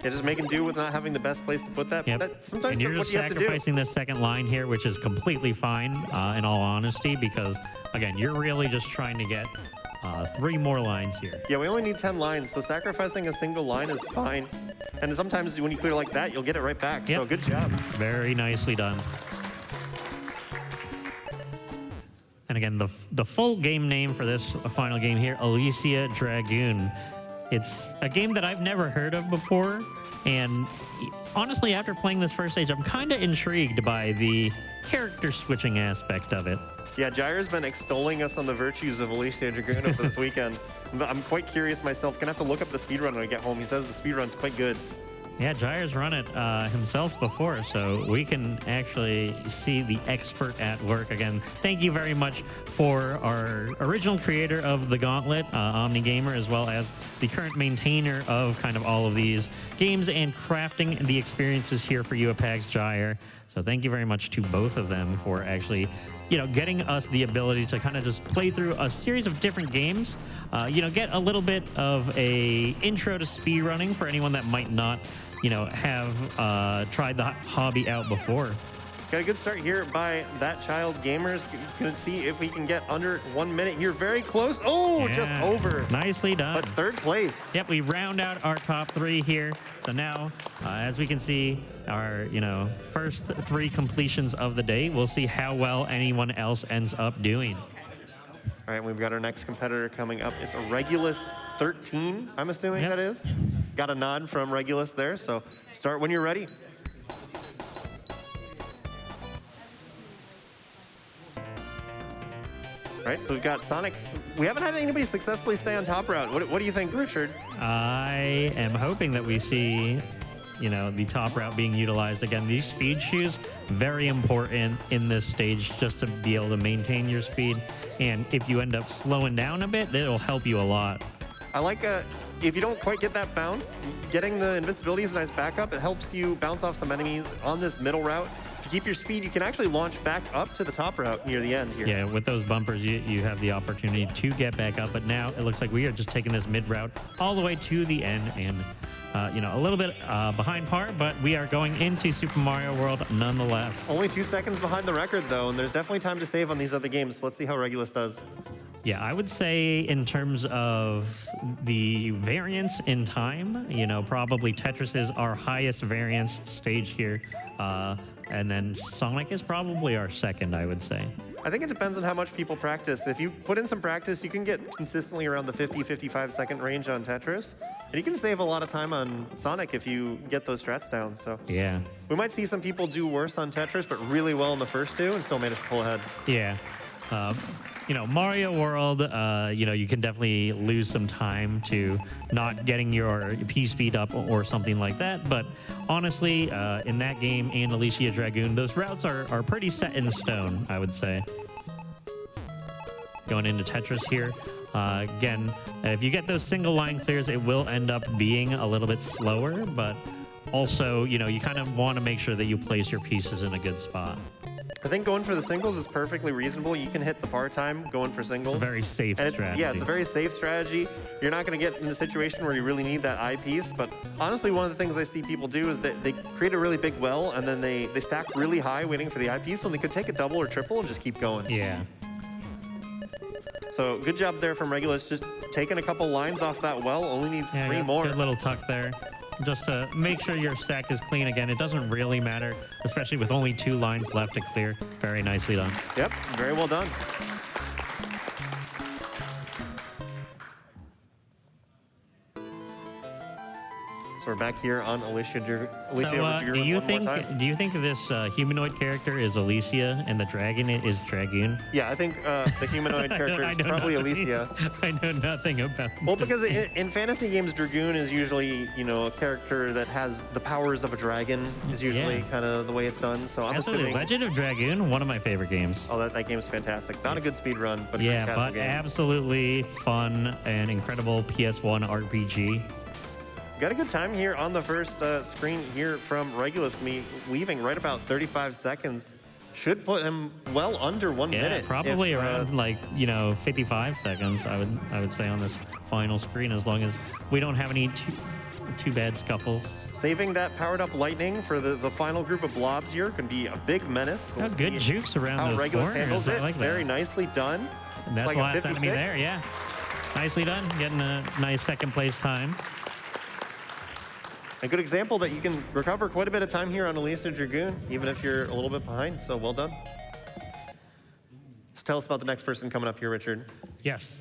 Yeah, just making do with not having the best place to put that. Yep. Sometimes And you're that's just what you have to do. sacrificing this second line here, which is completely fine, in all honesty, because, again, you're really just trying to get 3 more lines here. Yeah, we only need 10 lines, so sacrificing a single line is fine. And sometimes when you clear like that, you'll get it right back. So good job. Very nicely done. And again, the full game name for this final game here, Alicia Dragoon. It's a game that I've never heard of before, and honestly, after playing this first stage, I'm kind of intrigued by the character switching aspect of it. Yeah, Jair's been extolling us on the virtues of Alicia Dragoon over this weekend. I'm quite curious myself. Gonna have to look up the speedrun when I get home. He says the speedrun's quite good. Yeah, Jair's run it himself before, so we can actually see the expert at work. Again, thank you very much for our original creator of the Gauntlet, OmniGamer, as well as the current maintainer of kind of all of these games and crafting the experiences here for you at PAX Jair. So thank you very much to both of them for actually, getting us the ability to kind of just play through a series of different games, get a little bit of a intro to speedrunning for anyone that might not, have tried the hobby out before. Got a good start here by That Child Gamers. Gonna see if we can get under 1 minute here. Very close. Oh, just over. Nicely done. But third place. Yep, we round out our top 3 here. So now, as we can see, our first 3 completions of the day. We'll see how well anyone else ends up doing. All right, we've got our next competitor coming up. It's a Regulus 13, I'm assuming that is. Got a nod from Regulus there, so start when you're ready. All right, so we've got Sonic. We haven't had anybody successfully stay on top route. What do you think, Richard? I am hoping that we see, the top route being utilized. Again, these speed shoes, very important in this stage just to be able to maintain your speed. And if you end up slowing down a bit, it'll help you a lot. I like if you don't quite get that bounce, getting the invincibility is a nice backup. It helps you bounce off some enemies on this middle route. If you keep your speed, you can actually launch back up to the top route near the end here. Yeah, with those bumpers, you have the opportunity to get back up. But now it looks like we are just taking this mid route all the way to the end and, a little bit behind par, but we are going into Super Mario World nonetheless. Only 2 seconds behind the record, though, and there's definitely time to save on these other games. Let's see how Regulus does. Yeah, I would say in terms of the variance in time, probably Tetris is our highest variance stage here. And then Sonic is probably our second, I would say. I think it depends on how much people practice. If you put in some practice, you can get consistently around the 50-55 second range on Tetris. And you can save a lot of time on Sonic if you get those strats down. So yeah, we might see some people do worse on Tetris, but really well in the first 2 and still manage to pull ahead. Yeah. Mario World, you can definitely lose some time to not getting your P speed up or something like that. But honestly, in that game and Alicia Dragoon, those routes are pretty set in stone, I would say. Going into Tetris here. Again, if you get those single line clears, it will end up being a little bit slower, but also, you kind of want to make sure that you place your pieces in a good spot. I think going for the singles is perfectly reasonable. You can hit the par time going for singles. It's a very safe strategy. Yeah, it's a very safe strategy. You're not going to get in a situation where you really need that eyepiece. But honestly, one of the things I see people do is that they create a really big well and then they stack really high waiting for the eyepiece when they could take a double or triple and just keep going. Yeah. So good job there from Regulus. Just taking a couple lines off that well. Only needs 3 more. Good little tuck there. Just to make sure your stack is clean again. It doesn't really matter, especially with only 2 lines left to clear. Very nicely done. Yep, very well done. So we're back here on Alicia Dragoon one more time. Do you think this humanoid character is Alicia and the dragon is Dragoon? Yeah, I think the humanoid character is probably Alicia. I know nothing about. Well, because in fantasy games, Dragoon is usually a character that has the powers of a dragon. Is usually kind of the way it's done. So I'm Absolutely. assuming. Legend of Dragoon, one of my favorite games. Oh, that game is fantastic. Not a good speed run, but yeah, a good but game. absolutely fun and incredible PS1 RPG. Got a good time here on the first screen here from Regulus. Me leaving right about 35 seconds. Should put him well under 1 minute. Probably around 55 seconds. I would say on this final screen, as long as we don't have any too bad scuffles. Saving that powered up lightning for the final group of blobs here can be a big menace. We'll good jukes around how those Regulus corners. handles it. Like Very nicely done. And that's it's like the last enemy there. Yeah, nicely done. Getting a nice second place time. A good example that you can recover quite a bit of time here on Alicia Dragoon, even if you're a little bit behind, so well done. So tell us about the next person coming up here, Richard. Yes.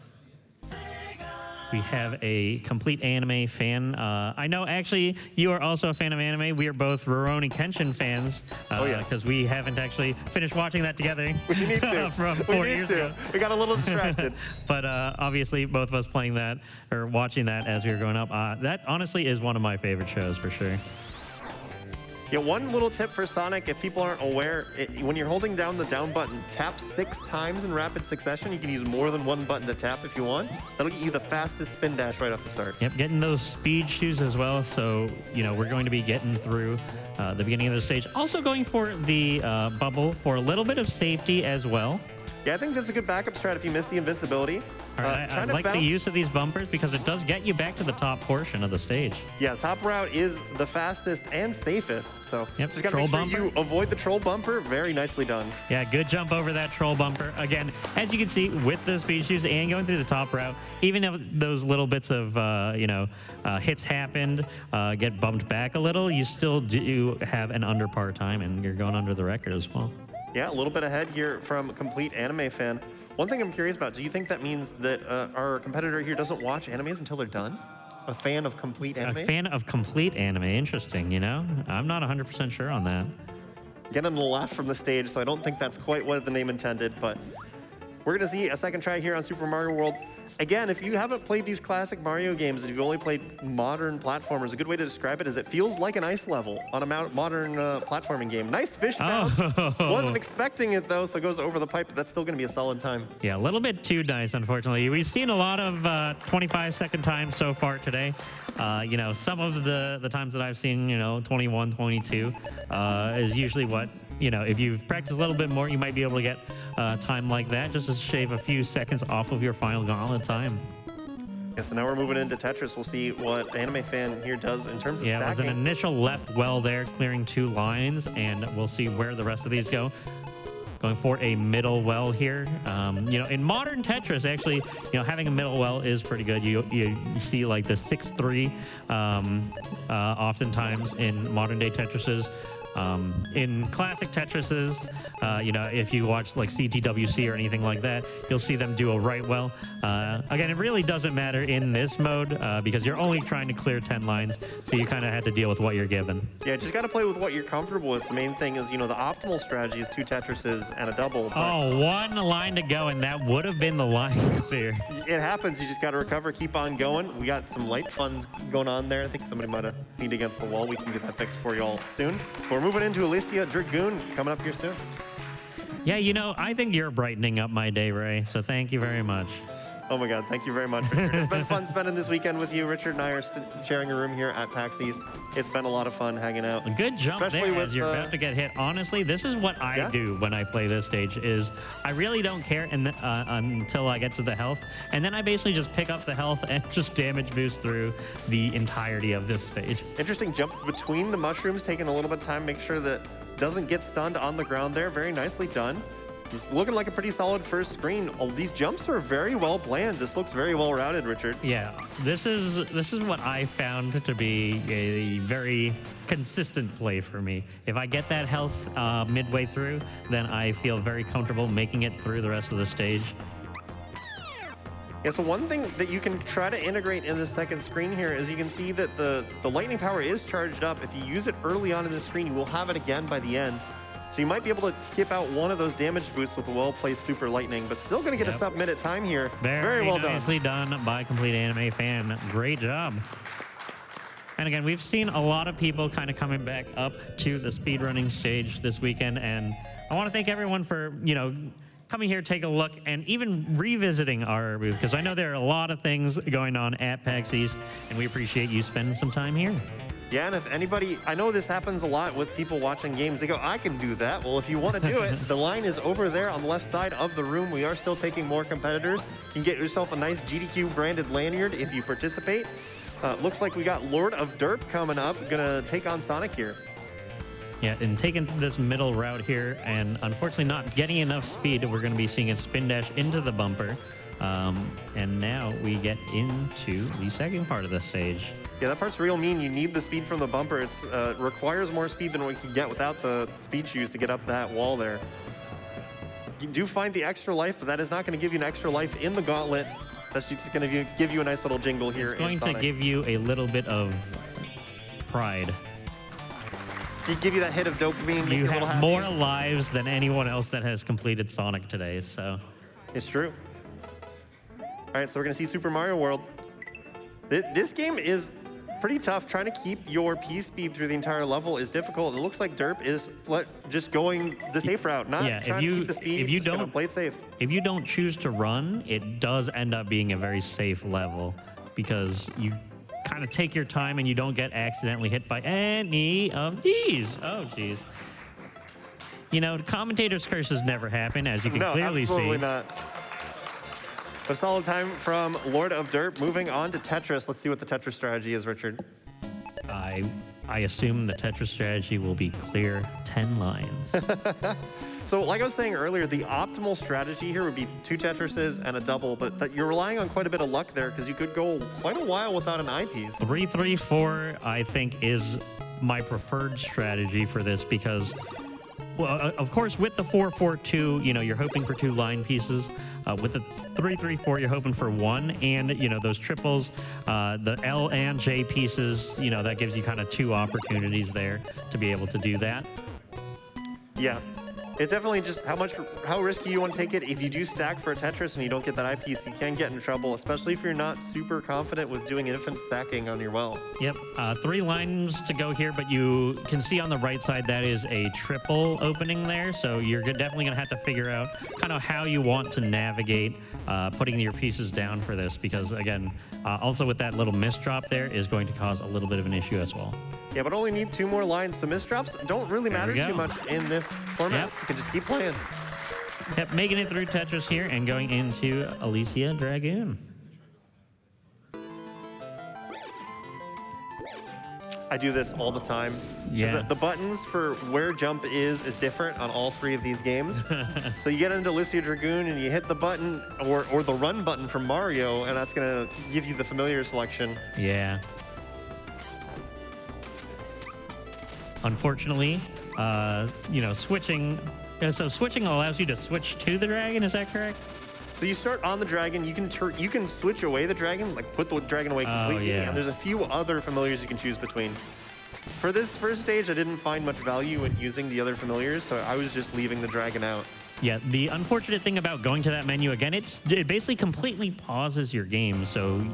We have a complete anime fan. I know, actually, you are also a fan of anime. We are both Rurouni Kenshin fans. Because we haven't actually finished watching that together. We need to. From 4 years ago. We got a little distracted. But obviously, both of us playing that or watching that as we were growing up. That honestly is one of my favorite shows for sure. Yeah, one little tip for Sonic, if people aren't aware, when you're holding down the down button, tap 6 times in rapid succession. You can use more than one button to tap if you want. That'll get you the fastest spin dash right off the start. Yep, getting those speed shoes as well. So, we're going to be getting through the beginning of the stage. Also going for the bubble for a little bit of safety as well. Yeah, I think that's a good backup strat if you miss the invincibility. I like the use of these bumpers because it does get you back to the top portion of the stage. Yeah, top route is the fastest and safest. So just gotta troll make sure you avoid the troll bumper. Very nicely done. Yeah, good jump over that troll bumper. Again, as you can see, with the speed shoes and going through the top route, even if those little bits of hits happened, get bumped back a little, you still do have an under par time, and you're going under the record as well. Yeah, a little bit ahead here from Complete Anime Fan. One thing I'm curious about, do you think that means that our competitor here doesn't watch animes until they're done? A fan of Complete Anime? A fan of Complete Anime, interesting, I'm not 100% sure on that. Getting a laugh from the stage, so I don't think that's quite what the name intended, but we're gonna see a second try here on Super Mario World. Again, if you haven't played these classic Mario games, and if you've only played modern platformers, a good way to describe it is it feels like an ice level on a modern platforming game. Nice fish bounce. Wasn't expecting it though, so it goes over the pipe, but that's still gonna be a solid time. Yeah, a little bit too nice, unfortunately. We've seen a lot of 25-second times so far today. Some of the times that I've seen, 21, 22 is usually what, if you've practiced a little bit more, you might be able to get time like that, just to shave a few seconds off of your final gauntlet time. Yeah, so now we're moving into Tetris. We'll see what Anime Fan here does in terms of stacking. Yeah, it was an initial left well there, clearing 2 lines, and we'll see where the rest of these go. Going for a middle well here. In modern Tetris, actually, having a middle well is pretty good. You see like the 6-3 oftentimes in modern day Tetrises. In classic Tetrises, if you watch like CTWC or anything like that, you'll see them do a right well. Again, it really doesn't matter in this mode because you're only trying to clear 10 lines, so you kind of have to deal with what you're given. Yeah, just got to play with what you're comfortable with. The main thing is, the optimal strategy is 2 Tetrises and a double. Oh, 1 line to go, and that would have been the line clear. It happens. You just got to recover, keep on going. We got some light funds going on there. I think somebody might have leaned against the wall. We can get that fixed for you all soon. We're moving into Alicia Dragoon coming up here soon. Yeah, I think you're brightening up my day, Ray, so thank you very much. Oh my God, thank you very much, Richard. It's been fun spending this weekend with you. Richard and I are sharing a room here at PAX East. It's been a lot of fun hanging out. A good jump especially there with, as you're about to get hit. Honestly, this is what I do when I play this stage is I really don't care until I get to the health. And then I basically just pick up the health and just damage boost through the entirety of this stage. Interesting jump between the mushrooms, taking a little bit of time, make sure that doesn't get stunned on the ground there. Very nicely done. This is looking like a pretty solid first screen. Oh, these jumps are very well planned. This looks very well routed, Richard. Yeah, this is what I found to be a very consistent play for me. If I get that health midway through, then I feel very comfortable making it through the rest of the stage. Yeah, so one thing that you can try to integrate in the second screen here is you can see that the lightning power is charged up. If you use it early on in the screen, you will have it again by the end. So you might be able to skip out one of those damage boosts with a well-placed super lightning, but still going to get a sub-minute time here. Very well done. Nicely done by Complete Anime Fan. Great job. And again, we've seen a lot of people kind of coming back up to the speedrunning stage this weekend, and I want to thank everyone for, coming here, take a look, and even revisiting our booth, because I know there are a lot of things going on at PAX East, and we appreciate you spending some time here. Yeah, and if anybody, I know this happens a lot with people watching games. They go, I can do that. Well, if you want to do it, the line is over there on the left side of the room. We are still taking more competitors. You can get yourself a nice GDQ branded lanyard if you participate. Looks like we got Lord of Derp coming up, gonna take on Sonic here. Yeah, and taking this middle route here, and unfortunately not getting enough speed, we're going to be seeing a spin dash into the bumper. And now we get into the second part of the stage. Yeah, that part's real mean. You need the speed from the bumper. It requires more speed than we can get without the speed shoes to get up that wall there. You do find the extra life, but that is not going to give you an extra life in the gauntlet. That's just going to give you a nice little jingle here. It's going to give you a little bit of pride. Give you that hit of dopamine. You have more lives than anyone else that has completed Sonic today, so. It's true. All right, so we're going to see Super Mario World. This game is pretty tough. Trying to keep your P-speed through the entire level is difficult. It looks like Derp is just going the safe route, not trying to keep the speed. If you don't play it safe. If you don't choose to run, it does end up being a very safe level because you kind of take your time and you don't get accidentally hit by any of these. Oh, jeez. The commentator's curses never happen, as you can clearly see. No, absolutely not. A solid time from Lord of Derp. Moving on to Tetris. Let's see what the Tetris strategy is, Richard. I assume the Tetris strategy will be clear 10 lines. So like I was saying earlier, the optimal strategy here would be 2 Tetrises and a double, but you're relying on quite a bit of luck there because you could go quite a while without an eyepiece. 3-3-4, I think, is my preferred strategy for this because, well, of course, with the 4-4-2, you're hoping for 2 line pieces. With the 3-3-4, you're hoping for 1, and those triples, the L and J pieces, that gives you kind of 2 opportunities there to be able to do that. Yeah. It's definitely just how risky you want to take it. If you do stack for a Tetris and you don't get that eyepiece, you can get in trouble, especially if you're not super confident with doing infinite stacking on your well. Yep, 3 lines to go here, but you can see on the right side that is a triple opening there, so you're definitely going to have to figure out kind of how you want to navigate putting your pieces down for this, because again, also with that little misdrop there is going to cause a little bit of an issue as well. Yeah, but only need 2 more lines, so misdrops don't really matter too much in this format. You can just keep playing. Yep, making it through Tetris here and going into Alicia Dragoon. I do this all the time. Yeah. The buttons for where jump is different on all 3 of these games. So you get into Alicia Dragoon and you hit the button or the run button from Mario, and that's going to give you the familiar selection. Yeah. Unfortunately, switching. So switching allows you to switch to the dragon. Is that correct? So you start on the dragon. You can switch away the dragon, like put the dragon away completely. Yeah. And there's a few other familiars you can choose between. For this first stage, I didn't find much value in using the other familiars, so I was just leaving the dragon out. Yeah, the unfortunate thing about going to that menu again, it basically completely pauses your game. So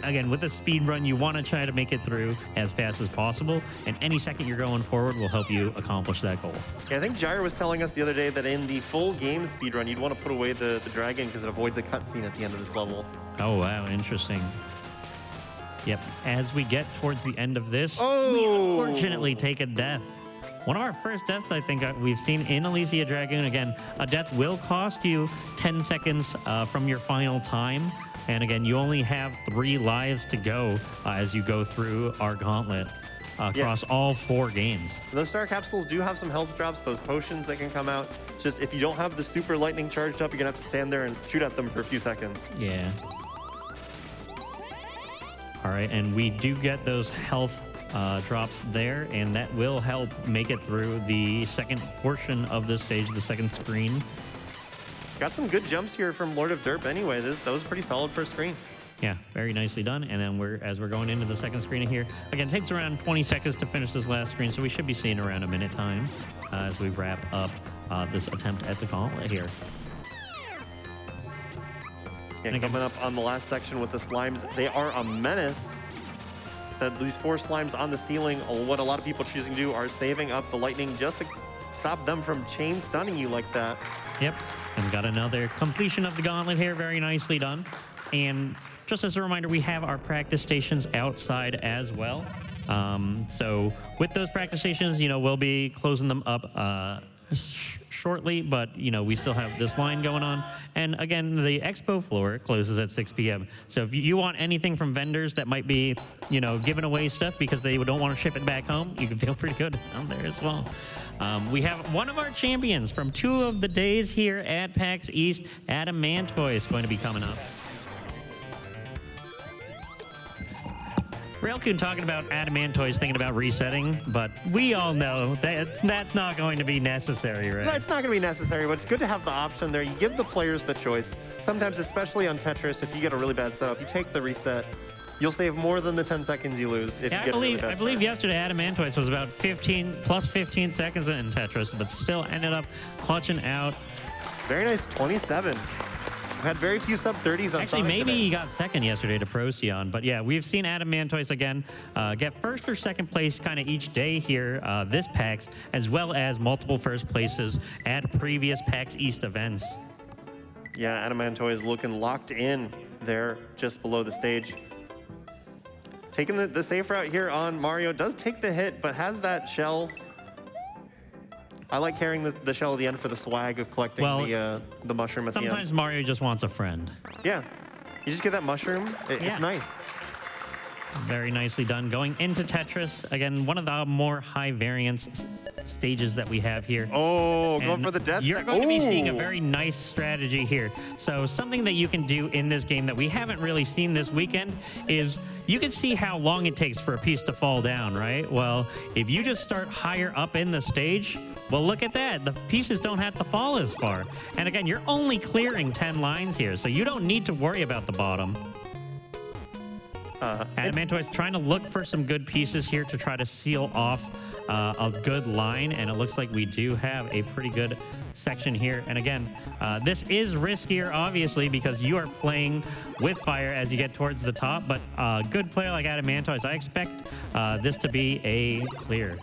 again, with a speed run, you want to try to make it through as fast as possible, and any second you're going forward will help you accomplish that goal. Yeah, I think Jair was telling us the other day that in the full game speed run, you'd want to put away the dragon because it avoids a cutscene at the end of this level. Oh, wow, interesting. Yep, as we get towards the end of this, we unfortunately take a death. One of our first deaths, I think, we've seen in Alicia Dragoon. Again, a death will cost you 10 seconds from your final time. And again, you only have 3 lives to go as you go through our gauntlet across all 4 games. Those star capsules do have some health drops, those potions that can come out. It's just if you don't have the super lightning charged up, you're going to have to stand there and shoot at them for a few seconds. Yeah. All right, and we do get those health drops there, and that will help make it through the second portion of this stage, the second screen. got some good jumps here from Lord of Derp anyway. That was a pretty solid first screen. Yeah, very nicely done. And then as we're going into the second screen here, again, it takes around 20 seconds to finish this last screen, so we should be seeing around a minute time as we wrap up this attempt at the gauntlet here. Yeah, coming up on the last section with the slimes, they are a menace. These 4 slimes on the ceiling, what a lot of people choosing to do are saving up the lightning just to stop them from chain stunning you like that. Yep, and got another completion of the gauntlet here, very nicely done. And just as a reminder, we have our practice stations outside as well. So with those practice stations, we'll be closing them up shortly, but we still have this line going on. And again, the expo floor closes at 6 p.m. So if you want anything from vendors that might be, giving away stuff because they don't want to ship it back home, you can feel pretty good out there as well. We have one of our champions from 2 of the days here at PAX East, Adam Mantoy, is going to be coming up. Railcoon talking about Adamantoys thinking about resetting, but we all know that's not going to be necessary, right? No, it's not going to be necessary, but it's good to have the option there. You give the players the choice. Sometimes, especially on Tetris, if you get a really bad setup, you take the reset. You'll save more than the 10 seconds you lose if you get a really bad I believe yesterday Adamantoys was about 15 seconds in Tetris, but still ended up clutching out. Very nice 27. Had very few sub-30s on Actually, maybe he got second yesterday to Procyon. But yeah, we've seen Adam Mantois again get first or second place kind of each day here this PAX, as well as multiple first places at previous PAX East events. Yeah, Adam Mantois is looking locked in there just below the stage. Taking the safe route here on Mario, does take the hit, but has that shell. I like carrying the shell at the end for the swag of collecting the mushroom at the end. Sometimes Mario just wants a friend. Yeah. You just get that mushroom. It's nice. Very nicely done. Going into Tetris, again, one of the more high variance stages that we have here. Oh, going for the death. You're going to be seeing a very nice strategy here. So something that you can do in this game that we haven't really seen this weekend is you can see how long it takes for a piece to fall down, right? Well, if you just start higher up in the stage, well, look at that. The pieces don't have to fall as far. And again, you're only clearing 10 lines here, so you don't need to worry about the bottom. Adamantoy is trying to look for some good pieces here to try to seal off a good line, and it looks like we do have a pretty good section here. And again, this is riskier, obviously, because you are playing with fire as you get towards the top, but a good player like Adamantoy, I expect this to be a clear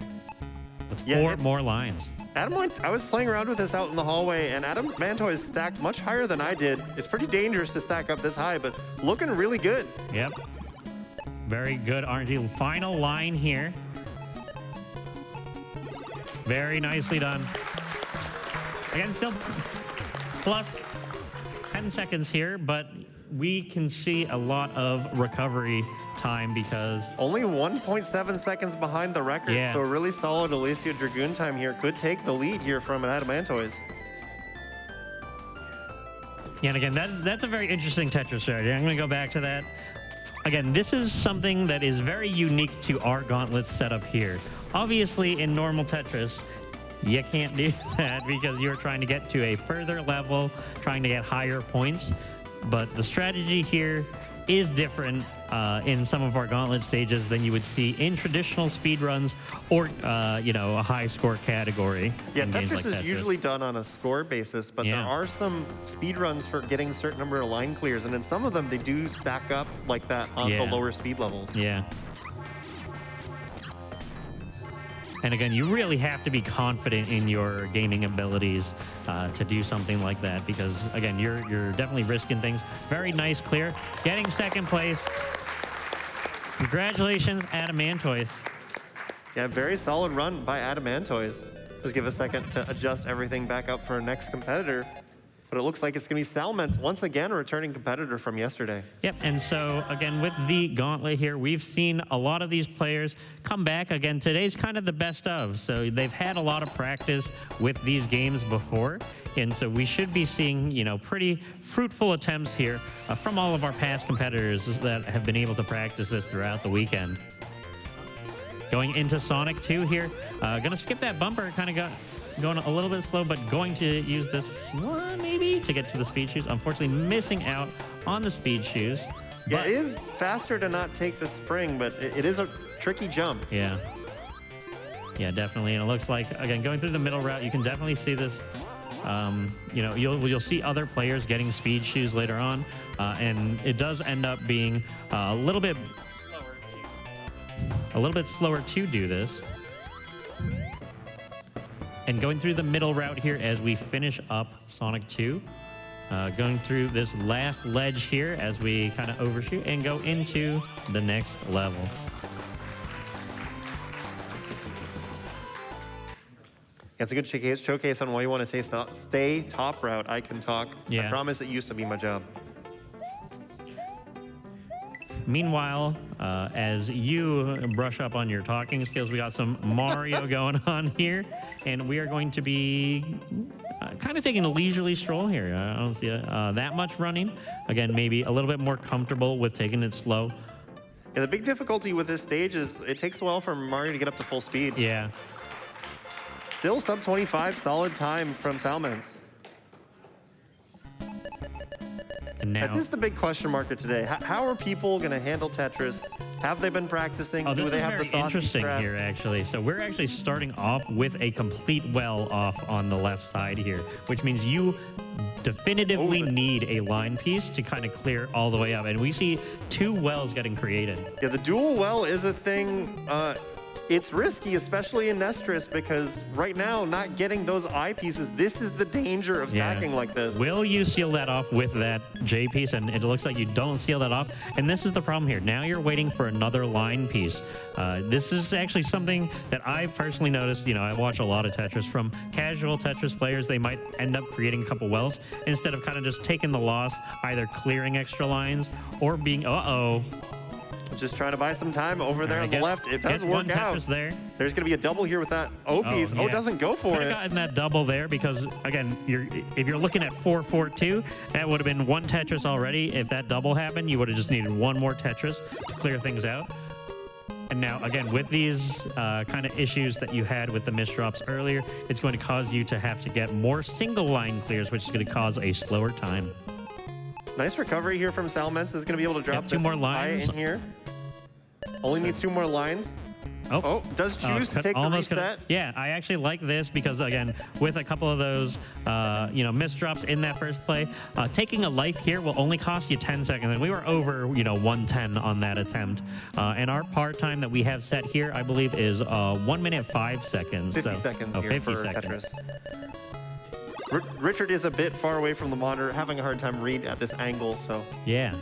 with 4 more lines. I was playing around with this out in the hallway, and Adam Mantoy is stacked much higher than I did. It's pretty dangerous to stack up this high, but looking really good. Yep. Very good RNG. Final line here. Very nicely done. Again, still plus 10 seconds here, but we can see a lot of recovery time because... Only 1.7 seconds behind the record, so a really solid Alicia Dragoon time here. Could take the lead here from Adamantoys. Yeah, and again, that's a very interesting Tetris strategy. I'm going to go back to that. Again, this is something that is very unique to our Gauntlet setup here. Obviously, in normal Tetris, you can't do that because you're trying to get to a further level, trying to get higher points. But the strategy here is different in some of our Gauntlet stages than you would see in traditional speedruns or, a high score category. Yeah, Tetris is usually done on a score basis, but there are some speedruns for getting a certain number of line clears, and in some of them, they do stack up like that on the lower speed levels. Yeah. And again, you really have to be confident in your gaming abilities to do something like that because, again, you're definitely risking things. Very nice clear. Getting second place. Congratulations, Adamantoys. Yeah, very solid run by Adamantoys. Just give a second to adjust everything back up for our next competitor. But it looks like it's going to be Salments, once again, a returning competitor from yesterday. Yep, and so, again, with the Gauntlet here, we've seen a lot of these players come back. Again, today's kind of the best of, so they've had a lot of practice with these games before, and so we should be seeing, pretty fruitful attempts here from all of our past competitors that have been able to practice this throughout the weekend. Going into Sonic 2 here, gonna skip that bumper, kind of got going a little bit slow, but going to use this one maybe to get to the speed shoes. Unfortunately, missing out on the speed shoes. Yeah, it is faster to not take the spring, but it is a tricky jump. Yeah. Yeah, definitely. And it looks like, again, going through the middle route, you can definitely see this. You know, you'll see other players getting speed shoes later on, and it does end up being a little bit slower to do this. And going through the middle route here as we finish up Sonic 2. Going through this last ledge here as we kind of overshoot and go into the next level. It's a good showcase on why you want to stay top route. I can talk. Yeah. I promise it used to be my job. Meanwhile, as you brush up on your talking skills, we got some Mario going on here, and we are going to be kind of taking a leisurely stroll here. I don't see that much running. Again, maybe a little bit more comfortable with taking it slow. Yeah, the big difficulty with this stage is it takes a while for Mario to get up to full speed. Yeah. Still sub 25 solid time from Salmons. And now, this is the big question mark of today. How are people going to handle Tetris? Have they been practicing? oh, Do this they is have the very saucy interesting strats? here, actually. So we're actually starting off with a complete well off on the left side here, which means you definitively need a line piece to kind of clear all the way up. And we see 2 wells getting created. Yeah, the dual well is a thing. It's risky, especially in Nestris, because right now, not getting those eye pieces, this is the danger of stacking like this. Will you seal that off with that J piece? And it looks like you don't seal that off. And this is the problem here. Now you're waiting for another line piece. This is actually something that I personally noticed. You know, I watch a lot of Tetris from casual Tetris players. They might end up creating a couple wells instead of kind of just taking the loss, either clearing extra lines or being, Just trying to buy some time over there on the left. It does work out. There. There's going to be a double here with that O piece. yeah. Doesn't go for Could it. have gotten that double there because, again, if you're looking at 4-4-2, that would have been 1 Tetris already. If that double happened, you would have just needed 1 more Tetris to clear things out. And now, again, with these kind of issues that you had with the misdrops earlier, it's going to cause you to have to get more single line clears, which is going to cause a slower time. Nice recovery here from Salments. Is going to be able to drop 2 more eye lines in here. Only needs 2 more lines. Does choose to take the reset. Yeah, I actually like this because, again, with a couple of those, misdrops in that first play, taking a life here will only cost you 10 seconds. And we were over, 110 on that attempt. And our part time that we have set here, I believe, is 1 minute 5 seconds. 50 seconds here 50 for seconds. Tetris. Richard is a bit far away from the monitor, having a hard time reading at this angle, so. Yeah.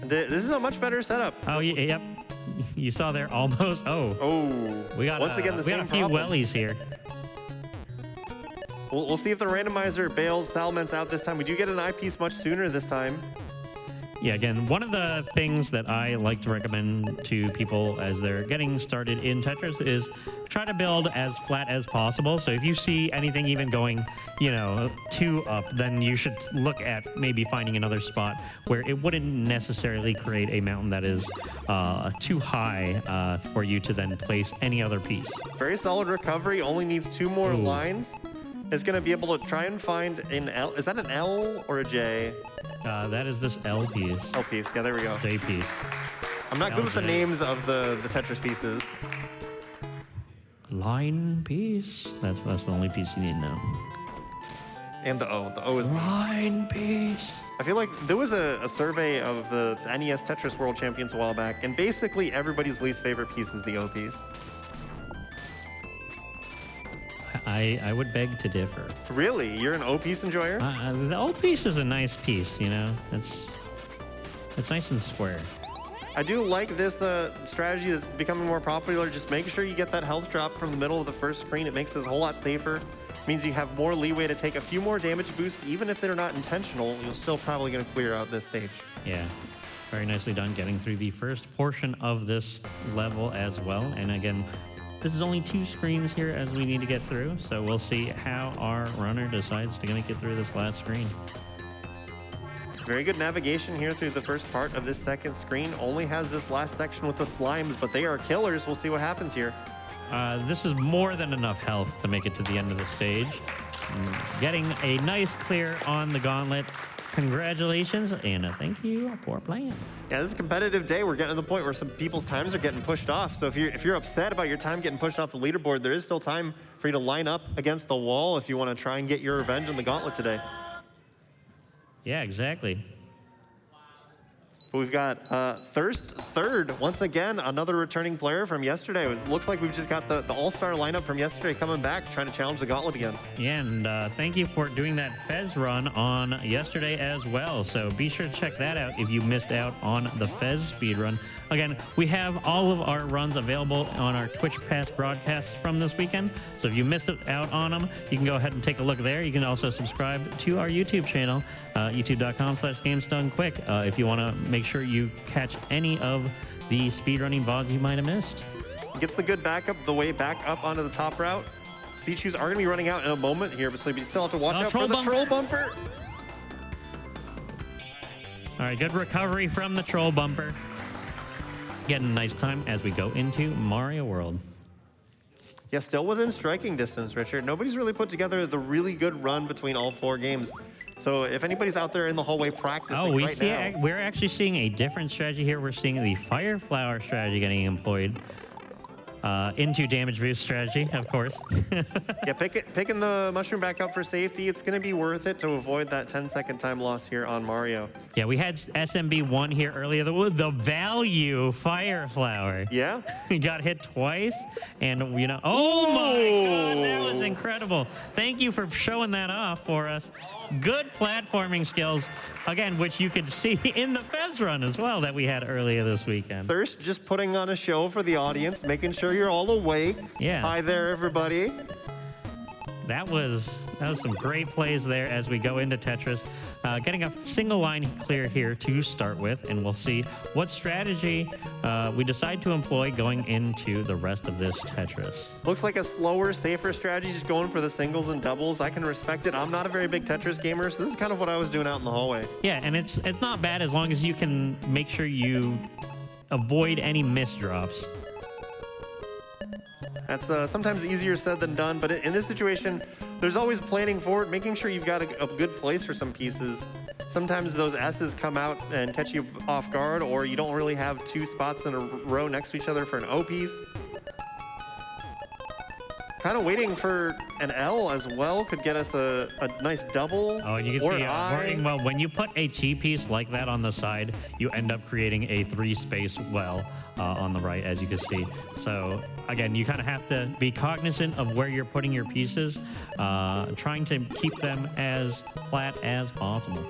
This is a much better setup. Oh, yep. You saw there almost. We got once again the we same got a few problem. wellies here. We'll see if the randomizer bails Salments out this time. We do get an eyepiece much sooner this time. Yeah, again, one of the things that I like to recommend to people as they're getting started in Tetris is try to build as flat as possible. So if you see anything even going, 2 up, then you should look at maybe finding another spot where it wouldn't necessarily create a mountain that is too high for you to then place any other piece. Very solid recovery, only needs 2 more lines. Is going to be able to try and find an L. Is that an L or a J? That is this L piece. L piece, yeah, there we go. J piece. I'm not good with the names of the Tetris pieces. Line piece. That's the only piece you need to know. And the O. The O is line piece. I feel like there was a survey of the NES Tetris World Champions a while back, and basically everybody's least favorite piece is the O piece. I would beg to differ. Really? You're an O piece enjoyer? The O piece is a nice piece, It's nice and square. I do like this strategy that's becoming more popular. Just make sure you get that health drop from the middle of the first screen. It makes this a whole lot safer. Means you have more leeway to take a few more damage boosts. Even if they're not intentional, you're still probably going to clear out this stage. Yeah. Very nicely done getting through the first portion of this level as well. And again, this is only 2 screens here as we need to get through. So we'll see how our runner decides to make it through this last screen. Very good navigation here through the first part of this second screen. Only has this last section with the slimes, but they are killers. We'll see what happens here. This is more than enough health to make it to the end of the stage. Getting a nice clear on the gauntlet. Congratulations, and thank you for playing. Yeah, this is a competitive day. We're getting to the point where some people's times are getting pushed off. So if you're upset about your time getting pushed off the leaderboard, there is still time for you to line up against the wall if you want to try and get your revenge on the gauntlet today. Yeah, exactly. But we've got Thirst third. Once again, another returning player from yesterday. It looks like we've just got the all-star lineup from yesterday coming back, trying to challenge the gauntlet again. Yeah, and thank you for doing that Fez run on yesterday as well. So be sure to check that out if you missed out on the Fez speedrun. Again, we have all of our runs available on our Twitch Pass broadcasts from this weekend. So if you missed out on them, you can go ahead and take a look there. You can also subscribe to our YouTube channel, youtube.com/GamesDoneQuick, if you want to make sure you catch any of the speedrunning VODs you might have missed. Gets the good backup, the way back up onto the top route. Speed shoes are going to be running out in a moment here, but so you still have to watch out for the troll bumper. All right, good recovery from the troll bumper. Getting a nice time as we go into Mario World. Yeah, still within striking distance, Richard. Nobody's really put together the really good run between all 4 games. So if anybody's out there in the hallway practicing now. We're actually seeing a different strategy here. We're seeing the Fire Flower strategy getting employed into damage boost strategy, of course. Yeah, picking the mushroom back up for safety. It's going to be worth it to avoid that 10-second time loss here on Mario. Yeah, we had SMB1 here earlier. The value Fire Flower. Yeah? He got hit twice, and oh my God, that was incredible. Thank you for showing that off for us. Good platforming skills, again, which you could see in the Fez run as well that we had earlier this weekend. Thirst just putting on a show for the audience, making sure you're all awake. Yeah. Hi there, everybody. That was some great plays there as we go into Tetris. Getting a single line clear here to start with, and we'll see what strategy we decide to employ going into the rest of this Tetris. Looks like a slower, safer strategy, just going for the singles and doubles. I can respect it. I'm not a very big Tetris gamer, so this is kind of what I was doing out in the hallway. Yeah, and it's not bad as long as you can make sure you avoid any misdrops. That's sometimes easier said than done, but in this situation, there's always planning forward, making sure you've got a good place for some pieces. Sometimes those S's come out and catch you off guard, or you don't really have 2 spots in a row next to each other for an O piece. Kind of waiting for an L as well could get us a nice double. Oh, and you can see well, when you put a T piece like that on the side, you end up creating a 3-space well on the right, as you can see. So again, you kind of have to be cognizant of where you're putting your pieces, trying to keep them as flat as possible.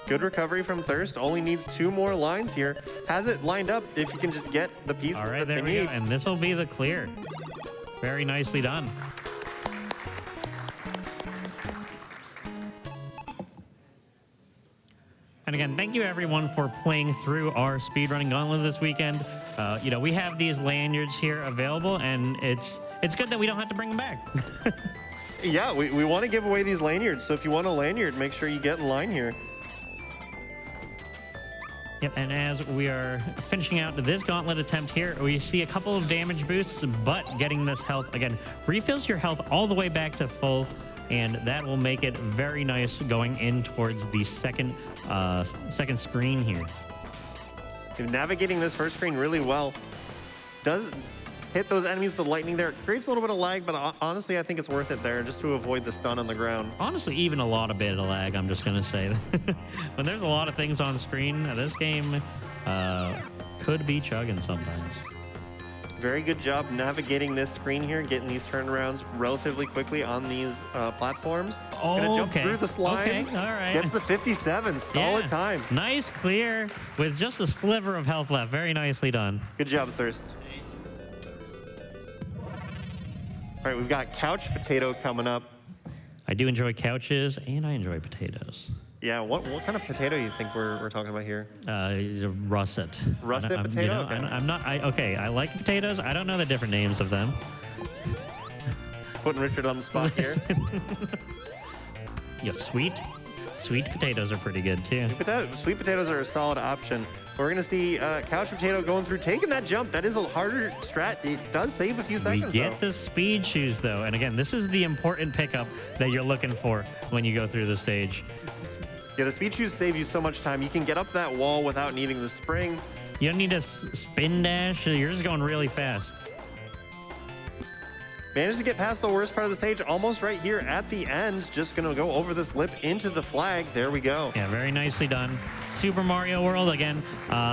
Good recovery from Thirst. Only needs 2 more lines here. Has it lined up if you can just get the pieces that they need. Go. And this will be the clear. Very nicely done. And again, thank you everyone for playing through our speedrunning gauntlet this weekend. We have these lanyards here available, and it's good that we don't have to bring them back. Yeah, we want to give away these lanyards, so if you want a lanyard, make sure you get in line here. Yep, and as we are finishing out this gauntlet attempt here, we see a couple of damage boosts, but getting this health, again, refills your health all the way back to full, and that will make it very nice going in towards the second screen here. You're navigating this first screen really well. Does hit those enemies with the lightning there. It creates a little bit of lag, but honestly, I think it's worth it there just to avoid the stun on the ground. Honestly, even a lot of bit of lag, I'm just going to say. When there's a lot of things on screen, this game could be chugging sometimes. Very good job navigating this screen here, getting these turnarounds relatively quickly on these platforms. Oh, Gonna jump through the slides. Okay, all right. Gets the 57, solid time. Nice clear with just a sliver of health left. Very nicely done. Good job, Thirst. All right, we've got Couch Potato coming up. I do enjoy couches, and I enjoy potatoes. Yeah, what kind of potato do you think we're talking about here? Russet. Russet potato? Okay. I like potatoes. I don't know the different names of them. Putting Richard on the spot here. Yeah, sweet potatoes are pretty good too. Sweet potatoes are a solid option. We're going to see Couch Potato going through, taking that jump. That is a harder strat. It does save a few seconds, We get though. the speed shoes, though. And again, this is the important pickup that you're looking for when you go through the stage. Yeah, the speed shoes save you so much time. You can get up that wall without needing the spring. You don't need a spin dash. You're just going really fast. Managed to get past the worst part of the stage, almost right here at the end. Just going to go over this lip into the flag. There we go. Yeah, very nicely done. Super Mario World, again,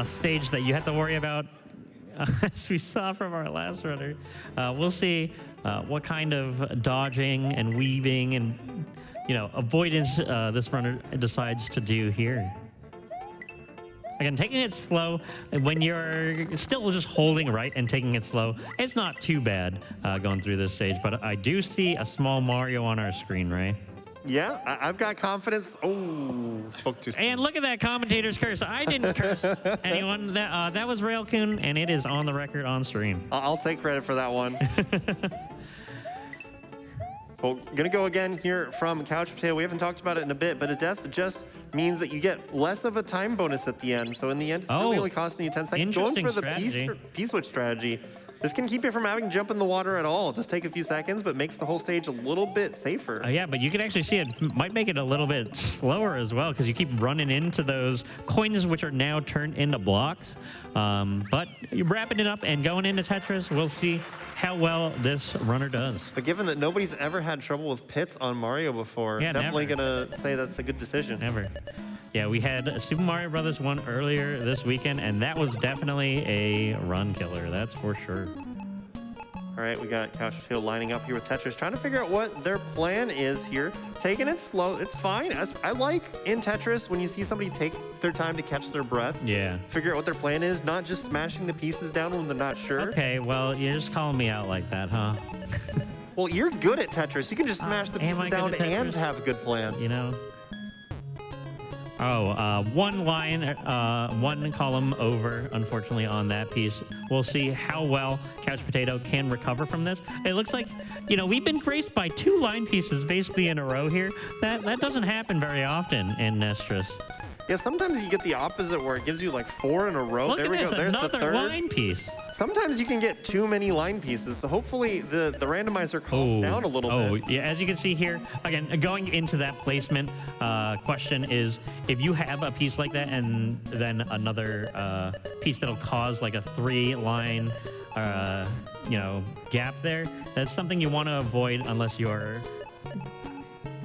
stage that you have to worry about, as we saw from our last runner. We'll see what kind of dodging and weaving and, avoidance this runner decides to do here. Again, taking it slow, when you're still just holding right and taking it slow, it's not too bad going through this stage. But I do see a small Mario on our screen, right? Yeah, I've got confidence. Oh, spoke too soon. And look at that commentator's curse. I didn't curse anyone. That was Railcoon, and it is on the record on stream. I'll take credit for that one. Well, gonna go again here from Couch Potato. We haven't talked about it in a bit, but a death just means that you get less of a time bonus at the end. So in the end, it's really only costing you 10 seconds. Going for the P-switch strategy. This can keep you from having to jump in the water at all. Just take a few seconds, but makes the whole stage a little bit safer. Yeah, but you can actually see it might make it a little bit slower as well because you keep running into those coins which are now turned into blocks. But you're wrapping it up and going into Tetris, we'll see how well this runner does. But given that nobody's ever had trouble with pits on Mario before, definitely gonna say that's a good decision. Never. Yeah, we had Super Mario Brothers 1 earlier this weekend, and that was definitely a run killer, that's for sure. All right, we got Couch Potato lining up here with Tetris, trying to figure out what their plan is here. Taking it slow, it's fine. I like in Tetris when you see somebody take their time to catch their breath. Yeah. Figure out what their plan is, not just smashing the pieces down when they're not sure. Okay, well, you're just calling me out like that, huh? Well, you're good at Tetris. You can just smash the pieces down and have a good plan. You know? Oh, one line, one column over, unfortunately, on that piece. We'll see how well Couch Potato can recover from this. It looks like, we've been graced by 2 line pieces basically in a row here. That doesn't happen very often in Nestris. Yeah, sometimes you get the opposite where it gives you like 4 in a row. Look there at we this, go. There's the another third line piece. Sometimes you can get too many line pieces, so hopefully the randomizer calms down a little bit. Oh, yeah, as you can see here, again, going into that placement question is, if you have a piece like that and then another piece that'll cause like a 3-line, gap there, that's something you want to avoid unless you're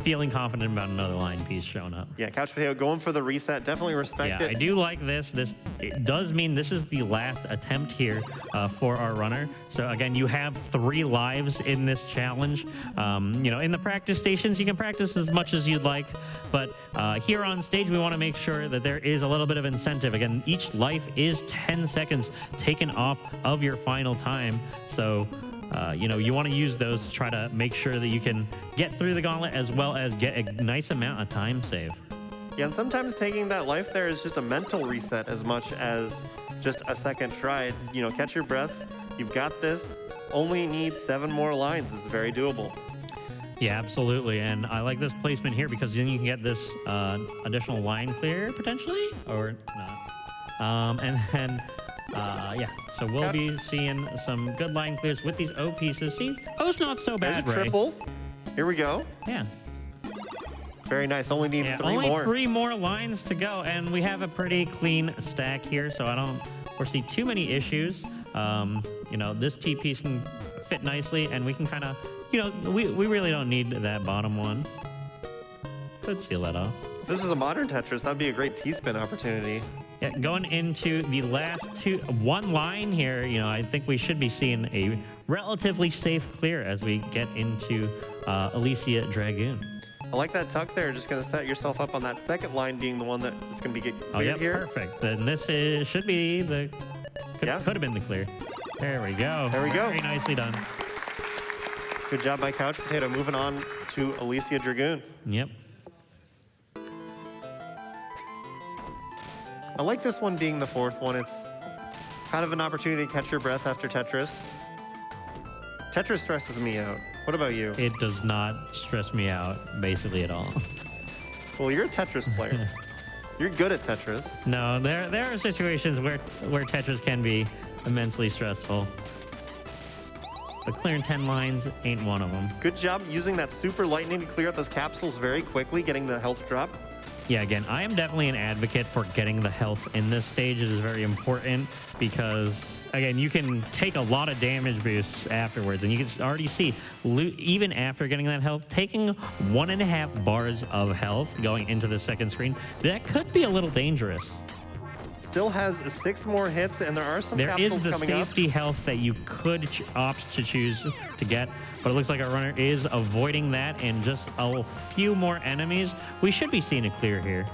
feeling confident about another line piece showing up. Yeah, Couch Potato going for the reset. Definitely respect it. I do like this. It does mean this is the last attempt here for our runner. So again, you have 3 lives in this challenge. In the practice stations, you can practice as much as you'd like, but here on stage, we want to make sure that there is a little bit of incentive. Again, each life is 10 seconds taken off of your final time. So you want to use those to try to make sure that you can get through the gauntlet as well as get a nice amount of time saved. Yeah, and sometimes taking that life there is just a mental reset as much as just a second try. Catch your breath. You've got this. Only need 7 more lines. It's very doable. Yeah, absolutely. And I like this placement here because then you can get this additional line clear potentially, or not. And then... so we'll be seeing some good line clears with these O pieces. See, O's not so bad, There's a triple. Here we go. Yeah. Very nice. Only need 3 more. Only 3 more lines to go, and we have a pretty clean stack here, so I don't foresee too many issues. This T piece can fit nicely, and we can kind of, we really don't need that bottom one. Could seal that off. If this is a modern Tetris, that'd be a great T-spin opportunity. Yeah, going into the last 1 line here, I think we should be seeing a relatively safe clear as we get into Elysia Dragoon. I like that tuck there. Just going to set yourself up on that second line being the one that is going to be cleared here. Perfect. Then this should be the... Could have been the clear. There we go. There we go. Very nicely done. Good job by Couch Potato. Moving on to Elysia Dragoon. Yep. I like this one being the 4th one. It's kind of an opportunity to catch your breath after Tetris. Tetris stresses me out. What about you? It does not stress me out, basically, at all. Well, you're a Tetris player. You're good at Tetris. No, there are situations where Tetris can be immensely stressful. But clearing 10 lines ain't one of them. Good job using that super lightning to clear out those capsules very quickly, getting the health drop. Yeah, again, I am definitely an advocate for getting the health in this stage. It is very important because, again, you can take a lot of damage boosts afterwards, and you can already see, even after getting that health, taking 1.5 bars of health going into the second screen, that could be a little dangerous. Still has 6 more hits, and there are some capsules coming up. There is the safety health that you could opt to choose to get, but it looks like our runner is avoiding that, and just a few more enemies. We should be seeing a clear here.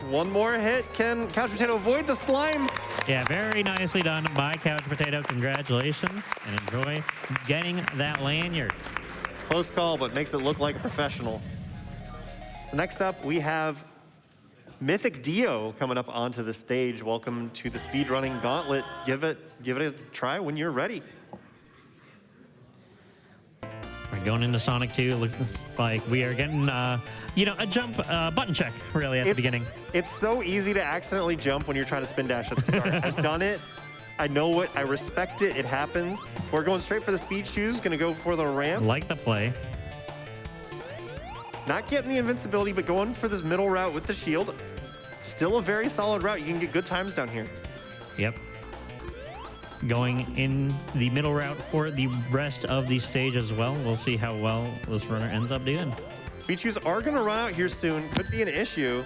One more hit. Can Couch Potato avoid the slime? Yeah, very nicely done by Couch Potato. Congratulations, and enjoy getting that lanyard. Close call, but makes it look like a professional. So next up, we have Mythic Dio coming up onto the stage. Welcome to the Speedrunning Gauntlet. Give it a try when you're ready. We're going into Sonic 2. It looks like we are getting, a jump button check, really, at the beginning. It's so easy to accidentally jump when you're trying to spin dash at the start. I've done it. I know it. I respect it. It happens. We're going straight for the speed shoes. Going to go for the ramp. Like the play. Not getting the invincibility, but going for this middle route with the shield. Still a very solid route. You can get good times down here. Yep. Going in the middle route for the rest of the stage as well. We'll see how well this runner ends up doing. Speed shoes are going to run out here soon. Could be an issue.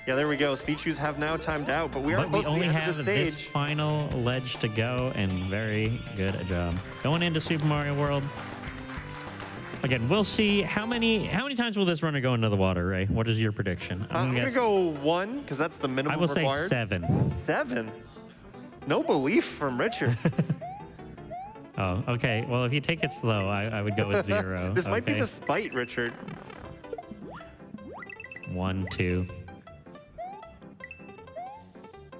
Yeah, there we go. Speed shoes have now timed out, but we are close to the end of the stage. This final ledge to go, and very good job. Going into Super Mario World. Again, we'll see how many times will this runner go into the water, Ray? What is your prediction? I'm going to go 1, because that's the minimum required. I will say 7. 7? No belief from Richard. Oh, okay. Well, if you take it slow, I would go with 0. This might be the spite, Richard. 1, 2.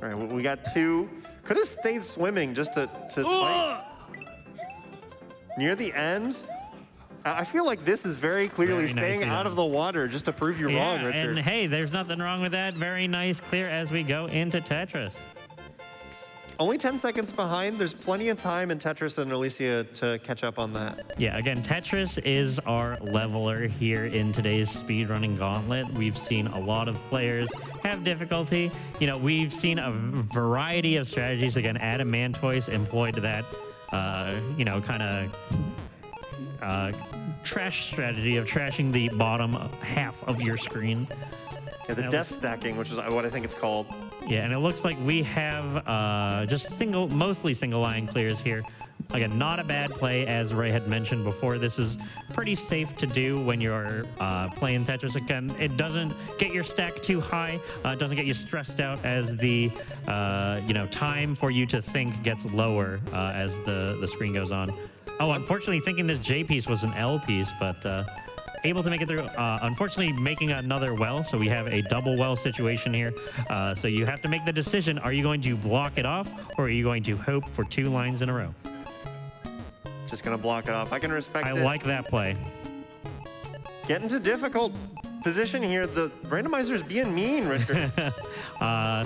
All right, well, we got 2. Could have stayed swimming just to spite. Near the end, I feel like this is very clearly staying out of the water just to prove you're wrong, Richard. And hey, there's nothing wrong with that. Very nice clear as we go into Tetris. Only 10 seconds behind. There's plenty of time in Tetris and Alicia to catch up on that. Yeah, again, Tetris is our leveler here in today's speedrunning gauntlet. We've seen a lot of players have difficulty. We've seen a variety of strategies. Again, Adam Mantois employed that, kind of trash strategy of trashing the bottom half of your screen. Yeah, the death stacking, which is what I think it's called. Yeah, and it looks like we have just mostly single line clears here. Again, not a bad play, as Ray had mentioned before. This is pretty safe to do when you're playing Tetris. Again, it doesn't get your stack too high. It doesn't get you stressed out as the time for you to think gets lower as the screen goes on. Oh, unfortunately, thinking this J piece was an L piece, but able to make it through. Unfortunately, making another well, so we have a double well situation here. So you have to make the decision: are you going to block it off, or are you going to hope for 2 lines in a row? Just gonna block it off. I can respect it. I like that play. Getting to difficult position here. The randomizer's being mean, Richard.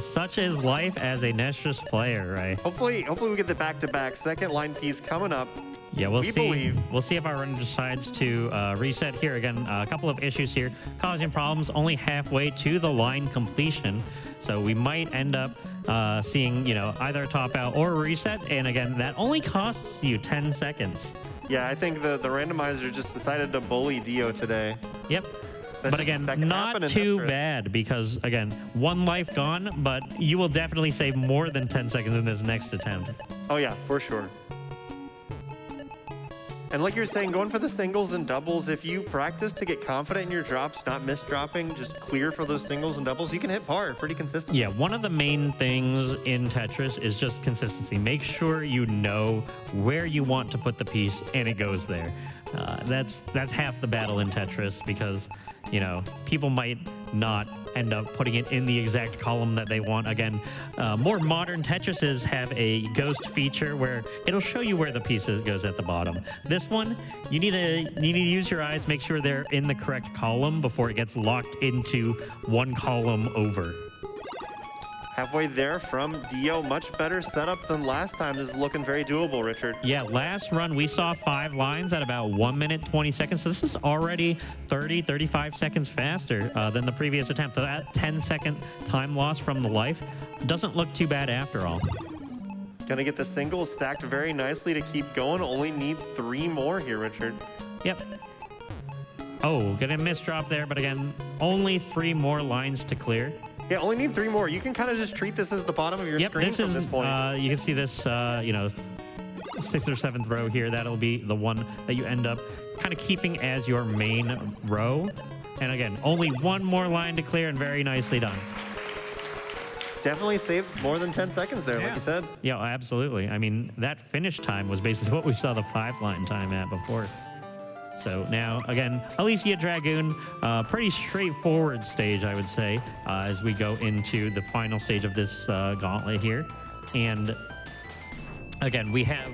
Such is life as a Netris player, right? Hopefully we get the back-to-back second line piece coming up. Yeah, we'll see. Believe. We'll see if our runner decides to reset here. Again, a couple of issues here causing problems only halfway to the line completion. So we might end up seeing, either a top out or a reset. And again, that only costs you 10 seconds. Yeah, I think the randomizer just decided to bully Dio today. Yep. But again, not too bad because, again, 1 life gone, but you will definitely save more than 10 seconds in this next attempt. Oh, yeah, for sure. And like you're saying, going for the singles and doubles, if you practice to get confident in your drops, not miss dropping, just clear for those singles and doubles, you can hit par pretty consistently. Yeah, one of the main things in Tetris is just consistency. Make sure you know where you want to put the piece and it goes there. That's half the battle in Tetris because, people might not end up putting it in the exact column that they want. Again, more modern Tetrises have a ghost feature where it'll show you where the piece goes at the bottom. This one, you need to use your eyes, make sure they're in the correct column before it gets locked into one column over. Halfway there from Dio. Much better setup than last time. This is looking very doable, Richard. Yeah, last run we saw 5 lines at about 1 minute 20 seconds. So this is already 35 seconds faster than the previous attempt. So that 10-second time loss from the life doesn't look too bad after all. Gonna get the singles stacked very nicely to keep going. Only need 3 more here, Richard. Yep. Oh, gonna miss drop there, but again, only 3 more lines to clear. Yeah, only need 3 more. You can kind of just treat this as the bottom of your screen from this point. You can see this, you know, 6th or 7th row here. That'll be the one that you end up kind of keeping as your main row. And again, only 1 more line to clear, and very nicely done. Definitely saved more than 10 seconds there, like you said. Yeah, absolutely. I mean, that finish time was basically what we saw the 5-line time at before. So now, again, Alicia Dragoon, pretty straightforward stage, I would say, as we go into the final stage of this gauntlet here. And again, we have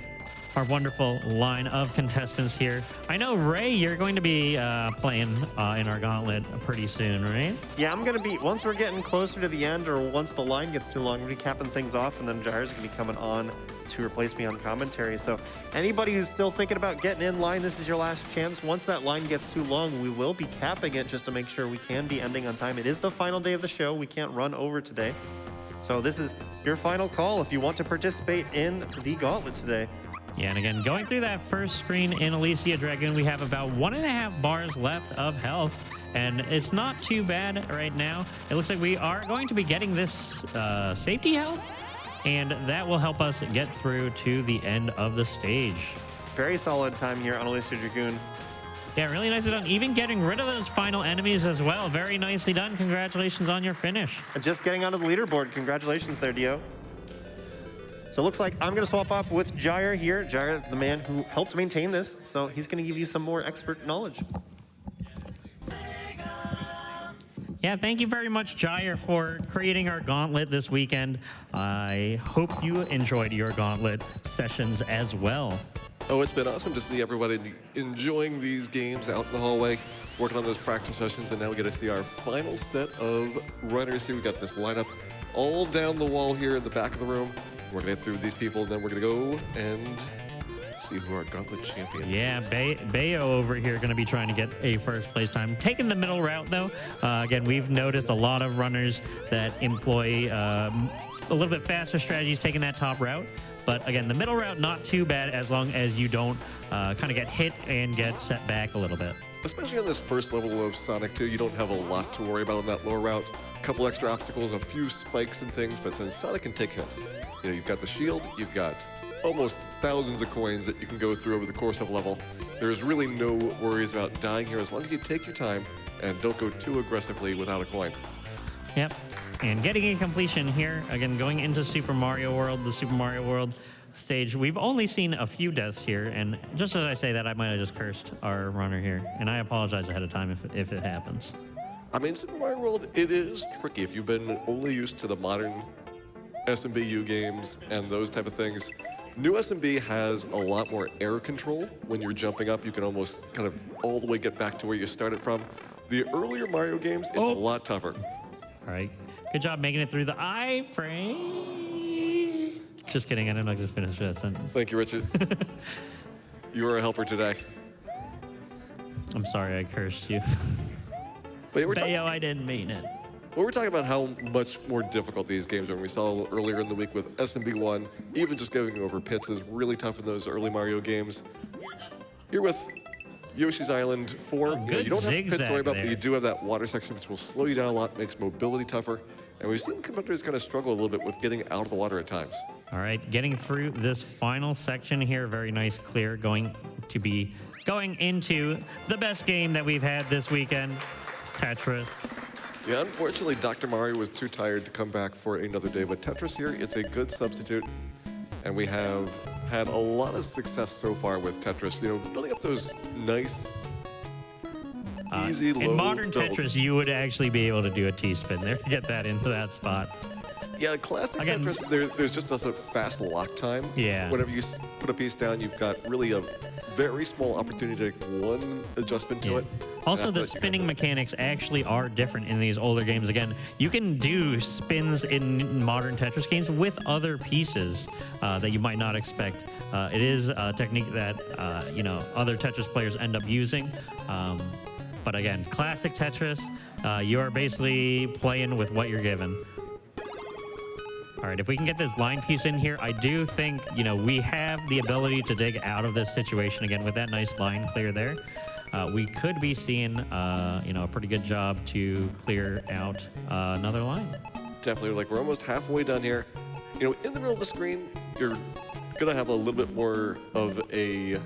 our wonderful line of contestants here. I know, Ray, you're going to be playing in our gauntlet pretty soon, right? Yeah, I'm going to be, once we're getting closer to the end or once the line gets too long, we're going to be capping things off, and then Jair's going to be coming on to replace me on commentary. So anybody who's still thinking about getting in line, this is your last chance. Once that line gets too long, we will be capping it just to make sure we can be ending on time. It is the final day of the show. We can't run over today. So this is your final call if you want to participate in the gauntlet today. Yeah, and again, going through that first screen in Alicia Dragoon, we have about 1.5 bars left of health, and it's not too bad right now. It looks like we are going to be getting this safety health, and that will help us get through to the end of the stage. Very solid time here on Alicia Dragoon. Yeah, really nicely done. Even getting rid of those final enemies as well. Very nicely done. Congratulations on your finish. Just getting onto the leaderboard. Congratulations there, Dio. So it looks like I'm going to swap off with Jair here. Jair, the man who helped maintain this. So he's going to give you some more expert knowledge. Yeah, thank you very much, Jair, for creating our gauntlet this weekend. I hope you enjoyed your gauntlet sessions as well. Oh, it's been awesome to see everybody enjoying these games out in the hallway, working on those practice sessions, and now we get to see our final set of runners here. We got this lineup all down the wall here in the back of the room. We're gonna get through these people, and then we're gonna go and see who our gauntlet champion is. Yeah, Bayo over here gonna be trying to get a first place time. Taking the middle route though. Again, we've noticed a lot of runners that employ a little bit faster strategies taking that top route. But again, the middle route, not too bad as long as you don't kind of get hit and get set back a little bit. Especially on this first level of Sonic 2, you don't have a lot to worry about on that lower route. A couple extra obstacles, a few spikes and things, but since Sonic can take hits, you know, you've got the shield, you've got almost thousands of coins that you can go through over the course of a level. There's really no worries about dying here as long as you take your time and don't go too aggressively without a coin. Yep. And getting a completion here, again, going into Super Mario World, the Super Mario World stage. We've only seen a few deaths here, and just as I say that, I might have just cursed our runner here, and I apologize ahead of time if it happens. I mean, Super Mario World, it is tricky. If you've been only used to the modern SMBU games and those type of things, new SMB has a lot more air control. When you're jumping up, you can almost kind of all the way get back to where you started from. The earlier Mario games, it's a lot tougher. All right. Good job making it through the iframe. Just kidding. I didn't know I could finish that sentence. Thank you, Richard. You were a helper today. I'm sorry I cursed you. But Bayo, I didn't mean it. Well, we're talking about how much more difficult these games are. We saw earlier in the week with SMB1, even just going over pits is really tough in those early Mario games. Here with Yoshi's Island 4, you don't have pits to worry about, but you do have that water section, which will slow you down a lot, makes mobility tougher. And we've seen competitors kind of struggle a little bit with getting out of the water at times. All right, getting through this final section here, very nice clear, going to be going into the best game that we've had this weekend, Tetris. Yeah, unfortunately, Dr. Mario was too tired to come back for another day, but Tetris here, it's a good substitute. And we have had a lot of success so far with Tetris, you know, building up those nice, easy, low in modern builds. Tetris, you would actually be able to do a T-spin there to get that into that spot. Yeah, classic Again- Tetris, there's just a fast lock time. Yeah. Whenever you put a piece down, you've got really a very small opportunity to make one adjustment to Yeah. it. Also, And the after that, you spinning got mechanics actually are different in these older games. Again, you can do spins in modern Tetris games with other pieces that you might not expect. It is a technique that other Tetris players end up using. But again, classic Tetris, you are basically playing with what you're given. All right, if we can get this line piece in here, I do think, we have the ability to dig out of this situation again with that nice line clear there. We could be seeing, a pretty good job to clear out another line. Definitely, like we're almost halfway done here. In the middle of the screen, you're gonna have a little bit more of a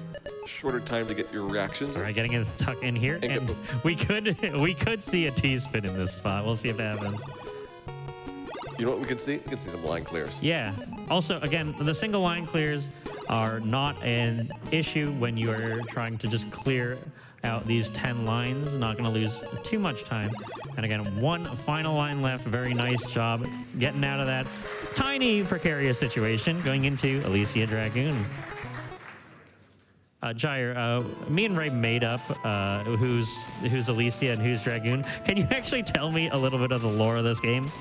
shorter time to get your reactions. All right, getting it tucked in here, and we could see a T-spin in this spot. We'll see if that happens. You know what we can see? We can see some line clears. Yeah. Also, again, the single line clears are not an issue when you are trying to just clear out these 10 lines. Not going to lose too much time. And again, one final line left. Very nice job getting out of that tiny precarious situation, going into Alicia Dragoon. Jair, me and Ray made up who's Alicia and who's Dragoon. Can you actually tell me a little bit of the lore of this game?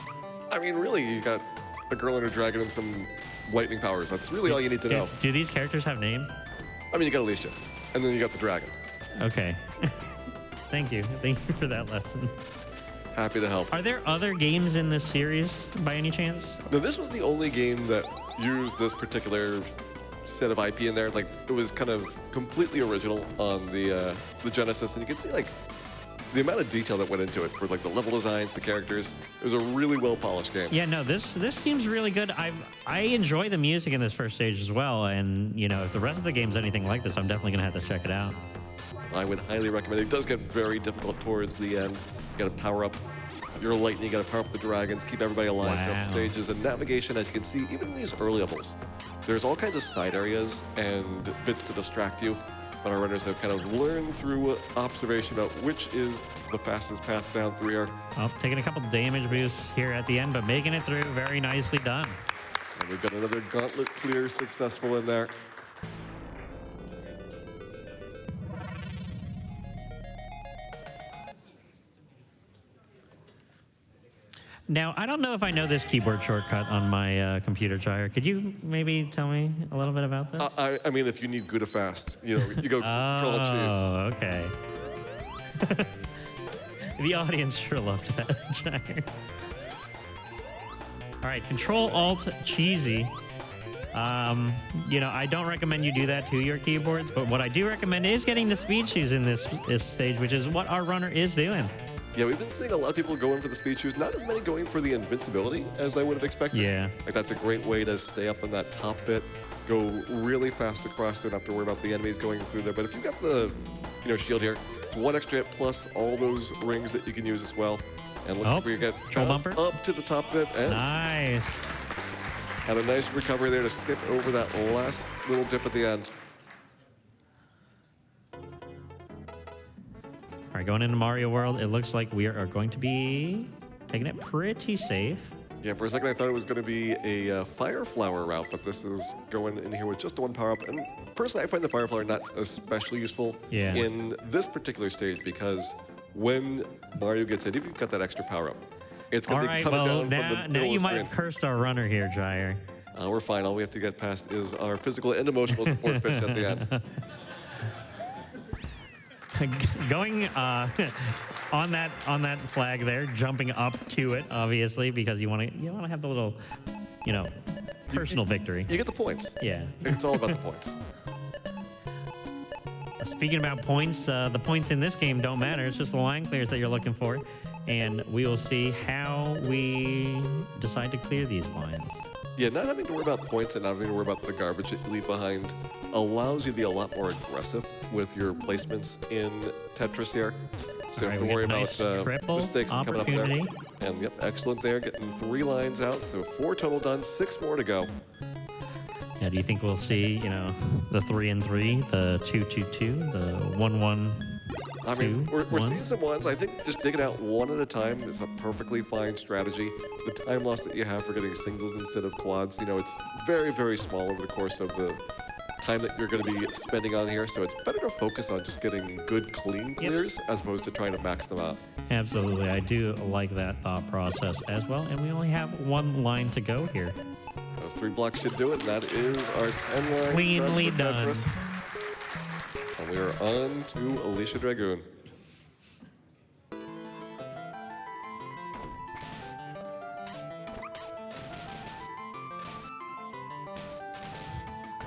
I mean, really, you got a girl and a dragon and some lightning powers. That's really all you need to know. Do these characters have names? I mean, you got Alicia, and then you got the dragon. Okay. Thank you. Thank you for that lesson. Happy to help. Are there other games in this series by any chance? No, this was the only game that used this particular set of IP in there. Like, it was kind of completely original on the Genesis, and you can see, like, the amount of detail that went into it for, like, the level designs, the characters. It was a really well-polished game. Yeah, no, this seems really good. I enjoy the music in this first stage as well, and, if the rest of the game's anything like this, I'm definitely going to have to check it out. I would highly recommend it. It does get very difficult towards the end. You got to power up your lightning, you got to power up the dragons, keep everybody alive throughout the stages. And navigation, as you can see, even in these early levels, there's all kinds of side areas and bits to distract you. But our runners have kind of learned through observation about which is the fastest path down through here. Oh, taking a couple damage boosts here at the end, but making it through. Very nicely done. And we've got another gauntlet clear successful in there. Now, I don't know if I know this keyboard shortcut on my computer, Jair. Could you maybe tell me a little bit about this? I mean, if you need good or fast, you go Control and choose. Oh, okay. The audience sure loved that, Jair. All right, Control Alt Cheesy. I don't recommend you do that to your keyboards, but what I do recommend is getting the speed shoes in this stage, which is what our runner is doing. Yeah, we've been seeing a lot of people going for the speed shoes, not as many going for the invincibility as I would have expected. Yeah. Like, that's a great way to stay up on that top bit, go really fast across there, not have to worry about the enemies going through there. But if you've got the, shield here, it's one extra hit plus all those rings that you can use as well. And looks like we get bounced up to the top bit. And nice. Had a nice recovery there to skip over that last little dip at the end. All right, going into Mario World, it looks like we are going to be taking it pretty safe. Yeah, for a second I thought it was going to be a Fire Flower route, but this is going in here with just the one power-up. And personally, I find the Fire Flower not especially useful in this particular stage, because when Mario gets hit, if you've got that extra power-up, it's going to be coming down from the middle now you of the might screen. have cursed our runner here, Jair. We're fine. All we have to get past is our physical and emotional support fish at the end. Going on that flag there, jumping up to it, obviously, because you want to have the little, personal victory. You get the points. Yeah. It's all about the points. Speaking about points, the points in this game don't matter. It's just the line clears that you're looking for, and we will see how we decide to clear these lines. Yeah, not having to worry about points and not having to worry about the garbage that you leave behind allows you to be a lot more aggressive with your placements in Tetris here. So you don't have to worry about mistakes coming up there. And yep, excellent there, getting 3 lines out. So 4 total done, 6 more to go. Yeah, do you think we'll see, the 3 and 3, the 2-2-2, the 1-1 I mean, we're 1. seeing some ones. I think just digging out one at a time is a perfectly fine strategy. The time loss that you have for getting singles instead of quads, you know, it's very, very small over the course of the time that you're going to be spending on here. So it's better to focus on just getting good, clean clears as opposed to trying to max them out. Absolutely. I do like that thought process as well. And we only have 1 line to go here. Those 3 blocks should do it. And that is our 10 lines. Cleanly done. Tetris. And we are on to Alicia Dragoon.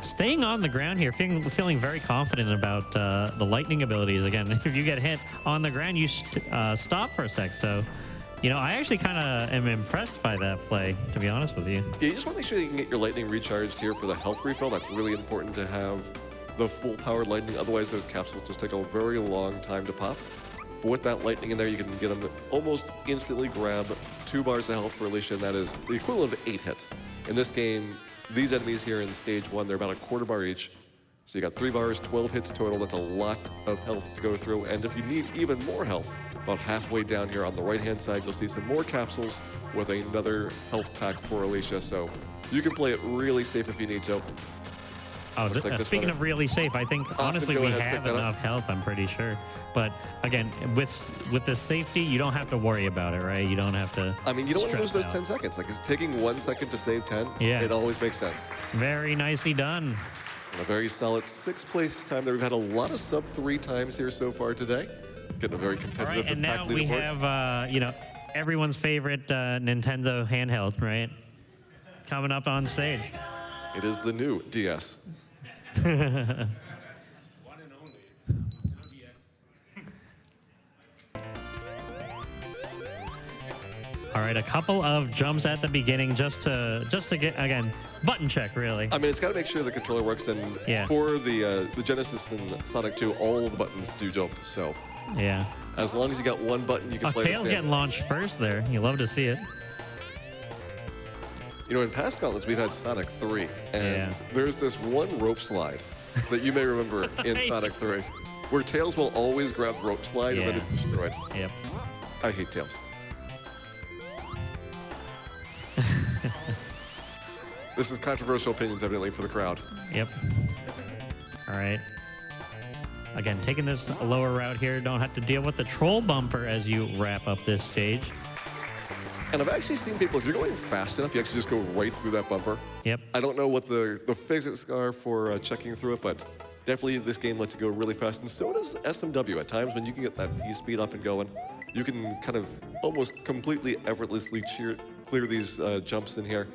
Staying on the ground here, feeling very confident about the lightning abilities. Again, if you get hit on the ground, you stop for a sec. So, you know, I actually kind of am impressed by that play, to be honest with you. Yeah, you just want to make sure that you can get your lightning recharged here for the health refill. That's really important to have the full powered lightning. Otherwise, those capsules just take a very long time to pop. But with that lightning in there, you can get them to almost instantly grab 2 bars of health for Alicia, and that is the equivalent of 8 hits. In this game, these enemies here in stage 1, they're about a quarter bar each. So you got 3 bars, 12 hits total. That's a lot of health to go through. And if you need even more health, about halfway down here on the right-hand side, you'll see some more capsules with another health pack for Alicia. So you can play it really safe if you need to. Oh, speaking of really safe, I think honestly we have enough health, I'm pretty sure. But again, with the safety, you don't have to worry about it, right? You don't have to. I mean, you don't want to lose those 10 seconds. Like, it's taking 1 second to save 10, it always makes sense. Very nicely done. And a very solid 6th place time there. We've had a lot of sub-3 times here so far today. Getting a very competitive. All right, and now we have, you know, everyone's favorite Nintendo handheld, right? Coming up on stage. It is the new DS. All right, a couple of jumps at the beginning just to get, again, button check, really. I mean, it's got to make sure the controller works, and for the Genesis and Sonic 2, all of the buttons do jump, so. Yeah. As long as you got 1 button, you can play Kale's getting launched first there. You love to see it. You know, in past gauntlets, we've had Sonic 3, and there's this one rope slide that you may remember in Sonic 3, where Tails will always grab the rope slide and then it's destroyed. Yep. I hate Tails. This is controversial opinions, evidently, for the crowd. Yep. All right. Again, taking this lower route here, don't have to deal with the troll bumper as you wrap up this stage. And I've actually seen people, if you're going fast enough, you actually just go right through that bumper. Yep. I don't know what the physics are for checking through it, but definitely this game lets you go really fast. And so does SMW. At times when you can get that P speed up and going, you can kind of almost completely effortlessly clear these jumps in here.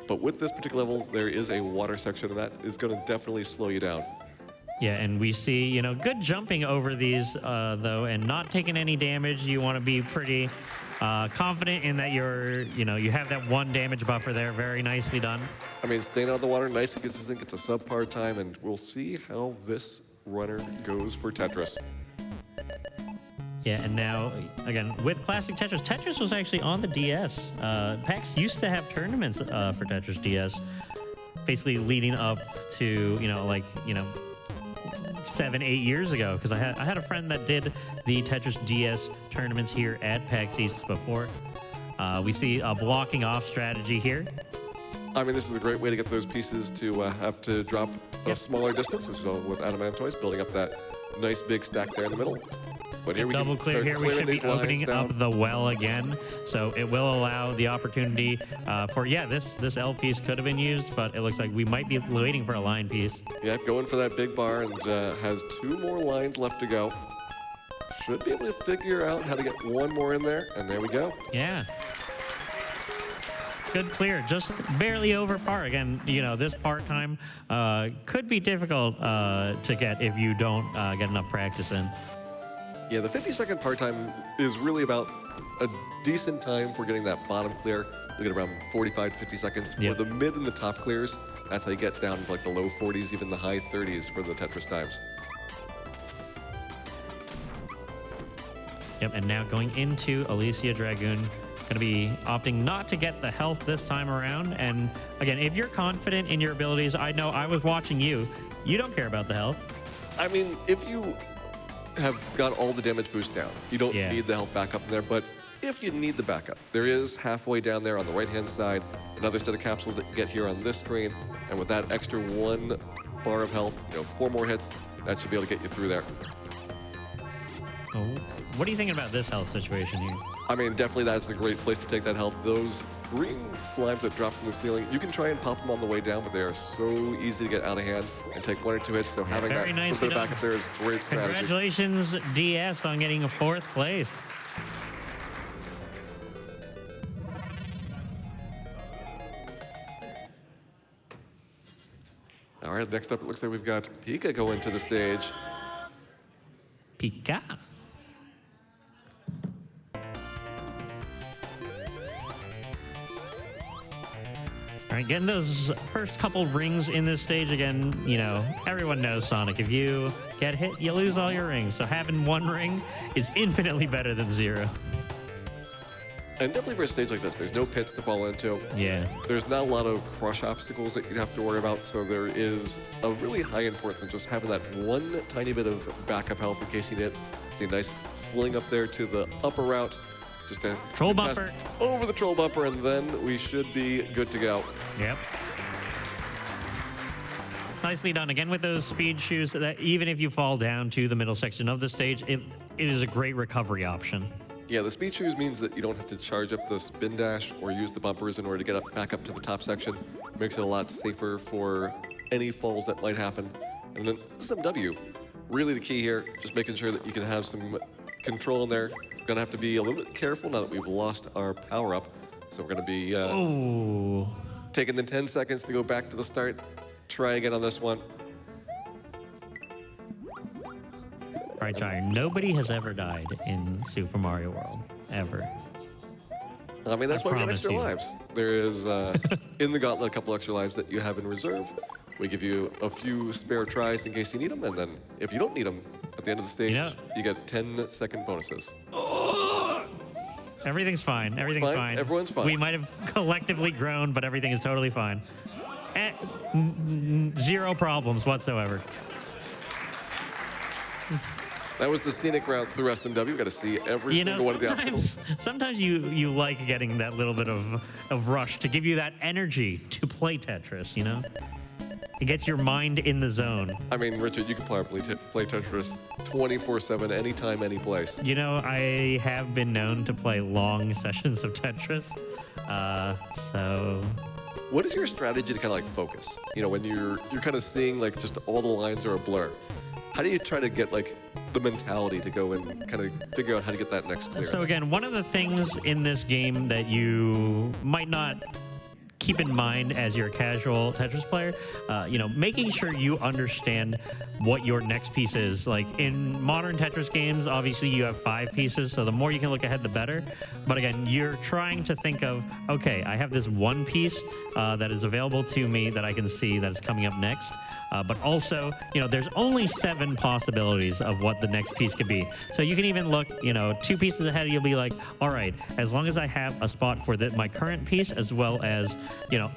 But with this particular level, there is a water section, and that is going to definitely slow you down. Yeah, and we see, you know, good jumping over these, though, and not taking any damage. You want to be pretty confident in that you have that 1 damage buffer there. Very nicely done. I mean, staying out of the water, nice and consistent, gets a subpar time, and we'll see how this runner goes for Tetris. Yeah, and now, again, with Classic Tetris, Tetris was actually on the DS. PAX used to have tournaments for Tetris DS, basically leading up to, 7, 8 years ago, because I had a friend that did the Tetris DS tournaments here at PAX East before. We see a blocking off strategy here. I mean, this is a great way to get those pieces to have to drop a smaller distance, so with Adamantoise building up that nice big stack there in the middle. But here we double clear here. We should be opening up the well again, so it will allow the opportunity for this L piece could have been used, but it looks like we might be waiting for a line piece. Yeah, going for that big bar, and has 2 more lines left to go. Should be able to figure out how to get 1 more in there, and there we go. Yeah. Good clear, just barely over par. Again, this part time could be difficult to get if you don't get enough practice in. Yeah, the 50-second part time is really about a decent time for getting that bottom clear. You get around 45 to 50 seconds. For the mid and the top clears, that's how you get down to like the low 40s, even the high 30s for the Tetris times. Yep, and now going into Alicia Dragoon. Going to be opting not to get the health this time around. And again, if you're confident in your abilities, I know I was watching you. You don't care about the health. I mean, if you have got all the damage boost down. You don't need the health backup in there, but if you need the backup, there is halfway down there on the right-hand side another set of capsules that you get here on this screen, and with that extra 1 bar of health, 4 more hits, that should be able to get you through there. Oh, what are you thinking about this health situation here? I mean, definitely that's a great place to take that health. Those green slimes that drop from the ceiling, you can try and pop them on the way down, but they are so easy to get out of hand and take 1 or 2 hits, so having that little bit of backup there is great strategy. Congratulations, DS, on getting a 4th place. All right, next up, it looks like we've got Pika going to the stage. Pika. All right, getting those first couple rings in this stage again, everyone knows Sonic. If you get hit, you lose all your rings. So having 1 ring is infinitely better than 0. And definitely for a stage like this, there's no pits to fall into. Yeah. There's not a lot of crush obstacles that you'd have to worry about, so there is a really high importance of just having that 1 tiny bit of backup health in case you need it. See a nice sling up there to the upper route. Just a troll bumper. Over the troll bumper, and then we should be good to go. Yep. Nicely done. Again with those speed shoes, that even if you fall down to the middle section of the stage, it is a great recovery option. Yeah, the speed shoes means that you don't have to charge up the spin dash or use the bumpers in order to get back up to the top section. Makes it a lot safer for any falls that might happen. And then SMW, really the key here, just making sure that you can have some control in there. It's gonna have to be a little bit careful now that we've lost our power up. So we're gonna be taking the 10 seconds to go back to the start. Try again on this one. All right, Jire, nobody has ever died in Super Mario World, ever. I mean, that's why we get extra lives. There is, in the Gauntlet, a couple extra lives that you have in reserve. We give you a few spare tries in case you need them, and then if you don't need them, at the end of the stage, you get 10-second bonuses. Everything's fine. Everything's fine. Everyone's fine. We might have collectively grown, but everything is totally fine. 0 problems whatsoever. That was the scenic route through SMW. We got to see every single one of the obstacles. Sometimes you like getting that little bit of rush to give you that energy to play Tetris, It gets your mind in the zone. I mean, Richard, you can probably play Tetris 24/7, anytime, any place. I have been known to play long sessions of Tetris, so... What is your strategy to kind of like focus? When you're kind of seeing like just all the lines are a blur. How do you try to get like the mentality to go and kind of figure out how to get that next clear? So again, one of the things in this game that you might not keep in mind as you're a casual Tetris player, making sure you understand what your next piece is. Like in modern Tetris games, obviously you have 5 pieces, so the more you can look ahead, the better. But again, you're trying to think of, okay, I have this 1 piece that is available to me that I can see that is coming up next. But also, there's only 7 possibilities of what the next piece could be. So you can even look, 2 pieces ahead, you'll be like, all right, as long as I have a spot for my current piece, as well as,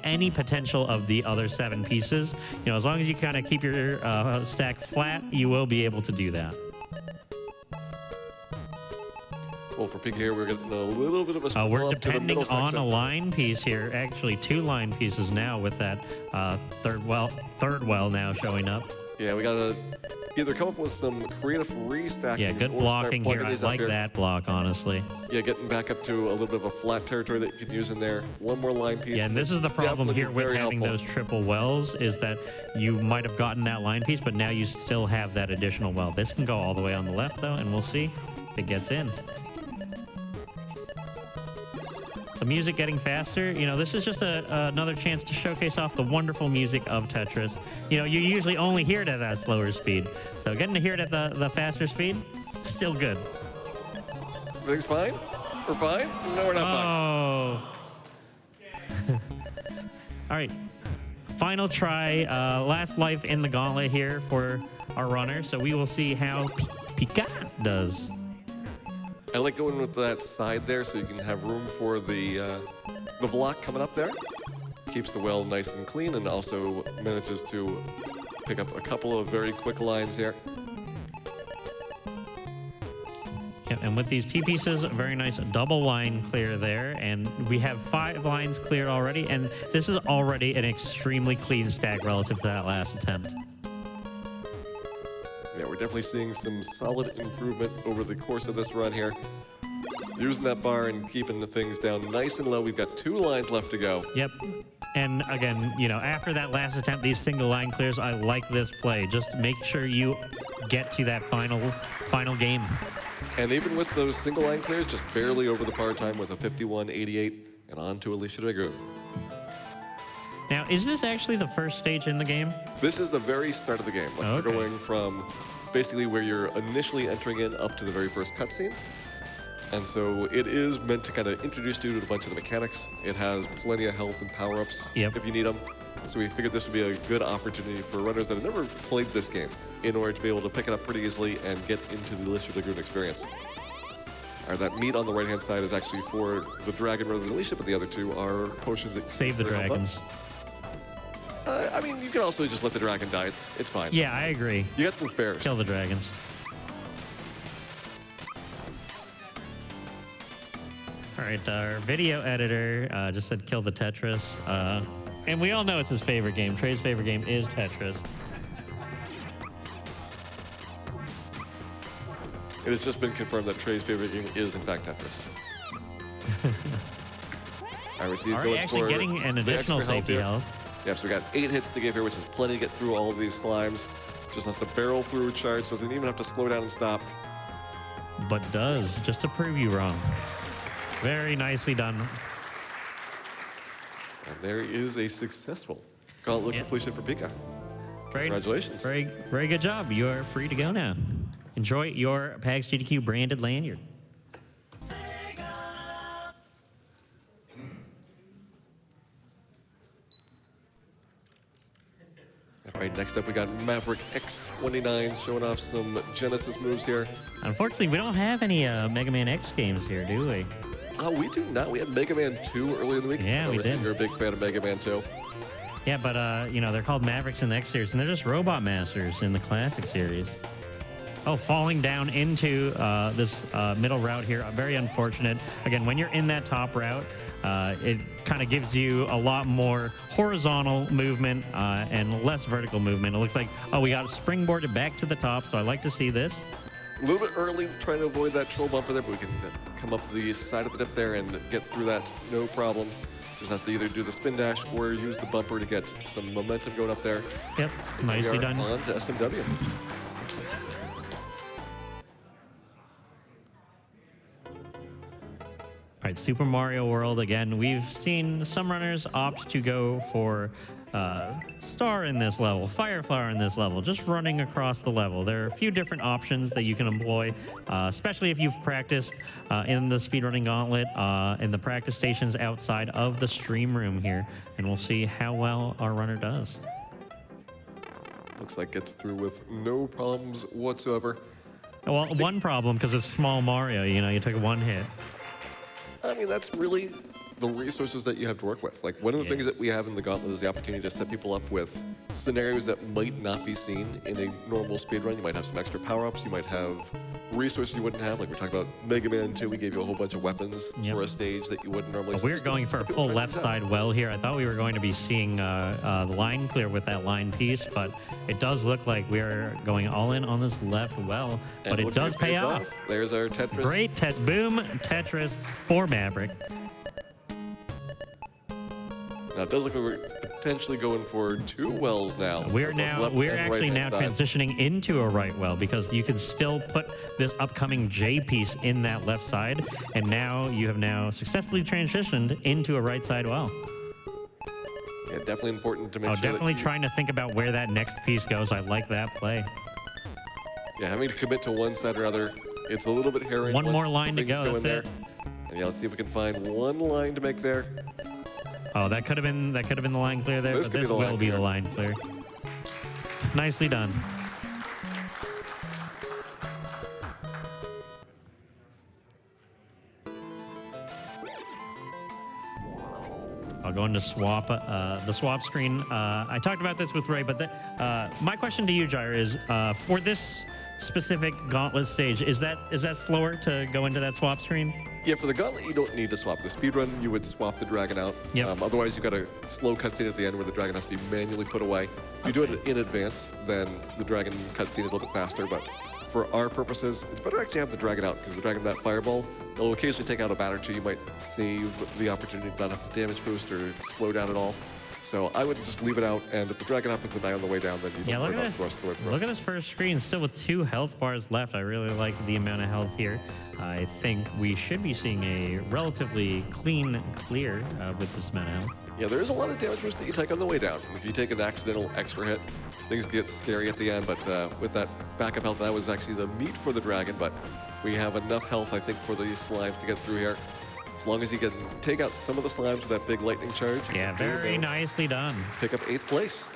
any potential of the other 7 pieces, as long as you kind of keep your stack flat, you will be able to do that. Well, for Pig here, we're getting a little bit of a we're up to the depending middle on section. a line piece here. Actually, 2 line pieces now with that third well now showing up. Yeah, we gotta either come up with some creative restacking. Yeah, good blocking here. I like that block, honestly. Yeah, getting back up to a little bit of a flat territory that you can use in there. 1 more line piece. Yeah, and this is the problem Definitely here with very having helpful. those triple wells is that you might have gotten that line piece, but now you still have that additional well. This can go all the way on the left, though, and we'll see if it gets in. The music getting faster, this is just another chance to showcase off the wonderful music of Tetris. You usually only hear it at that slower speed. So getting to hear it at the faster speed, still good. Everything's fine? We're fine? No, we're not fine. All right. Final try, last life in the gauntlet here for our runner. So we will see how Pika does. I like going with that side there so you can have room for the block coming up there. Keeps the well nice and clean and also manages to pick up a couple of very quick lines here. Yeah, and with these T-pieces, a very nice double line clear there. And we have 5 lines cleared already. And this is already an extremely clean stack relative to that last attempt. Yeah, we're definitely seeing some solid improvement over the course of this run here. Using that bar and keeping the things down nice and low. We've got 2 lines left to go. Yep. And again, you know, after that last attempt, these single line clears, I like this play. Just make sure you get to that final game. And even with those single line clears, just barely over the par time with a 51.88 and on to Alicia Dragoon. Now, is this actually the first stage in the game? This is the very start of the game. Like Okay. We're going from basically where you're initially entering in up to the very first cutscene. And so it is meant to kind of introduce you to a bunch of the mechanics. It has plenty of health and power-ups if you need them. So we figured this would be a good opportunity for runners that have never played this game in order to be able to pick it up pretty easily and get into the Alicia Dragoon experience. That meat on the right-hand side is actually for the dragon rather than Alicia, but the other 2 are potions that Save the dragons. I mean, you can also just let the dragon die. It's fine. Yeah, I agree. You got some spares. Kill the dragons. All right, our video editor just said kill the Tetris. And we all know it's his favorite game. Trey's favorite game is Tetris. It has just been confirmed that Trey's favorite game is, in fact, Tetris. I received Already actually getting an additional safety health. Yeah, so we got 8 hits to give here, which is plenty to get through all of these slimes. Just has to barrel through charge, doesn't even have to slow down and stop. But does, just to prove you wrong. Very nicely done. And there is a successful gauntlet completion for Pika. Congratulations. Very, very good job. You are free to go now. Enjoy your PAX GDQ branded lanyard. All right, next up we got Maverick X29 showing off some Genesis moves here. Unfortunately, we don't have any Mega Man X games here, do we? We do not. We had Mega Man 2 earlier in the week. Yeah, we did. You're a big fan of Mega Man 2. Yeah, but, you know, they're called Mavericks in the X series, and they're just Robot Masters in the Classic series. Oh, falling down into this middle route here. Very unfortunate. Again, when you're in that top route, it kind of gives you a lot more horizontal movement and less vertical movement. It looks like, oh, we got springboarded back to the top, so I like to see this. A little bit early trying to avoid that troll bumper there, but we can come up the side of the dip there and get through that no problem. Just has to either do the spin dash or use the bumper to get some momentum going up there. Yep, nicely done. On to SMW. All right, Super Mario World, again, we've seen some runners opt to go for Star in this level, Fire Flower in this level, just running across the level. There are a few different options that you can employ, especially if you've practiced in the Speedrunning Gauntlet, in the practice stations outside of the stream room here, and we'll see how well our runner does. Looks like gets through with no problems whatsoever. Well, one problem, because it's small Mario, you know, you took one hit. I mean, that's really the resources that you have to work with. Like, one of the things that we have in the Gauntlet is the opportunity to set people up with scenarios that might not be seen in a normal speedrun. You might have some extra power-ups. You might have resources you wouldn't have. Like, we're talking about Mega Man 2. We gave you a whole bunch of weapons for a stage that you wouldn't normally see. We're going for a full left side well here. I thought we were going to be seeing the line clear with that line piece, but it does look like we are going all in on this left well, but it does pay off. There's our Tetris. Great boom Tetris for Maverick. Now, it does look like we're potentially going for two wells now. We're actually now transitioning into a right well because you can still put this upcoming J piece in that left side, and now you have now successfully transitioned into a right side well. Yeah, definitely important to make sure. Definitely trying to think about where that next piece goes. I like that play. Yeah, having to commit to one side or other, it's a little bit hairy. One more line to go. That's it. And yeah, let's see if we can find one line to make there. Oh, that could have been the line clear there, but this will be the line clear. Nicely done. I'll go into swap, the swap screen. I talked about this with Ray, but my question to you, Jair, is for this specific Gauntlet stage, is that slower to go into that swap screen? Yeah, for the Gauntlet, you don't need to swap. The speedrun, you would swap the dragon out. Yep. Otherwise, you've got a slow cutscene at the end where the dragon has to be manually put away. If you do it in advance, then the dragon cutscene is a little bit faster, but for our purposes, it's better to actually have the dragon out, because the dragon, that fireball, it'll occasionally take out a bat or two. You might save the opportunity to not have to damage boost or slow down at all. So I would just leave it out, and if the dragon happens to die on the way down, then you don't worry about the rest of the way through. Look at this first screen, still with 2 health bars left. I really like the amount of health here. I think we should be seeing a relatively clean clear with this amount of health. Yeah, there is a lot of damage boost that you take on the way down. If you take an accidental extra hit, things get scary at the end, but with that backup health, that was actually the meat for the dragon, but we have enough health, I think, for these slimes to get through here. As long as you can take out some of the slimes with that big lightning charge. Yeah, very nicely done. Pick up 8th place.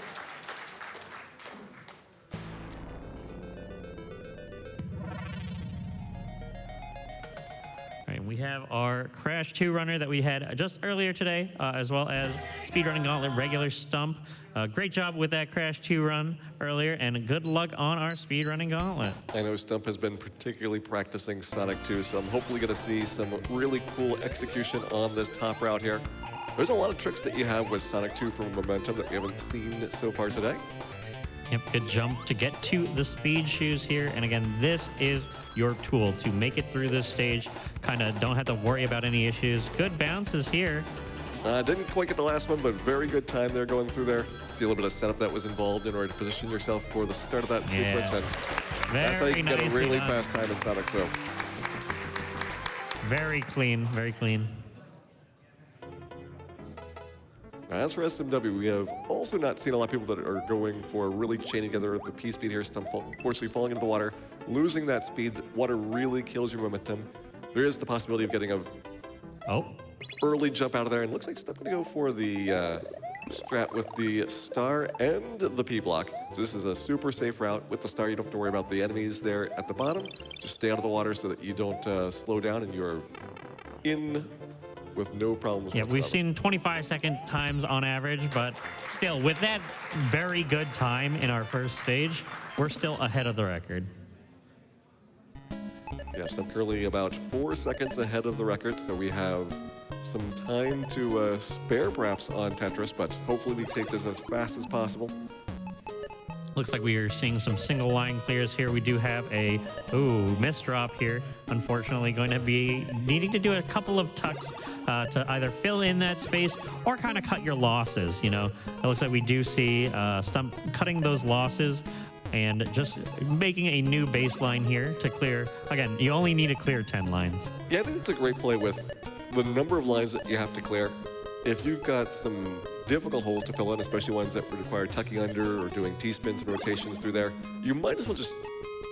All right, we have our Crash 2 runner that we had just earlier today, as well as Speedrun Gauntlet regular stump. Great job with that Crash 2 run earlier, and good luck on our Speedrunning Gauntlet. I know Stump has been particularly practicing Sonic 2, so I'm hopefully going to see some really cool execution on this top route here. There's a lot of tricks that you have with Sonic 2 from Momentum that we haven't seen so far today. Yep, good jump to get to the speed shoes here. And again, this is your tool to make it through this stage. Kind of don't have to worry about any issues. Good bounces here. Didn't quite get the last one, but very good time there going through there. See a little bit of setup that was involved in order to position yourself for the start of that sequence. And that's how you can get a really fast time in Sonic 2. Very clean, very clean. As for SMW, we have also not seen a lot of people that are going for really chaining together the P-speed here. Stump fortunately falling into the water, losing that speed. Water really kills your momentum. There is the possibility of getting a early jump out of there, and it looks like Stump going to go for the strat with the star and the P block. So this is a super safe route. With the star, you don't have to worry about the enemies there at the bottom. Just stay out of the water so that you don't slow down and you're in with no problems. Yeah, we've seen 25-second times on average, but still, with that very good time in our first stage, we're still ahead of the record. Yes, I'm currently about 4 seconds ahead of the record, so we have some time to spare perhaps on Tetris, but hopefully we take this as fast as possible. Looks like we are seeing some single line clears here. We do have a miss drop here. Unfortunately, going to be needing to do a couple of tucks to either fill in that space or kind of cut your losses. You know, it looks like we do see Stump cutting those losses and just making a new baseline here to clear. Again, you only need to clear 10 lines. Yeah, I think it's a great play with the number of lines that you have to clear. If you've got some difficult holes to fill in, especially ones that require tucking under or doing T-spins and rotations through there, you might as well just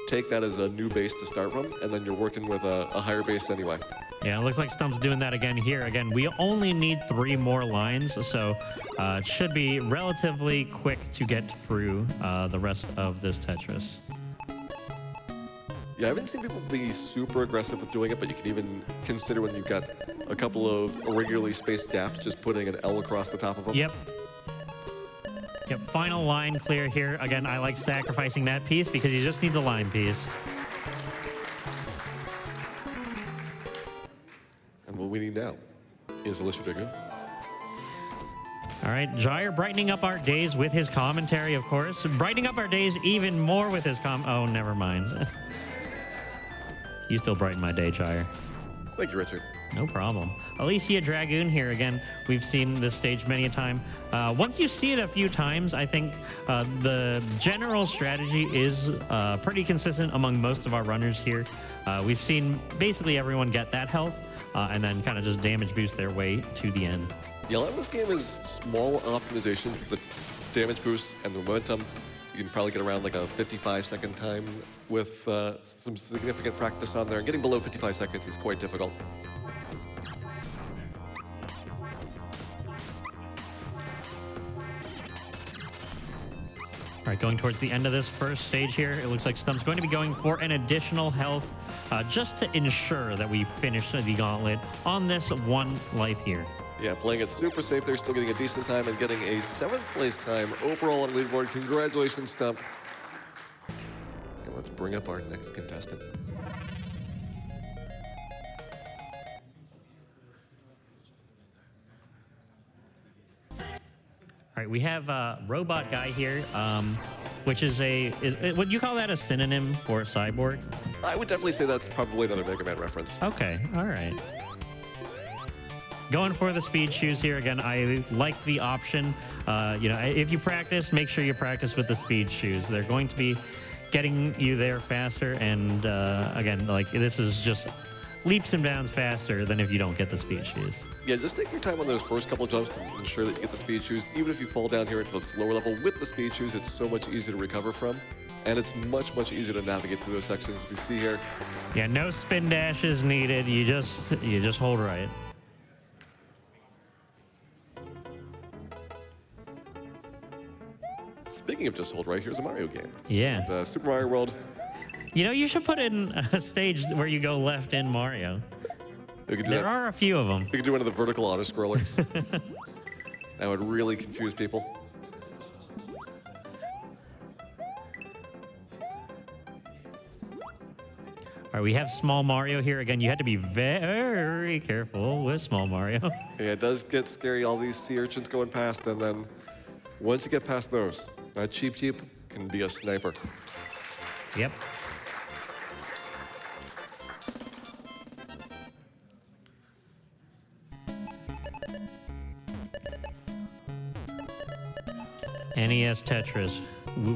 take that as a new base to start from, and then you're working with a higher base anyway. Yeah, it looks like Stump's doing that again here. Again, we only need 3 more lines, so it should be relatively quick to get through the rest of this Tetris. Yeah, I haven't seen people be super aggressive with doing it, but you can even consider when you've got a couple of irregularly spaced gaps, just putting an L across the top of them. Yep. Yep, final line clear here. Again, I like sacrificing that piece because you just need the line piece. And what we need now is Alicia Diggin. All right, Jair brightening up our days with his commentary, of course. Brightening up our days even more with his oh, never mind. You still brighten my day, Jair. Thank you, Richard. No problem. Alicia Dragoon here again. We've seen this stage many a time. Once you see it a few times, I think the general strategy is pretty consistent among most of our runners here. We've seen basically everyone get that health and then kind of just damage boost their way to the end. Yeah, a lot of this game is small optimizations with the damage boost and the momentum. You can probably get around like a 55-second time with some significant practice on there. And getting below 55 seconds is quite difficult. All right, going towards the end of this first stage here, it looks like Stump's going to be going for an additional health just to ensure that we finish the gauntlet on this 1 life here. Yeah, playing it super safe. They're still getting a decent time and getting a 7th place time overall on leaderboard. Congratulations, Stump. And let's bring up our next contestant. All right, we have Robot Guy here, which is would you call that a synonym for Cyborg? I would definitely say that's probably another Mega Man reference. Okay, all right. Going for the speed shoes here again. I like the option. If you practice, make sure you practice with the speed shoes. They're going to be getting you there faster. And again, like this is just leaps and bounds faster than if you don't get the speed shoes. Yeah, just take your time on those first couple jumps to ensure that you get the speed shoes. Even if you fall down here into this lower level with the speed shoes, it's so much easier to recover from. And it's much, much easier to navigate through those sections as we see here. Yeah, no spin dashes needed. You just hold right. Speaking of just hold right, here's a Mario game. Yeah. The Super Mario World. You know, you should put in a stage where you go left in Mario. There are a few of them. We could do one of the vertical auto-scrollers. That would really confuse people. All right, we have Small Mario here. Again, you had to be very careful with Small Mario. Yeah, it does get scary, all these sea urchins going past, and then once you get past those, that Cheep Cheep can be a sniper. Yep. NES Tetris.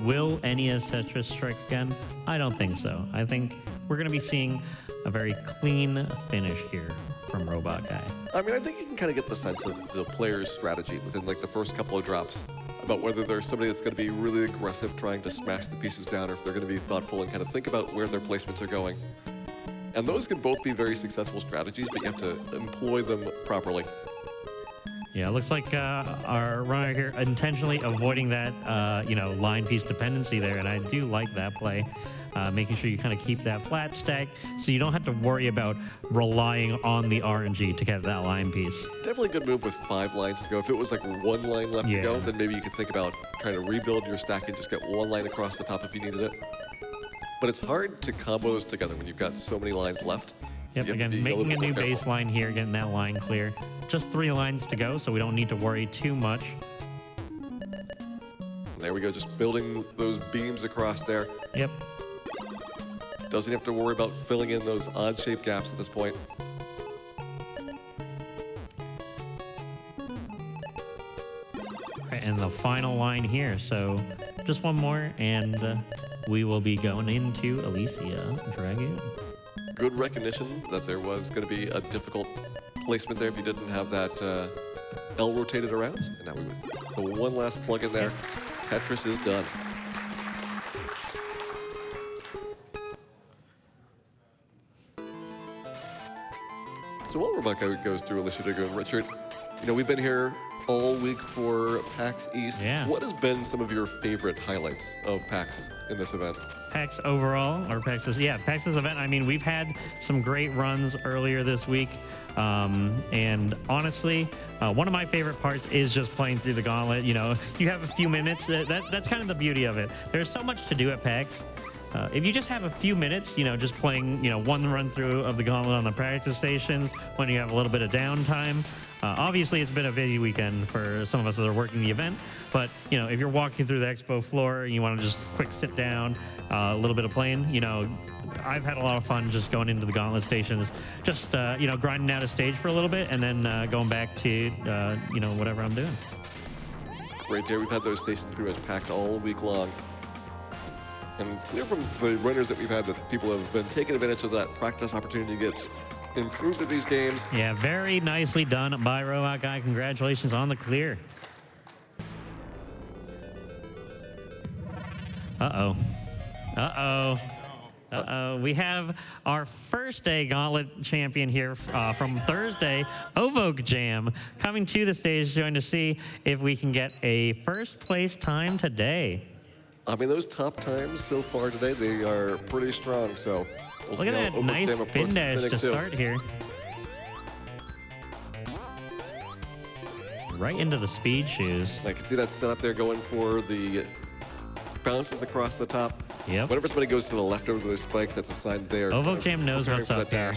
Will NES Tetris strike again? I don't think so. I think we're going to be seeing a very clean finish here from Robot Guy. I mean, I think you can kind of get the sense of the player's strategy within like the first couple of drops about whether there's somebody that's going to be really aggressive trying to smash the pieces down, or if they're going to be thoughtful and kind of think about where their placements are going. And those can both be very successful strategies, but you have to employ them properly. Yeah, it looks like our runner here intentionally avoiding that, line piece dependency there, and I do like that play. Making sure you kind of keep that flat stack so you don't have to worry about relying on the RNG to get that line piece. Definitely a good move with 5 lines to go. If it was like 1 line left to go, then maybe you could think about trying to rebuild your stack and just get 1 line across the top if you needed it. But it's hard to combo those together when you've got so many lines left. Yep, again, making a new baseline here, getting that line clear. Just 3 lines to go, so we don't need to worry too much. There we go, just building those beams across there. Yep. Doesn't have to worry about filling in those odd-shaped gaps at this point. Right, and the final line here, so just 1 more, and we will be going into Elysia Dragoon. Good recognition that there was going to be a difficult placement there if you didn't have that L rotated around. And now we with the 1 last plug in there. Tetris is done. So while Rebecca goes through Elysia Dragoon, Richard, we've been here all week for PAX East. Yeah. What has been some of your favorite highlights of PAX in this event? PAX overall, or PAX's event. I mean, we've had some great runs earlier this week. And honestly, one of my favorite parts is just playing through the gauntlet. You have a few minutes. That's kind of the beauty of it. There's so much to do at PAX. If you just have a few minutes, just playing, 1 run through of the gauntlet on the practice stations, when you have a little bit of downtime. Obviously, it's been a busy weekend for some of us that are working the event. But, if you're walking through the expo floor and you want to just quick sit down, a little bit of playing, I've had a lot of fun just going into the gauntlet stations, just, grinding out a stage for a little bit and then going back to, whatever I'm doing. Great day. We've had those stations pretty much packed all week long. And it's clear from the runners that we've had that people have been taking advantage of that practice opportunity to get improved at these games. Yeah, very nicely done by Robot Guy. Congratulations on the clear. Uh-oh. Uh-oh. Uh-oh. We have our first day Gauntlet champion here from Thursday, Ovoke Jam, coming to the stage, going to see if we can get a first place time today. I mean, those top times so far today, they are pretty strong, so we'll Look at that nice spin dash to start here. Right into the speed shoes. I can see that set up there going for the bounces across the top. Yep. Whenever somebody goes to the left over those spikes, that's a sign there. Ovojam knows what's up there.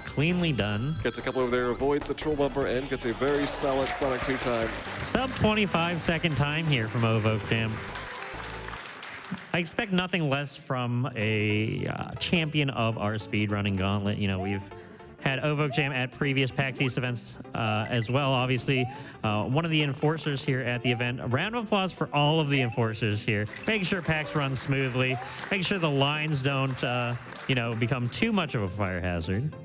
Cleanly done. Gets a couple over there, avoids the troll bumper, and gets a very solid Sonic 2 time. Sub 25-second time here from Ovojam. I expect nothing less from a champion of our speedrunning gauntlet. You know, we've had Ovojam at previous PAX East events as well. Obviously, one of the enforcers here at the event. A round of applause for all of the enforcers here. Making sure PAX runs smoothly. Making sure the lines don't, you know, become too much of a fire hazard.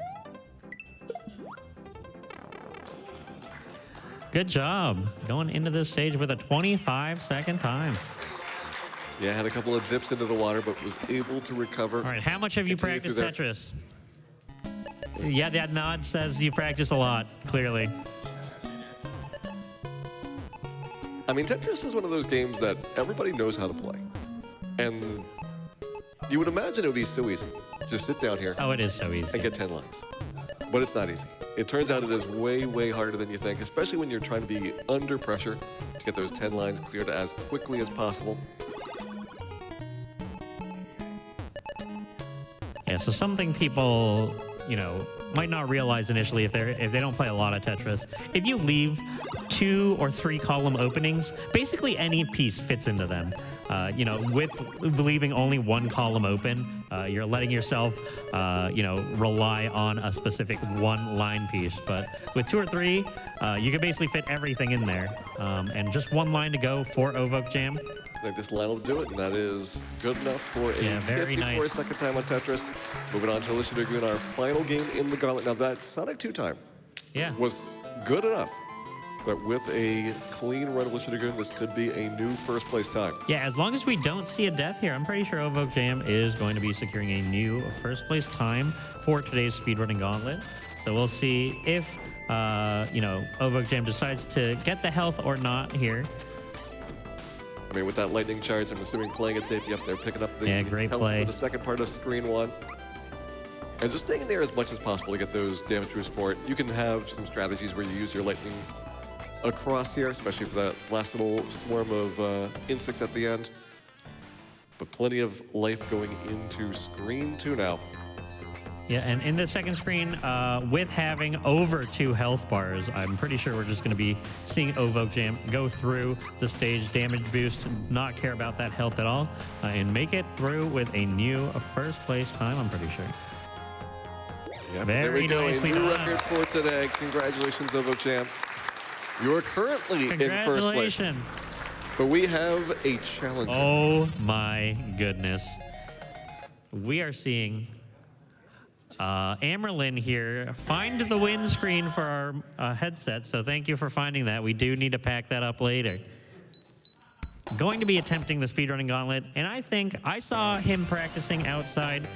Good job going into this stage with a 25-second time. Yeah, had a couple of dips into the water, but was able to recover. All right, how much have you practiced Tetris? Yeah, that nod says you practice a lot, clearly. I mean, Tetris is one of those games that everybody knows how to play. And you would imagine it would be so easy. Just sit down here. Oh, it is so easy. And get 10 lines. But it's not easy. It turns out it is way, way harder than you think, especially when you're trying to be under pressure to get those 10 lines cleared as quickly as possible. Yeah, so something people, you know, might not realize initially if they don't play a lot of Tetris. If you leave 2 or 3 column openings, basically any piece fits into them. You know, with leaving only 1 column open, you're letting yourself, you know, rely on a specific 1 line piece. But with 2 or 3, you can basically fit everything in there. And just 1 line to go for Ovojam. I think this line will do it, and that is good enough for a 54-second time on Tetris. Moving on to Alicia Dragoon, our final game in the gauntlet. Now that Sonic 2 time was good enough that with a clean run of Alicia Dragoon, this could be a new first place time. Yeah, as long as we don't see a death here, I'm pretty sure Ovojam is going to be securing a new first place time for today's speedrunning gauntlet. So we'll see if, you know, Ovojam decides to get the health or not here. I mean, with that lightning charge, I'm assuming playing it safe. Yep, they're picking up the great health play for the second part of screen 1. And just staying in there as much as possible to get those damage boosts for it. You can have some strategies where you use your lightning across here, especially for that last little swarm of insects at the end. But plenty of life going into screen 2 now. Yeah, and in the second screen, with having over 2 health bars, I'm pretty sure we're just going to be seeing Ovojam go through the stage, damage boost, not care about that health at all, and make it through with a new first place time, I'm pretty sure. Yeah, Very there we go, nicely a new done. record for today. Congratulations, Ovojam. You're currently in first place. But we have a challenger. Oh my goodness. We are seeing Amerlin here find the win screen for our headset, so thank you for finding that. We do need to pack that up later. Going to be attempting the speedrunning gauntlet, and I think I saw him practicing outside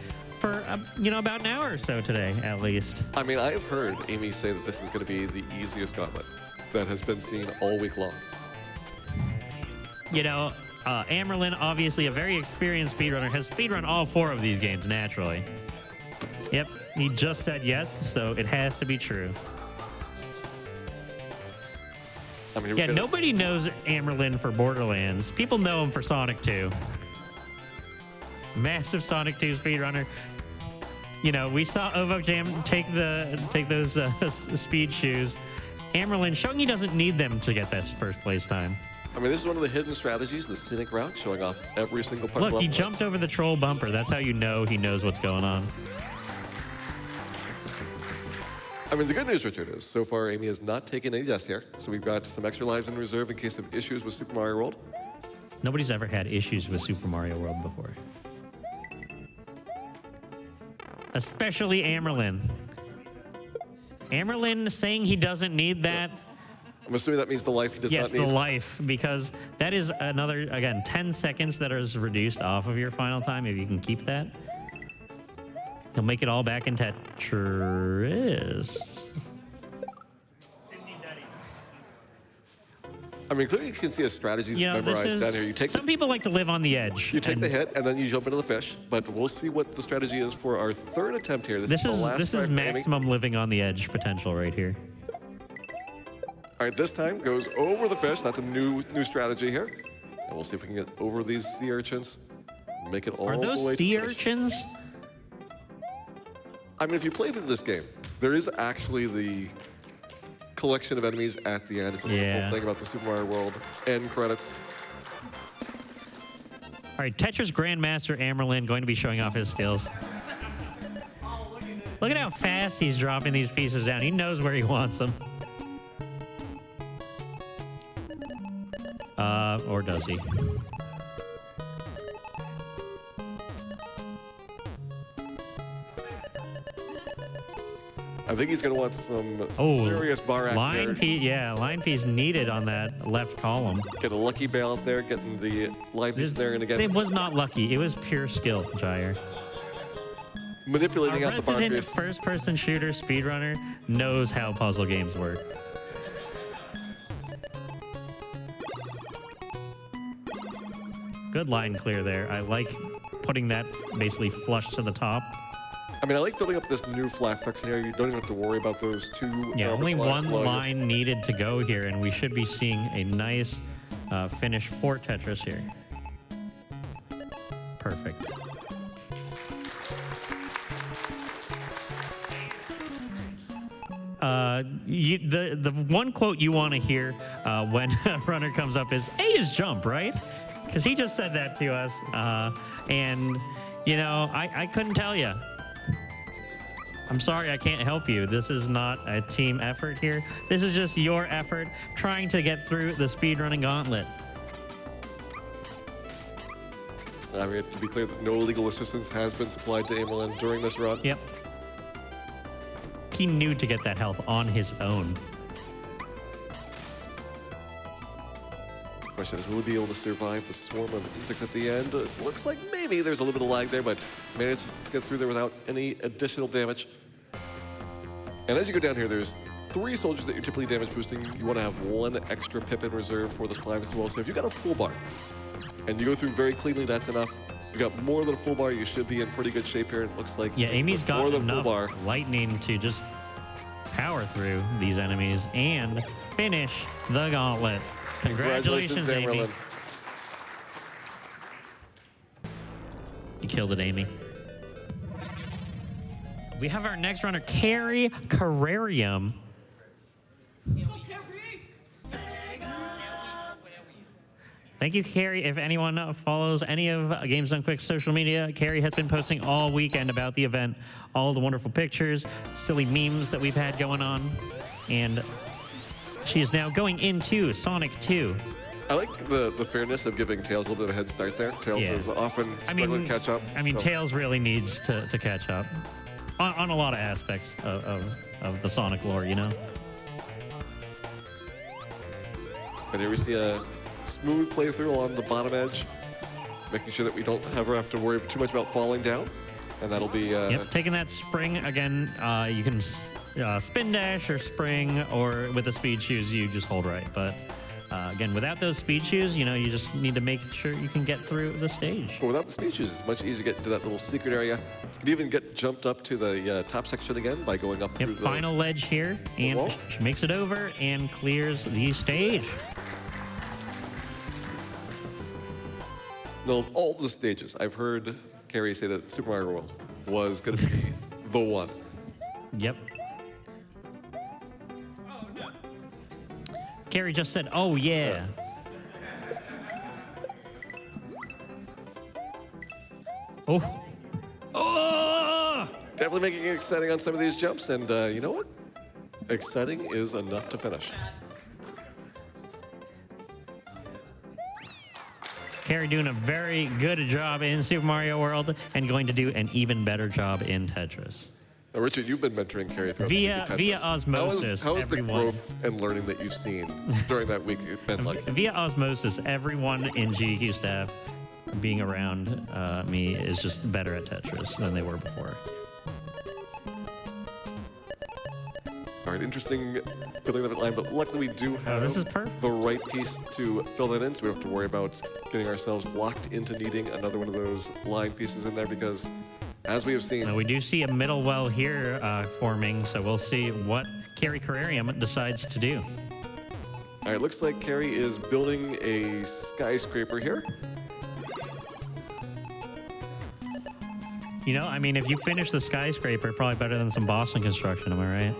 for, you know, about an hour or so today, at least. I mean, I've heard Amy say that this is going to be the easiest gauntlet that has been seen all week long. You know, Amerlin, obviously a very experienced speedrunner, has speedrun all 4 of these games naturally. Yep, he just said yes, so it has to be true. I mean, yeah, nobody knows Amerlin for Borderlands. People know him for Sonic 2. Massive Sonic 2 speedrunner. You know, we saw Ovojam take those speed shoes. Amerlin showing he doesn't need them to get that first place time. I mean, this is one of the hidden strategies, the scenic route, showing off every single part of the Look, he level. jumped over the troll bumper. That's how you know he knows what's going on. I mean, the good news, Richard, is so far Amy has not taken any deaths here. So we've got some extra lives in reserve in case of issues with Super Mario World. Nobody's ever had issues with Super Mario World before. Especially Amerlin. Amerlin saying he doesn't need that. I'm assuming that means the life he does not need. Yes, the life, because that is another, again, 10 seconds that is reduced off of your final time, if you can keep that. He'll make it all back in Tetris. I mean, clearly you can see a strategy memorized down here. You take some people like to live on the edge. You take the hit, and then you jump into the fish. But we'll see what the strategy is for our third attempt here. This is the last this is maximum living on the edge potential right here. All right, this time goes over the fish. That's a new strategy here. And we'll see if we can get over these sea urchins. Make it all Are the way those to sea finish. urchins? I mean, if you play through this game, there is actually the collection of enemies at the end. It's a wonderful thing about the Super Mario World end credits. All right, Tetris Grandmaster Amerlin going to be showing off his skills. Look at how fast he's dropping these pieces down. He knows where he wants them. Or does he? I think he's going to want some serious bar action here. Line piece needed on that left column. Get a lucky bail out there, getting the line piece there, and again, It was not lucky. It was pure skill, Jair. manipulating A out the bar resident piece. first-person shooter speedrunner knows how puzzle games work. Good line clear there. I like putting that basically flush to the top. I mean, I like building up this new flat section here. You don't even have to worry about those two. Yeah, only one plug. line needed to go here, and we should be seeing a nice finish for Tetris here. Perfect. The one quote you want to hear when a runner comes up is, A is jump, right? Because he just said that to us. And, you know, I couldn't tell you. I'm sorry, I can't help you. This is not a team effort here. This is just your effort trying to get through the speedrunning gauntlet. I mean, to be clear, that no legal assistance has been supplied to Amelin during this run. Yep. He knew to get that health on his own. Question is, will we be able to survive the swarm of insects at the end? Looks like maybe there's a little bit of lag there, but managed to get through there without any additional damage. And as you go down here, there's 3 soldiers that you're typically damage boosting. You want to have 1 extra pip in reserve for the slimes as well. So if you've got a full bar and you go through very cleanly, that's enough. If you've got more than a full bar, you should be in pretty good shape here. It looks like Amy's got more than enough full bar. lightning to just power through these enemies and finish the gauntlet. Congratulations, Amy. Amerlin. You killed it, Amy. We have our next runner, Carrie Carrarium. Thank you, Carrie. If anyone follows any of Games Done Quick's social media, Carrie has been posting all weekend about the event, all the wonderful pictures, silly memes that we've had going on, and she is now going into Sonic 2. I like the fairness of giving Tails a little bit of a head start there. Tails is often struggling to catch up. I mean, Tails really needs to catch up on a lot of aspects of the Sonic lore, you know? But here we see a smooth playthrough on the bottom edge, making sure that we don't ever have to worry too much about falling down. And that'll be... Yep, taking that spring, again, you can spin dash or spring, or with the speed shoes, you just hold right. But again, without those speed shoes, you know, you just need to make sure you can get through the stage. But without the speed shoes, it's much easier to get into that little secret area. You can even get jumped up to the top section again by going up through the final ledge here, and wall. she makes it over and clears the stage. Now, of all the stages, I've heard Carrie say that Super Mario World was going to be the one. Yep. Carrie just said, oh, yeah. Oh. Oh! Definitely making it exciting on some of these jumps, and you know what? Exciting is enough to finish. Carrie doing a very good job in Super Mario World and going to do an even better job in Tetris. Now, Richard, you've been mentoring Carrie throughout the week at Tetris. Via osmosis, How has the everyone. growth and learning that you've seen during that week been like? Via osmosis, everyone in GDQ staff being around me is just better at Tetris than they were before. All right, interesting building that line, but luckily we do have this is perfect. the right piece to fill that in, so we don't have to worry about getting ourselves locked into needing another one of those line pieces in there, because as we have seen... Now we do see a middle well here forming, so we'll see what Carrie Carrarium decides to do. All right, looks like Carrie is building a skyscraper here. You know, I mean, if you finish the skyscraper, probably better than some Boston construction, am I right?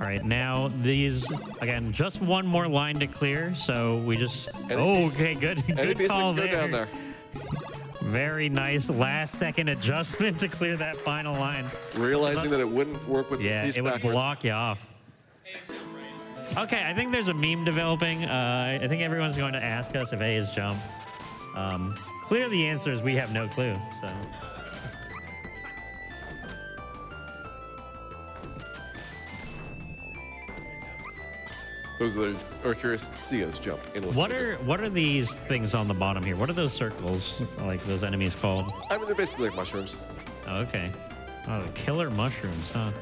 All right, now these, again, just one more line to clear, so we just... okay, good call there. Down there. Very nice last-second adjustment to clear that final line. Realizing that it wouldn't work with these it would block you off. Okay, I think there's a meme developing. I think everyone's going to ask us if A is jump. Clearly, the answer is we have no clue, so... Those are curious to see us jump. What are these things on the bottom here? What are those circles, like those enemies called? I mean, they're basically like mushrooms. Oh, okay. Oh, the killer mushrooms, huh?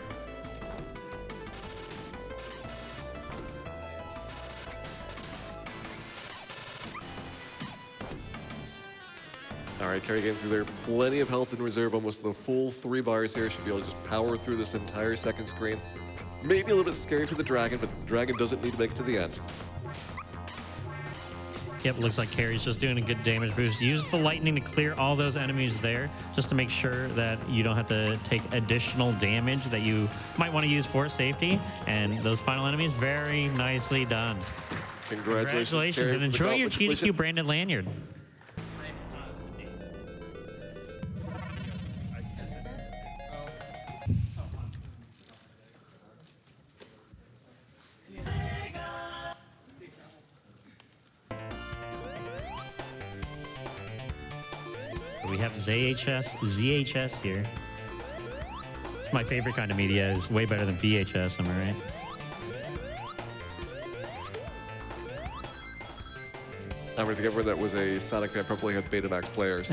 All right, Carrie getting through there. Plenty of health in reserve, almost the full 3 bars here. Should be able to just power through this entire second screen. Maybe a little bit scary for the dragon, but the dragon doesn't need to make it to the end. Yep, looks like Carrie's just doing a good damage boost. Use the lightning to clear all those enemies there, just to make sure that you don't have to take additional damage that you might want to use for safety. And those final enemies, very nicely done. Congratulations, Carrie, and enjoy your GDQ branded lanyard. We have ZHS here. It's my favorite kind of media. It's way better than VHS, am I right? I would think everyone that was a Sonic fan probably had Betamax players.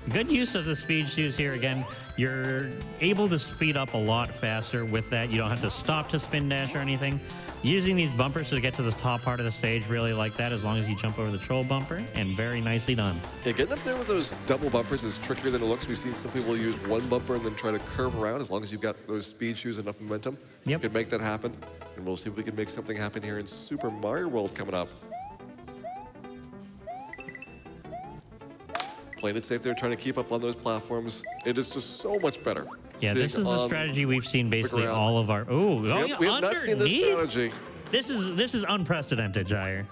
Good use of the speed shoes here. Again, you're able to speed up a lot faster with that. You don't have to stop to spin dash or anything. Using these bumpers to get to the top part of the stage, really like that, as long as you jump over the troll bumper, and very nicely done. Yeah, getting up there with those double bumpers is trickier than it looks. We've seen some people use one bumper and then try to curve around. As long as you've got those speed shoes, enough momentum, you can make that happen. And we'll see if we can make something happen here in Super Mario World coming up. Playing it safe there, trying to keep up on those platforms. It is just so much better. Yeah, this is the strategy we've seen basically all of our... we have not seen this strategy. This is unprecedented, Jair.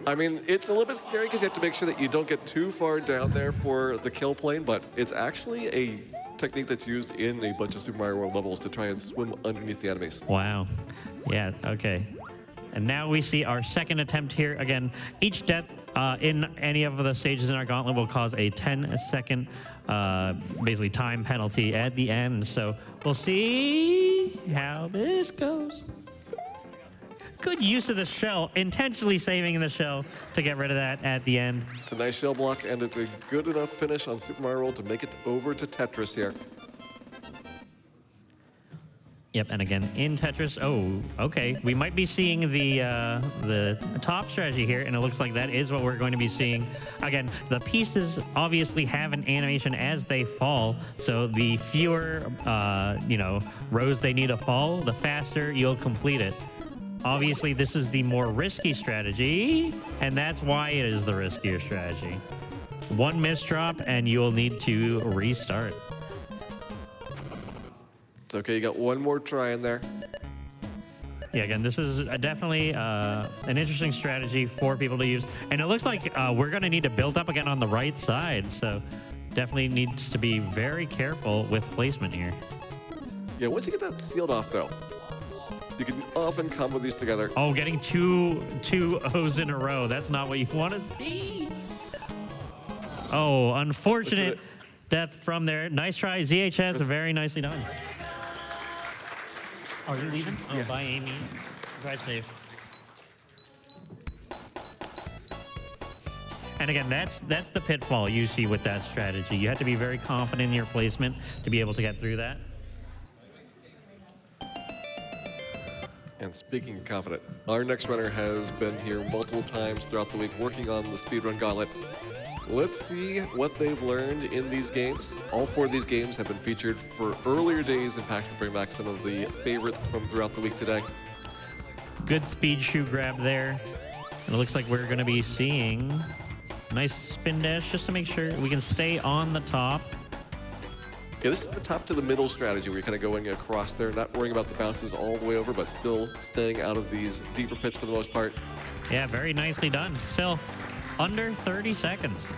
I mean, it's a little bit scary because you have to make sure that you don't get too far down there for the kill plane, but it's actually a technique that's used in a bunch of Super Mario World levels to try and swim underneath the enemies. Wow. Yeah, okay. And now we see our second attempt here. Again, each death in any of the stages in our gauntlet will cause a 10-second basically time penalty at the end. So we'll see how this goes. Good use of the shell, intentionally saving the shell to get rid of that at the end. It's a nice shell block, and it's a good enough finish on Super Mario World to make it over to Tetris here. Yep, and again, in Tetris, okay. We might be seeing the top strategy here, and it looks like that is what we're going to be seeing. Again, the pieces obviously have an animation as they fall, so the fewer, rows they need to fall, the faster you'll complete it. Obviously, this is the more risky strategy, and that's why it is the riskier strategy. One misdrop, and you'll need to restart. It's okay, you got one more try in there. Yeah, again, this is definitely an interesting strategy for people to use. And it looks like we're going to need to build up again on the right side, so definitely needs to be very careful with placement here. Yeah, once you get that sealed off, though, you can often combo these together. Oh, getting two O's in a row. That's not what you want to see. Oh, unfortunate death from there. Nice try, ZHS. Very nicely done. Oh, you're leaving? Oh, bye, Amy. Drive safe. And again, that's the pitfall you see with that strategy. You have to be very confident in your placement to be able to get through that. And speaking of confident, our next runner has been here multiple times throughout the week working on the Speedrun Gauntlet. let's see what they've learned in these games. All 4 of these games have been featured for earlier days in PAX. We'll bring back some of the favorites from throughout the week today. Good speed shoe grab there. And it looks like we're going to be seeing a nice spin dash just to make sure we can stay on the top. Yeah, this is the top to the middle strategy where you're kind of going across there, not worrying about the bounces all the way over, but still staying out of these deeper pits for the most part. Yeah, very nicely done. Still under 30 seconds.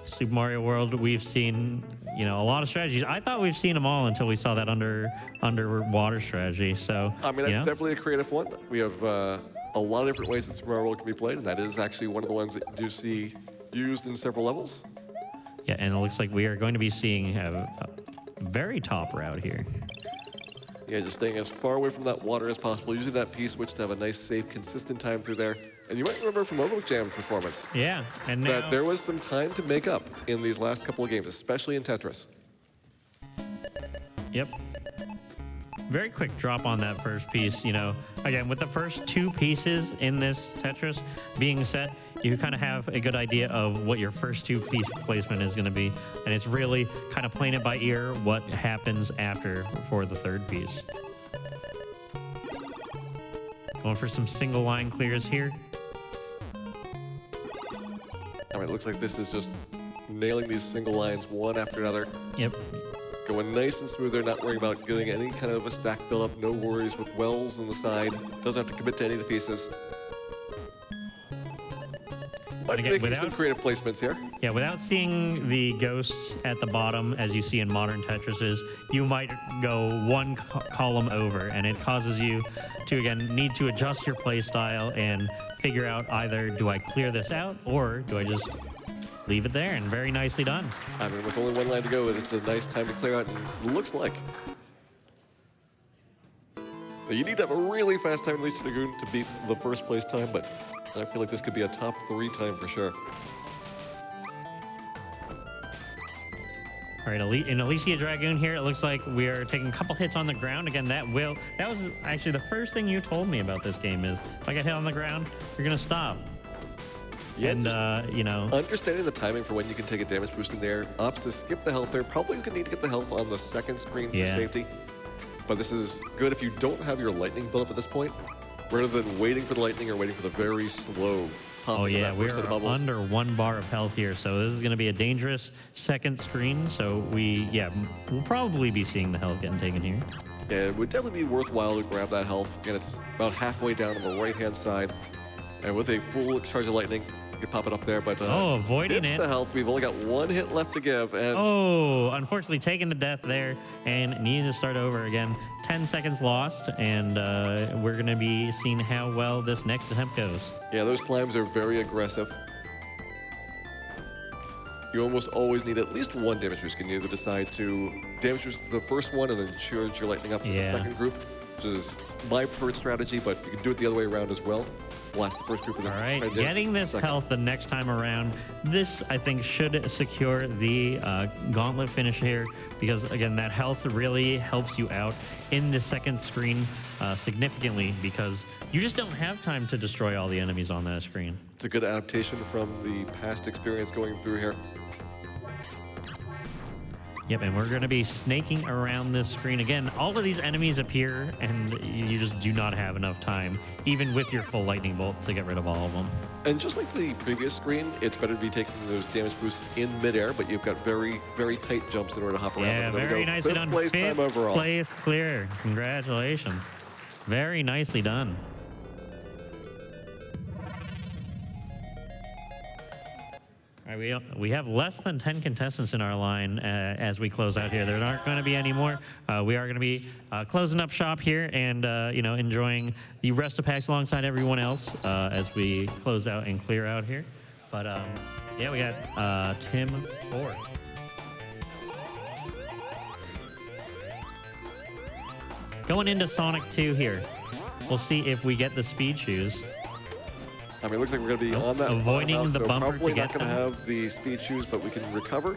Super Mario World, we've seen, you know, a lot of strategies. I thought we've seen them all until we saw that underwater strategy. So, I mean, that's definitely a creative one. We have a lot of different ways that Super Mario World can be played, and that is actually one of the ones that you do see used in several levels. Yeah, and it looks like we are going to be seeing a very top route here. Yeah, just staying as far away from that water as possible, using that P-switch to have a nice, safe, consistent time through there. And you might remember from Oval Jam's performance Yeah, and now, that there was some time to make up in these last couple of games, especially in Tetris. Yep. Very quick drop on that first piece, you know. Again, with the first 2 pieces in this Tetris being set, you kind of have a good idea of what your first 2 piece placement is going to be. And it's really kind of playing it by ear what happens after for the 3rd piece. Going for some single line clears here. I mean, it looks like this is just nailing these single lines one after another. Yep. Going nice and smooth there, not worrying about getting any kind of a stack build-up. No worries with wells on the side. Doesn't have to commit to any of the pieces. But again, making some creative placements here. Yeah, without seeing the ghosts at the bottom, as you see in modern Tetrises, you might go 1 column over, and it causes you to, again, need to adjust your play style and figure out either do I clear this out or do I just leave it there, and very nicely done. I mean, with only 1 line to go, it's a nice time to clear out, and it looks like. But you need to have a really fast time release to Lagoon to beat the first place time, but I feel like this could be a top 3 time for sure. All right, in Alicia Dragoon here, it looks like we are taking a couple hits on the ground. Again, that was actually the first thing you told me about this game is if I get hit on the ground, you're going to stop. Yeah, and, you know. Understanding the timing for when you can take a damage boost in there, opts to skip the health there. Probably is going to need to get the health on the second screen for safety. But this is good if you don't have your lightning build up at this point, rather than waiting for the lightning or waiting for the very slow pop. Oh yeah, we're under 1 bar of health here, so this is going to be a dangerous second screen. So we'll probably be seeing the health getting taken here. Yeah, it would definitely be worthwhile to grab that health. Again, it's about halfway down on the right-hand side, and with a full charge of lightning, you can pop it up there. But avoiding it. The health. We've only got 1 hit left to give, and unfortunately taking the death there and needing to start over again. 10 seconds lost, and we're going to be seeing how well this next attempt goes. Yeah, those slimes are very aggressive. You almost always need at least 1 damage boost. You can either decide to damage boost the first one and then charge your lightning up for the second group, which is my preferred strategy, but you can do it the other way around as well. Blast the first group and then all right, getting this health the next time around, this I think should secure the gauntlet finish here, because again, that health really helps you out in the second screen significantly, because you just don't have time to destroy all the enemies on that screen. It's a good adaptation from the past experience going through here. Yep, and we're going to be snaking around this screen. Again, all of these enemies appear, and you just do not have enough time, even with your full lightning bolt, to get rid of all of them. And just like the previous screen, it's better to be taking those damage boosts in midair, but you've got very, very tight jumps in order to hop around. Yeah, very nicely done. 5th place time overall. Place clear. Congratulations. Very nicely done. All right, we have less than 10 contestants in our line as we close out here. There aren't going to be any more. We are going to be closing up shop here and enjoying the rest of PAX alongside everyone else as we close out and clear out here. But yeah, we got Tim Ford. Going into Sonic 2 here, we'll see if we get the speed shoes. I mean, it looks like we're going to be on that. Avoiding the bumper probably to not get going to have the speed shoes, but we can recover,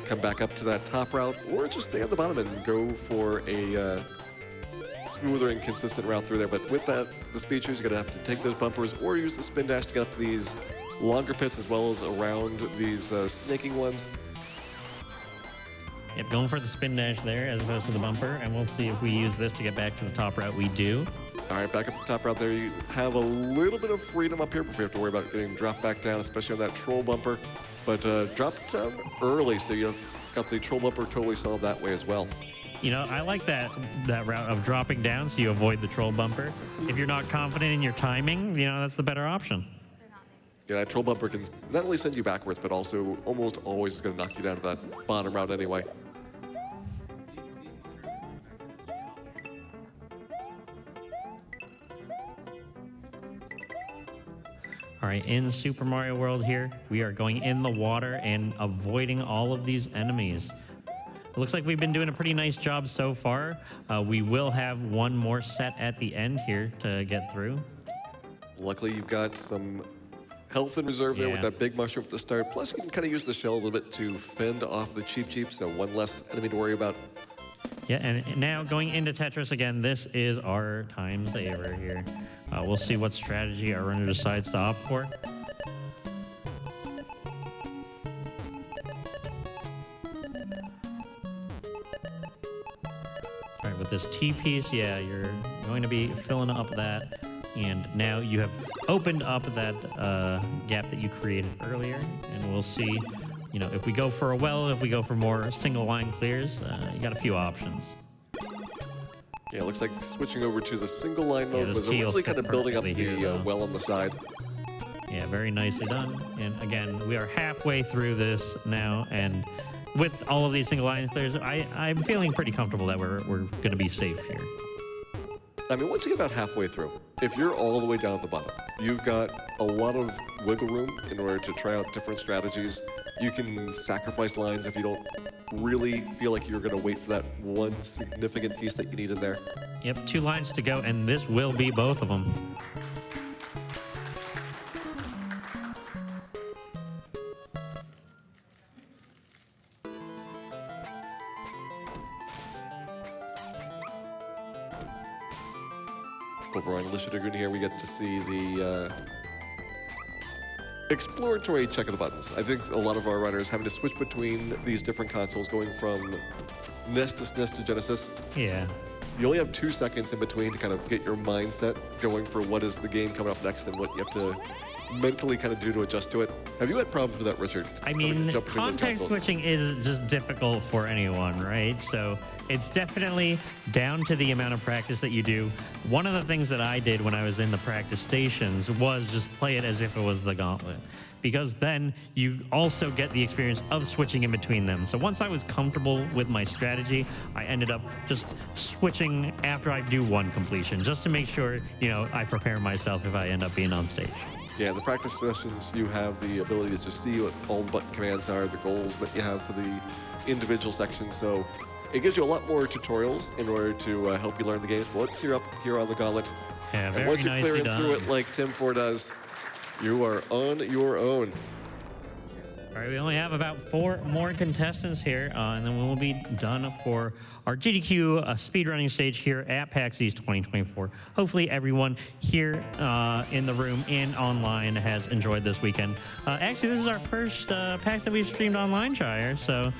come back up to that top route, or just stay on the bottom and go for a smoother and consistent route through there. But with that, the speed shoes, you're going to have to take those bumpers or use the spin dash to get up to these longer pits as well as around these snaking ones. Yep, going for the spin dash there as opposed to the bumper, and we'll see if we use this to get back to the top route. We do. All right, back up to the top route there. You have a little bit of freedom up here before you have to worry about getting dropped back down, especially on that troll bumper. But drop down early, so you've got the troll bumper totally solved that way as well. You know, I like that route of dropping down so you avoid the troll bumper. If you're not confident in your timing, you know, that's the better option. Yeah, that troll bumper can not only send you backwards, but also almost always is going to knock you down to that bottom route anyway. All right, in Super Mario World here, we are going in the water and avoiding all of these enemies. It looks like we've been doing a pretty nice job so far. We will have one more set at the end here to get through. Luckily, you've got some health in reserve there with that big mushroom at the start. Plus, you can kind of use the shell a little bit to fend off the cheap, so one less enemy to worry about. Yeah, and now going into Tetris again, this is our time saver here. We'll see what strategy our runner decides to opt for. All right, with this T-piece, yeah, you're going to be filling up that. And now you have opened up that gap that you created earlier. And we'll see, you know, if we go for a well, if we go for more single line clears, you got a few options. Yeah, it looks like switching over to the single line mode was teal's originally kind of building up perfectly the here, well on the side. Yeah, very nicely done. And again, we are halfway through this now, and with all of these single line clears, I'm feeling pretty comfortable that we're going to be safe here. I mean, once you get about halfway through, if you're all the way down at the bottom, you've got a lot of wiggle room in order to try out different strategies. You can sacrifice lines if you don't really feel like you're going to wait for that one significant piece that you need in there. Yep, 2 lines to go, and this will be both of them. Over on Alicia Dragoon here, we get to see the exploratory check of the buttons. I think a lot of our runners having to switch between these different consoles, going from NES to SNES to Genesis. Yeah. You only have 2 seconds in between to kind of get your mindset going for what is the game coming up next and what you have to mentally kind of do to adjust to it. Have you had problems with that, Richard? I mean, context switching is just difficult for anyone, right? So it's definitely down to the amount of practice that you do. One of the things that I did when I was in the practice stations was just play it as if it was the Gauntlet, because then you also get the experience of switching in between them. So once I was comfortable with my strategy, I ended up just switching after I do one completion, just to make sure, you know, I prepare myself if I end up being on stage. Yeah, in the practice sessions, you have the ability to just see what all the button commands are, the goals that you have for the individual sections. So it gives you a lot more tutorials in order to help you learn the games. Once you're up here on the Gauntlet, yeah, and once you're clearing through it like Tim 4 does, you are on your own. All right, we only have about 4 more contestants here, and then we'll be done for our GDQ speedrunning stage here at PAX East 2024. Hopefully everyone here in the room and online has enjoyed this weekend. Actually, this is our first PAX that we've streamed online, Shire, so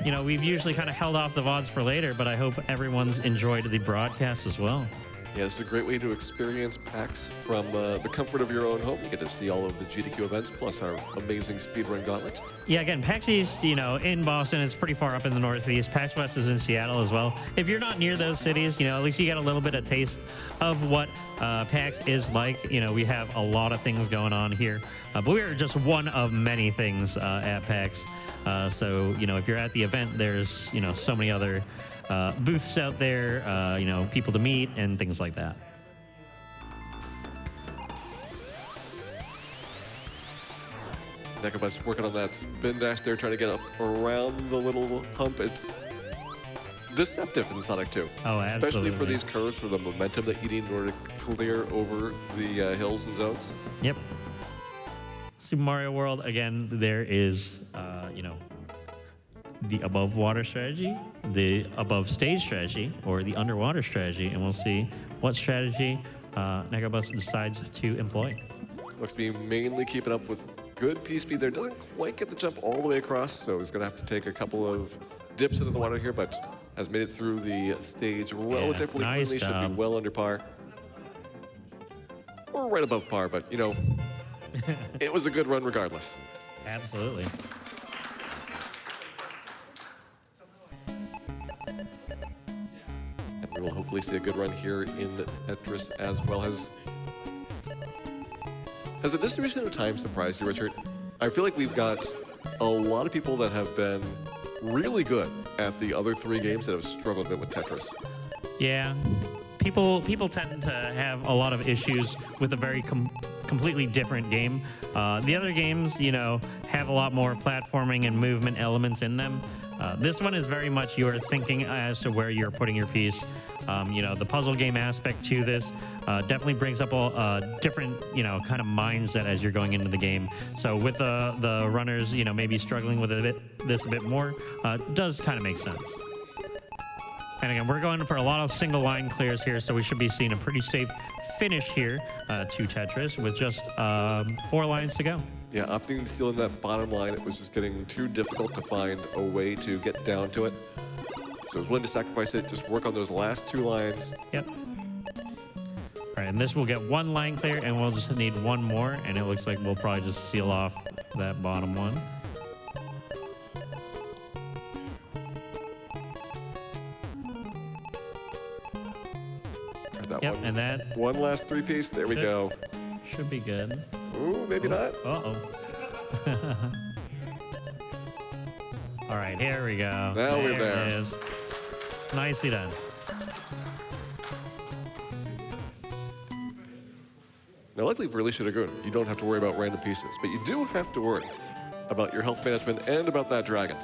you know, we've usually kind of held off the VODs for later, but I hope everyone's enjoyed the broadcast as well. Yeah, this is a great way to experience PAX from the comfort of your own home. You get to see all of the GDQ events, plus our amazing Speedrun Gauntlet. Yeah, again, PAX East, you know, in Boston, it's pretty far up in the Northeast. PAX West is in Seattle as well. If you're not near those cities, you know, at least you get a little bit of taste of what PAX is like. You know, we have a lot of things going on here, but we are just one of many things at PAX. So, you know, if you're at the event, there's, you know, so many other booths out there, you know, people to meet and things like that. Nekabus working on that spin dash there, trying to get up around the little hump. It's deceptive in Sonic 2. Oh, absolutely. Especially for these curves, for the momentum that you need in order to clear over the hills and zones. Yep. Super Mario World, again, there is, you know, the above water strategy, the above stage strategy, or the underwater strategy, and we'll see what strategy Negabus decides to employ. Looks to be mainly keeping up with good P-speed there. Doesn't quite get the jump all the way across, so he's going to have to take a couple of dips into the water here, but has made it through the stage relatively nice cleanly. Should job. be well under par. Or right above par, but, you know, it was a good run regardless. Absolutely. And we will hopefully see a good run here in Tetris as well. Has the distribution of time surprised you, Richard? I feel like we've got a lot of people that have been really good at the other 3 games that have struggled a bit with Tetris. Yeah, people tend to have a lot of issues with a very completely different game. The other games, you know, have a lot more platforming and movement elements in them. This one is very much your thinking as to where you're putting your piece. You know, the puzzle game aspect to this definitely brings up all different, you know, kind of mindset as you're going into the game. So with the runners, you know, maybe struggling with this a bit more, does kind of make sense. And again, we're going for a lot of single line clears here, so we should be seeing a pretty safe finish here to Tetris with just 4 lines to go. Yeah, opting to steal in that bottom line, it was just getting too difficult to find a way to get down to it. So I was willing to sacrifice it, just work on those last 2 lines. Yep. All right, and this will get 1 line clear, and we'll just need 1 more, and it looks like we'll probably just seal off that bottom one. That Yep, one. and that One last 3-piece, there we go. should be good. Ooh, maybe not. Uh-oh. All right, here we go. Now we're there. It is. Nicely done. Now, luckily for Alicia Dragoon, you don't have to worry about random pieces, but you do have to worry about your health management and about that dragon.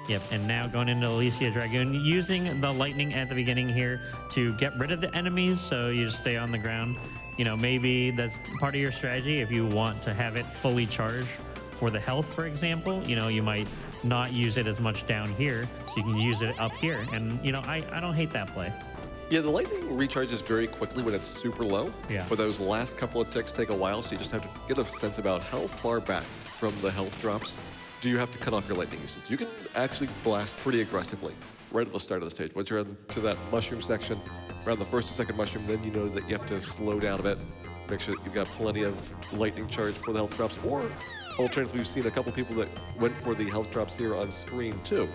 Yep, and now going into Alicia Dragoon, using the lightning at the beginning here to get rid of the enemies, so you just stay on the ground. You know, maybe that's part of your strategy if you want to have it fully charged for the health, for example. You know, you might not use it as much down here, so you can use it up here. And, you know, I don't hate that play. Yeah, the lightning recharges very quickly when it's super low. Yeah. But those last couple of ticks take a while, so you just have to get a sense about how far back from the health drops do you have to cut off your lightning usage. You can actually blast pretty aggressively right at the start of the stage. Once you're into that mushroom section, around the first or second mushroom, then you know that you have to slow down a bit, make sure that you've got plenty of lightning charge for the health drops. Or, alternatively, we've seen a couple people that went for the health drops here on screen too,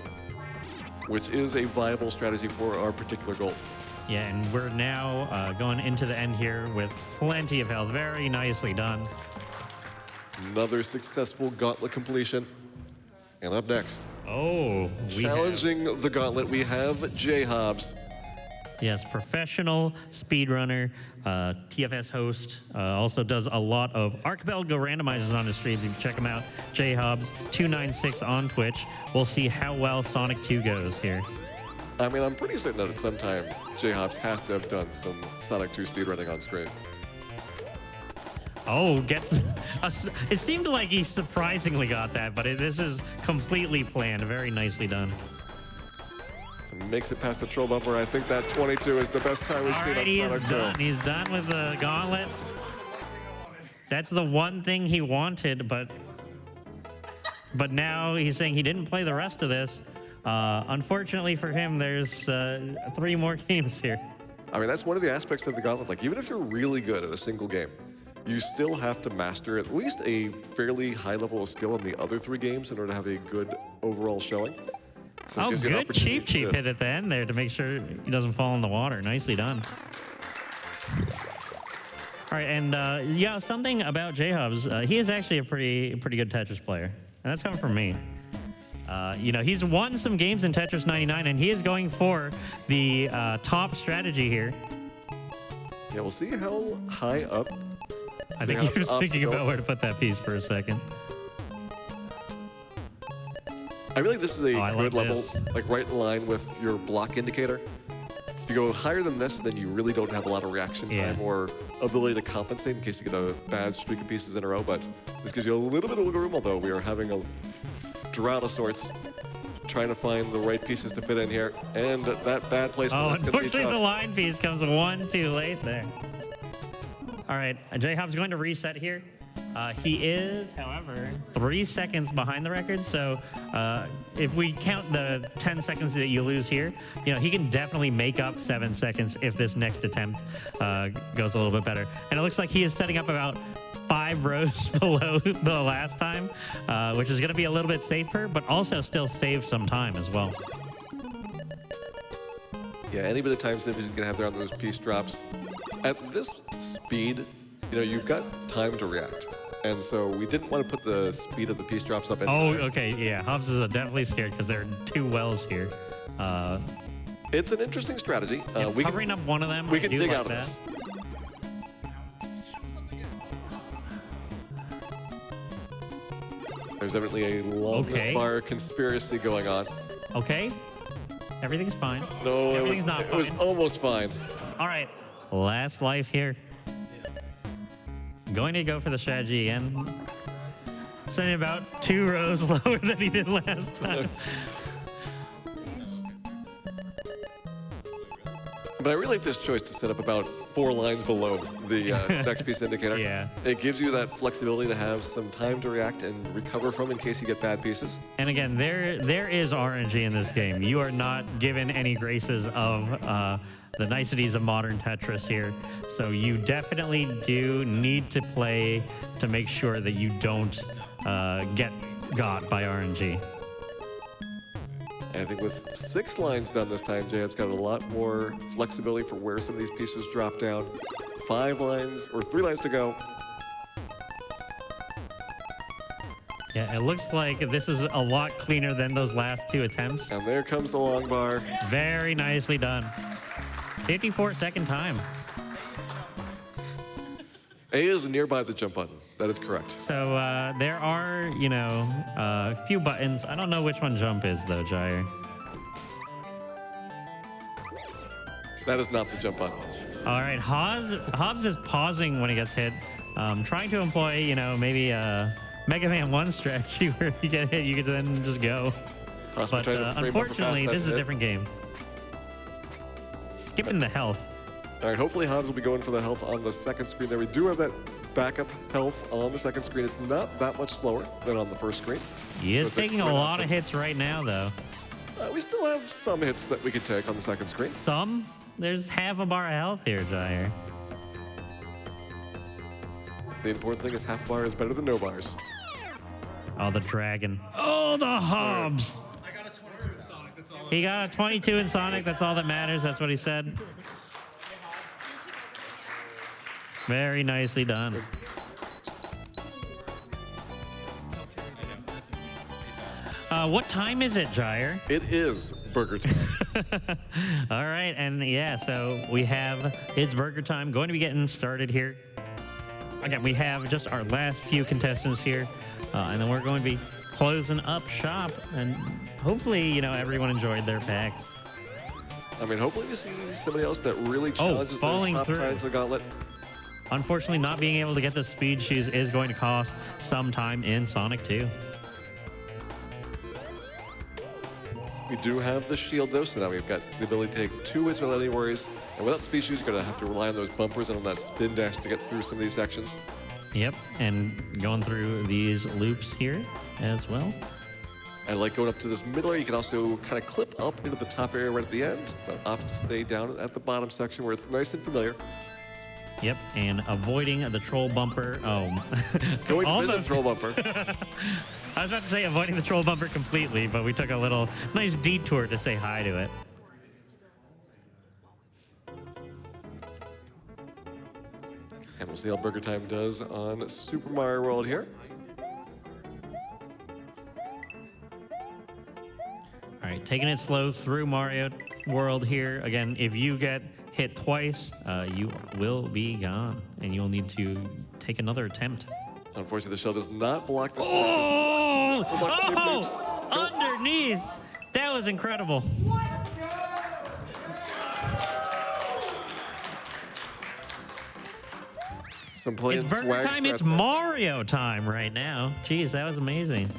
which is a viable strategy for our particular goal. Yeah, and we're now going into the end here with plenty of health. Very nicely done. Another successful gauntlet completion. And up next, challenging the gauntlet, we have J Hobbs. Yes, professional speedrunner, TFS host, also does a lot of Archipelago randomizers on his stream. You can check him out, J Hobbs 296 on Twitch. We'll see how well Sonic 2 goes here. I mean, I'm pretty certain that at some time, J Hobbs has to have done some Sonic 2 speedrunning on screen. Oh, it seemed like he surprisingly got that, but this is completely planned. Very nicely done. Makes it past the troll bumper. I think that 22 is the best time we've seen on He is Sonic 2. done. He's done with the gauntlet. That's the one thing he wanted, but now he's saying he didn't play the rest of this. Unfortunately for him, there's 3 more games here. I mean, that's one of the aspects of the gauntlet. Like, even if you're really good at a single game, you still have to master at least a fairly high level of skill in the other 3 games in order to have a good overall showing. So it gives you an Good cheap opportunity to- hit at the end there to make sure he doesn't fall in the water. Nicely done. All right, and yeah, something about J-Hobbs, he is actually a pretty good Tetris player, and that's coming from me. You know, he's won some games in Tetris 99, and he is going for the top strategy here. Yeah, we'll see how high up. I think he was thinking about where to put that piece for a second. I feel like this is a good level, this. like right in line with your block indicator. If you go higher than this, then you really don't have a lot of reaction time or ability to compensate in case you get a bad streak of pieces in a row. But this gives you a little bit of wiggle room, although we are having a drought of sorts. Trying to find the right pieces to fit in here. And that bad placement, Oh, that's going to be unfortunately, tough. the line piece comes one too late there. All right, J-Hop's going to reset here. He is, however, 3 seconds behind the record. So if we count the 10 seconds that you lose here, you know, he can definitely make up 7 seconds if this next attempt goes a little bit better. And it looks like he is setting up about 5 rows below the last time, which is going to be a little bit safer, but also still save some time as well. Yeah, any bit of time snippets you can have there on those piece drops. At this speed, you know, you've got time to react. And so we didn't want to put the speed of the piece drops up anywhere. Oh, okay, yeah. Hobbs is definitely scared because there are 2 wells here. It's an interesting strategy. Covering up one of them, we I can do dig like out of that. this. There's evidently a long bar conspiracy going on. Okay. Everything's fine. No, Everything's not it was almost fine. All right. Last life here. Going to go for the strategy and sending about 2 rows lower than he did last time. But I really like this choice to set up about 4 lines below the next piece indicator. Yeah. It gives you that flexibility to have some time to react and recover from in case you get bad pieces. And again, there is RNG in this game. You are not given any graces of the niceties of modern Tetris here. So you definitely do need to play to make sure that you don't get got by RNG. And I think with 6 lines done this time, Jab's got a lot more flexibility for where some of these pieces drop down. 5 lines, or 3 lines to go. Yeah, it looks like this is a lot cleaner than those last 2 attempts. And there comes the long bar. Very nicely done. 54-second time. A is nearby the jump button. That is correct. So there are, you know, a few buttons. I don't know which one jump is, though, Jair. That is not the jump button. All right, Hobbs is pausing when he gets hit, trying to employ, you know, maybe a Mega Man 1 strategy where you get hit, you can then just go. Possibly But trying to frame up unfortunately, past that this is a hit. different game. Skipping the health. All right, hopefully Hobbs will be going for the health on the second screen there. We do have that backup health on the second screen. It's not that much slower than on the first screen. He is taking a great lot option. of hits right now, though. We still have some hits that we can take on the second screen. Some? There's half a bar of health here, Jair. The important thing is half bar is better than no bars. Oh, the dragon. Oh, the Hobbs. I got a 22 in Sonic, that's all. He got a 22 in Sonic. That's all that matters. That's what he said. Very nicely done. What time is it, Jair? It is burger time. All right, and yeah, so we have It's Burger Time going to be getting started here. Again, we have just our last few contestants here, and then we're going to be closing up shop, and hopefully, you know, everyone enjoyed their packs. I mean, hopefully we see somebody else that really challenges those falling top through. times of the Gauntlet. Unfortunately, not being able to get the speed shoes is going to cost some time in Sonic 2. We do have the shield though, so now we've got the ability to take 2 hits without any worries. And without speed shoes, you're gonna have to rely on those bumpers and on that spin dash to get through some of these sections. Yep, and going through these loops here as well. I like going up to this middle area. You can also kind of clip up into the top area right at the end, but opt to stay down at the bottom section where it's nice and familiar. Yep, and avoiding the troll bumper. Oh, Going to visit almost. troll bumper. I was about to say avoiding the troll bumper completely, but we took a little nice detour to say hi to it. And we'll see how Burger Time does on Super Mario World here. All right, taking it slow through Mario World here. Again, if you get hit twice, you will be gone, and you'll need to take another attempt. Unfortunately, the shell does not block the Oh! selections. Underneath! That was incredible. Some plain It's burger swag time, it's stress there. Mario time right now. Jeez, that was amazing.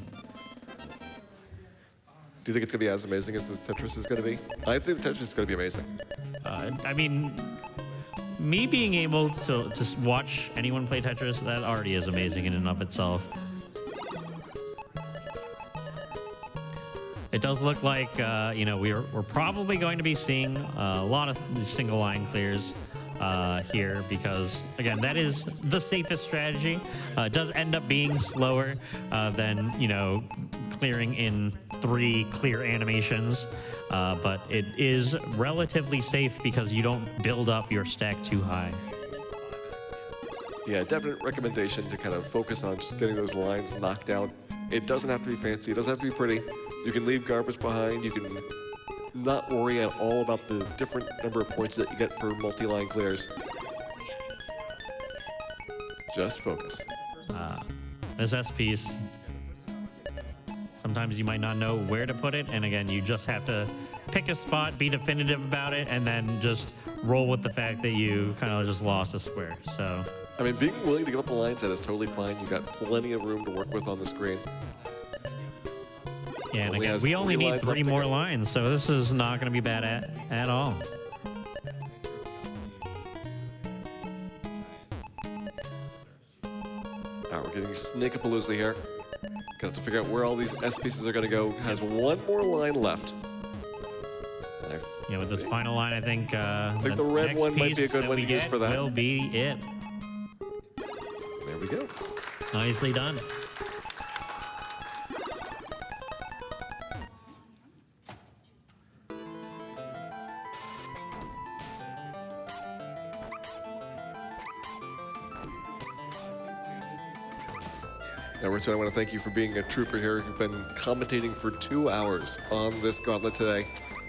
you think it's going to be as amazing as this Tetris is going to be? I think the Tetris is going to be amazing. I mean, me being able to just watch anyone play Tetris, that already is amazing in and of itself. It does look like, you know, we're probably going to be seeing a lot of single line clears here because, again, that is the safest strategy. It does end up being slower than, you know, clearing in 3 clear animations, but it is relatively safe because you don't build up your stack too high. Yeah, definite recommendation to kind of focus on just getting those lines knocked out. It doesn't have to be fancy. It doesn't have to be pretty. You can leave garbage behind. You can not worry at all about the different number of points that you get for multi-line clears. Just focus. This S piece, sometimes you might not know where to put it, and again, you just have to pick a spot, be definitive about it, and then just roll with the fact that you kind of just lost a square. So, I mean, being willing to give up a line set is totally fine. You've got plenty of room to work with on the screen. Yeah, and again, we only need 3 more lines, so this is not going to be bad at all. All right, we're getting Snake-a-Palooza here. Got to figure out where all these S pieces are going to go. Has 1 more line left. Yeah, with this final line, I think the red one might be a good one to use for that. Will be it. There we go. Nicely done. Now, Rich, I want to thank you for being a trooper here. You've been commentating for 2 hours on this gauntlet today.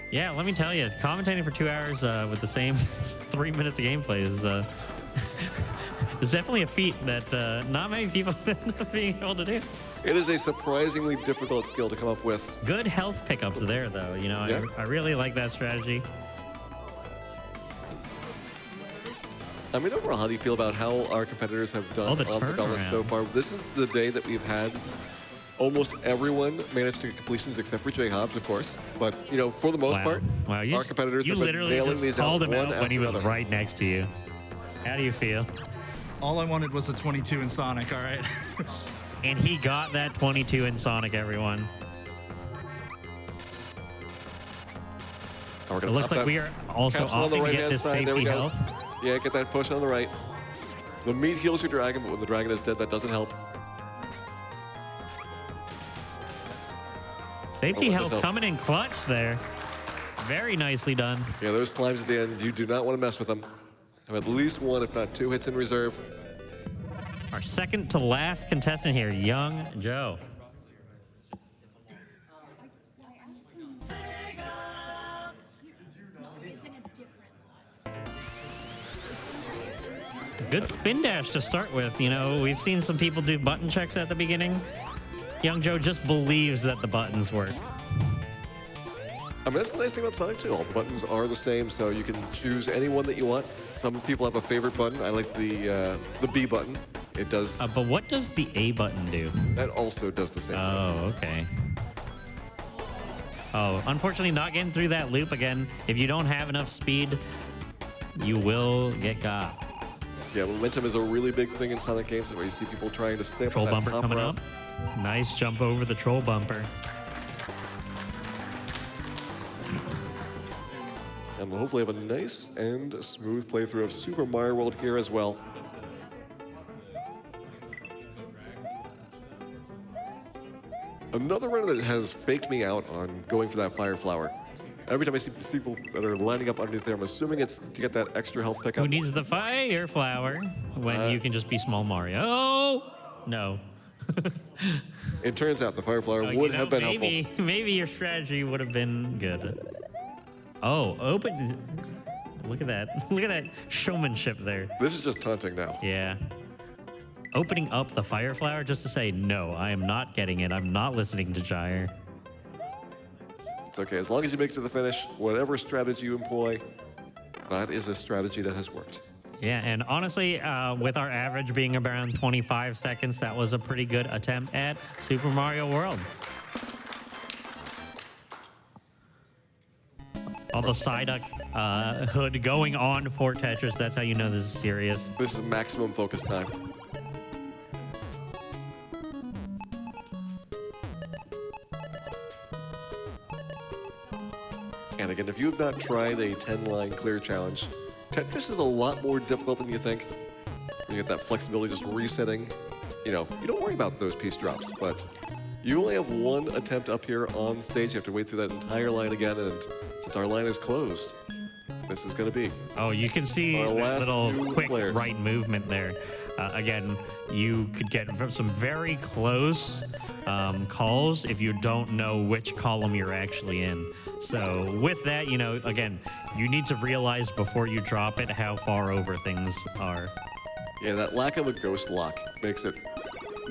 Yeah, let me tell you, commentating for 2 hours with the same 3 minutes of gameplay is definitely a feat that not many people end up being able to do. It is a surprisingly difficult skill to come up with. Good health pickups there, though. You know, Yeah. I really like that strategy. I mean, overall, how do you feel about how our competitors have done on the gauntlet so far? This is the day that we've had almost everyone manage to get completions except for Jay Hobbs, of course. But, you know, for the most part, our competitors have been nailing these out one after when he was another. right next to you. How do you feel? All I wanted was a 22 in Sonic, all right? And he got that 22 in Sonic, everyone. It looks like we are also opting to get this safety health. Yeah, get that push on the right. The meat heals your dragon, but when the dragon is dead, that doesn't help. Safety health coming in clutch there. Very nicely done. Yeah, those slimes at the end, you do not want to mess with them. Have at least 1, if not 2 hits in reserve. Our second to last contestant here, Young Joe. Good spin dash to start with. You know, we've seen some people do button checks at the beginning. Young Joe just believes that the buttons work. I mean, that's the nice thing about Sonic 2. All the buttons are the same, so you can choose any one that you want. Some people have a favorite button. I like the B button. It does. But what does the A button do? That also does the same thing. Oh, okay. Oh, unfortunately, not getting through that loop again. If you don't have enough speed, you will get got. Yeah, momentum is a really big thing in Sonic games, where you see people trying to stay up Troll on that bumper top coming round. up. Nice jump over the troll bumper. And we'll hopefully have a nice and smooth playthrough of Super Mario World here as well. Another runner that has faked me out on going for that Fire Flower. Every time I see people that are lining up underneath there, I'm assuming it's to get that extra health pickup. Who needs the fire flower when you can just be small Mario? Oh, no. It turns out the Fire Flower would have been helpful. Maybe your strategy would have been good. Oh, open. Look at that. Look at that showmanship there. This is just taunting now. Yeah. Opening up the Fire Flower just to say, no, I am not getting it. I'm not listening to Gyre. It's okay. As long as you make it to the finish, whatever strategy you employ, that is a strategy that has worked. Yeah, and honestly, with our average being around 25 seconds, that was a pretty good attempt at Super Mario World. All the Psyduck hood going on for Tetris. That's how you know this is serious. This is maximum focus time. And again, if you have not tried a 10-line clear challenge, Tetris is a lot more difficult than you think. You get that flexibility just resetting. You know, you don't worry about those piece drops, but you only have one attempt up here on stage. You have to wait through that entire line again, and since our line is closed, this is going to be. Oh, you can see that little quick right movement there. Again, you could get some very close calls if you don't know which column you're actually in. So with that, you know, again, you need to realize before you drop it how far over things are. Yeah, that lack of a ghost lock makes it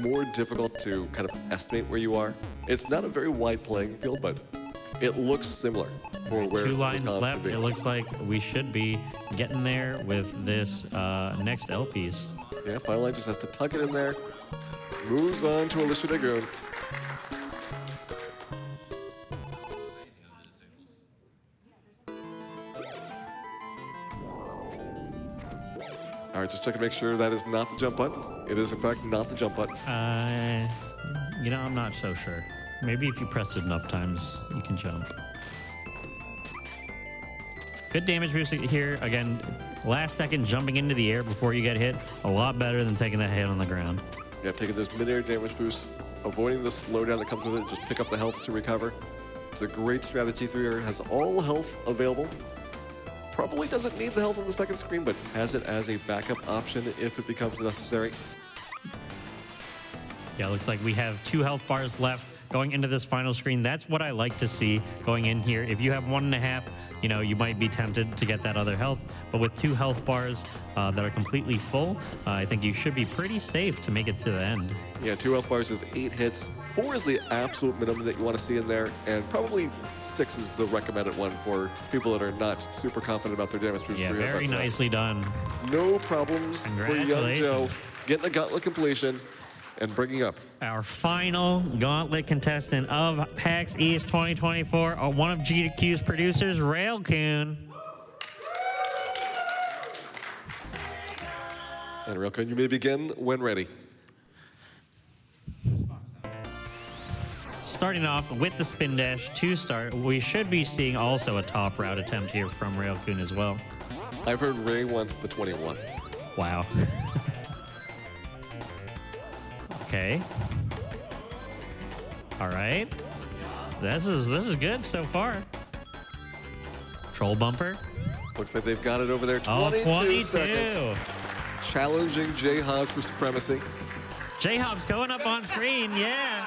more difficult to kind of estimate where you are. It's not a very wide playing field, but it looks similar for where 2 lines left. It looks like we should be getting there with this next L piece. Yeah, final line just has to tuck it in there. Moves on to Alicia Dagoon. All right, just check to make sure that is not the jump button. It is, in fact, not the jump button. You know, I'm not so sure. Maybe if you press it enough times, you can jump. Good damage boost here. Again, last second jumping into the air before you get hit. A lot better than taking that hit on the ground. Yeah, taking those mid-air damage boosts, avoiding the slowdown that comes with it, just pick up the health to recover. It's a great strategy through here. Has all health available. Probably doesn't need the health on the second screen, but has it as a backup option if it becomes necessary. Yeah, looks like we have 2 health bars left going into this final screen. That's what I like to see going in here. If you have 1.5, you know, you might be tempted to get that other health. But with 2 health bars that are completely full, I think you should be pretty safe to make it to the end. Yeah, 2 health bars is 8 hits. 4 is the absolute minimum that you want to see in there, and probably 6 is the recommended one for people that are not super confident about their damage boost. Yeah, very nicely done. No problems for young Joe getting a gauntlet completion and bringing up our final gauntlet contestant of PAX East 2024, one of GDQ's producers, Railcoon. And Railcoon, you may begin when ready. Starting off with the spin dash to start, we should be seeing also a top route attempt here from Railcoon as well. I've heard Ray wants the 21. Wow. Okay. All right. This is good so far. Troll bumper. Looks like they've got it over there. 22 seconds. Challenging J-Hobbs for supremacy. J-Hobbs going up on screen, yeah.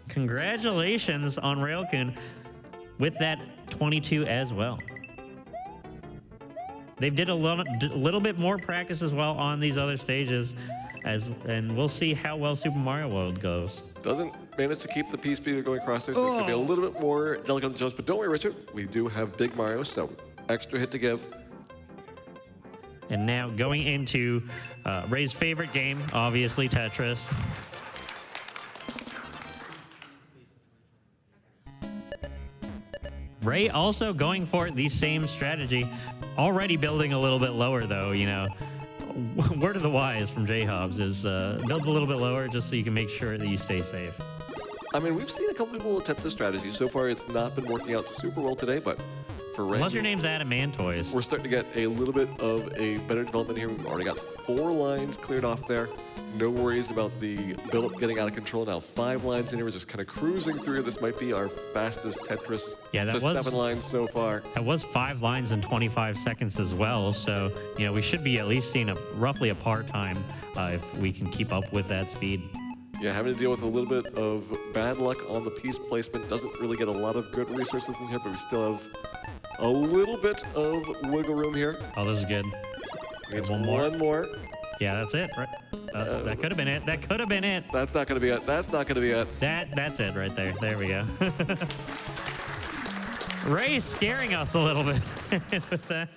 Congratulations on Railcoon with that 22 as well. They did a little bit more practice as well on these other stages, and we'll see how well Super Mario World goes. Doesn't manage to keep the P speeder going across there, so it's going to be a little bit more delicate on the jumps. But don't worry, Richard, we do have Big Mario, so extra hit to give. And now going into Ray's favorite game, obviously Tetris. Ray also going for the same strategy, already building a little bit lower though, you know. Word of the wise from J-Hobbs is build a little bit lower just so you can make sure that you stay safe. I mean, we've seen a couple people attempt this strategy. So far, it's not been working out super well today, but for Ray... Unless your name's Adamantoys. We're starting to get a little bit of a better development here. We've already got 4 lines cleared off there. No worries about the build-up getting out of control. Now 5 lines in here. We're just kind of cruising through. This might be our fastest Tetris to 7 lines so far. That was 5 lines in 25 seconds as well. So, you know, we should be at least seeing roughly a par time if we can keep up with that speed. Yeah, having to deal with a little bit of bad luck on the piece placement. Doesn't really get a lot of good resources in here, but we still have a little bit of wiggle room here. Oh, this is good. It's one more. Yeah, that's it. Right. That could have been it. That could have been it. That's not going to be it. That's not going to be it. That's it right there. There we go. Ray's scaring us a little bit with that.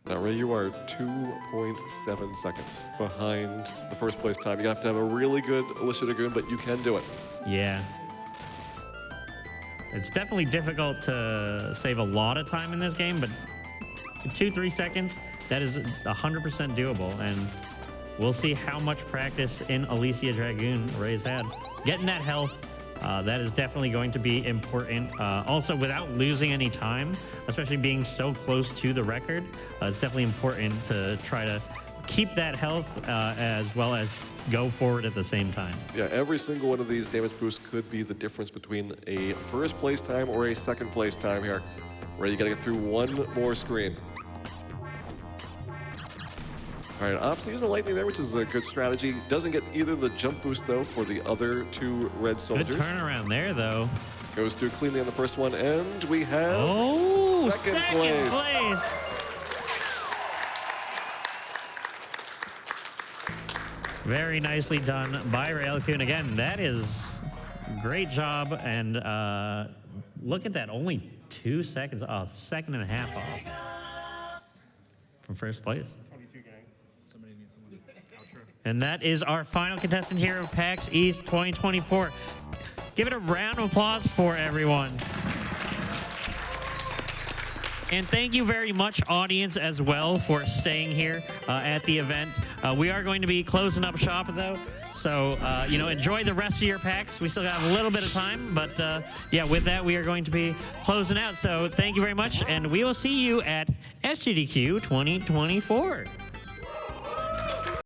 Now, Ray, you are 2.7 seconds behind the first place time. You have to have a really good Alicia Dagoon, but you can do it. Yeah. It's definitely difficult to save a lot of time in this game, but 2-3 seconds, that is 100% doable. And we'll see how much practice in Alicia Dragoon Ray's had. Getting that health, that is definitely going to be important. Also, without losing any time, especially being so close to the record, it's definitely important to try to keep that health as well as go forward at the same time. Yeah, every single one of these damage boosts could be the difference between a first place time or a second place time here, where you gotta get through one more screen. All right, Ops using the lightning there, which is a good strategy. Doesn't get either the jump boost, though, for the other two red soldiers. Good turnaround there, though. Goes through cleanly on the first one, and we have second place. Very nicely done by Railcoon. Again, that is great job. And look at that, only 2 seconds off, second and a half off from first place. And that is our final contestant here of PAX East 2024. Give it a round of applause for everyone. And thank you very much, audience, as well, for staying here at the event. We are going to be closing up shop, though. So, enjoy the rest of your PAX. We still have a little bit of time. But, yeah, with that, we are going to be closing out. So thank you very much. And we will see you at SGDQ 2024.